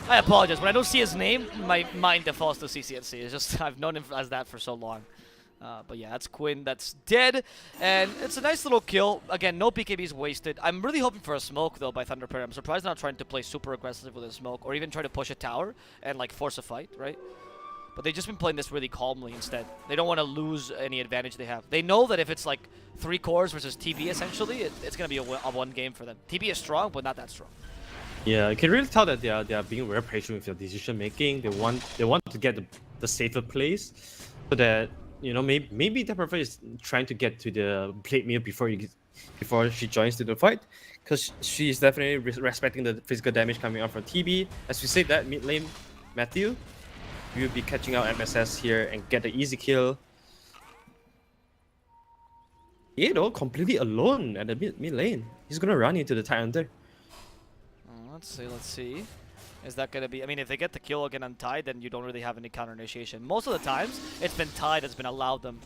I apologize, when I don't see his name, my mind defaults to CCNC. It's just, I've known him as that for so long. But yeah, that's Quinn, that's dead. And it's a nice little kill. Again, no BKBs wasted. I'm really hoping for a smoke, though, by Thunder Predator. I'm surprised they're not trying to play super aggressive with a smoke, or even try to push a tower and, like, force a fight, right? But they've just been playing this really calmly instead. They don't want to lose any advantage they have. They know that if it's, like, 3 cores versus TB, essentially, it's going to be a one game for them. TB is strong, but not that strong. Yeah, you can really tell that they are being very patient with their decision making. They want to get the safer place, so that, you know, maybe the Prophet is trying to get to the plate meal before she joins to the fight, because she is definitely respecting the physical damage coming out from TB. As we said, that mid lane Matthew will be catching out MSS here and get the easy kill. You know, completely alone at the mid lane. He's gonna run into the Titan there. Let's see. Is that going to be... I mean, if they get the kill again on Tide, then you don't really have any counter initiation. Most of the times, it's been Tide that's allowed them,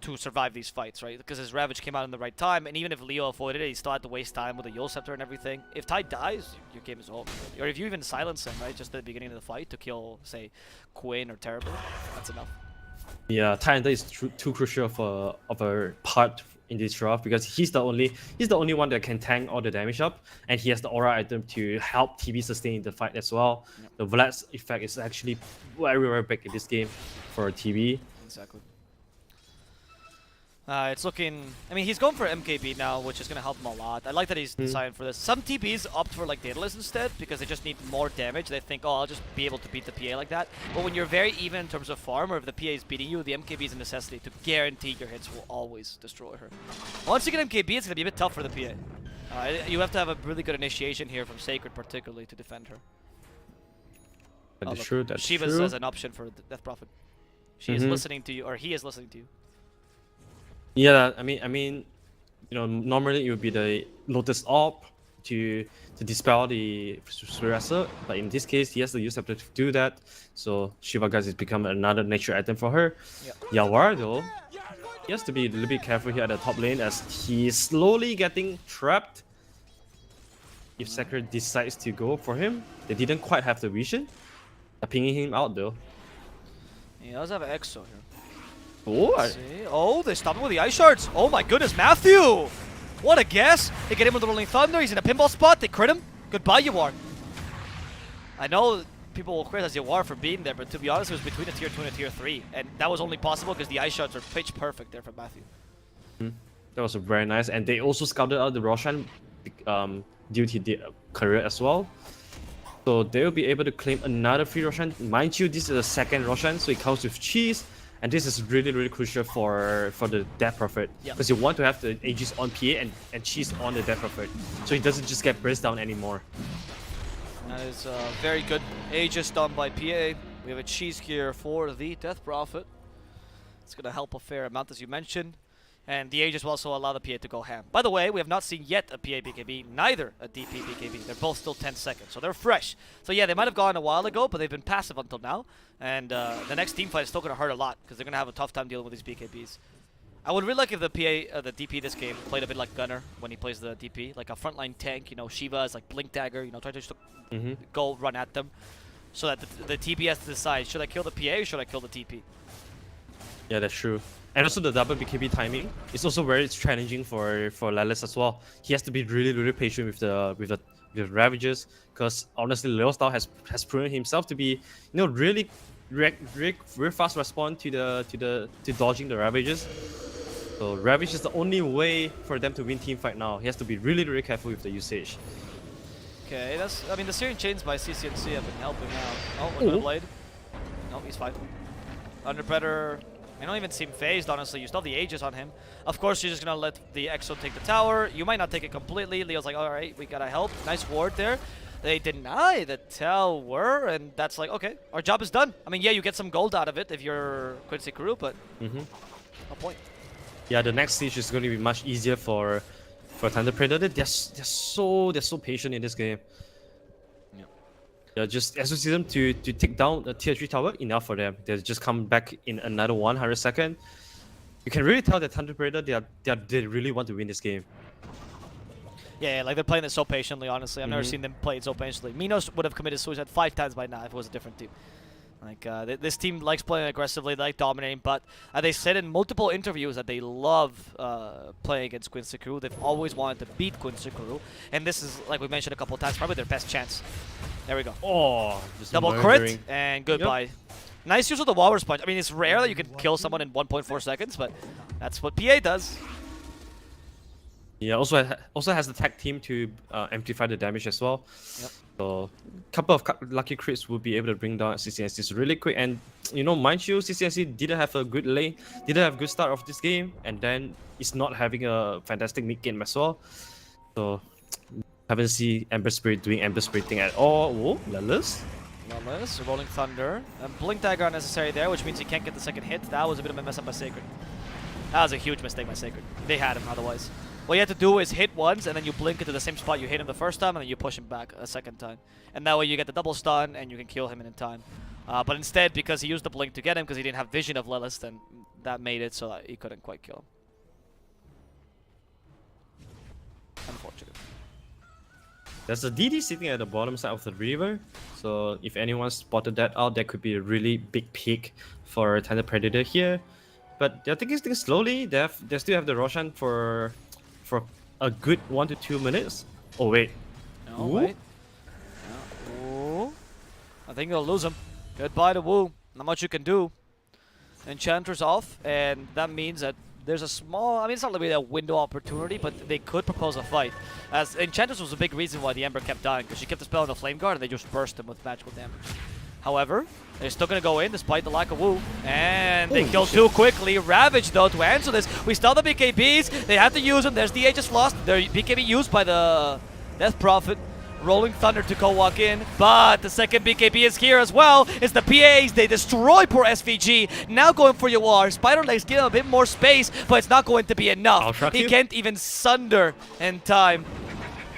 to survive these fights, right? Because his Ravage came out in the right time, and even if Leo avoided it, he still had to waste time with the Yule Scepter and everything. If Tide dies, your game is over. Or if you even silence him, right, just at the beginning of the fight to kill, say, Quinn or Terrible, that's enough. Yeah, Titan is too crucial of a part in this draft because he's the only one that can tank all the damage up, and he has the aura item to help TB sustain the fight as well. Yep. The Vlad's effect is actually very big in this game for TB. Exactly. It's looking... I mean, he's going for MKB now, which is going to help him a lot. I like that he's deciding for this. Some TBs opt for, like, Daedalus instead because they just need more damage. They think, oh, I'll just be able to beat the PA like that. But when you're very even in terms of farm, or if the PA is beating you, the MKB is a necessity to guarantee your hits will always destroy her. Once you get MKB, it's going to be a bit tough for the PA. You have to have a really good initiation here from Sacred, particularly, to defend her. That's true, that's Shiva's true. as an option for Death Prophet. She is listening to you, or he is listening to you. Yeah, you know, normally it would be the Lotus Orb to dispel the Suppressor, but in this case, he has to use it to do that. So Shiva Guys has become another nature item for her. Yep. Yawar though, he has to be a little bit careful here at the top lane as he's slowly getting trapped. If Sekir decides to go for him, they didn't quite have the vision. They're pinging him out though. He does have an Exo here. Oh, See? Oh, they stopped him with the Ice Shards. Oh my goodness, Matthew! What a guess! They get him with the Rolling Thunder, he's in a pinball spot, they crit him. Goodbye, Yawar. I know people will criticize Yawar for being there, but to be honest, it was between a tier 2 and a tier 3. And that was only possible because the Ice Shards are pitch perfect there for Matthew. that was very nice, and they also scouted out the Roshan due to the career as well. So they will be able to claim another free Roshan. Mind you, this is the second Roshan, so it comes with cheese. And this is really crucial for the Death Prophet. Yep. Because you want to have the Aegis on PA and cheese on the Death Prophet. So he doesn't just get burst down anymore. That is very good. Aegis done by PA. We have a cheese here for the Death Prophet. It's going to help a fair amount, as you mentioned. And the Aegis will also allow the PA to go ham. By the way, we have not seen yet a PA BKB, neither a DP BKB. They're both still 10 seconds, so they're fresh. So yeah, they might have gone a while ago, but they've been passive until now. And the next team fight is still going to hurt a lot, because they're going to have a tough time dealing with these BKBs. I would really like if the PA, the DP this game played a bit like Gunner when he plays the DP, like a frontline tank. You know, Shiva is like Blink Dagger. You know, try to just go run at them, so that the TP has to decide: should I kill the PA or should I kill the TP? Yeah, that's true. And also the double BKB timing is also very challenging for Lelis as well. He has to be really patient with the Ravagers, because honestly, Leostar has proven himself to be, you know, really fast response to dodging the Ravagers. So Ravage is the only way for them to win team fight now. He has to be really careful with the usage. Okay, I mean, the Syrian Chains by CCNC have been helping out. Oh, another blade. No, he's fine. Under Predator, I don't even seem phased, honestly. You still have the Aegis on him. Of course, you're just going to let the Exo take the tower. You might not take it completely. Leo's like, alright, we gotta help. Nice ward there. They deny the tower, and that's like, okay, our job is done. I mean, yeah, you get some gold out of it if you're Quincy Crew, but no point. Yeah, the next stage is going to be much easier for Thunder Predator. They're so patient in this game. Yeah, just associate them to take down the tier 3 tower, enough for them. They just come back in another 100 seconds. You can really tell that Thunder Predator, they really want to win this game. Yeah, like they're playing it so patiently, honestly. I've never seen them play it so patiently. Minos would have committed suicide 5 times by now if it was a different team. Like, this team likes playing aggressively, they like dominating, but they said in multiple interviews that they love playing against Quincy Crew. They've always wanted to beat Quincy Crew, and this is, like we mentioned a couple of times, probably their best chance. There we go. Oh, just double murdering. crit, and goodbye. Yep. Nice use of the Walrus Punch. I mean, it's rare that you can kill someone in 1.4 seconds, but that's what PA does. Yeah, also has the tag team to amplify the damage as well. Yep. So, couple of lucky crits will be able to bring down CCNC really quick. And you know, mind you, CCNC didn't have a good lane, didn't have a good start of this game, and then it's not having a fantastic mid game as well. So, haven't seen Ember Spirit doing Ember Spirit thing at all. Whoa, Lelis. Lelis, Rolling Thunder, and Blink Dagger unnecessary there, which means he can't get the second hit. That was a bit of a mess up by Sacred. That was a huge mistake by Sacred. They had him otherwise. What you have to do is hit once, and then you blink into the same spot you hit him the first time, and then you push him back a second time. And that way you get the double stun, and you can kill him in time. But instead, because he used the blink to get him, because he didn't have vision of Lelis, then that made it so that he couldn't quite kill him. Unfortunate. There's a DD sitting at the bottom side of the river, so if anyone spotted that out, that could be a really big pick for Thunder Predator here. But they're taking things slowly. They still have the Roshan for a good 1 to 2 minutes. Oh wait. No, wait. No. Ooh. I think they'll lose him. Goodbye to Wu. Not much you can do. Enchanter's off, and that means that there's a small, I mean, it's not really a window opportunity, but they could propose a fight. As Enchantress was a big reason why the Ember kept dying, because she kept the spell on the Flame Guard and they just burst him with magical damage. However, they're still going to go in despite the lack of Wu. And they kill too quickly. Ravage, though, to answer this. We still have the BKBs. They have to use them. There's the Aegis lost. Their BKB used by the Death Prophet. Rolling Thunder to go walk in, but the second BKB is here as well. It's the PAs. They destroy poor SVG. Now going for Yawar. Spider-Legs give him a bit more space, but it's not going to be enough. He can't even sunder in time.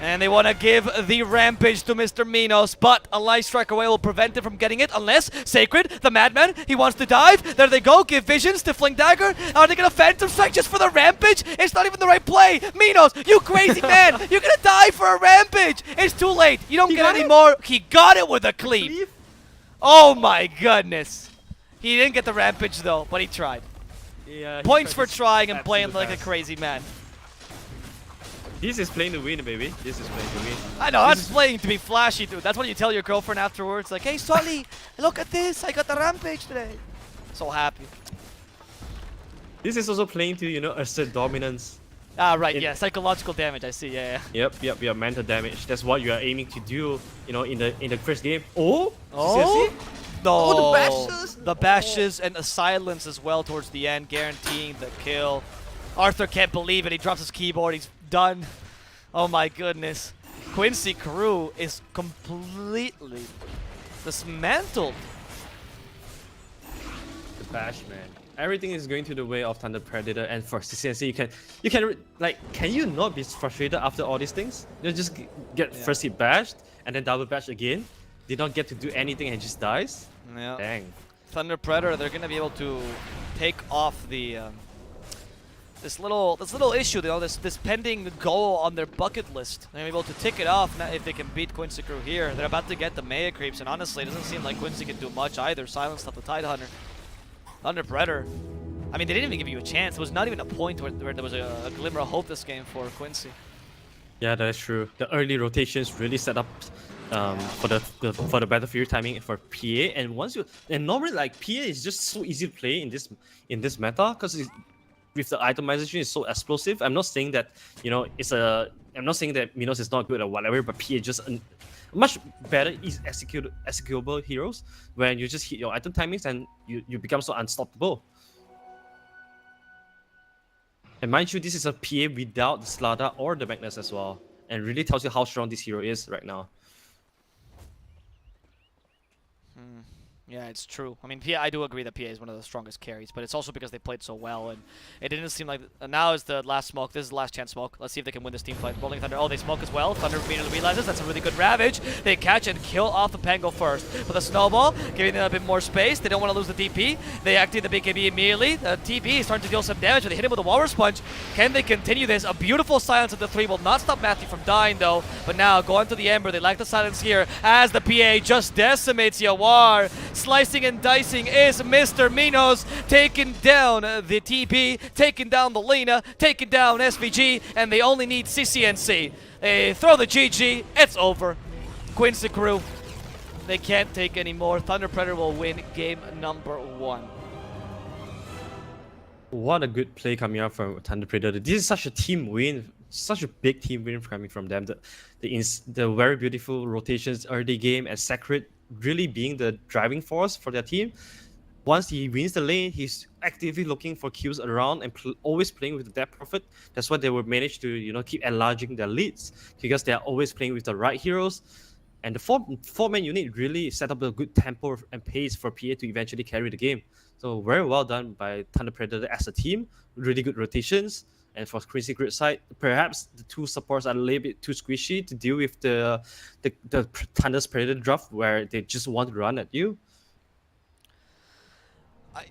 And they want to give the Rampage to Mr. Minos, but a light strike away will prevent him from getting it unless Sacred, the madman, he wants to dive. There they go, give visions to Fling Dagger. Are they going to Phantom Strike just for the Rampage? It's not even the right play. Minos, you crazy man. You're going to die for a Rampage. It's too late. You don't get any more. He got it with a cleave. Oh my goodness. He didn't get the Rampage though, but he tried. Yeah, Points for trying and playing like a crazy man. This is playing to win, baby. This is playing to win. I know, that's playing to be flashy, dude. That's what you tell your girlfriend afterwards. Like, hey, Sully, look at this. I got the Rampage today. So happy. This is also playing to, you know, assert dominance. Ah, right, yeah. Psychological damage, I see. Yeah, yeah. Yep. Mental damage. That's what you are aiming to do, you know, in the first game. Oh? Oh? No. Oh, the bashes. The bashes and the silence as well towards the end, guaranteeing the kill. Arthur can't believe it. He drops his keyboard. He's done. Oh my goodness. Quincy Crew is completely dismantled. The bash, man. Everything is going to the way of Thunder Predator, and for CCNC, you can like, can you not be frustrated after all these things? You just get first hit bashed and then double bashed again. Did not get to do anything and just dies. Yeah. Dang. Thunder Predator, they're gonna be able to take off the this little issue, you know, this pending goal on their bucket list. They're able to tick it off now if they can beat Quincy Crew here. They're about to get the Maya creeps, and honestly, it doesn't seem like Quincy can do much either. Silenced off the Tidehunter. Thunder Predator. I mean, they didn't even give you a chance. It was not even a point where there was a glimmer of hope this game for Quincy. Yeah, that is true. The early rotations really set up for the battlefield timing for PA, and normally like PA is just so easy to play in this meta because with the itemization is so explosive. I'm not saying that, you know, I'm not saying that Minos is not good or whatever, but PA is just a much better executable heroes when you just hit your item timings and you become so unstoppable. And mind you, this is a PA without the Slada or the Magnus as well, and really tells you how strong this hero is right now. Yeah, it's true. I mean, PA, I do agree that PA is one of the strongest carries, but it's also because they played so well, and it didn't seem like... now is the last smoke. This is the last chance smoke. Let's see if they can win this team fight. Rolling Thunder. Oh, they smoke as well. Thunder immediately realizes that's a really good Ravage. They catch and kill off the Pango first. With a Snowball, giving them a bit more space. They don't want to lose the DP. They activate the BKB immediately. The TP is starting to deal some damage, but they hit him with a Walrus Punch. Can they continue this? A beautiful silence of the 3 will not stop Matthew from dying, though. But now, going to the Ember. They like the silence here as the PA just decimates Yawar. Slicing and dicing is Mr. Minos, taking down the TP, taking down the Lina, taking down SVG, and they only need CCNC. They throw the GG, it's over. Quincy Crew, they can't take any more. Thunder Predator will win game number 1. What a good play coming out from Thunder Predator. This is such a team win, such a big team win coming from them. The very beautiful rotations early game and Sacred really being the driving force for their team. Once he wins the lane, he's actively looking for kills around and always playing with the Death Prophet. That's why they will manage to, you know, keep enlarging their leads because they are always playing with the right heroes. And the four-man unit really set up a good tempo and pace for PA to eventually carry the game. So very well done by Thunder Predator as a team. Really good rotations. And for Quincy Grid side, perhaps the two supports are a little bit too squishy to deal with the Thunder's Predator draft where they just want to run at you.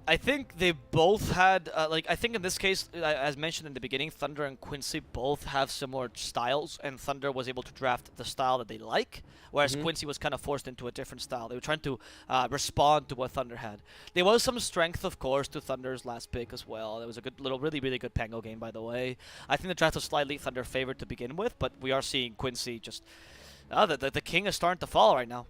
I think they both had, I think in this case, as mentioned in the beginning, Thunder and Quincy both have similar styles, and Thunder was able to draft the style that they like, whereas Quincy was kind of forced into a different style. They were trying to respond to what Thunder had. There was some strength, of course, to Thunder's last pick as well. It was a good little, really good Pango game, by the way. I think the draft was slightly Thunder favored to begin with, but we are seeing Quincy just... the king is starting to fall right now.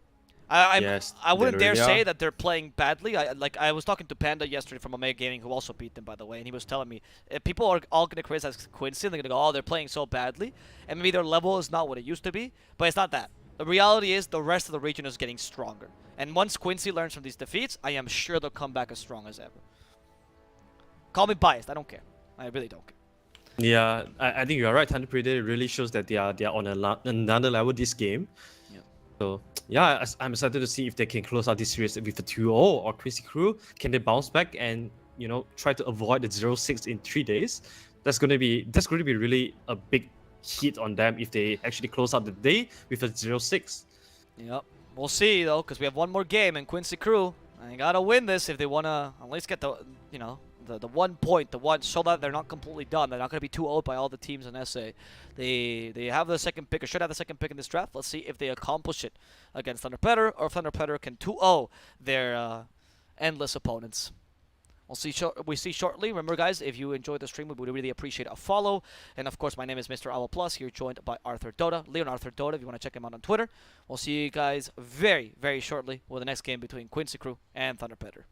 I wouldn't dare say that they're playing badly. I was talking to Panda yesterday from Omega Gaming, who also beat them, by the way, and he was telling me people are all going to criticize Quincy, and they're going to go, oh, they're playing so badly, and maybe their level is not what it used to be, but it's not that. The reality is the rest of the region is getting stronger, and once Quincy learns from these defeats, I am sure they'll come back as strong as ever. Call me biased, I don't care. I really don't care. Yeah, I think you're right. Thunder Predator really shows that they are on another level this game. Yeah. So yeah, I'm excited to see if they can close out this series with a 2-0 or Quincy Crew. Can they bounce back and try to avoid the 0-6 in 3 days? That's going to be really a big hit on them if they actually close out the day with a 0-6. Yep. We'll see though, because we have one more game in Quincy Crew. They gotta win this if they wanna at least get the 1 point, show that they're not completely done. They're not gonna be too old by all the teams in SA. They have the second pick or should have the second pick in this draft. Let's see if they accomplish it against Thunder Predator or if Thunder Predator can 2-0 their endless opponents. We see shortly. Remember, guys, if you enjoyed the stream, we would really appreciate a follow. And of course, my name is Mr. Owl Plus. Here, joined by Arthur Dota, Leon Arthur Dota. If you want to check him out on Twitter, we'll see you guys very, very shortly with the next game between Quincy Crew and Thunder Predator.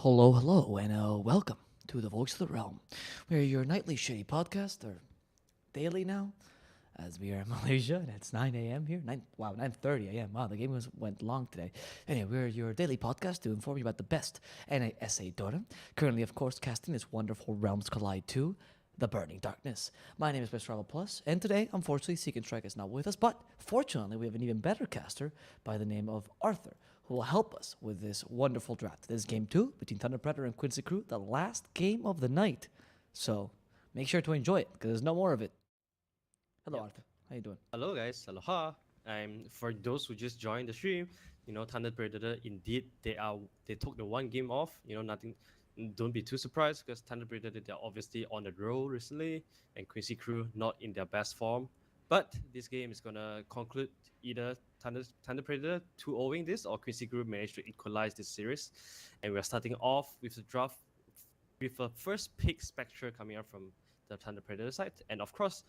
Hello, and welcome to the Voice of the Realm. We're your nightly shitty podcast, or daily now, as we are in Malaysia, and it's 9 a.m. here. 9:30 a.m. Wow, the game went long today. Anyway, we're your daily podcast to inform you about the best NASA Dota. Currently, of course, casting this wonderful Realms Collide 2, The Burning Darkness. My name is Mr. Travel Plus, and today, unfortunately, Seek and Strike is not with us, but fortunately, we have an even better caster by the name of Arthur, who will help us with this wonderful draft. This is game 2 between Thunder Predator and Quincy Crew, the last game of the night. So make sure to enjoy it, because there's no more of it. Hello, Yep. Arthur. How you doing? Hello guys, aloha. For those who just joined the stream, Thunder Predator indeed they took the one game off. Nothing. Don't be too surprised because Thunder Predator they're obviously on the roll recently, and Quincy Crew not in their best form. But this game is gonna conclude either Thunder Predator 2-0ing this or Quincy Crew managed to equalize this series, and we're starting off with the draft with a first pick Spectre coming out from the Thunder Predator side, and of course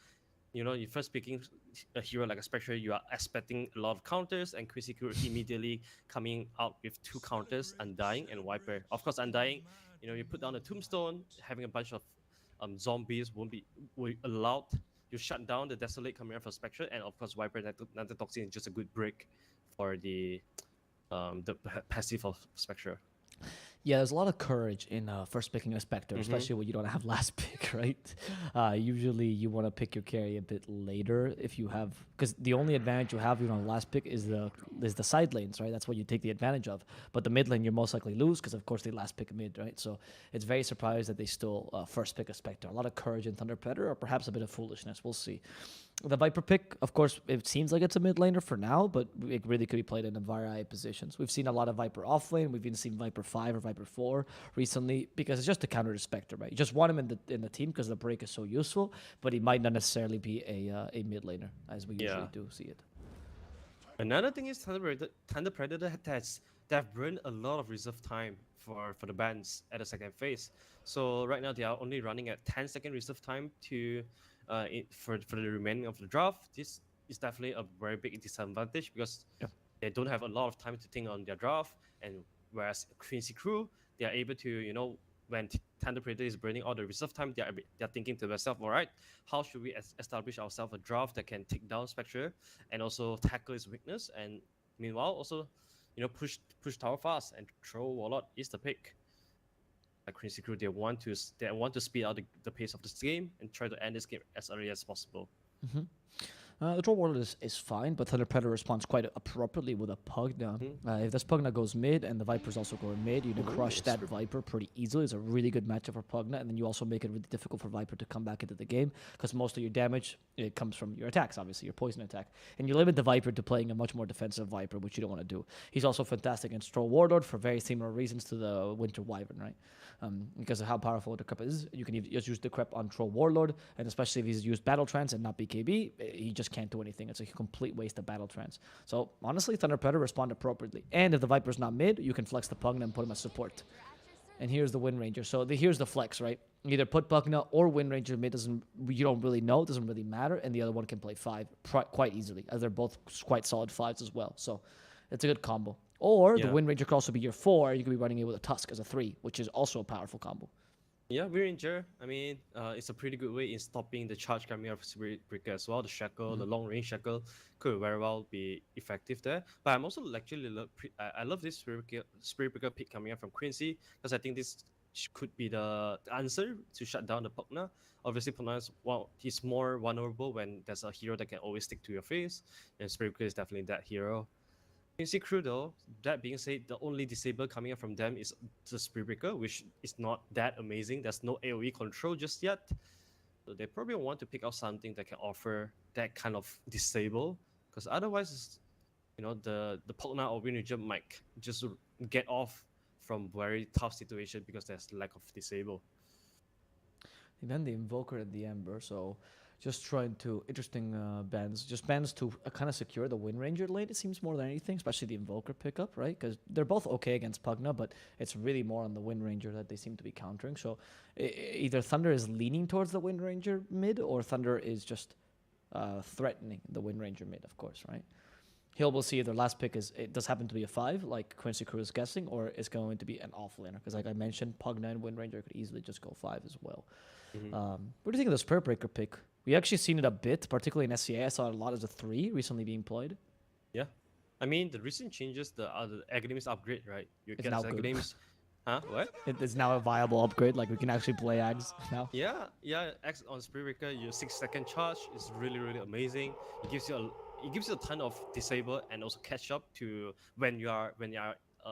you're first picking a hero like a Spectre, you are expecting a lot of counters, and Quincy Crew immediately coming out with 2 counters, Undying and Viper. Of course, Undying, you put down a Tombstone, having a bunch of zombies won't be allowed. You shut down the Desolate coming out for Spectre, and of course, Viper Nantotoxin is just a good break for the passive of Spectre. Yeah, there's a lot of courage in first picking a Spectre, especially when you don't have last pick, right? Usually you want to pick your carry a bit later if you have, because the only advantage you have even on the last pick is the side lanes, right? That's what you take the advantage of. But the mid lane you most likely lose because of course they last pick a mid, right? So it's very surprised that they still first pick a Spectre. A lot of courage in Thunder Predator, or perhaps a bit of foolishness. We'll see. The Viper pick, of course, it seems like it's a mid laner for now, but it really could be played in a variety of positions. We've seen a lot of Viper off lane. We've even seen Viper 5 or Viper 4 recently because it's just to counter the Spectre, right? You just want him in the team because the break is so useful, but he might not necessarily be a mid laner as we usually do see it. Another thing is Thunder Predator they've burned a lot of reserve time for the bans at the second phase. So right now they are only running at 10-second reserve time for the remaining of the draft. This is definitely a very big disadvantage because they don't have a lot of time to think on their draft, and whereas Quincy Crew they are able to when Thunder Predator is burning all the reserve time, they're thinking to themselves, all right, how should we establish ourselves a draft that can take down Spectre and also tackle his weakness, and meanwhile also push tower fast and throw Warlord is the pick. Like Quincy Crew, they want to speed out the pace of this game and try to end this game as early as possible. The Troll Warlord is fine, but Thunder Predator responds quite appropriately with a Pugna. If this Pugna goes mid and the Viper's also going mid, you can crush that Viper pretty easily. It's a really good matchup for Pugna, and then you also make it really difficult for Viper to come back into the game because most of your damage it comes from your attacks, obviously, your poison attack. And you limit the Viper to playing a much more defensive Viper, which you don't want to do. He's also fantastic against Troll Warlord for very similar reasons to the Winter Wyvern, right? Because of how powerful the Decrep is. You can just use Decrep on Troll Warlord, and especially if he's used Battle Trance and not BKB, he just can't do anything. It's a complete waste of Battle Trance. So honestly, Thunder Predator respond appropriately. And if the Viper's not mid, you can flex the Pugna and put him as support. And here's the Wind Ranger. So here's the flex, right? Either put Pugna or Wind Ranger mid. You don't really know. It doesn't really matter. And the other one can play 5 quite easily, as they're both quite solid 5s as well. So it's a good combo. Or the Wind Ranger could also be your 4. You could be running it with a Tusk as a 3, which is also a powerful combo. Yeah, Wind Ranger, I mean, it's a pretty good way in stopping the charge coming out of Spirit Breaker as well. The Shackle, the long range Shackle could very well be effective there. But I'm also actually I love this Spirit Breaker pick coming out from Quincy because I think this could be the answer to shut down the Pugna. Obviously, Pugna he's more vulnerable when there's a hero that can always stick to your face, and Spirit Breaker is definitely that hero. Quincy Crew though, that being said, the only disable coming up from them is the Spirit Breaker, which is not that amazing. There's no AoE control just yet. So they probably want to pick out something that can offer that kind of disable. Because otherwise, the Pugna or Wind Ranger might just get off from very tough situation because there's lack of disable. And then the Invoker and the Ember, so just trying to interesting bans to kind of secure the Wind Ranger lane. It seems more than anything, especially the Invoker pickup, right? Because they're both okay against Pugna, but it's really more on the Wind Ranger that they seem to be countering. So either Thunder is leaning towards the Wind Ranger mid, or Thunder is just threatening the Wind Ranger mid, of course, right? Here we'll see if their last pick it does happen to be a 5, like Quincy Crew is guessing, or it's going to be an offlaner. Because like I mentioned, Pugna and Windranger could easily just go 5 as well. What do you think of the Spirit Breaker pick? We actually seen it a bit, particularly in SCA. I saw it a lot as a 3 recently being played. Yeah. I mean, the recent changes, the Academy's upgrade, right? You It's get now the good. Academy's... Huh? What? It is now a viable upgrade. Like we can actually play Ags now. Yeah. X on Spirit Breaker, your 6-second charge is really, really amazing. It gives you a ton of disable and also catch up to when you are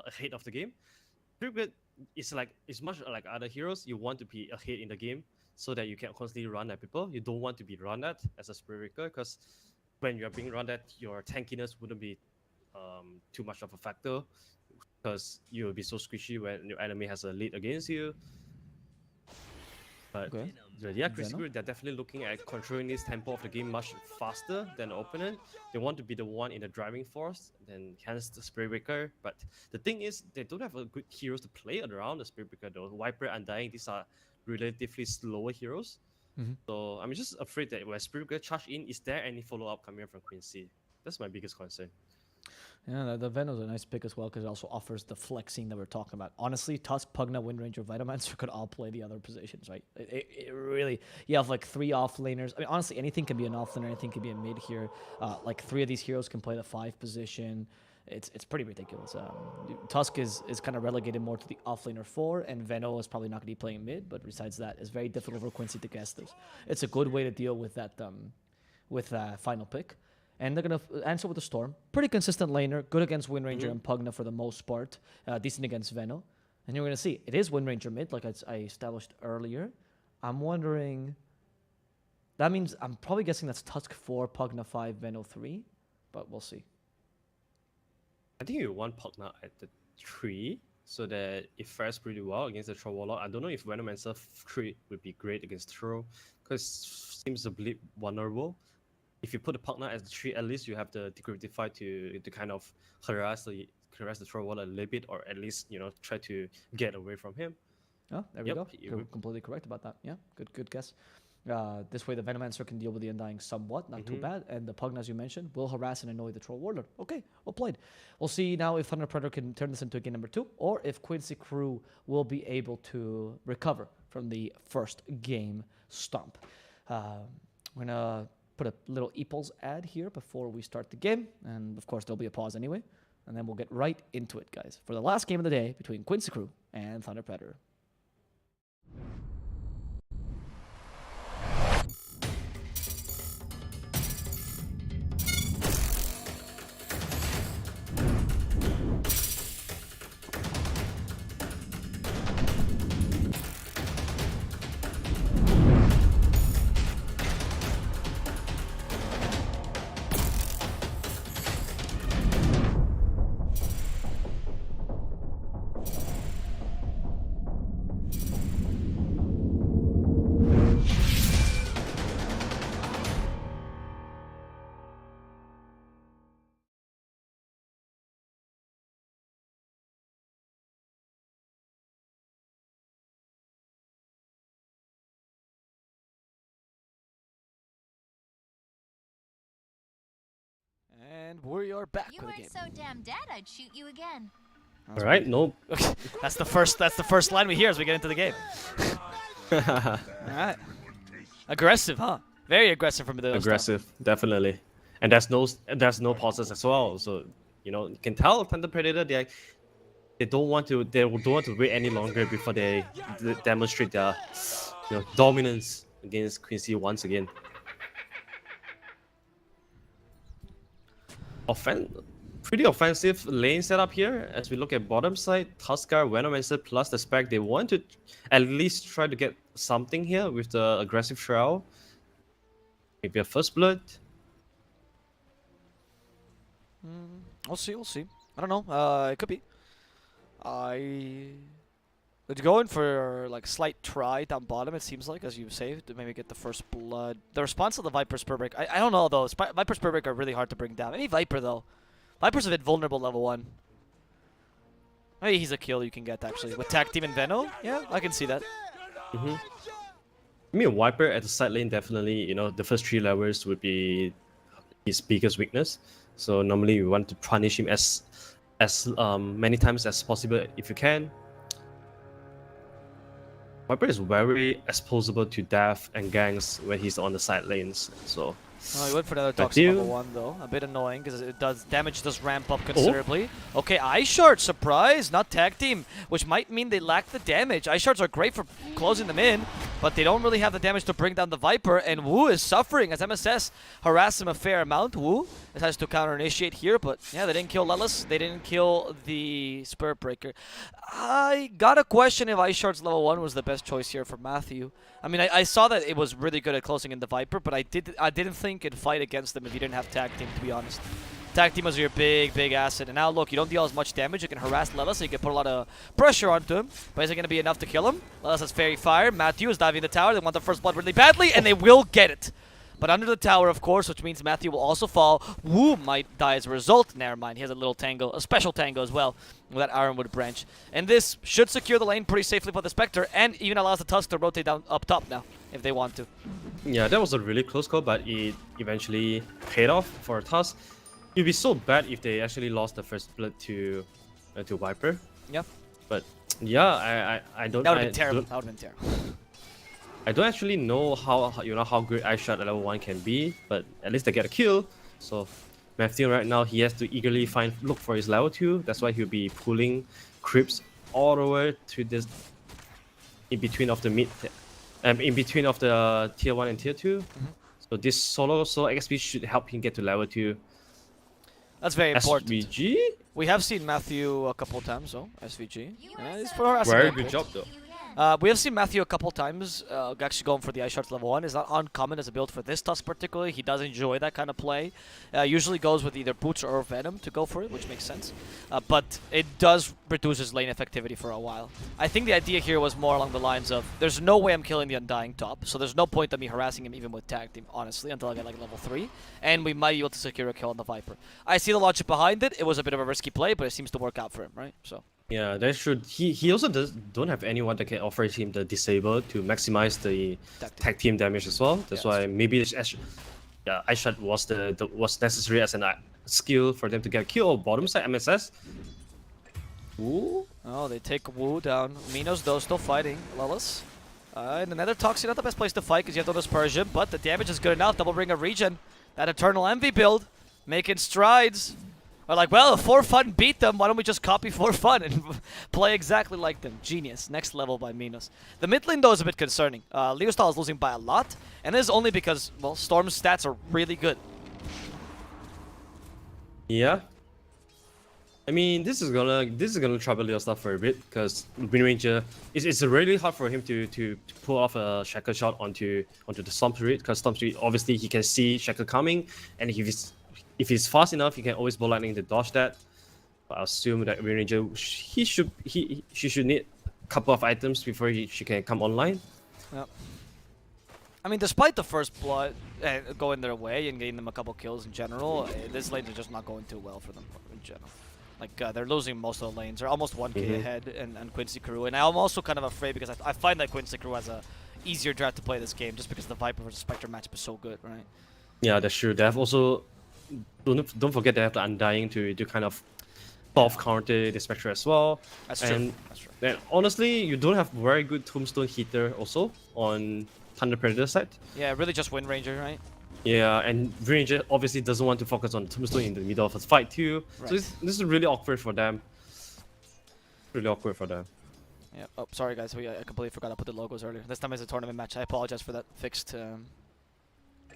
ahead of the game. Spirit Breaker is like it's much like other heroes. You want to be ahead in the game so that you can constantly run at people. You don't want to be run at as a Spirit Breaker because when you are being run at, your tankiness wouldn't be too much of a factor because you'll be so squishy when your enemy has a lead against you. But Okay. yeah, Chris Venom? Group, they're definitely looking at controlling this tempo of the game much faster than the opponent. They want to be the one in the driving force, then hence the Spirit Breaker. But the thing is, they don't have a good heroes to play around the Spirit Breaker though. Viper, Undying, these are relatively slower heroes. So I'm just afraid that when Spirit Breaker charge in, is there any follow-up coming from Quincy? That's my biggest concern. Yeah, the Venom's a nice pick as well because it also offers the flexing that we're talking about. Honestly, Tusk, Pugna, Windranger, Vitamancer could all play the other positions, right? It really, you have like 3 offlaners. I mean, honestly, anything can be an offlaner, anything can be a mid here. Like 3 of these heroes can play the 5 position. It's pretty ridiculous. Tusk is kind of relegated more to the offlaner 4, and Veno is probably not going to be playing mid. But besides that, it's very difficult for Quincy to guess this. It's a good way to deal with that final pick. And they're going to answer with the Storm. Pretty consistent laner. Good against Windranger and Pugna for the most part. Decent against Veno. And you're going to see, it is Windranger mid, like I established earlier. I'm wondering... That means I'm probably guessing that's Tusk 4, Pugna 5, Veno 3. But we'll see. I think you want Pugna at the 3 so that it fares pretty well against the Troll Warlock. I don't know if Venomancer 3 would be great against Troll because it seems a bit vulnerable. If you put the Pugna as the 3, at least you have the Decryptify to kind of harass the Troll Warlock a little bit, or at least try to get away from him. Oh, there we Yep, go. you You're would- completely correct about that. Yeah, good guess. This way the Venomancer can deal with the Undying somewhat, not too bad. And the Pugna, as you mentioned, will harass and annoy the Troll Warlord. Okay, well played. We'll see now if Thunder Predator can turn this into game number 2, or if Quincy Crew will be able to recover from the first game stomp. We're going to put a little Eeples ad here before we start the game. And of course, there'll be a pause anyway. And then we'll get right into it, guys, for the last game of the day between Quincy Crew and Thunder Predator. And we are back You with the game. weren't so damn dead, I'd shoot you again. All right, no. That's the first line we hear as we get into the game. All right. Aggressive, huh? Very aggressive from the Aggressive, definitely. And there's no pauses as well. So you can tell Thunder Predator they don't want to wait any longer before they demonstrate their dominance against Quincy once again. Pretty offensive lane setup here as we look at bottom side. Tuskar, Venomancer plus the spec. They want to at least try to get something here with the aggressive Shroud. Maybe a first blood. We'll see. I don't know. It could be. They're going for like slight try down bottom. It seems like, as you say, to maybe get the first blood. The response to the Viper Spur Break. I don't know though. Viper Spur Break are really hard to bring down. Maybe Viper though. Viper's a bit vulnerable level 1. Maybe he's a kill you can get actually with Tag Team and Veno. Yeah, I can see that. I mean, Viper at the side lane definitely. The first 3 levels would be his biggest weakness. So normally we want to punish him as many times as possible if you can. Viper is very exposable to death and ganks when he's on the side lanes. So Oh, he went for another toxic level 1 though. A bit annoying because damage does ramp up considerably. Okay, Ice Shards, surprise, not tag team, which might mean they lack the damage. Ice Shards are great for closing them in, but they don't really have the damage to bring down the Viper, and Wu is suffering as MSS harass him a fair amount. Wu has to counter-initiate here, but yeah, they didn't kill Lelis, they didn't kill the Spirit Breaker. I gotta question if Ice Shards level 1 was the best choice here for Matthew. I mean, I saw that it was really good at closing in the Viper, but I didn't think it'd fight against them if you didn't have tag team, to be honest. Tag team was your big asset, and now look, you don't deal as much damage. You can harass Lelis, so you can put a lot of pressure onto him, but is it going to be enough to kill him? Lelis has Fairy Fire, Matthew is diving the tower, they want the first blood really badly, and they will get it. But under the tower, of course, which means Matthew will also fall. Wu might die as a result. Never mind, he has a little tango, a special tango as well, with that Ironwood branch. And this should secure the lane pretty safely for the Spectre, and even allows the Tusk to rotate down up top now, if they want to. yeah, that was a really close call, but it eventually paid off for Tusk. It'd be so bad if they actually lost the first split to Viper. Yeah. But yeah, I don't. That would have been terrible. That would have been terrible. I don't actually know how how good Ice Shard at level 1 can be, but at least they get a kill. So Matthew right now, he has to eagerly look for his level 2. That's why he'll be pulling creeps all the way to this in between of the in between of the tier 1 and tier 2. So this solo XP should help him get to level 2. That's very important. SVG? We have seen Matthew a couple times, though. SVG. Yeah, he's for harassing Very people. good job though. We have seen Matthew a couple times actually going for the Ice Shards level 1. It's not uncommon as a build for this Tusk particularly. He does enjoy that kind of play. Usually goes with either Boots or Venom to go for it, which makes sense. But it does reduce his lane effectivity for a while. I think the idea here was more along the lines of, there's no way I'm killing the Undying top, so there's no point of me harassing him even with tag team, honestly, until I get like level 3. And we might be able to secure a kill on the Viper. I see the logic behind it. It was a bit of a risky play, but it seems to work out for him, right? So. Yeah, that's true. He also don't have anyone that can offer him the disable to maximize the tag team damage as well. That's why maybe this Ice Shard was necessary as an skill for them to get a kill. Bottom side MSS. Ooh. Oh, they take Wu down. Minos though still fighting Lelis. And another Toxic, not the best place to fight because you have to dispersion, but the damage is good enough. Double ring of regen. That Eternal Envy build making strides. We're like, well, if For Fun beat them, why don't we just copy For Fun and play exactly like them? Genius. Next level by Minos. The mid lane, though, is a bit concerning. Leostal is losing by a lot, and this is only because, well, Storm's stats are really good. Yeah. I mean, this is gonna trouble Leostal for a bit because Wind Ranger, it's really hard for him to pull off a Shackle shot onto the Storm Spirit because Storm Spirit obviously he can see Shackle coming, and if he's fast enough, he can always Bow Lightning to dodge that. But I assume that Wind Ranger, she should need a couple of items before she can come online. Yep. I mean, despite the first blood going their way and getting them a couple kills in general, this lane is just not going too well for them in general. Like, they're losing most of the lanes. They're almost 1k ahead and Quincy Crew. And I'm also kind of afraid because I find that Quincy Crew has a easier draft to play this game just because the Viper versus Spectre matchup is so good, right? Yeah, that's true. They have also... Don't forget they have the Undying to kind of buff counter the Spectre as well. That's true. That's true. And honestly, you don't have very good Tombstone hitter also on Thunder Predator side. Yeah, really just Wind Ranger, right? Yeah, and Wind Ranger obviously doesn't want to focus on Tombstone in the middle of a fight too. Right. So this is really awkward for them. Really awkward for them. Yeah. Oh, sorry guys, I completely forgot to put the logos earlier. This time it's a tournament match. I apologize for that fixed.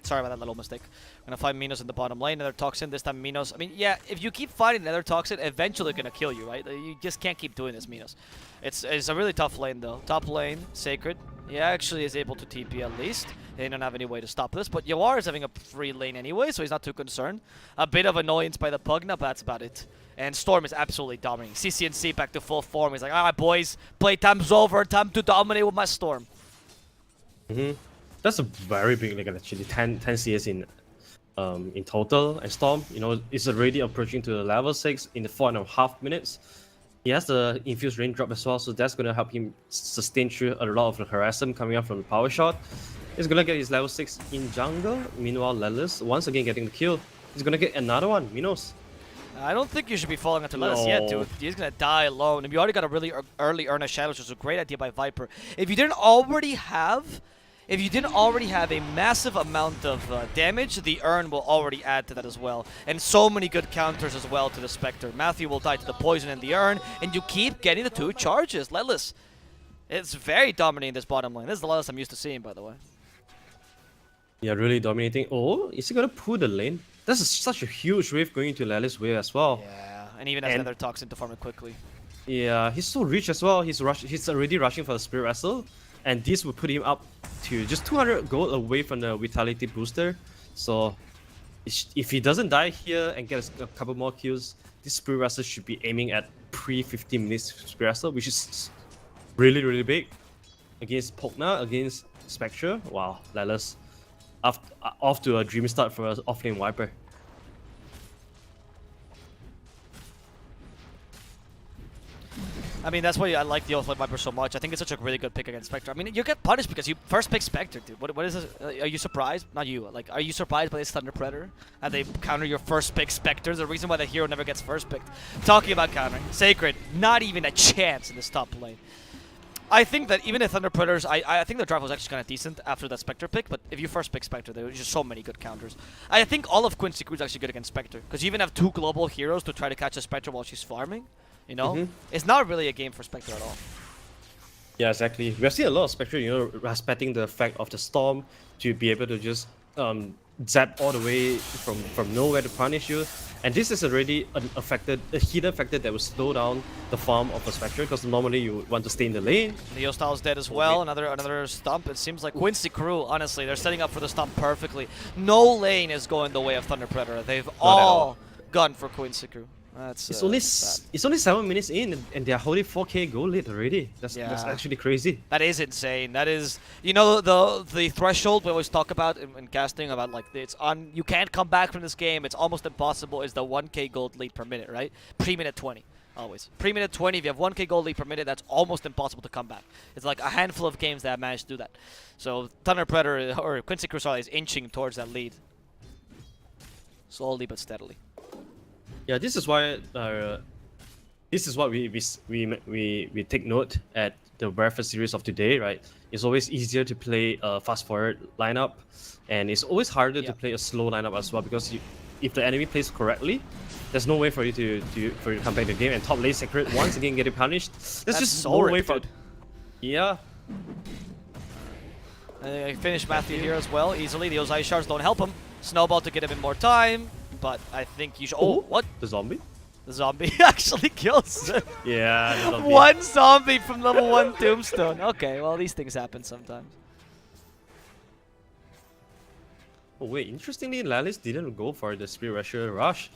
Sorry about that little mistake. I'm gonna find Minos in the bottom lane. Another Toxin. This time Minos. I mean, yeah, if you keep fighting another Toxin, eventually gonna kill you, right? You just can't keep doing this, Minos. It's a really tough lane though. Top lane, Sacred. He actually is able to TP at least. They don't have any way to stop this, but Yawar is having a free lane anyway, so he's not too concerned. A bit of annoyance by the Pugna, but that's about it. And Storm is absolutely dominating. CCNC back to full form. He's like, alright boys, playtime's over. Time to dominate with my Storm. That's a very big league actually. 10 CS in total. And Storm, you know, is already approaching to the level 6 in the 4.5 minutes. He has the infused raindrop as well, so that's gonna help him sustain through a lot of the harassment coming up from the power shot. He's gonna get his level 6 in jungle. Meanwhile, Lelis once again getting the kill. He's gonna get another one. Minos. I don't think you should be falling onto Lettuce yet, dude. He's gonna die alone. And you already got a really early earn a shadow, which was a great idea by Viper. If you didn't already have a massive amount of damage, the Urn will already add to that as well. And so many good counters as well to the Spectre. Matthew will die to the Poison and the Urn, and you keep getting the 2 charges. Lelis, it's very dominating this bottom lane. This is the Lelis I'm used to seeing, by the way. Yeah, really dominating. Oh, is he gonna pull the lane? That's such a huge wave going into Lelis' way as well. Yeah, and even as Nether talks into farm it quickly. Yeah, he's so rich as well. He's already rushing for the Spirit Wrestle, and this will put him up to just 200 gold away from the Vitality booster. So if he doesn't die here and get a couple more kills, this Spirit Wrestle should be aiming at pre-15 minutes Spirit Wrestle, which is really, really big. Against Pogna, against Spectre. Wow, Lelis off to a dream start for an offlane Viper. I mean, that's why I like the offlane Viper so much. I think it's such a really good pick against Spectre. I mean, you get punished because you first pick Spectre, dude. What is this? Are you surprised? Not you. Like, are you surprised by this Thunder Predator? And they counter your first pick Spectre? The reason why the hero never gets first picked. Talking about countering. Sacred, not even a chance in this top lane. I think that even if Thunder Predators, I think the draft was actually kind of decent after that Spectre pick, but if you first pick Spectre, there were just so many good counters. I think all of Quincy Crew is actually good against Spectre, because you even have 2 global heroes to try to catch a Spectre while she's farming. You know? It's not really a game for Spectre at all. Yeah, exactly. We have seen a lot of Spectre, you know, respecting the fact of the Storm to be able to just zap all the way from nowhere to punish you. And this is already a hidden factor that will slow down the farm of a Spectre, because normally you want to stay in the lane. Neo Style's dead as well. Another stump. It seems like Quincy Crew, honestly, they're setting up for the stump perfectly. No lane is going the way of Thunder Predator. They've all gone for Quincy Crew. That's it's only 7 minutes in and they're holding 4k gold lead already. That's actually crazy. That is insane. That is, you know, the threshold we always talk about in casting about, like, it's on, you can't come back from this game, it's almost impossible, is the 1k gold lead per minute, right? Pre-minute 20. Always. Pre-minute 20, if you have 1k gold lead per minute, that's almost impossible to come back. It's like a handful of games that have managed to do that. So Thunder Predator, or Quincy Crew, is inching towards that lead. Slowly but steadily. Yeah, this is why this is what we take note at the very first series of today, right? It's always easier to play a fast forward lineup, and it's always harder to play a slow lineup as well, because if the enemy plays correctly, there's no way for you to come back to the game. And top lane Sacred once again getting punished. There's just so no way ripped, for yeah. I finished Matthew here as well easily. The Ozai shards don't help him. Snowball to get him in more time. But I think you should. Oh, what? The zombie? The zombie actually kills him. Yeah, the zombie. One zombie from level 1 Tombstone. Okay, well, these things happen sometimes. Oh wait, interestingly, Lelis didn't go for the Spirit Rusher rush.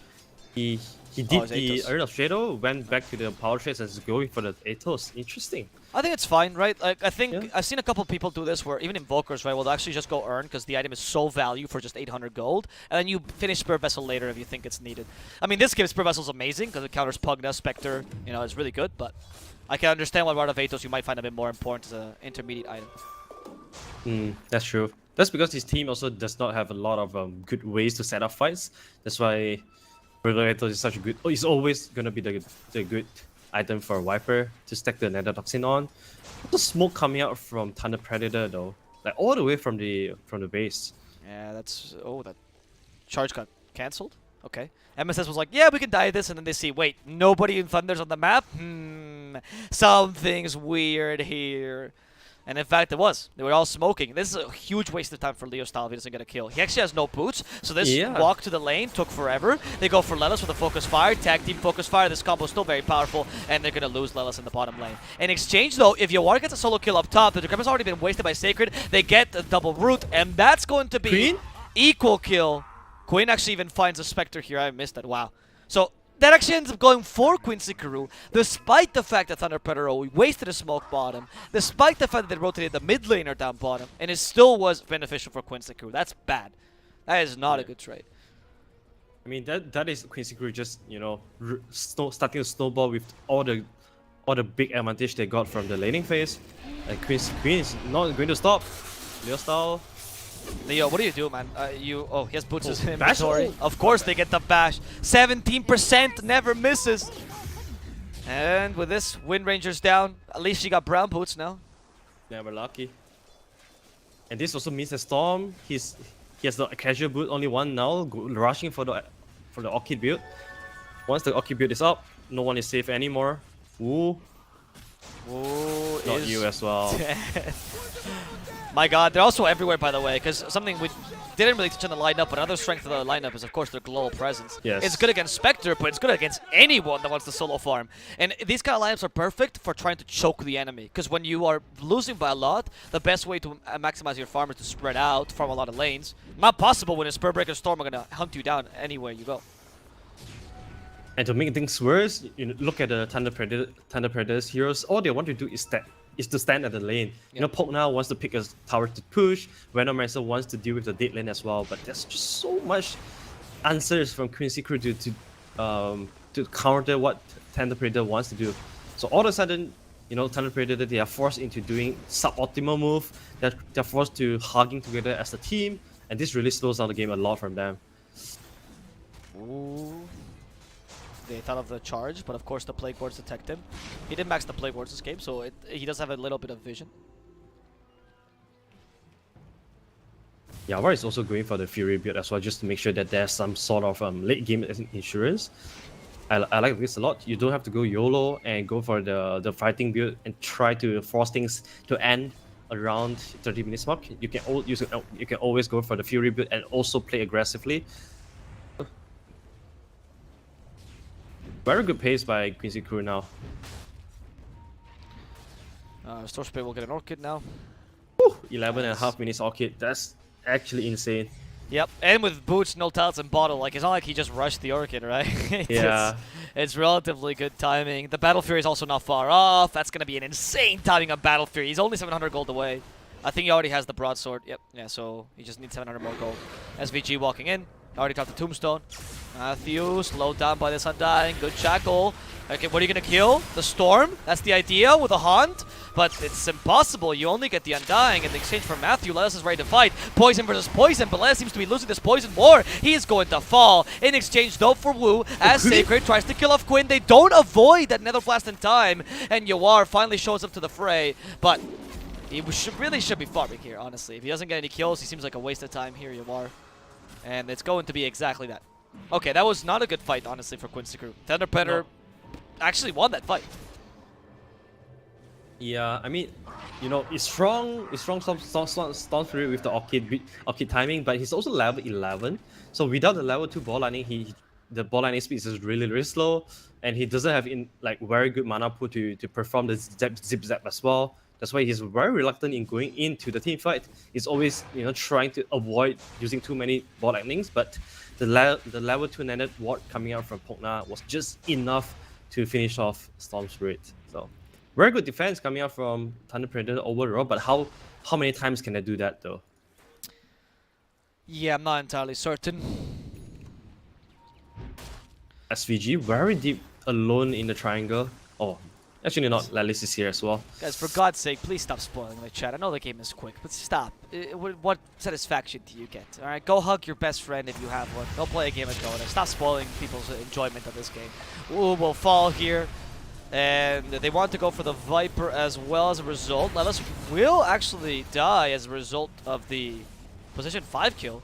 He did the Urn of Shadow, went back to the power trades and is going for the Athos. Interesting. I think it's fine, right? Like, I think I've seen a couple people do this where even Invokers, right, will actually just go Urn because the item is so value for just 800 gold, and then you finish Spirit Vessel later if you think it's needed. I mean, this game Spirit Vessel is amazing because it counters Pugna, Spectre, you know, it's really good, but I can understand why Rod of Athos you might find a bit more important as an intermediate item. That's true. That's because his team also does not have a lot of good ways to set up fights. That's why Rod of Athos is such a good. Oh, he's always gonna be the good item for Viper to stack the Nether Toxin on. The smoke coming out from Thunder Predator though, like all the way from the base. Yeah, that's that charge got cancelled. Okay, MSS was like, yeah, we can die this, and then they see, wait, nobody in Thunder's on the map. Something's weird here. And in fact, it was. They were all smoking. This is a huge waste of time for Leo Style if he doesn't get a kill. He actually has no boots, so this walk to the lane took forever. They go for Lelis with a focus fire, tag team focus fire. This combo is still very powerful, and they're going to lose Lelis in the bottom lane. In exchange, though, if Yawar gets a solo kill up top, the Decrepit's already been wasted by Sacred. They get a double root, and that's going to be Queen? Equal kill. Queen actually even finds a Spectre here. I missed that. Wow. So that actually ends up going for Quincy Carew, despite the fact that Thunder Predator wasted a smoke bottom, despite the fact that they rotated the mid laner down bottom, and it still was beneficial for Quincy Carew. That's bad. That is not a good trade. I mean, that is Quincy Crew just, you know, starting to snowball with all the big advantage they got from the laning phase. And Queen is not going to stop. Leo style. Leo, what do you do, man? Oh, he has boots in his bash? inventory. Of course they get the bash. 17% never misses. And with this, Wind Ranger's down. At least she got brown boots now. Never lucky. And this also means that Storm, he has the casual boot, only one now, rushing for the Orchid build. Once the Orchid build is up, no one is safe anymore. Ooh, Ooh, not you as well. My god, they're also everywhere, by the way, because something we didn't really touch on the lineup, but another strength of the lineup is, of course, their global presence. Yes. It's good against Spectre, but it's good against anyone that wants to solo farm. And these kind of lineups are perfect for trying to choke the enemy, because when you are losing by a lot, the best way to maximize your farm is to spread out, farm a lot of lanes. Not possible when a Spellbreaker Storm are going to hunt you down anywhere you go. And to make things worse, you know, look at the Thunder Predators heroes. All they want to do is to stand at the lane. You know, Pokna wants to pick a tower to push. Venomizer wants to deal with the dead lane as well. But there's just so much answers from Quincy Crew to counter what Thunder Predator wants to do. So all of a sudden, you know, Thunder Predator, they are forced into doing suboptimal move. They're forced to hugging together as a team, and this really slows down the game a lot from them. Ooh. They thought of the charge, but of course the Plague Wards detect him. He did max the Plague Wards this game, so he does have a little bit of vision. Yavar is also going for the Fury build as well, just to make sure that there's some sort of late game insurance. I like this a lot. You don't have to go YOLO and go for the fighting build and try to force things to end around 30 minutes mark. You can always go for the Fury build and also play aggressively. Very good pace by Quincy Crew now. Store Spirit will get an Orchid now. Whew, 11.5 minutes Orchid. That's actually insane. Yep, and with boots, no talents, and bottle, like it's not like he just rushed the Orchid, right? Yeah. It's relatively good timing. The Battle Fury is also not far off. That's gonna be an insane timing on Battle Fury. He's only 700 gold away. I think he already has the broadsword. Yep, yeah, so he just needs 700 more gold. SVG walking in. Already got the Tombstone. Matthew, slowed down by this Undying. Good Shackle. Okay, what are you going to kill? The Storm? That's the idea with a Haunt. But it's impossible. You only get the Undying in exchange for Matthew. Lelis is ready to fight. Poison versus Poison. But Lelis seems to be losing this Poison war. He is going to fall. In exchange, though, for Wu, as Sacred tries to kill off Quinn. They don't avoid that Nether Blast in time. And Yawar finally shows up to the fray. But he really should be farming here, honestly. If he doesn't get any kills, he seems like a waste of time here, Yawar. And it's going to be exactly that. Okay, that was not a good fight, honestly, for Quincy Crew. Thunder Predator actually won that fight. Yeah, I mean, you know, it's strong Storm Spirit with the Orchid timing, but he's also level 11. So without the level 2 ball lightning, the ball lightning speed is really slow, and he doesn't have very good mana pool to perform the zip zap as well. That's why he's very reluctant in going into the team fight. He's always, you know, trying to avoid using too many ball lightnings, but the level 2 netted ward coming out from Pokna was just enough to finish off Storm Spirit. So very good defense coming out from Thunder Predator overall, but how many times can they do that though? Yeah, I'm not entirely certain. SVG very deep alone in the triangle. Oh, actually not. Lelis is here as well. Guys, for God's sake, please stop spoiling the chat. I know the game is quick, but stop. What satisfaction do you get? Alright, go hug your best friend if you have one. Go play a game of Dota. Stop spoiling people's enjoyment of this game. Wu will fall here. And they want to go for the Viper as well as a result. Lelis will actually die as a result of the position 5 kill.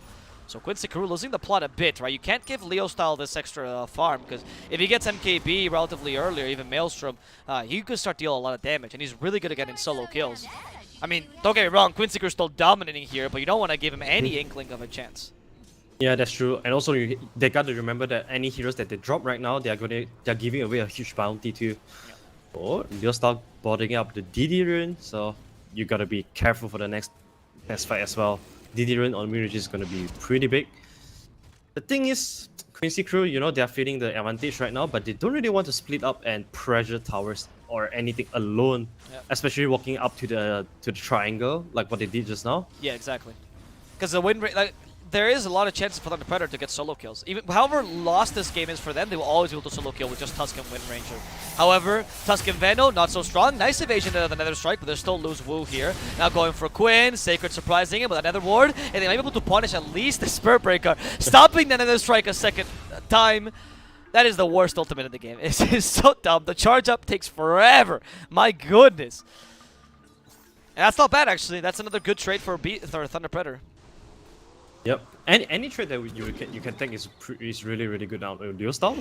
So Quincy Crew losing the plot a bit, right? You can't give Leo Style this extra farm, because if he gets MKB relatively early, or even Maelstrom, he could start dealing a lot of damage, and he's really good at getting solo kills. I mean, don't get me wrong, Quincy Crew's still dominating here, but you don't want to give him any inkling of a chance. Yeah, that's true. And also, they got to remember that any heroes that they drop right now, they're giving away a huge bounty too. Yeah. Oh, Leo Style boarding up the DD rune, so you gotta be careful for the next fight as well. DD run on Mirage is going to be pretty big. The thing is, Quincy Crew, you know, they're feeling the advantage right now, but they don't really want to split up and pressure towers or anything alone, especially walking up to the triangle like what they did just now. Yeah, exactly. Because the win rate, like, there is a lot of chances for Thunder Predator to get solo kills. Even however lost this game is for them, they will always be able to solo kill with just Tusk and Wind Ranger. However, Tusk and Veno, not so strong. Nice evasion of the Nether Strike, but they still lose Wu here. Now going for Quinn, Sacred surprising him with another ward, and they might be able to punish at least the Spirit Breaker, stopping the Nether Strike a second time. That is the worst ultimate in the game. It's just so dumb. The charge up takes forever. My goodness. And that's not bad actually. That's another good trade for Thunder Predator. Yep. Any trade that you can take is really good now. Dual style,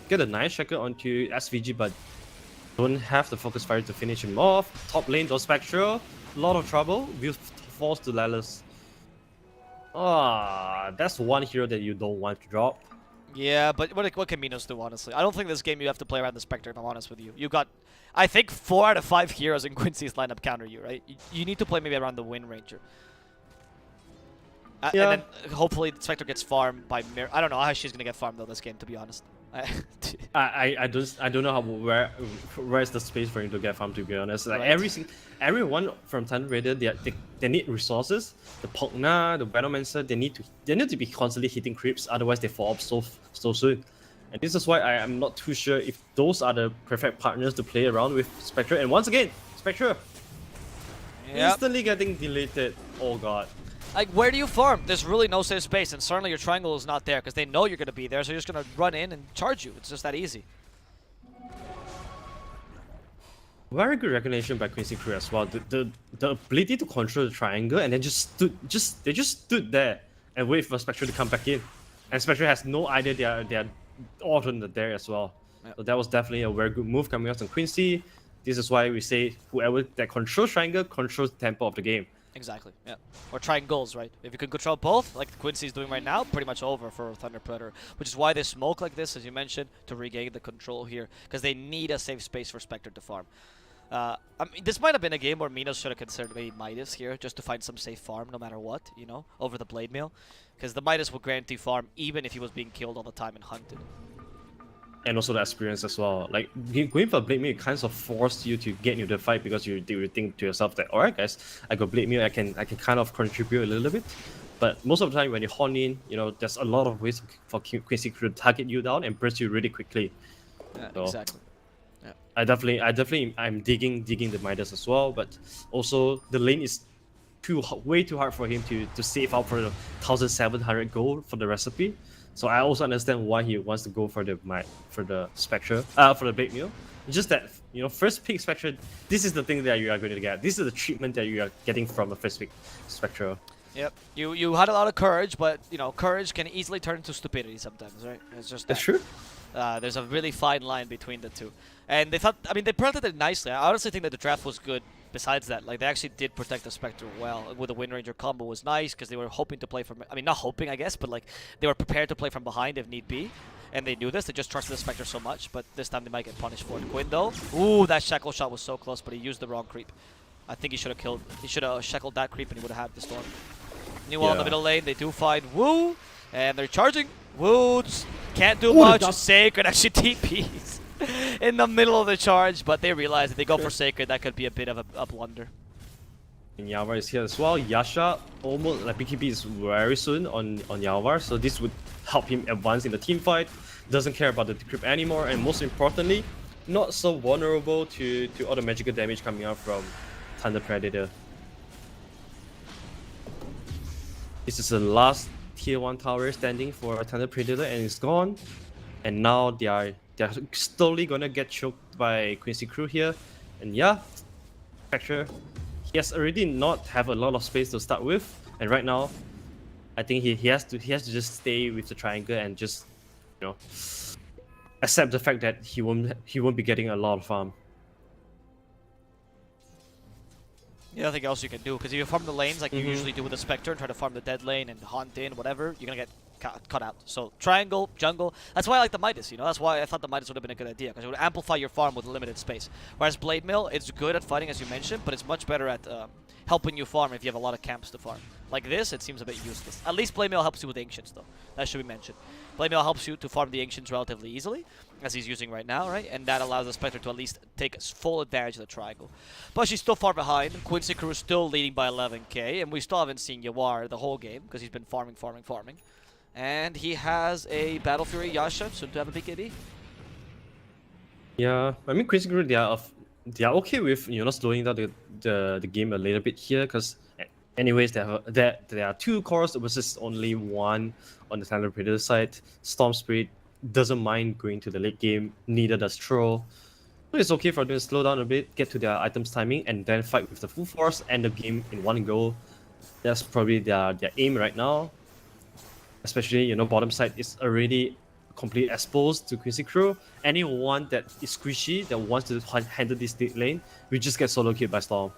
get a nice shaker onto SVG, but don't have the focus fire to finish him off. Top lane, those Spectral, a lot of trouble. Will falls to Lelis. That's one hero that you don't want to drop. Yeah, but what can Minos do, honestly? I don't think this game you have to play around the Spectre, if I'm honest with you. You got, I think, 4 out of 5 heroes in Quincy's lineup counter you, right? You need to play maybe around the Wind Ranger. Yeah. And then hopefully the Spectre gets farmed by Mir. I don't know how she's gonna get farmed though this game, to be honest. I don't know where's the space for him to get farmed, to be honest. Like Right. everyone from Thunder Raider, they need resources. The Pogna, the Venomancer, they need to be constantly hitting creeps, otherwise they fall off so soon. And this is why I am not too sure if those are the perfect partners to play around with Spectre. And once again, Spectre instantly getting deleted. Oh god. Like, where do you farm? There's really no safe space, and certainly your triangle is not there because they know you're going to be there, so you're just going to run in and charge you. It's just that easy. Very good recognition by Quincy Crew as well. The ability to control the triangle and then they just stood there and wait for Spectre to come back in. And Spectre has no idea they are all there as well. Yep. So that was definitely a very good move coming out from Quincy. This is why we say whoever that controls triangle controls the tempo of the game. Exactly, yeah. Or triangles, right? If you can control both, like Quincy's doing right now, pretty much over for Thunder Predator. Which is why they smoke like this, as you mentioned, to regain the control here. Because they need a safe space for Spectre to farm. I mean, this might have been a game where Minos should have considered maybe Midas here, just to find some safe farm no matter what, you know, over the Blade Mail. Because the Midas will guarantee farm even if he was being killed all the time and hunted. And also the experience as well. Like going for Blade Mail kind of forced you to get into the fight because you think to yourself that, alright guys, I got Blade Mail, I can kind of contribute a little bit. But most of the time when you horn in, you know, there's a lot of ways for Quincy to target you down and burst you really quickly. Yeah, So, exactly. Yeah. I'm digging the Midas as well, but also the lane is way too hard for him to save out for the 1,700 gold for the recipe. So I also understand why he wants to go for the Spectre, for the Blade Mail. It's just that, you know, first pick Spectre, this is the thing that you are going to get. This is the treatment that you are getting from the first pick Spectre. Yep. You had a lot of courage, but you know, courage can easily turn into stupidity sometimes, right? It's just That's that. true. There's a really fine line between the two. And they thought, I mean, they protected it nicely. I honestly think that the draft was good besides that. Like, they actually did protect the Spectre well. With the Wind Ranger combo was nice because they were hoping to play from, I mean, not hoping, I guess, but like, they were prepared to play from behind if need be. And they knew this. They just trusted the Spectre so much, but this time they might get punished for it. Quinn, though, ooh, that Shackle shot was so close, but he used the wrong creep. I think he should have shackled that creep and he would have had the storm. New wall in the middle lane, they do find Wu, and they're charging. Wu can't do much. Sacred actually TPs in the middle of the charge, but they realize if they go for Sacred, that could be a bit of a blunder. And Yalvar is here as well. Yasha almost like BKB is very soon on Yalvar, so this would help him advance in the team fight. Doesn't care about the creep anymore, and most importantly, not so vulnerable to all the magical damage coming out from Thunder Predator. This is the last tier 1 tower standing for Thunder Predator, and it's gone. And now they're slowly gonna get choked by Quincy Crew here. And yeah, Spectre, he has already not have a lot of space to start with, and right now, I think he has to just stay with the triangle and just, you know, accept the fact that he won't be getting a lot of farm. Yeah, nothing else you can do, because if you farm the lanes like you usually do with the Spectre and try to farm the dead lane and haunt in, whatever, you're gonna get cut out. So triangle, jungle. That's why I like the Midas, you know? That's why I thought the Midas would have been a good idea, because it would amplify your farm with limited space. Whereas Blade Mail, it's good at fighting, as you mentioned, but it's much better at helping you farm if you have a lot of camps to farm. Like this, it seems a bit useless. At least Blade Mail helps you with Ancients, though. That should be mentioned. Blade Mail helps you to farm the Ancients relatively easily, as he's using right now, right? And that allows the Spectre to at least take full advantage of the triangle. But she's still far behind. Quincy Crew is still leading by 11k, and we still haven't seen Yawar the whole game, because he's been farming. And he has a Battle Fury Yasha, soon to have a BKB. Yeah, I mean, Crazy Crew, they are okay with slowing down the game a little bit here, because anyways there are 2 cores versus only 1 on the Thunder Predator side. Storm Spirit doesn't mind going to the late game, neither does Troll. So it's okay for them to slow down a bit, get to their items timing, and then fight with the full force, end the game in 1 go. That's probably their aim right now. Especially, bottom side is already completely exposed to Quincy Crew. Anyone that is squishy, that wants to handle this lane, will just get solo killed by Storm.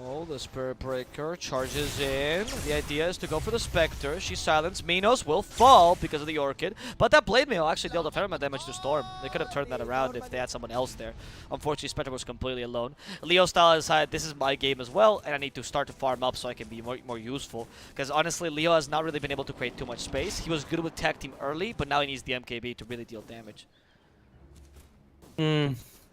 Oh, the Spirit Breaker charges in. The idea is to go for the Spectre. She's silenced. Minos will fall because of the Orchid. But that Blade Mail actually dealt a fair amount of damage to Storm. They could have turned that around if they had someone else there. Unfortunately, Spectre was completely alone. Leo Style decided this is my game as well, and I need to start to farm up so I can be more useful. Because honestly, Leo has not really been able to create too much space. He was good with tag team early, but now he needs the MKB to really deal damage.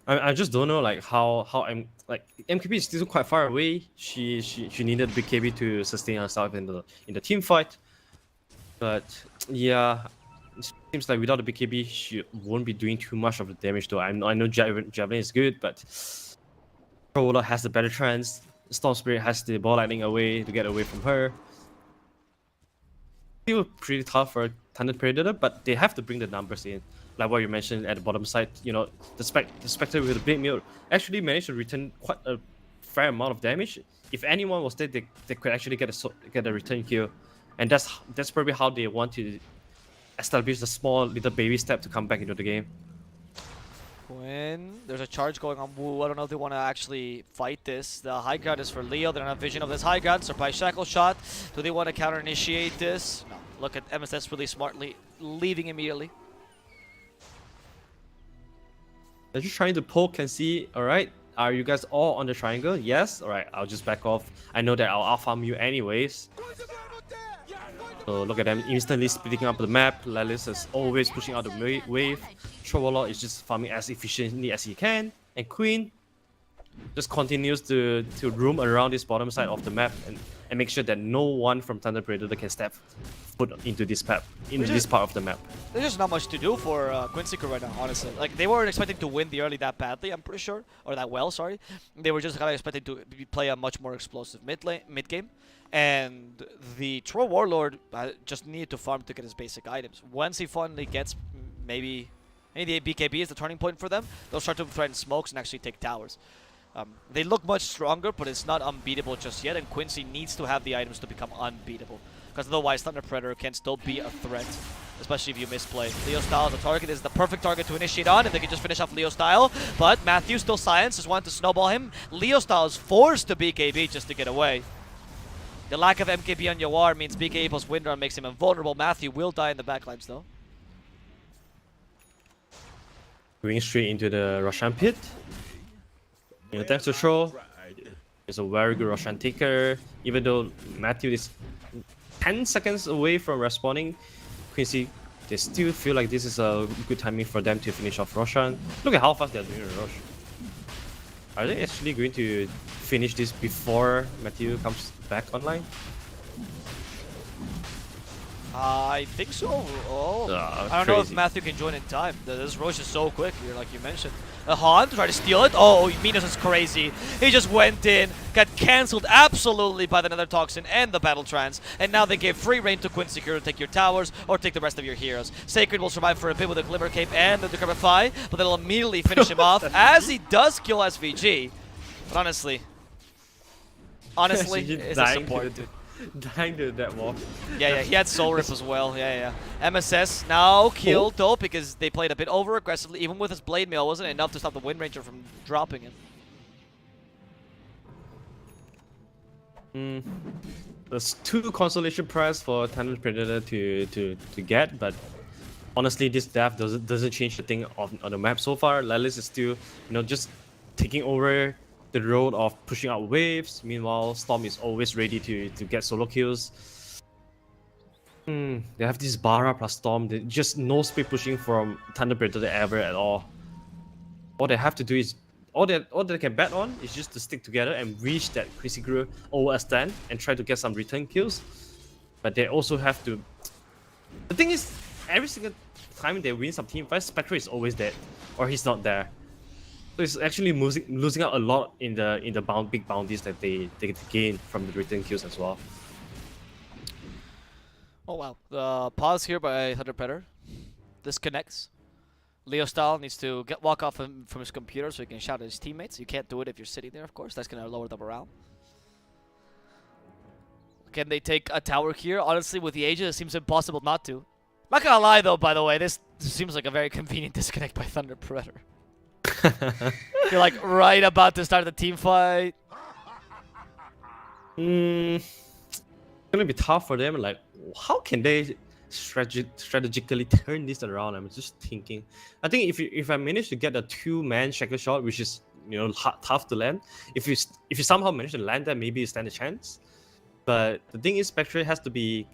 I just don't know like how I'm like MKB is still quite far away. She needed BKB to sustain herself in the team fight. But yeah, it seems like without the BKB she won't be doing too much of the damage though. I know Javelin is good, but Troller has the better chance. Storm Spirit has the ball lightning away to get away from her. Still pretty tough for Thunder Predator, but they have to bring the numbers in. Like what you mentioned at the bottom side, the Spectre with the Blade Mail actually managed to return quite a fair amount of damage. If anyone was there, they could actually get a return kill, and that's probably how they want to establish a small little baby step to come back into the game. When there's a charge going on Wu, I don't know if they want to actually fight this. The high ground is for Leo. They don't have vision of this high ground. Surprise shackle shot. Do they want to counter initiate this? No. Look at MSS really smartly leaving immediately. They're just trying to poke and see, alright, are you guys all on the triangle? Yes? Alright, I'll just back off. I know that I'll farm you anyways. So look at them instantly splitting up the map. Lelis is always pushing out the wave. Trovola is just farming as efficiently as he can. And Queen just continues to roam around this bottom side of the map and make sure that no one from Thunder Predator can step foot into this part of the map. There's just not much to do for Quincy Crew right now, honestly. Like, they weren't expecting to win the early that badly, I'm pretty sure. Or that well, sorry. They were just kind of expecting to play a much more explosive mid game. And the Troll Warlord just needed to farm to get his basic items. Once he finally gets maybe the BKB is the turning point for them, they'll start to threaten smokes and actually take towers. They look much stronger, but it's not unbeatable just yet, and Quincy needs to have the items to become unbeatable. Because otherwise, Thunder Predator can still be a threat, especially if you misplay. Leo Style, the target, is the perfect target to initiate on, if they can just finish off Leo Style. But Matthew still science, just wanted to snowball him. Leo Style is forced to BKB just to get away. The lack of MKB on Yawar means BKB plus Windrun makes him invulnerable. Matthew will die in the backlines, though. Going straight into the Roshan pit. Thanks to Troll, he's a very good Roshan taker. Even though Matthew is 10 seconds away from respawning, Quincy, they still feel like this is a good timing for them to finish off Roshan. Look at how fast they're doing the rush. Are they actually going to finish this before Matthew comes back online? I think so. Oh, I don't know if Matthew can join in time. This rush is so quick here, like you mentioned. Han tried to steal it. Oh, Minos is crazy. He just went in, got cancelled absolutely by the Nether Toxin and the Battle Trance, and now they gave free reign to Quincy Crew to take your towers or take the rest of your heroes. Sacred will survive for a bit with a Glimmer Cape and the Decrepify, but they'll immediately finish him off as he does kill SVG. But honestly, it's disappointing. Dying to that wall. Yeah, he had Soul Rip as well. Yeah. MSS now killed though because they played a bit over aggressively. Even with his Blade Mail, wasn't enough to stop the Wind Ranger from dropping him. there's 2 consolation prize for Thunder Predator to get, but honestly, this death doesn't change the thing on the map so far. Lelis is still, just taking over the road of pushing out waves. Meanwhile, Storm is always ready to get solo kills. They have this Bara plus Storm. They just no speed pushing from Thunder Predator ever at all. All they have to do is all they can bet on is just to stick together and reach that Crazy Crew overextend and try to get some return kills. But they also have to. The thing is, every single time they win some team fights, Spectre is always dead, or he's not there. So it's actually losing out a lot in the big bounties that they gain from the return kills as well. Oh wow. Pause here by Thunder Predator. Disconnects. Leo Style needs to walk off from his computer so he can shout at his teammates. You can't do it if you're sitting there, of course. That's going to lower the morale. Can they take a tower here? Honestly, with the Aegis, it seems impossible not to. Not gonna lie though, by the way, this seems like a very convenient disconnect by Thunder Predator. You're like right about to start the team fight. It's gonna be tough for them. Like, how can they strategically turn this around? I'm just thinking. I think if I manage to get a 2-man shackle shot, which is tough to land, if you somehow manage to land that, maybe you stand a chance. But the thing is, Spectre has to be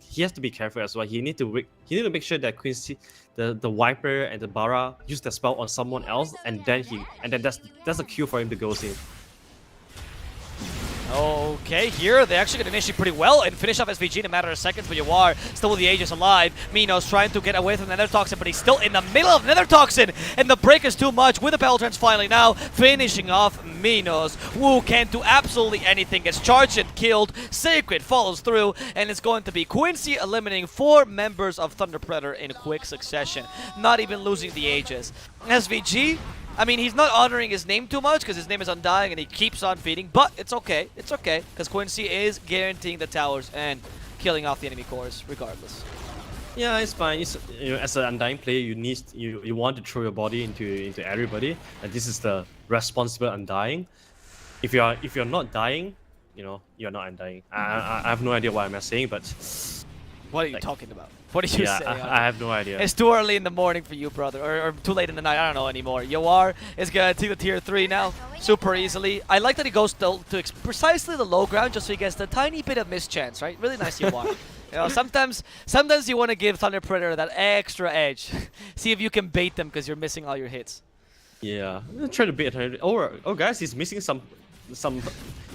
careful as well. He need to make sure that Quincy, the Viper and the Bara use the spell on someone else, and then that's a cue for him to go in. Okay, here they actually get initiate pretty well and finish off SVG in a matter of seconds, but Yawar still with the Aegis alive. Minos trying to get away from the Nether Toxin, but he's still in the middle of Nether Toxin, and the break is too much with the Battle Trance finally now finishing off Minos. Wu can't do absolutely anything, gets charged and killed. Sacred follows through, and it's going to be Quincy eliminating 4 members of Thunder Predator in quick succession, not even losing the Aegis. SVG, I mean, he's not honoring his name too much because his name is Undying and he keeps on feeding, but it's okay. It's okay because Quincy is guaranteeing the towers and killing off the enemy cores regardless. Yeah, it's fine. It's, as an Undying player, you want to throw your body into everybody, and this is the responsible Undying. If you're not dying, you're not Undying. I have no idea what I'm saying, but what are you talking about? What did you say? I have no idea. It's too early in the morning for you, brother, or too late in the night. I don't know anymore. Yawar is gonna take the tier 3 now, super easily. I like that he goes to precisely the low ground just so he gets the tiny bit of mischance, right? Really nice Yawar. Sometimes you want to give Thunder Predator that extra edge. See if you can bait them because you're missing all your hits. Yeah, try to bait him. Oh, guys, he's missing some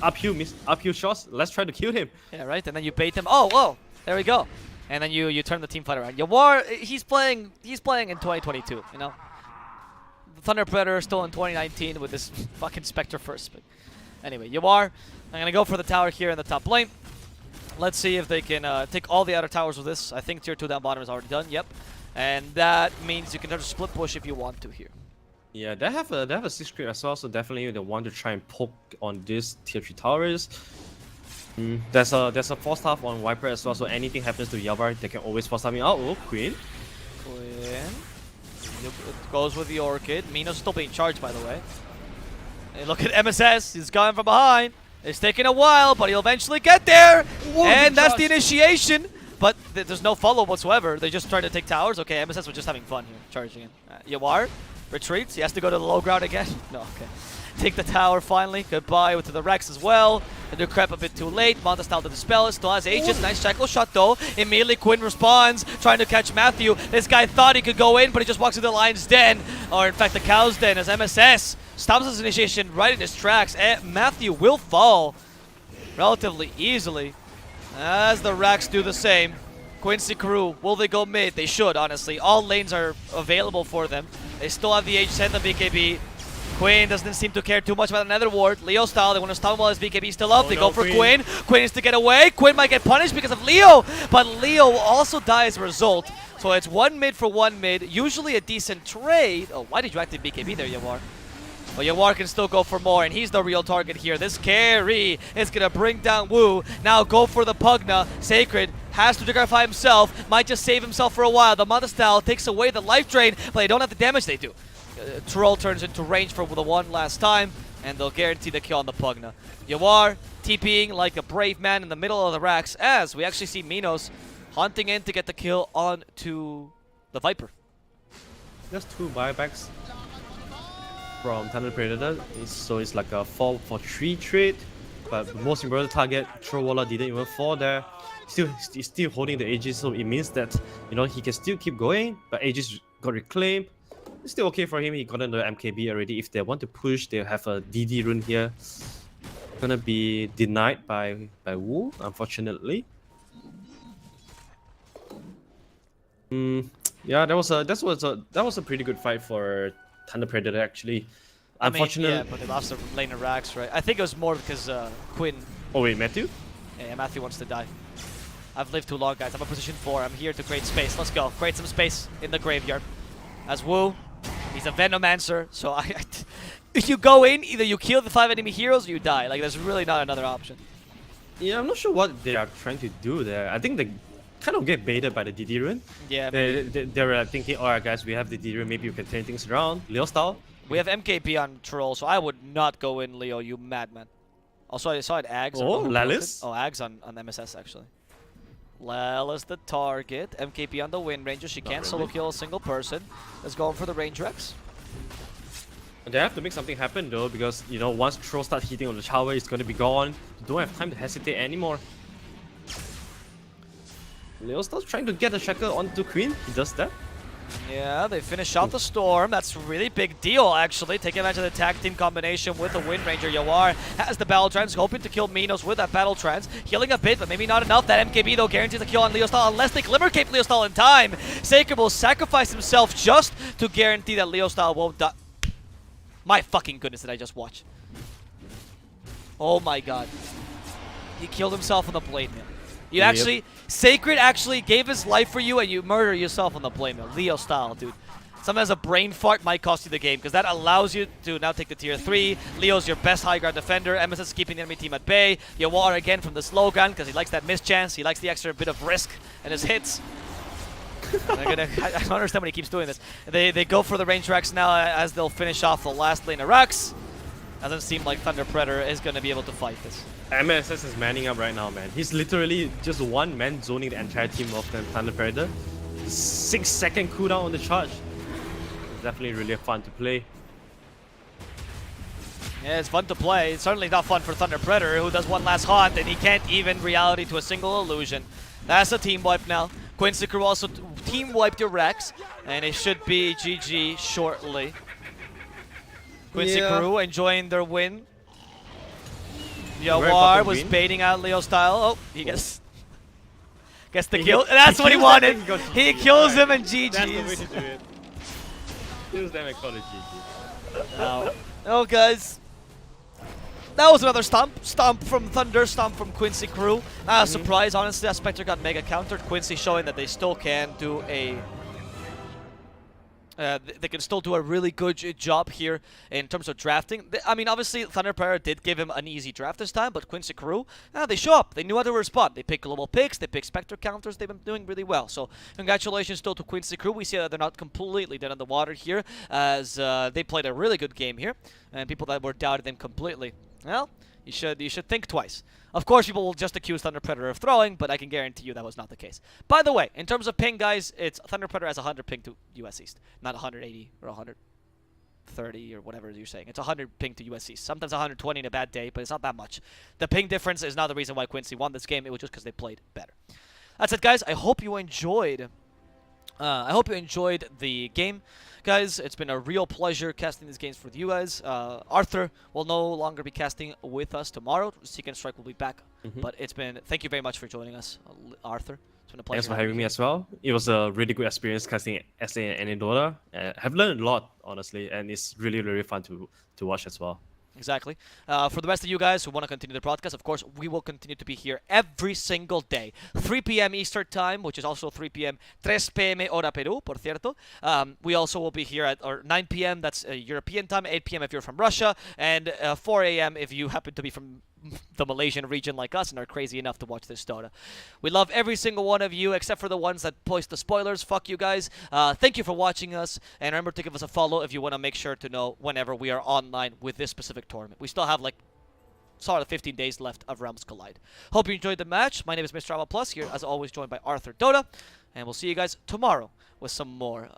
uphill shots. Let's try to kill him. Yeah, right. And then you bait him. Oh, whoa, there we go. And then you turn the team fight around. Yawar, he's playing in 2022. The Thunder Predator is still in 2019 with this fucking Spectre first. But anyway, Yawar, I'm gonna go for the tower here in the top lane. Let's see if they can take all the outer towers with this. I think tier 2 down bottom is already done. Yep, and that means you can just split push if you want to here. Yeah, they have a 6 creep as well, so definitely they want to try and poke on these tier 3 towers. There's a force staff on Viper as well, so anything happens to Yavar, they can always force staff me out. Oh, Queen. It goes with the Orchid. Minos still being charged, by the way. And look at MSS. He's coming from behind. It's taking a while, but he'll eventually get there. Whoa, and that's the initiation. But there's no follow whatsoever. They just tried to take towers. Okay, MSS was just having fun here, charging in. Yawar retreats. He has to go to the low ground again. No, okay. Take the tower finally. Goodbye to the Rex as well. They do crap a bit too late. Montestal to dispel it. Still has Aegis. Nice shackle shot though. Immediately Quinn responds, trying to catch Matthew. This guy thought he could go in, but he just walks into the Lion's Den. Or in fact the Cow's Den as MSS stops his initiation right in his tracks. And Matthew will fall relatively easily as the Rax do the same. Quincy crew, will they go mid? They should, honestly. All lanes are available for them. They still have the Aegis and the BKB. Quinn doesn't seem to care too much about another ward. Leo style, they want to stun while his BKB is still up. They go for Quinn. Quinn needs to get away. Quinn might get punished because of Leo, but Leo will also die as a result. So it's 1 mid for 1 mid. Usually a decent trade. Oh, why did you activate BKB there, Yawar? But Yawar can still go for more, and he's the real target here. This carry is going to bring down Wu. Now go for the Pugna. Sacred has to digrify himself. Might just save himself for a while. The Montestal takes away the life drain, but they don't have the damage they do. Troll turns into range for the one last time. and they'll guarantee the kill on the Pugna. Yawar TPing like a brave man in the middle of the racks as we actually see Minos hunting in to get the kill onto the Viper. Just 2 buybacks from Thunder Predator. So it's like a 4-for-3 trade. But the most important target, Trollwalla didn't even fall there. He's still holding the Aegis, so it means that he can still keep going. But Aegis got reclaimed. It's still okay for him. He got into MKB already. If they want to push, they'll have a DD rune here. Gonna be denied by Wu, unfortunately. Yeah, that was a pretty good fight for Thunder Predator actually. Unfortunately, yeah, but they lost the lane of racks, right? I think it was more because Quinn. Oh wait, Matthew? Yeah, Matthew wants to die. I've lived too long, guys. I'm in position 4. I'm here to create space. Let's go. Create some space in the graveyard. As Wu, he's a Venomancer, so if you go in, either you kill the 5 enemy heroes or you die. Like, there's really not another option. Yeah, I'm not sure what they are trying to do there. I think they kind of get baited by the DD rune. Yeah, they were thinking, alright guys, we have the DD rune, maybe we can turn things around. Leo style. we have MKB on Troll, so I would not go in, Leo, you madman. Also, I saw it Ags. Oh, Lalis? Oh, Ags on MSS, actually. Lalis the target. MKB on the Wind Ranger. She can't solo kill a single person. Let's go for the range Rex. They have to make something happen though, because once Troll starts hitting on the tower, it's gonna be gone. You don't have time to hesitate anymore. Leo starts trying to get the Shackle onto Queen. He does that. Yeah, they finish out the Storm. That's a really big deal, actually. Taking advantage of the tag team combination with the Wind Ranger. Yawar has the Battle Trance, hoping to kill Minos with that Battle Trance. Healing a bit, but maybe not enough. That MKB, though, guarantees the kill on Leostal unless they Glimmer Cape Leostal in time. Sacred will sacrifice himself just to guarantee that Leostal won't die. My fucking goodness, did I just watch? Oh my god. He killed himself on the Blade Mill. You actually, Sacred actually gave his life for you and you murder yourself on the Blade Mill. Leo style, dude. Sometimes a brain fart might cost you the game because that allows you to now take the tier 3. Leo's your best high ground defender. MSS is keeping the enemy team at bay. Yawar again from the slow gun because he likes that mischance. He likes the extra bit of risk and his hits. I don't understand when he keeps doing this. They go for the range Rex now as they'll finish off the last lane of Rex. Doesn't seem like Thunder Predator is going to be able to fight this. MSS is manning up right now, man. He's literally just one man zoning the entire team of the Thunder Predator. 6-second cooldown on the charge. It's definitely really fun to play. Yeah, it's fun to play. It's certainly not fun for Thunder Predator, who does one last haunt and he can't even reality to a single illusion. That's a team wipe now. Quincy Crew also team wiped your Rex, and it should be GG shortly. Quincy Crew enjoying their win. Yawar was baiting out Leo style. Oh, he gets the kill. That's what he wanted. He kills him and GG's. That's the way to do it. Kills them and call it GG. Oh, guys. That was another stomp from Thunder, stomp from Quincy Crew. Not a surprise, honestly. That Spectre got mega countered. Quincy showing that they still can do a... they can still do a really good job here in terms of drafting. I mean, obviously, Thunder Predator did give him an easy draft this time, but Quincy Crew, they show up. They knew how to respond. They pick global picks. They pick Spectre counters. They've been doing really well. So, congratulations still to Quincy Crew. We see that they're not completely dead in the water here, as they played a really good game here, and people that were doubted them completely. Well, you should think twice. Of course, people will just accuse Thunder Predator of throwing, but I can guarantee you that was not the case. By the way, in terms of ping, guys, it's Thunder Predator has 100 ping to US East, not 180 or 130 or whatever you're saying. It's 100 ping to US East. Sometimes 120 in a bad day, but it's not that much. The ping difference is not the reason why Quincy won this game. It was just because they played better. That's it, guys. I hope you enjoyed. The game. Guys, it's been a real pleasure casting these games for you guys. Arthur will no longer be casting with us tomorrow. Seek and Strike will be back. But thank you very much for joining us, Arthur. It's been a pleasure. Thanks for having me as well. It was a really good experience casting SA and Dota. I've learned a lot, honestly, and it's really, really fun to watch as well. Exactly. For the rest of you guys who want to continue the broadcast, of course, we will continue to be here every single day. 3 p.m. Eastern Time, which is also 3 p.m. 3 p.m. hora Peru, por cierto. We also will be here at 9 p.m. That's European time, 8 p.m. if you're from Russia, and 4 a.m. if you happen to be from the Malaysian region like us and are crazy enough to watch this Dota. We love every single one of you except for the ones that post the spoilers. Fuck you guys. Thank you for watching us, and remember to give us a follow if you want to make sure to know whenever we are online with this specific tournament. We still have like sort of 15 days left of Realms Collide. Hope you enjoyed the match. My name is Mr. Alba Plus, here as always joined by Arthur Dota, and we'll see you guys tomorrow with some more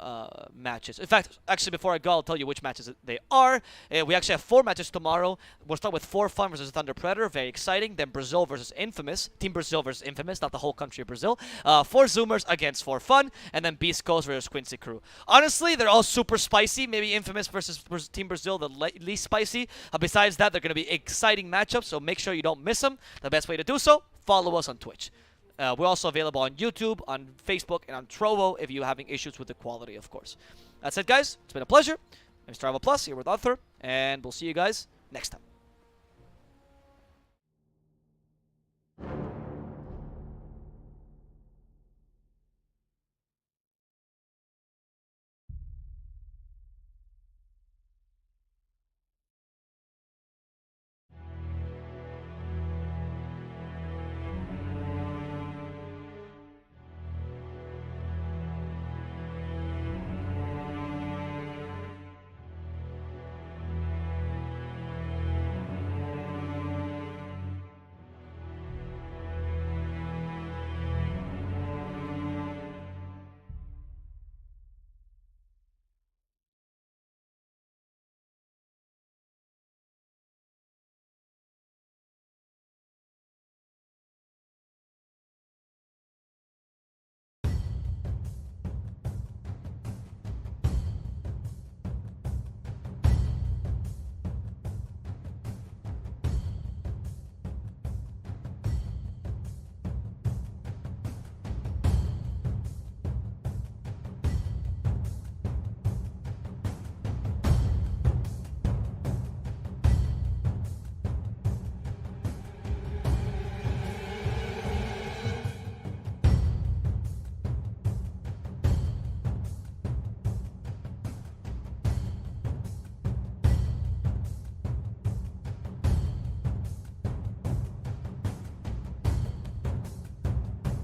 matches. In fact, actually before I go, I'll tell you which matches they are. We actually have 4 matches tomorrow. We'll start with 4 Fun versus Thunder Predator, very exciting. Then Brazil versus Infamous, Team Brazil versus Infamous, not the whole country of Brazil. 4 Zoomers against 4 Fun, and then Beast Coast versus Quincy Crew. Honestly, they're all super spicy. Maybe Infamous versus Team Brazil, the least spicy. Besides that, they're going to be exciting matchups, so make sure you don't miss them. The best way to do so, follow us on Twitch. We're also available on YouTube, on Facebook, and on Trovo if you're having issues with the quality, of course. That's it, guys. It's been a pleasure. I'm Mr. Alba Plus here with Arthur, and we'll see you guys next time.